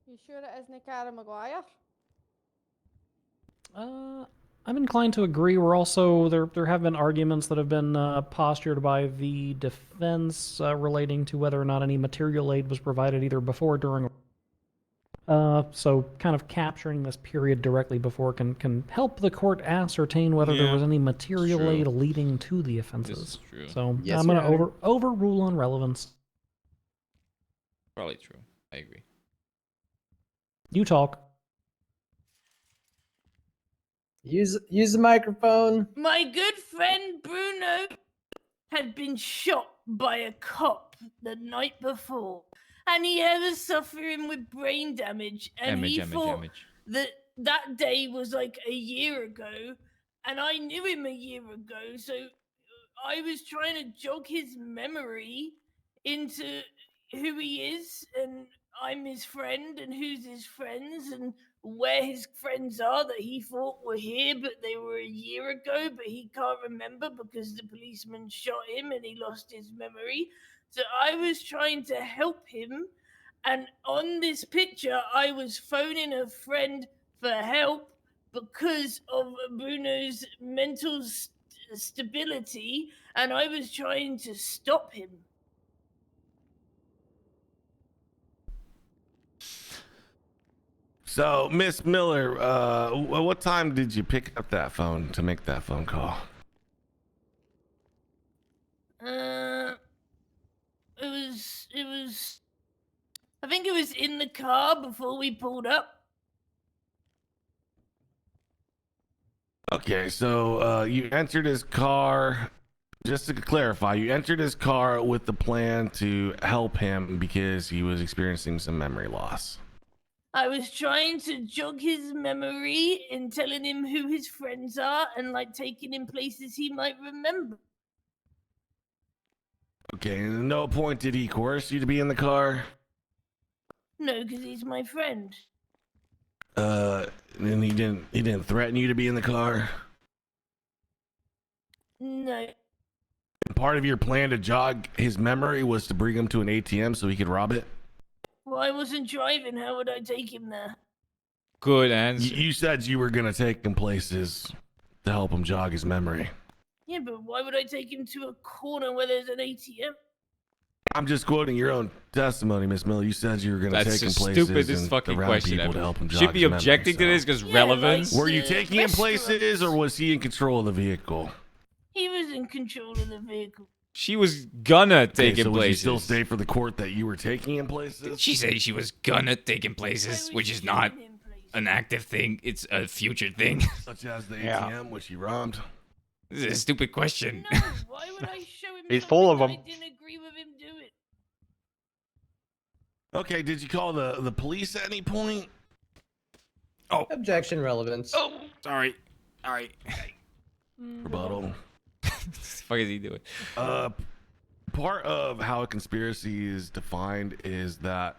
You sure it isn't Cara Maguire? I'm inclined to agree. We're also there have been arguments that have been postured by the defense relating to whether or not any material aid was provided either before, during, so kind of capturing this period directly before can help the court ascertain whether there was any material aid leading to the offenses. True. So Yes, I'm going Your to Honor. overrule on relevance. Probably true. I agree. You talk. Use the microphone. My good friend Bruno had been shot by a cop the night before, and he was suffering with brain damage. And he thought that day was like a year ago, and I knew him a year ago, so I was trying to jog his memory into who he is, and I'm his friend, and who's his friends, and where his friends are that he thought were here, but they were a year ago, but he can't remember because the policeman shot him and he lost his memory. So I was trying to help him, and on this picture, I was phoning a friend for help because of Bruno's mental stability, and I was trying to stop him. So, Miss Miller, what time did you pick up that phone to make that phone call? It was. I think it was in the car before we pulled up. Okay, so you entered his car. Just to clarify, you entered his car with the plan to help him because he was experiencing some memory loss. I was trying to jog his memory and telling him who his friends are and like taking him places he might remember. Okay, and at no point did he coerce you to be in the car? No, because he's my friend. And he didn't threaten you to be in the car? No. And part of your plan to jog his memory was to bring him to an ATM so he could rob it? Well, I wasn't driving. How would I take him there? Good answer. You said you were gonna take him places to help him jog his memory. Yeah, but why would I take him to a corner where there's an ATM? I'm just quoting your own testimony, Miss Miller. You said you were going to That's take him the places stupidest and fucking around question people ever. to help him jog Should be his memory, objecting to this because relevance. Were you taking him places, or was he in control of the vehicle? He was in control of the vehicle. She was gonna take him so would you places. still stay for the court that you were taking him places? Did she say she was gonna take him places, which is not an active thing. It's a future thing. Such as the ATM, which he robbed. This is a stupid question. No, why would I show him He's full of something them. I didn't agree with him doing? Okay, did you call the police at any point? Oh. Objection relevance. Oh, sorry. All right. Rebuttal. What the fuck is he doing? Part of how a conspiracy is defined is that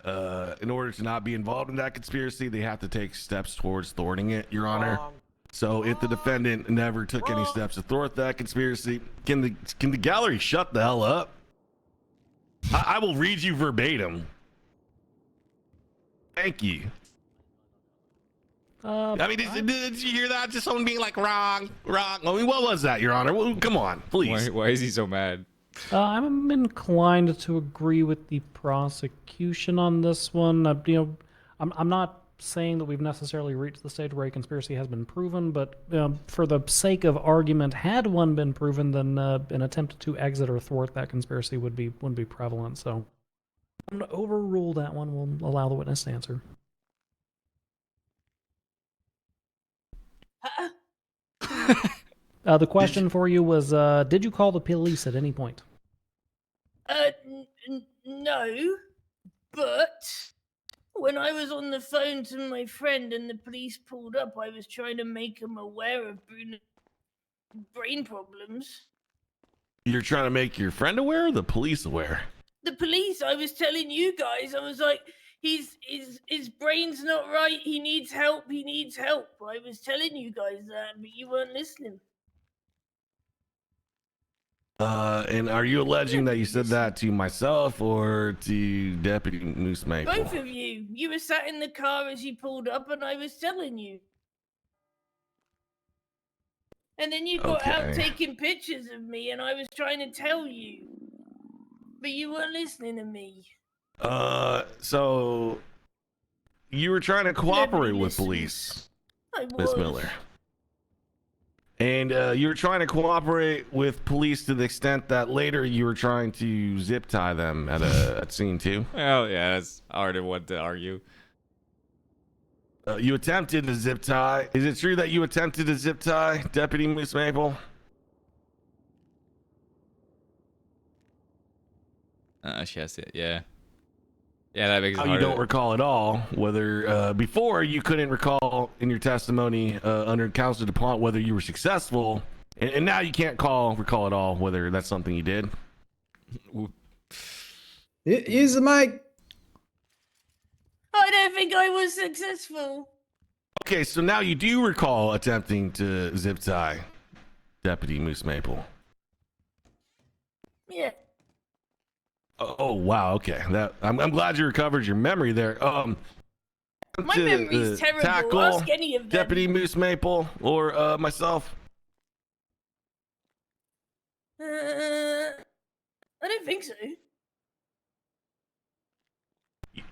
in order to not be involved in that conspiracy, they have to take steps towards thwarting it, Your Honor. So if the defendant never took any steps to thwart that conspiracy, can the gallery shut the hell up? I will read you verbatim. Thank you. I mean, did you hear that? Just someone being like, wrong. I mean, what was that, Your Honor? Well, come on, please. Why is he so mad? I'm inclined to agree with the prosecution on this one. I'm not saying that we've necessarily reached the stage where a conspiracy has been proven, but for the sake of argument, had one been proven, then an attempt to exit or thwart that conspiracy would be prevalent. So I'm going to overrule that one. We'll allow the witness to answer. The question for you was, did you call the police at any point? No, but when I was on the phone to my friend and the police pulled up, I was trying to make him aware of Bruno's brain problems. You're trying to make your friend aware or the police aware? The police, I was telling you guys, I was like, his brain's not right, he needs help. I was telling you guys that, but you weren't listening. And are you alleging that you said that to myself or to Deputy Moose Maple? Both of you. You were sat in the car as you pulled up, and I was telling you. And then you got out Okay. taking pictures of me, and I was trying to tell you. But you weren't listening to me. So you were trying to cooperate with police, I Miss was. Miller. And you were trying to cooperate with police to the extent that later you were trying to zip tie them at a scene too. Well, yeah, that's hard one to argue. You attempted to zip tie. Is it true that you attempted to zip tie Deputy Moose Maple? She has it. Yeah. Yeah, that makes it How you harder. don't recall at all whether before you couldn't recall in your testimony under Counselor DuPont whether you were successful, and now you can't recall at all whether that's something you did. Use the mic. I don't think I was successful. Okay, so now you do recall attempting to zip tie Deputy Moose Maple. Yeah. Oh wow, okay. I'm glad you recovered your memory there. My memory's terrible. Tackle Ask any of them. Deputy Moose Maple or myself. I don't think so.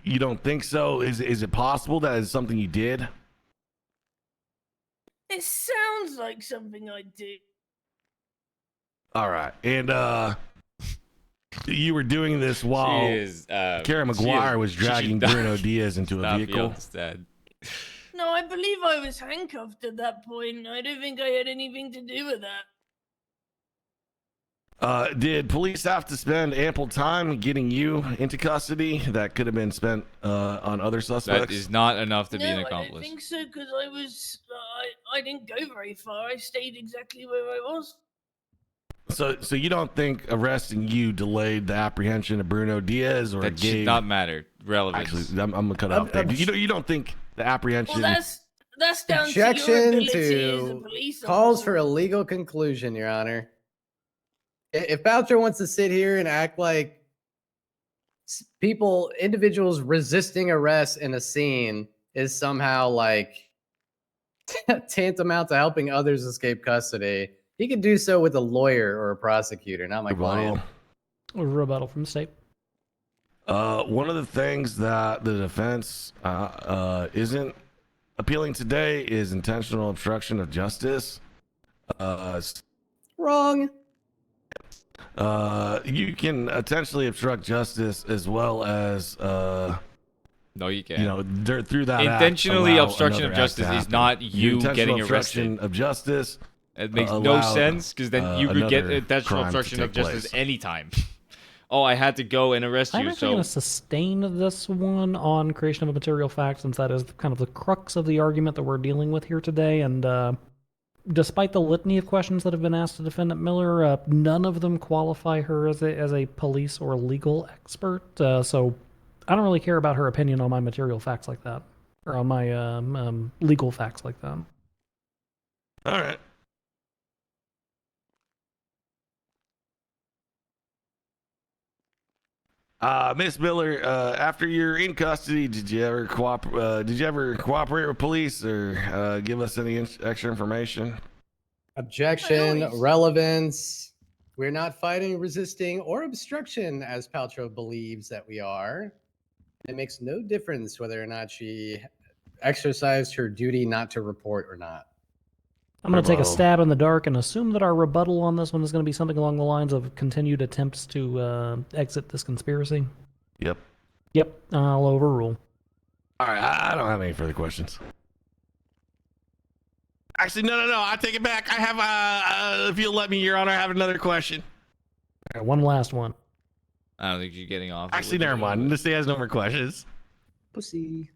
You don't think so? Is it possible that is something you did? It sounds like something I do. All right, and you were doing this while Kara McGuire was dragging Bruno Diaz into a vehicle. No, I believe I was handcuffed at that point. I don't think I had anything to do with that. Did police have to spend ample time getting you into custody that could have been spent on other suspects? That is not enough to be an No, I don't accomplice. think so, because I was... I didn't go very far. I stayed exactly where I was. So you don't think arresting you delayed the apprehension of Bruno Diaz, or That should gave... not matter. Relevance. Actually, I'm gonna cut off there. You don't think the apprehension? Well, that's down to your Objection ability as a to police calls officer. for a legal conclusion, Your Honor. If Boucher wants to sit here and act like individuals resisting arrest in a scene is somehow like tantamount to helping others escape custody. He could do so with a lawyer or a prosecutor, not my client. A rebuttal from the state. One of the things that the defense isn't appealing today is intentional obstruction of justice. Wrong. You can intentionally obstruct justice as well as no, you can't. You know, through that intentionally act, obstruction of another act justice to is happen. not you Intentional getting obstruction arrested. of justice. It makes no sense because then you could get intentional obstruction of justice anytime. Oh, I had to go and arrest I'm you. actually going to sustain this one on creation of a material fact, since that is kind of the crux of the argument that we're dealing with here today. And despite the litany of questions that have been asked to Defendant Miller, none of them qualify her as a police or legal expert. So I don't really care about her opinion on my material facts like that, or on my legal facts like that. All right. Miss Miller, after you're in custody, did you ever cooperate with police or give us any extra information? Objection, relevance. We're not fighting, resisting, or obstruction as Paltrow believes that we are. It makes no difference whether or not she exercised her duty not to report or not. I'm going to take a stab in the dark and assume that our rebuttal on this one is going to be something along the lines of continued attempts to exit this conspiracy. Yep. Yep, I'll overrule. All right, I don't have any further questions. Actually, no. I take it back. I have, if you'll let me, Your Honor, I have another question. All right, one last one. I don't think you're getting off. Actually, never mind. This day has no more questions. Pussy.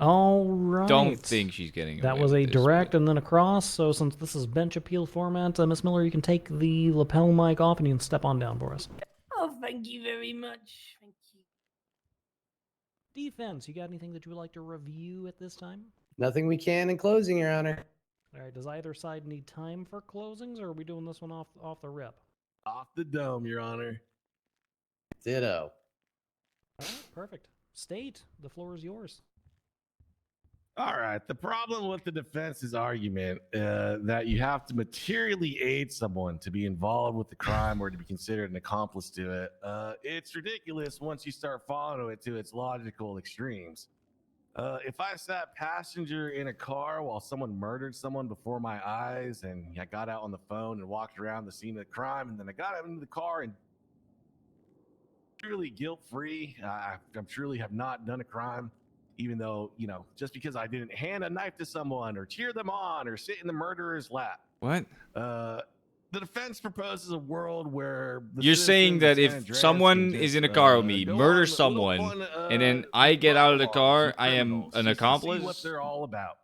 All right. Don't think she's getting that away was with a this, direct and then a cross. So since this is bench appeal format, Miss Miller, you can take the lapel mic off and you can step on down for us. Oh, thank you very much. Thank you. Defense, you got anything that you would like to review at this time? Nothing we can in closing, Your Honor. All right, does either side need time for closings, or are we doing this one off the rip? Off the dome, Your Honor. Ditto. All right, perfect. State, the floor is yours. All right. The problem with the defense's argument that you have to materially aid someone to be involved with the crime or to be considered an accomplice to it, it's ridiculous once you start following it to its logical extremes. If I sat passenger in a car while someone murdered someone before my eyes and I got out on the phone and walked around the scene of the crime and then I got out into the car and truly guilt-free, I truly have not done a crime. Even though, you know, just because I didn't hand a knife to someone or cheer them on or sit in the murderer's lap. What? The defense proposes a world where You're saying that if someone is in a car with me, murders someone, and then I get out of the car, I am an accomplice? See what they're all about,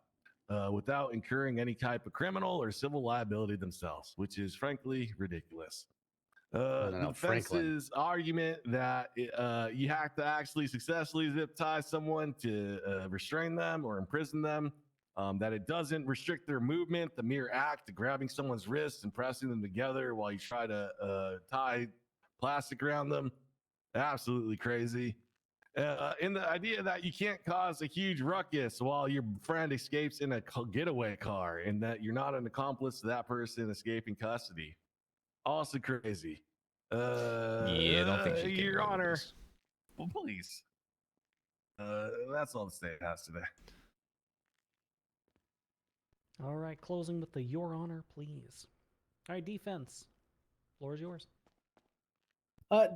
without incurring any type of criminal or civil liability themselves, which is frankly ridiculous. The defense's argument that you have to actually successfully zip tie someone to restrain them or imprison them, that it doesn't restrict their movement, the mere act of grabbing someone's wrists and pressing them together while you try to tie plastic around them, absolutely crazy. And the idea that you can't cause a huge ruckus while your friend escapes in a getaway car and that you're not an accomplice to that person escaping custody. Also crazy. Yeah, I don't think she's Your Honor. Well, please. That's all the state has today. All right, closing with the Your Honor, please. All right, defense. Floor is yours.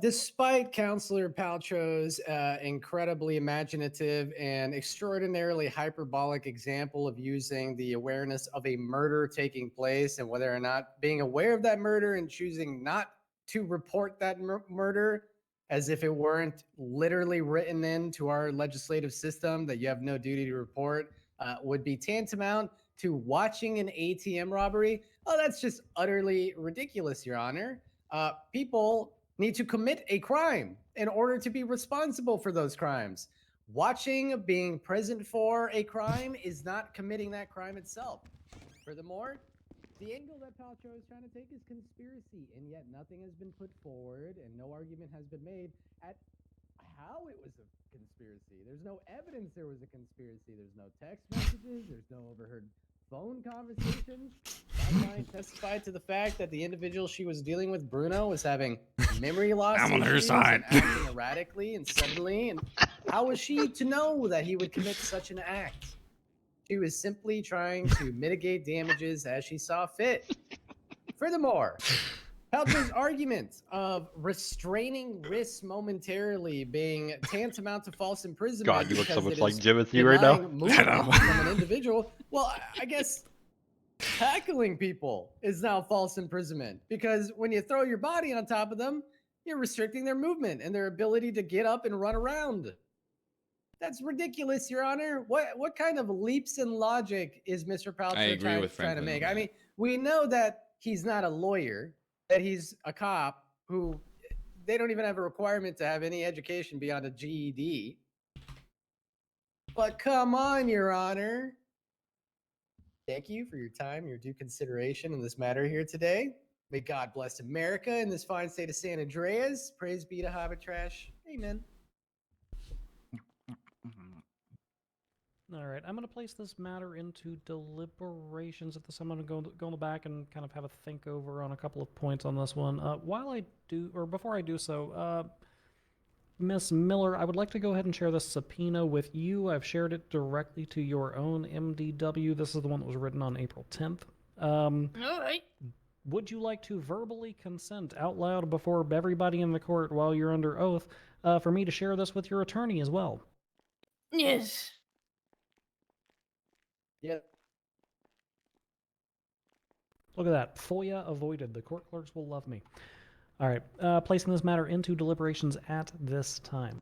Despite Counselor Paltrow's incredibly imaginative and extraordinarily hyperbolic example of using the awareness of a murder taking place and whether or not being aware of that murder and choosing not to report that murder as if it weren't literally written into our legislative system that you have no duty to report would be tantamount to watching an ATM robbery. Oh, that's just utterly ridiculous, Your Honor. People need to commit a crime in order to be responsible for those crimes. Watching, being present for a crime is not committing that crime itself. Furthermore, The angle that Paltrow is trying to take is conspiracy, and yet nothing has been put forward, and no argument has been made at how it was a conspiracy. There's no evidence there was a conspiracy. There's no text messages. There's no overheard phone conversations. That client testified to the fact that the individual she was dealing with, Bruno, was having memory loss I'm on her issues side. and acting erratically and suddenly. And how was she to know that he would commit such an act? She was simply trying to mitigate damages as she saw fit. Furthermore, Paltrow's argument of restraining risks momentarily being tantamount to false imprisonment. God, you look so because much it like is Jimothy right now. denying movement from an individual. Well, I guess tackling people is now false imprisonment because when you throw your body on top of them, you're restricting their movement and their ability to get up and run around. That's ridiculous, Your Honor. What kind of leaps in logic is Mr. Paltrow I agree with trying to Franklin make? on I mean, we know that he's not a lawyer, that he's a cop who they don't even have a requirement to have any education beyond a GED. But come on, Your Honor. Thank you for your time, your due consideration in this matter here today. May God bless America and this fine state of San Andreas. Praise be to Hobbit Trash. Amen. All right, I'm going to place this matter into deliberations. At this, I'm going to go in the back and kind of have a think over on a couple of points on this one. While I do, or before I do so, Miss Miller, I would like to go ahead and share this subpoena with you. I've shared it directly to your own MDW. This is the one that was written on April 10th. All right. Would you like to verbally consent out loud before everybody in the court while you're under oath for me to share this with your attorney as well? Yes. Yep. Look at that. FOIA avoided. The court clerks will love me. All right. Placing this matter into deliberations at this time.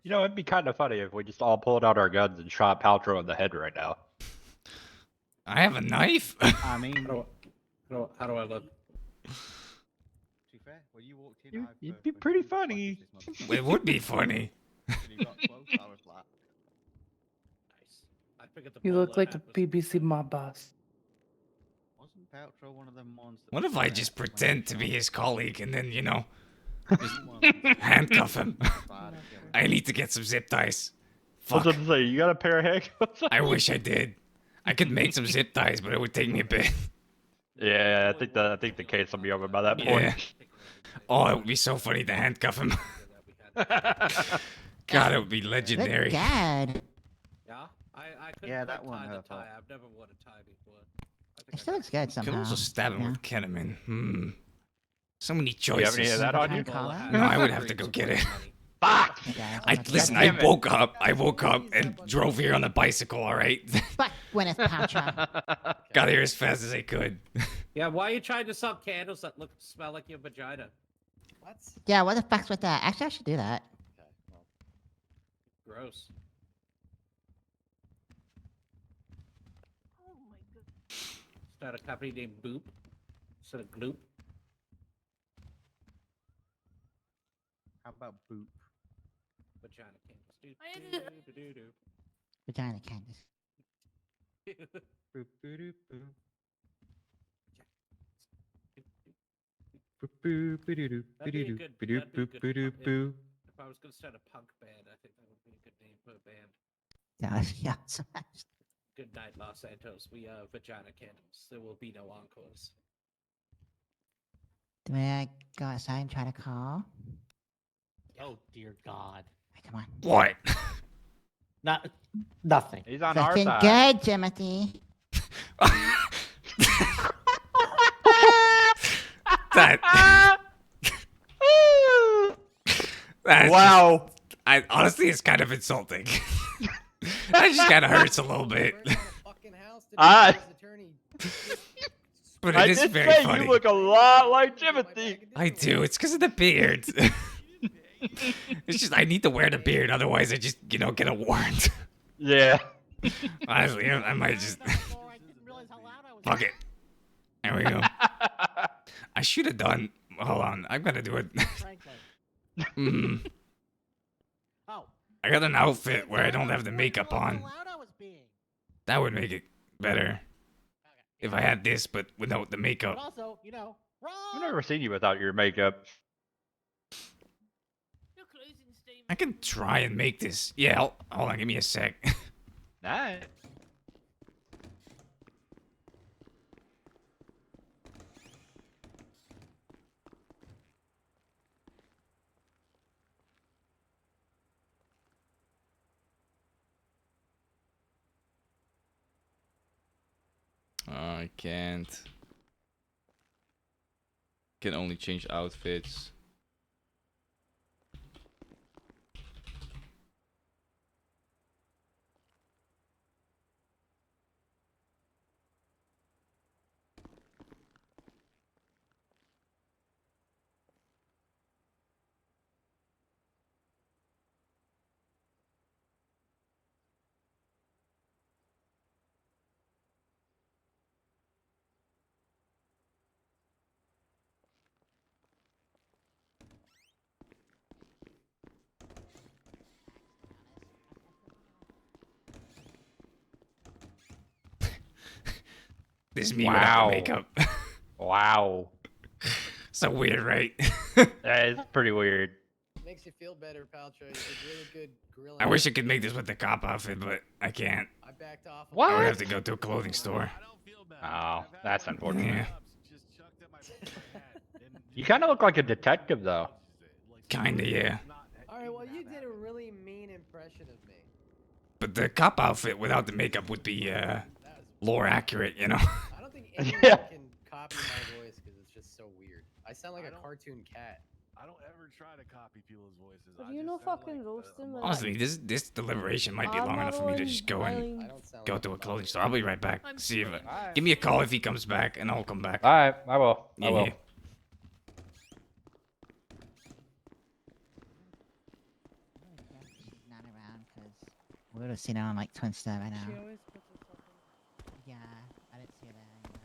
You know, it'd be kind of funny if we just all pulled out our guns and shot Paltrow in the head right now. I have a knife. I mean, How do I look? to be fair, when you walked in, It'd be pretty funny. It would be funny. and you got close, I was like, I pick up the You ball look that like a happens. BBC mob boss. wasn't Paltrow one of them ones that What was if I there just when pretend to be his colleague and then, just handcuff him? I need to get some zip ties. I was Fuck. about to say, you got a pair of handcuffs? I wish I did. I could make some zip ties, but it would take me a bit. Yeah, I think the case will be over by that point. Yeah. Oh, it would be so funny to handcuff him. God, it would be legendary. God. Yeah, I couldn't Yeah, quite that one tie the hurt, tie. I've never worn a tie before. It still looks good somehow. Could also stab him Yeah. with ketamine. So many Do you have choices. any of that on you? No, I would have to go get it. Fuck! Listen, I woke up and drove here on a bicycle, alright? Fuck Gwyneth Paltrow. Got here as fast as I could. Yeah, why are you trying to sell candles that smell like your vagina? What? Yeah, what the fuck's with that? Actually, I should do that. Gross. Oh my god. Start a company named Boop instead of Gloop. How about boop? Vagina candles. I had a- Vagina Candace. Boop, boop, boop, boop. Boop, boop, boop, That'd be a boop, good- boop, that'd be a boop, good boop, punk- boop. If I was gonna start a punk band, I think that would be a good name for a band. That would be awesome. Good night, Los Santos. We are Vagina Candles. There will be no encores. Do I go outside and try to call? Oh dear God. Hey, come on. What? Nothing. He's on our Looking side. good, Timothy. Wow. Honestly, it's kind of insulting. That just kind of hurts a little bit. But it is very funny. You look a lot like Timothy. I do. It's because of the beard. It's just I need to wear the beard, otherwise I just get a warrant. Yeah. Honestly, I might just fuck it. There we go. I should have done. Hold on, I'm gonna do it. Hmm. Oh. I got an outfit where I don't have the makeup on. Loud I was being. That would make it better. If I had this, but without the But makeup. also, you know, I've never seen you without your makeup. I can try and make this. Yeah, hold on, give me a sec. Nice. I can't. Can only change outfits. This is me without the makeup. Wow. So weird, right? That is pretty weird. Makes you feel better, Paltrow. You did really good grilling. I wish I could make this with the cop outfit, but I can't. I backed off. What? I would have to go to a clothing store. Oh, that's unfortunate. Yeah. You kind of look like a detective, though. Kinda, yeah. All right, well, you did a really mean impression of me. But the cop outfit without the makeup would be lore accurate, you know? I don't think anyone Yeah. can copy my voice because it's just so weird. I sound like a cartoon cat. I don't ever try to copy people's voices. If you know fucking roast him. Honestly, this deliberation might be long enough for me to just go and go to a clothing store. I'll be right back. See if give me a call if he comes back, and I'll come back. All right, I will. I will. Yeah. She's not around because we would have seen her on like Twin Star by now. She always puts herself in. Yeah, I didn't see her there anymore.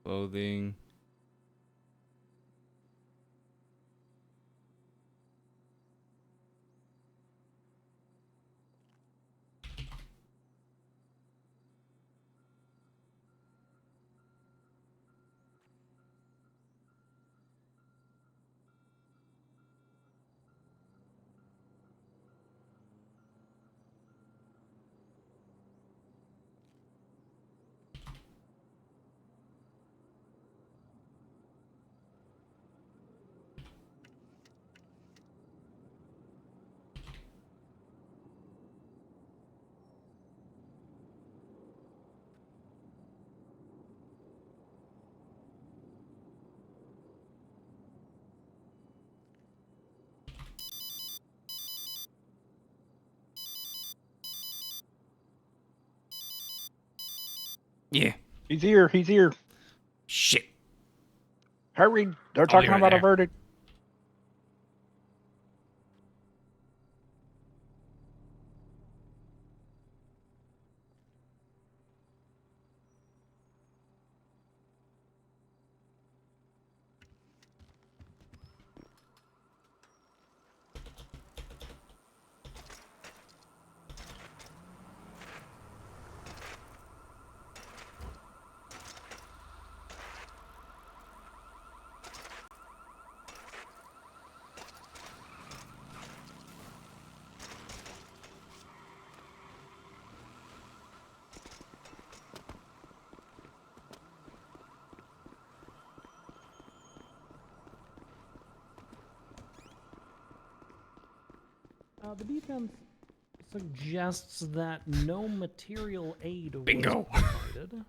Clothing. Yeah. He's here. He's here. Shit. Hurry. They're I'll be talking right about a there. verdict. The defense suggests that no material aid Bingo. was provided,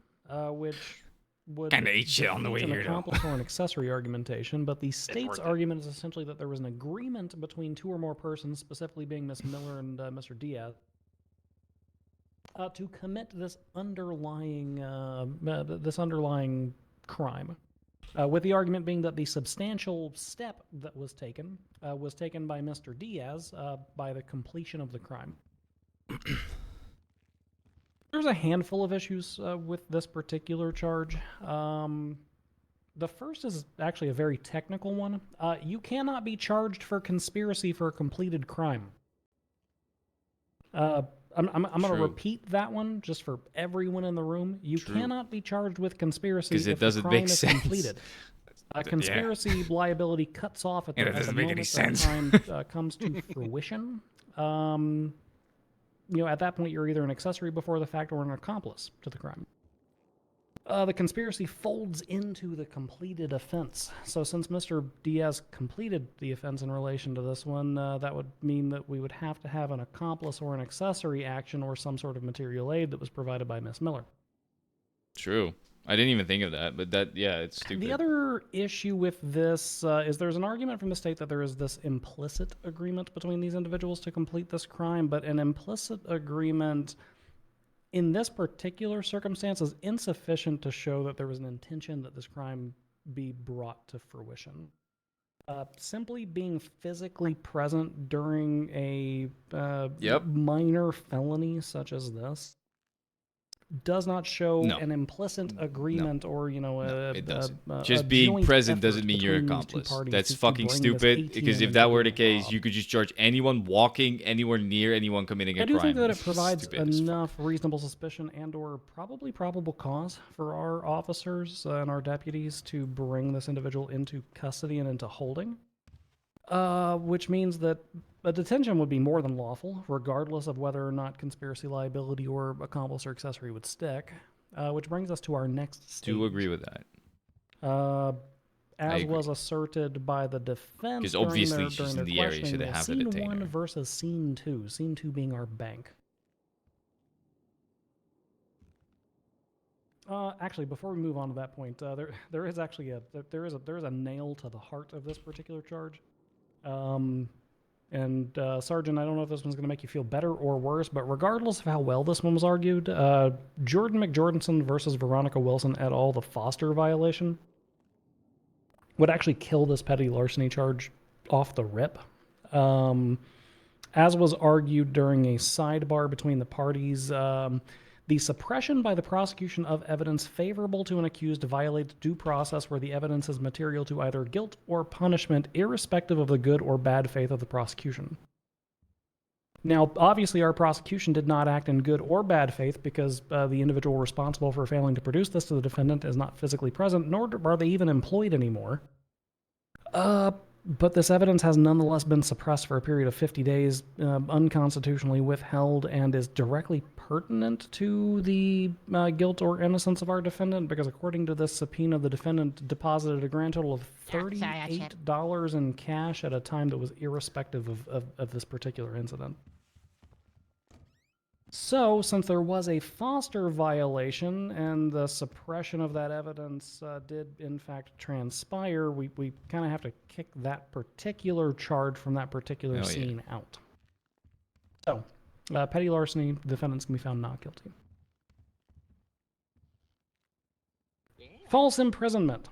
which would Kinda ate shit on the defeat way an here, though. accomplice or an accessory argumentation, but the state's argument is essentially that there was an agreement between two or more persons, specifically being Miss Miller and Mr. Diaz, to commit this underlying crime. With the argument being that the substantial step that was taken by Mr. Diaz by the completion of the crime. There's a handful of issues with this particular charge. The first is actually a very technical one. You cannot be charged for conspiracy for a completed crime. I'm going to repeat that one just for everyone in the room. You cannot be charged with conspiracy if the crime is completed. Conspiracy liability cuts off at the moment the crime comes to fruition. At that point, you're either an accessory before the fact or an accomplice to the crime. The conspiracy folds into the completed offense. So since Mr. Diaz completed the offense in relation to this one, that would mean that we would have to have an accomplice or an accessory action or some sort of material aid that was provided by Miss Miller. True. I didn't even think of that, but it's stupid. The other issue with this is there's an argument from the state that there is this implicit agreement between these individuals to complete this crime, but an implicit agreement in this particular circumstance is insufficient to show that there was an intention that this crime be brought to fruition. Simply being physically present during a minor felony such as this does not show an implicit agreement or, it doesn't. Just being present doesn't mean you're an accomplice. That's fucking stupid, because if that were the case, you could just charge anyone walking anywhere near anyone committing a crime. I do think that it provides enough reasonable suspicion and or probably probable cause for our officers and our deputies to bring this individual into custody and into holding. Which means that a detention would be more than lawful, regardless of whether or not conspiracy liability or accomplice or accessory would stick. Which brings us to our next stage. Do agree with that. As was asserted by the defense because obviously during she's their in the area, so they have to detain Scene 1 her. versus Scene 2. Scene 2 being our bank. Actually, before we move on to that point, there is actually a nail to the heart of this particular charge. Sergeant, I don't know if this one's going to make you feel better or worse, but regardless of how well this one was argued, Jordan McJordanson versus Veronica Wilson et al., the Foster violation, would actually kill this petty larceny charge off the rip. As was argued during a sidebar between the parties, the suppression by the prosecution of evidence favorable to an accused violates due process where the evidence is material to either guilt or punishment, irrespective of the good or bad faith of the prosecution. Now, obviously, our prosecution did not act in good or bad faith because the individual responsible for failing to produce this to the defendant is not physically present, nor are they even employed anymore. But this evidence has nonetheless been suppressed for a period of 50 days, unconstitutionally withheld, and is directly pertinent to the guilt or innocence of our defendant, because according to this subpoena, the defendant deposited a grand total of $38 in cash at a time that was irrespective of this particular incident. So, since there was a Foster violation and the suppression of that evidence did in fact transpire, we kind of have to kick that particular charge from that particular scene out. So, petty larceny, defendants can be found not guilty. False imprisonment.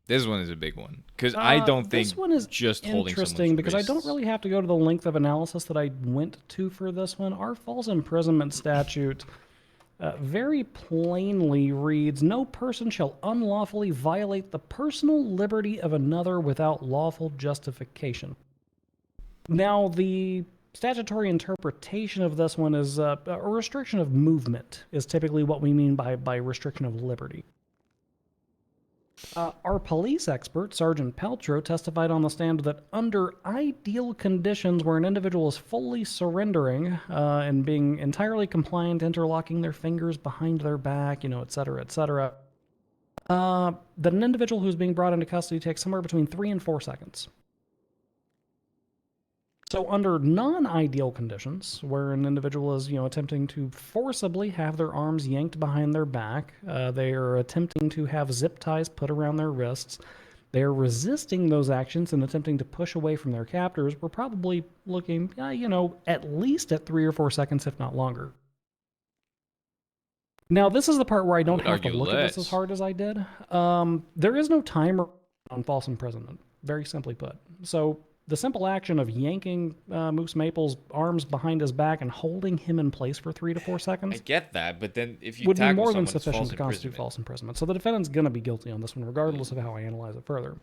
This one is a big one, because I don't think this one is just holding interesting because I don't really have to go to the length of analysis that I went to for this one. Our false imprisonment statute very plainly reads, "No person shall unlawfully violate the personal liberty of another without lawful justification." Now, the statutory interpretation of this one is a restriction of movement is typically what we mean by restriction of liberty. Our police expert, Sergeant Peltro, testified on the stand that under ideal conditions where an individual is fully surrendering and being entirely compliant, interlocking their fingers behind their back, et cetera, that an individual who's being brought into custody takes somewhere between 3 and 4 seconds. So under non-ideal conditions, where an individual is, attempting to forcibly have their arms yanked behind their back, they are attempting to have zip ties put around their wrists, they are resisting those actions and attempting to push away from their captors, we're probably looking, at least at 3 or 4 seconds, if not longer. Now, this is the part where I don't have to look at this as hard as I did. There is no timer on false imprisonment, very simply put. So the simple action of yanking Moose Maple's arms behind his back and holding him in place for 3 to 4 seconds I get that, but then if you would be tackle more than someone, it's sufficient false to constitute imprisonment. false imprisonment. So the defendant's going to be guilty on this one, regardless of how I analyze it further.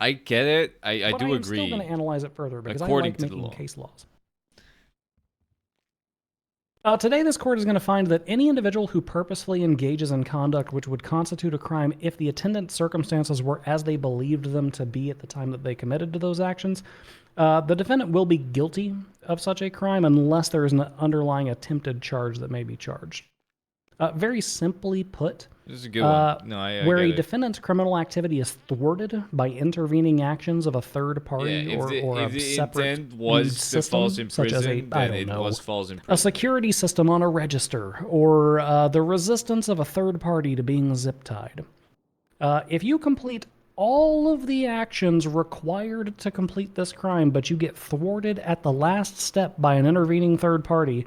I get it. I But do I am agree. still going to analyze it further because According I like to the making law. case laws. Today, this court is going to find that any individual who purposefully engages in conduct which would constitute a crime if the attendant circumstances were as they believed them to be at the time that they committed to those actions, the defendant will be guilty of such a crime unless there is an underlying attempted charge that may be charged. Very simply put, This is a good one. No, I where get a it. defendant's criminal activity is thwarted by intervening actions of a third party Yeah, or if a the separate intent was to system, false such as imprison, I then don't it know, was false a imprisonment. security system on a register, or the resistance of a third party to being zip-tied. If you complete all of the actions required to complete this crime, but you get thwarted at the last step by an intervening third party,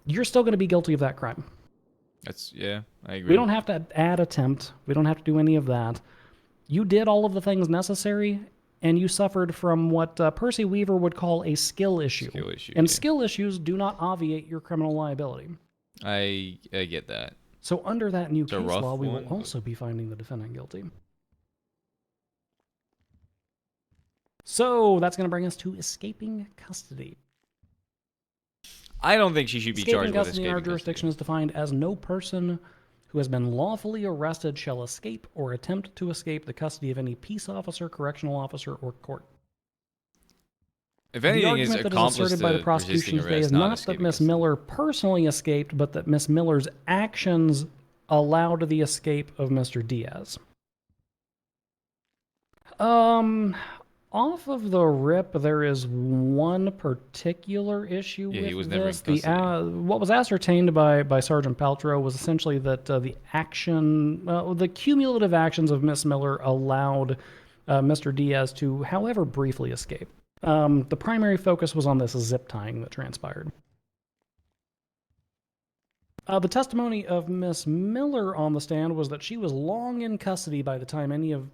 you're still going to be guilty of that crime. I agree. We don't have to add attempt. We don't have to do any of that. You did all of the things necessary, and you suffered from what Percy Weaver would call a skill issue. And skill issues do not obviate your criminal liability. I get that. So under that new It's a case rough law, we one, will also be finding the defendant guilty. So that's going to bring us to escaping custody. I don't think she should be charged with Custody in our escaping jurisdiction is defined as no person who has been lawfully arrested shall escape or attempt to escape the custody of any peace officer, correctional officer, or court. If anything, is the argument that is accomplice asserted by the to prosecution resisting today arrest, is not not that escaping Miss Miller personally escaped, but that Miss Miller's actions allowed the escape of Mr. Diaz. Off of the rip, there is one particular issue with he was never in this. custody. What was ascertained by Sergeant Paltrow was essentially that the cumulative actions of Miss Miller allowed Mr. Diaz to, however briefly, escape. The primary focus was on this zip tying that transpired. The testimony of Miss Miller on the stand was that she was long in custody by the time any of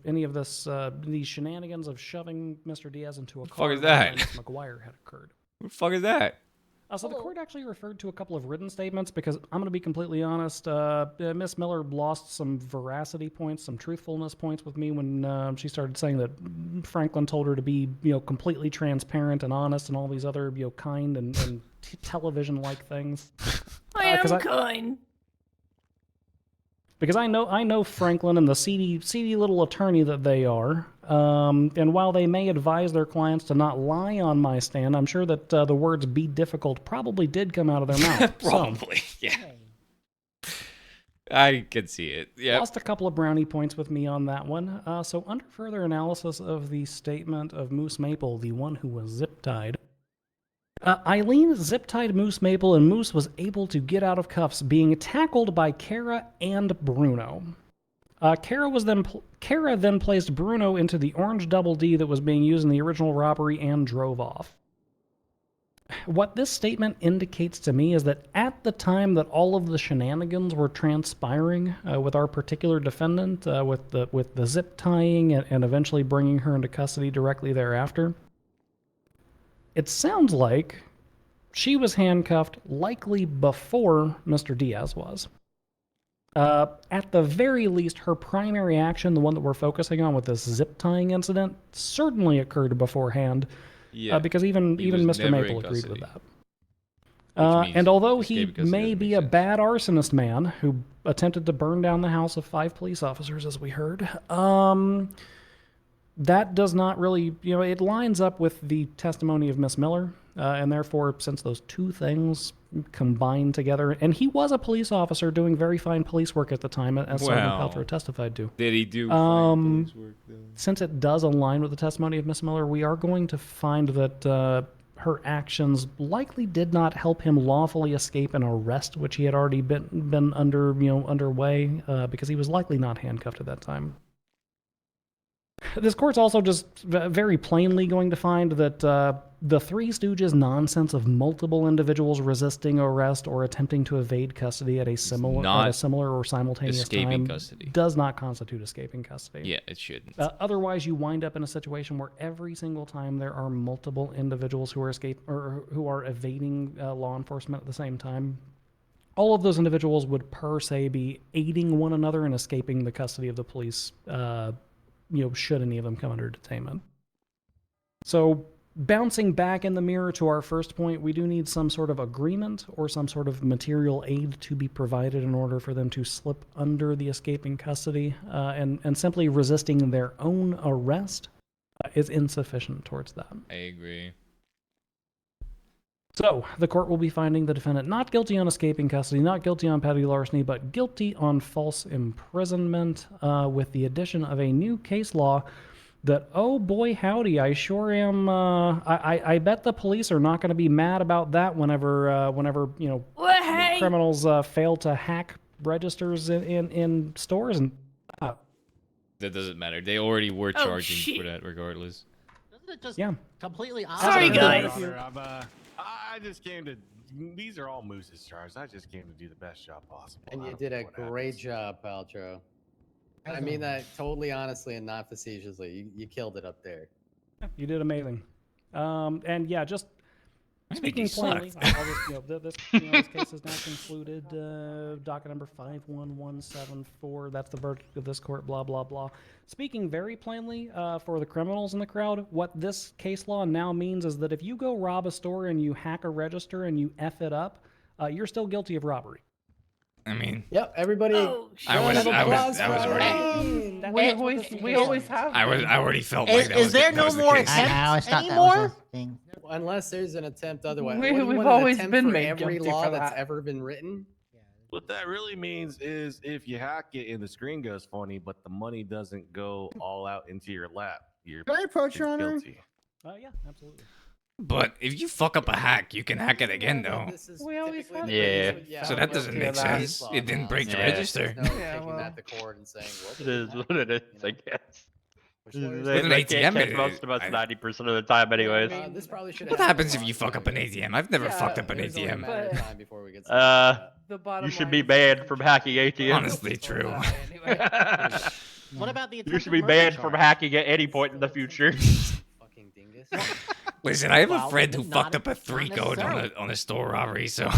these shenanigans of shoving Mr. Diaz into a car fuck is that? by Miss McGuire had occurred. What the fuck is that? So the court actually referred to a couple of written statements because I'm going to be completely honest. Miss Miller lost some veracity points, some truthfulness points with me when she started saying that Franklin told her to be, completely transparent and honest and all these other, kind and television-like things. I am kind. Because I know Franklin and the seedy little attorney that they are, and while they may advise their clients to not lie on my stand, I'm sure that the words "be difficult" probably did come out of their mouth. Probably, yeah. I could see it. Yeah. Lost a couple of brownie points with me on that one. So under further analysis of the statement of Moose Maple, the one who was zip-tied, Eileen zip-tied Moose Maple, and Moose was able to get out of cuffs, being tackled by Kara and Bruno. Kara then placed Bruno into the orange double D that was being used in the original robbery and drove off. What this statement indicates to me is that at the time that all of the shenanigans were transpiring with our particular defendant, with the zip tying and eventually bringing her into custody directly thereafter, it sounds like she was handcuffed likely before Mr. Diaz was. At the very least, her primary action, the one that we're focusing on with this zip tying incident, certainly occurred beforehand. Because even Mr. Maple agreed with that. And although he may be a bad arsonist man who attempted to burn down the house of 5 police officers, as we heard, that does not really, it lines up with the testimony of Miss Miller, And therefore, since those two things combined together, and he was a police officer doing very fine police work at the time, as Sergeant Paltrow testified to. Did he do fine police work, though? Since it does align with the testimony of Miss Miller, we are going to find that her actions likely did not help him lawfully escape an arrest, which he had already been underway, because he was likely not handcuffed at that time. This court's also just very plainly going to find that the Three Stooges' nonsense of multiple individuals resisting arrest or attempting to evade custody at a similar or simultaneous time does not constitute escaping custody. Yeah, it shouldn't. Otherwise, you wind up in a situation where every single time there are multiple individuals who are evading law enforcement at the same time, all of those individuals would per se be aiding one another in escaping the custody of the police. Should any of them come under detainment. So, bouncing back in the mirror to our first point, we do need some sort of agreement or some sort of material aid to be provided in order for them to slip under the escaping custody, and simply resisting their own arrest is insufficient towards that. I agree. So, the court will be finding the defendant not guilty on escaping custody, not guilty on petty larceny, but guilty on false imprisonment, with the addition of a new case law that, oh boy howdy, I sure am, I bet the police are not going to be mad about that whenever criminals fail to hack registers in stores. And that doesn't matter. They already were charging for that regardless. Doesn't it just Yeah. completely Sorry, guys. I just came to. These are all Moose's stars. I just came to do the best job possible. And you did a great job, Paltrow. I mean that totally honestly and not facetiously. You killed it up there. You did amazing. And yeah, just speaking plainly, I'll just, this case is now concluded. Docket number 51174. That's the verdict of this court. Blah blah blah. Speaking very plainly, for the criminals in the crowd, what this case law now means is that if you go rob a store and you hack a register and you F it up, you're still guilty of robbery. I mean, yep, everybody. I was already. We always have. I already felt like that was. Is there no more attempts anymore? Unless there's an attempt otherwise. We've always been for made every guilty law for that's that. ever been written. What that really means is if you hack it and the screen goes funny, but the money doesn't go all out into your lap, you're Can I approach Your Honor? guilty. Yeah, absolutely. But if you fuck up a hack, you can hack it again, though. We always have. Yeah. So that doesn't make sense. It didn't break the register. Taking that to court and saying, It is what it is, I guess. With an They can't ATM, catch most of us 90% of the time, anyways. this probably should What happens if you fuck up an ATM? I've never fucked up an ATM. You should be banned from hacking ATMs. Honestly, true. What about the You should be banned from hacking at any point in the future. Fucking dingus. Listen, I have a Well, friend who not fucked up a 3 code on a store robbery, so.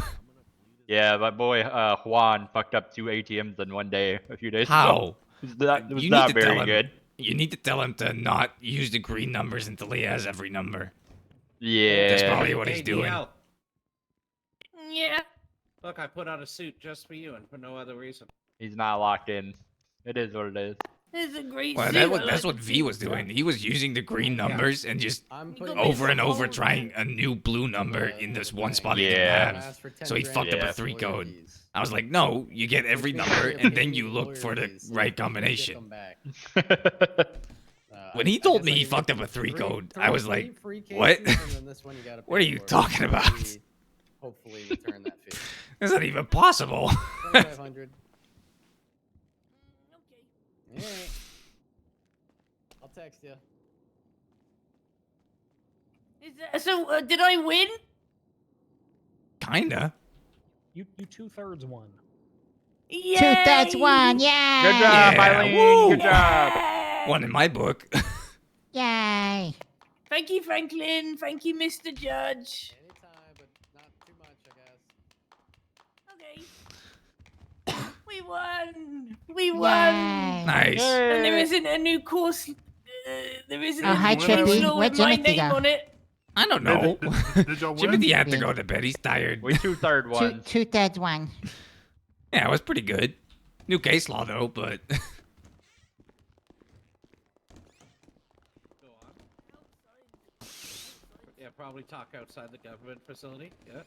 Yeah, my boy Juan fucked up 2 ATMs in one day a few days How? ago. It was You not need to tell very him- good. You need to tell him to not use the green numbers until he has every number. Yeah. That's probably what he's doing. Yeah. Look, I put on a suit just for you and for no other reason. He's not locked in. It is what it is. It's a great Well, suit. that's what V was doing. He was using the green numbers and just putting over and this over all- trying a new blue number in this one spot he didn't Yeah. have. Ask for 10 So he fucked up grand a 3 lawyer code. fees. I was like, no, you get every number and then you look for the right Come combination. back. When he told me he fucked up a 3 code, I was like, what? What are you talking about? Hopefully return that fee. That's not even possible. 2,500. Alright. I'll text you. So, did I win? Kinda. You 2/3 won. Yay! 2/3 won, yeah! Good job, Yeah, Eileen. woo! Good job. One in my book. Yay! Thank you, Franklin. Thank you, Mr. Judge. Anytime, but not too much, I guess. Okay. We won. We won. Yay. Nice. And there isn't a new course. There isn't Oh, a hi, new Trippy. course law Where'd with my Jimothy name go? on it. I don't know. Did y'all win? Jimothy had to Yeah. go to bed. He's tired. We 2/3 ones. 2/3 won. Yeah, it was pretty good. New case law, though, but. probably talk outside the government facility. Yeah.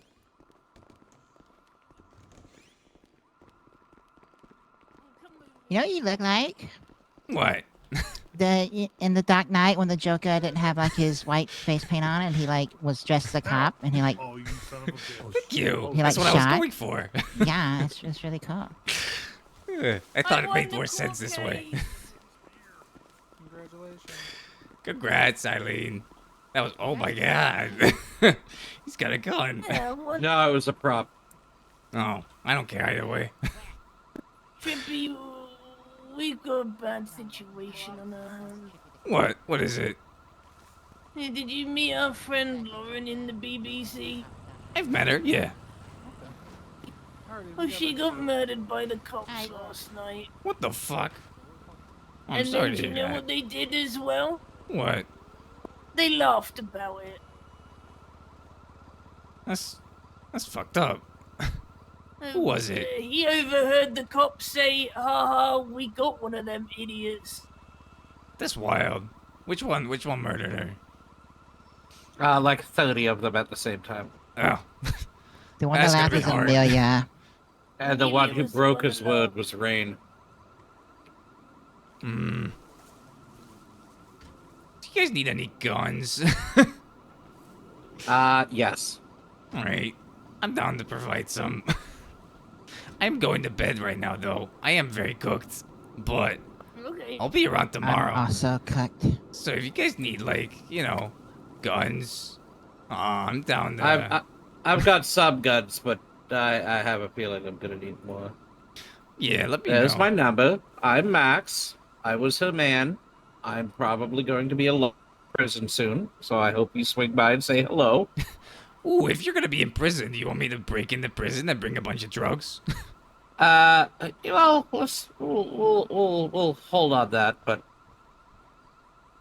You know what you look like? What? In the Dark Knight when the Joker didn't have like his white face paint on and he like was dressed as a cop and he like. Oh, you son of a bitch. Thank you. He, That's like, what I was shot. going for. Yeah, it's really cool. I thought it made more sense this way. Congratulations. Congrats, Eileen. That was. Oh my god. He's got a gun. No, it was a prop. Oh, I don't care either way. Trippy, we've got a bad situation on our hands. What? What is it? Hey, did you meet our friend Lauren in the BBC? I've met her. Yeah. Oh, she got murdered by the cops last night. What the fuck? I'm And sorry then to do you hear know that. what they did as well? What? They laughed about it. That's fucked up. Who was it? He overheard the cops say, "Ha ha, we got one of them idiots." That's wild. Which one? Which one murdered her? Like 30 of them at the same time. Oh. The one that laughed is Amelia. And the one who broke his word was Rain. Hmm. Do you guys need any guns? Yes. Alright. I'm down to provide some. I'm going to bed right now, though. I am very cooked. But Okay. I'll be around tomorrow. I'm also cooked. So if you guys need, like, you know, guns, I'm down to... I've got some guns, but I have a feeling I'm gonna need more. Yeah, let me know. There's my number. I'm Max. I was her man. I'm probably going to be alone in prison soon, so I hope you swing by and say hello. Ooh, if you're gonna be in prison, do you want me to break into prison and bring a bunch of drugs? Well, we'll hold on that, but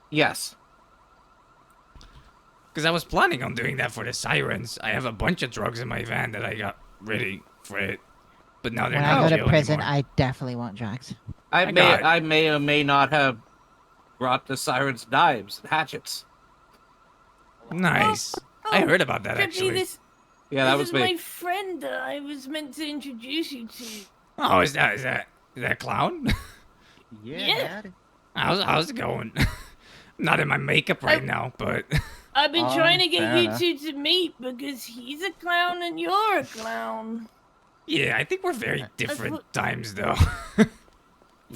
yes. Because I was planning on doing that for the sirens. I have a bunch of drugs in my van that I got ready for it, but now they're When not I go in to jail prison, anymore. I definitely want drugs. I may or may not have brought the sirens knives and hatchets. Nice. I heard about that Trippy, actually. Yeah, that this was is me. my friend that I was meant to introduce you to. Oh, is that clown? Yeah. How's it going? I'm not in my makeup right now, but I've been trying to get fair you enough. two to meet because he's a clown and you're a clown. yeah, I think we're very different times though.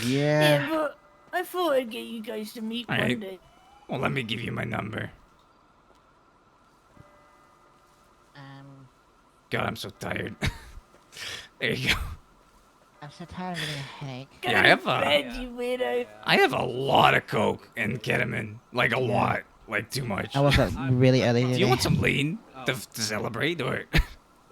Yeah, but I thought I'd get you guys to meet one Alright. day. Well, let me give you my number. God, I'm so tired. There you go. I'm so tired of getting a headache. Yeah, I have Bed, you weirdo. I have a lot of coke and ketamine, like a lot, like too much. I woke up really early Do today. you want some lean to celebrate, or?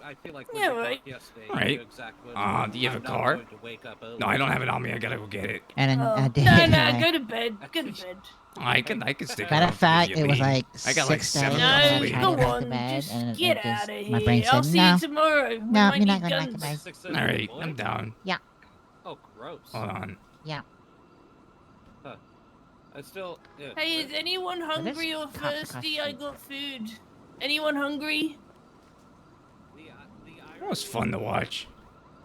I feel like Yeah, right. yesterday, All right. you exact words. Do you have I'm a not car? going to wake up early. No, I don't have it on me. I gotta go get it. And then I did. No, go to bed. Go to bed. I can stick Matter around of to fact, give you it was lean. like I got like 6:30. 7 No, cups of I lean. tried go to go back on, to bed, just and get it out just, of my here. brain I'll said see no. you tomorrow. We No, might you're not need going back to guns. bed. All right, I'm down. Yeah. Oh, gross. Hold on. Yeah. Huh. I still. Yeah. Hey, is anyone hungry or cops across thirsty? the I got food. Anyone hungry? That was fun to watch.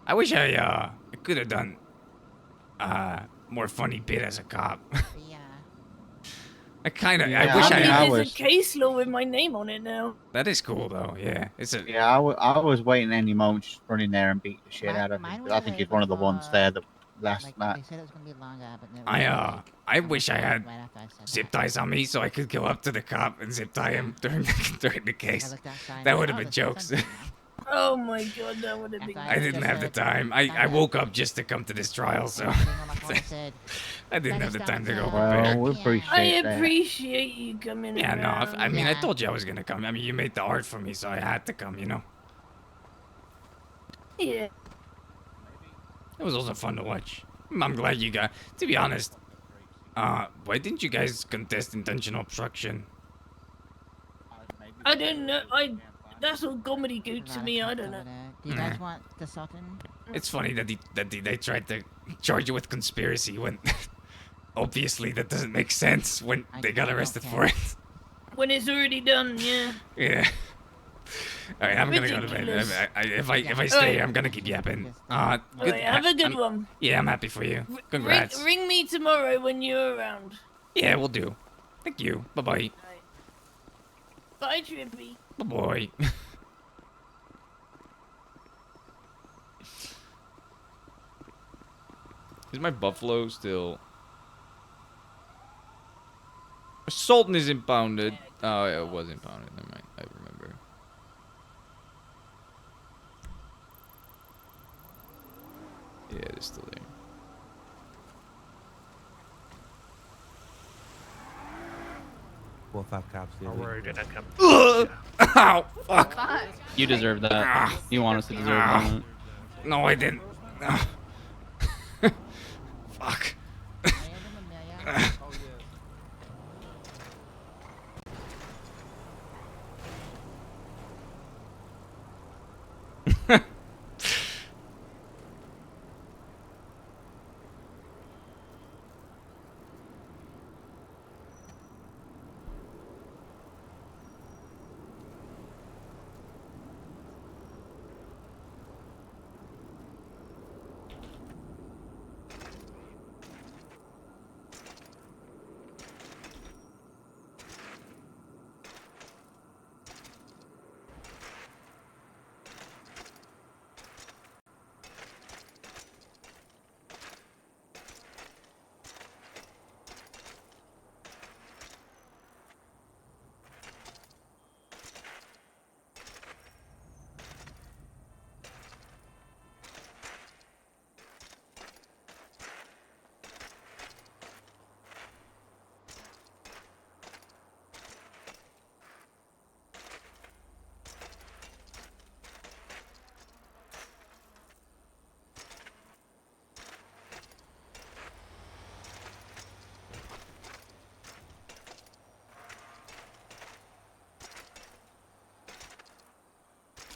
I wish I could have done more funny bit as a cop. Yeah. I kind of. Yeah, I wish I mean, I There's was- a case law with my name on it now. That is cool though. Yeah, it's a. Yeah, I was waiting any moment just run in there and beat the shit out of him. I think he's one of the ones there that last night. They said it was gonna be longer, but then it was I wish I had right after I said zip ties on me so I could go up to the cop and zip tie him during the case. looked outside That and would said, have "Oh, been this is jokes. Oh my god, that would have been. I didn't have the time. I woke up just to come to this trial, so I didn't have the time to go prepare. Well, we appreciate I that. appreciate you coming Yeah, no, around. I mean, I told you I was gonna come. I mean, you made the art for me, so I had to come, you know? Yeah. It was also fun to watch. I'm glad you got, to be honest, why didn't you guys contest intentional obstruction? I don't know. That's all comedy goot to me. I don't know. Do you guys want the Sultan? It's funny that they tried to charge you with conspiracy when obviously that doesn't make sense when they got arrested for it. When it's already done, yeah. Yeah. All right, I'm gonna go to bed. Ridiculous. If I stay Alright. here, I'm gonna keep yapping. Alright, have a good one. Yeah, I'm happy for you. Congrats. Ring me tomorrow when you're around. Yeah, we'll do. Thank you. Bye bye. Bye, Trippy. Bye bye. Is my buffalo still? Sultan is impounded. Oh, it was impounded. Never mind. I remember. Yeah, it's still there. Well, 5 cops. I'll worry that come. Ow! Fuck! You deserve that. You honestly deserve that. No, I didn't. Fuck.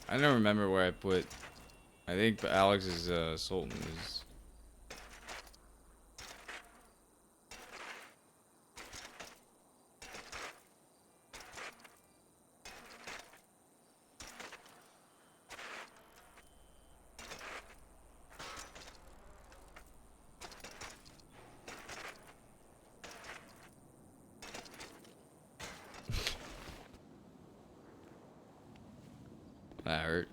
I don't remember where I put. I think Alex's Sultan is. That hurt.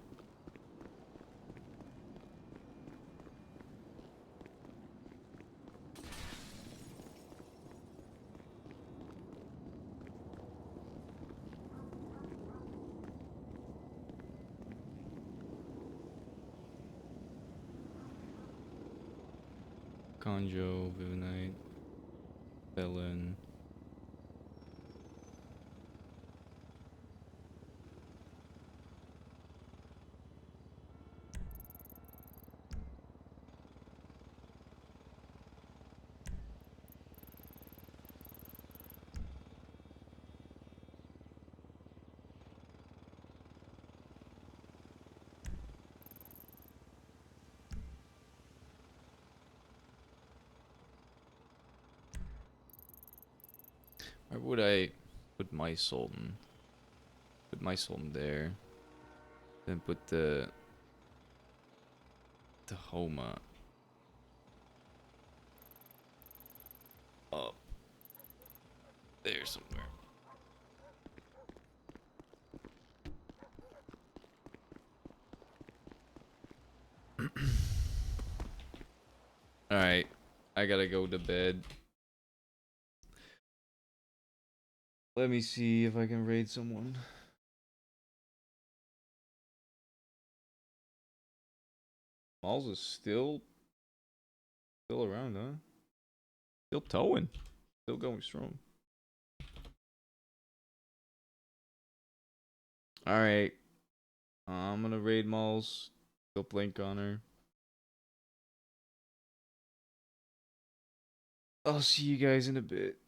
Conjo, Vivinite, Felon. Where would I put my Sultan? Put my Sultan there. Then put the Homa up there somewhere. Alright, I gotta go to bed. Let me see if I can raid someone. Malls is still around, huh? Still towing. Still going strong. Alright. I'm gonna raid Malls. Still blink on her. I'll see you guys in a bit.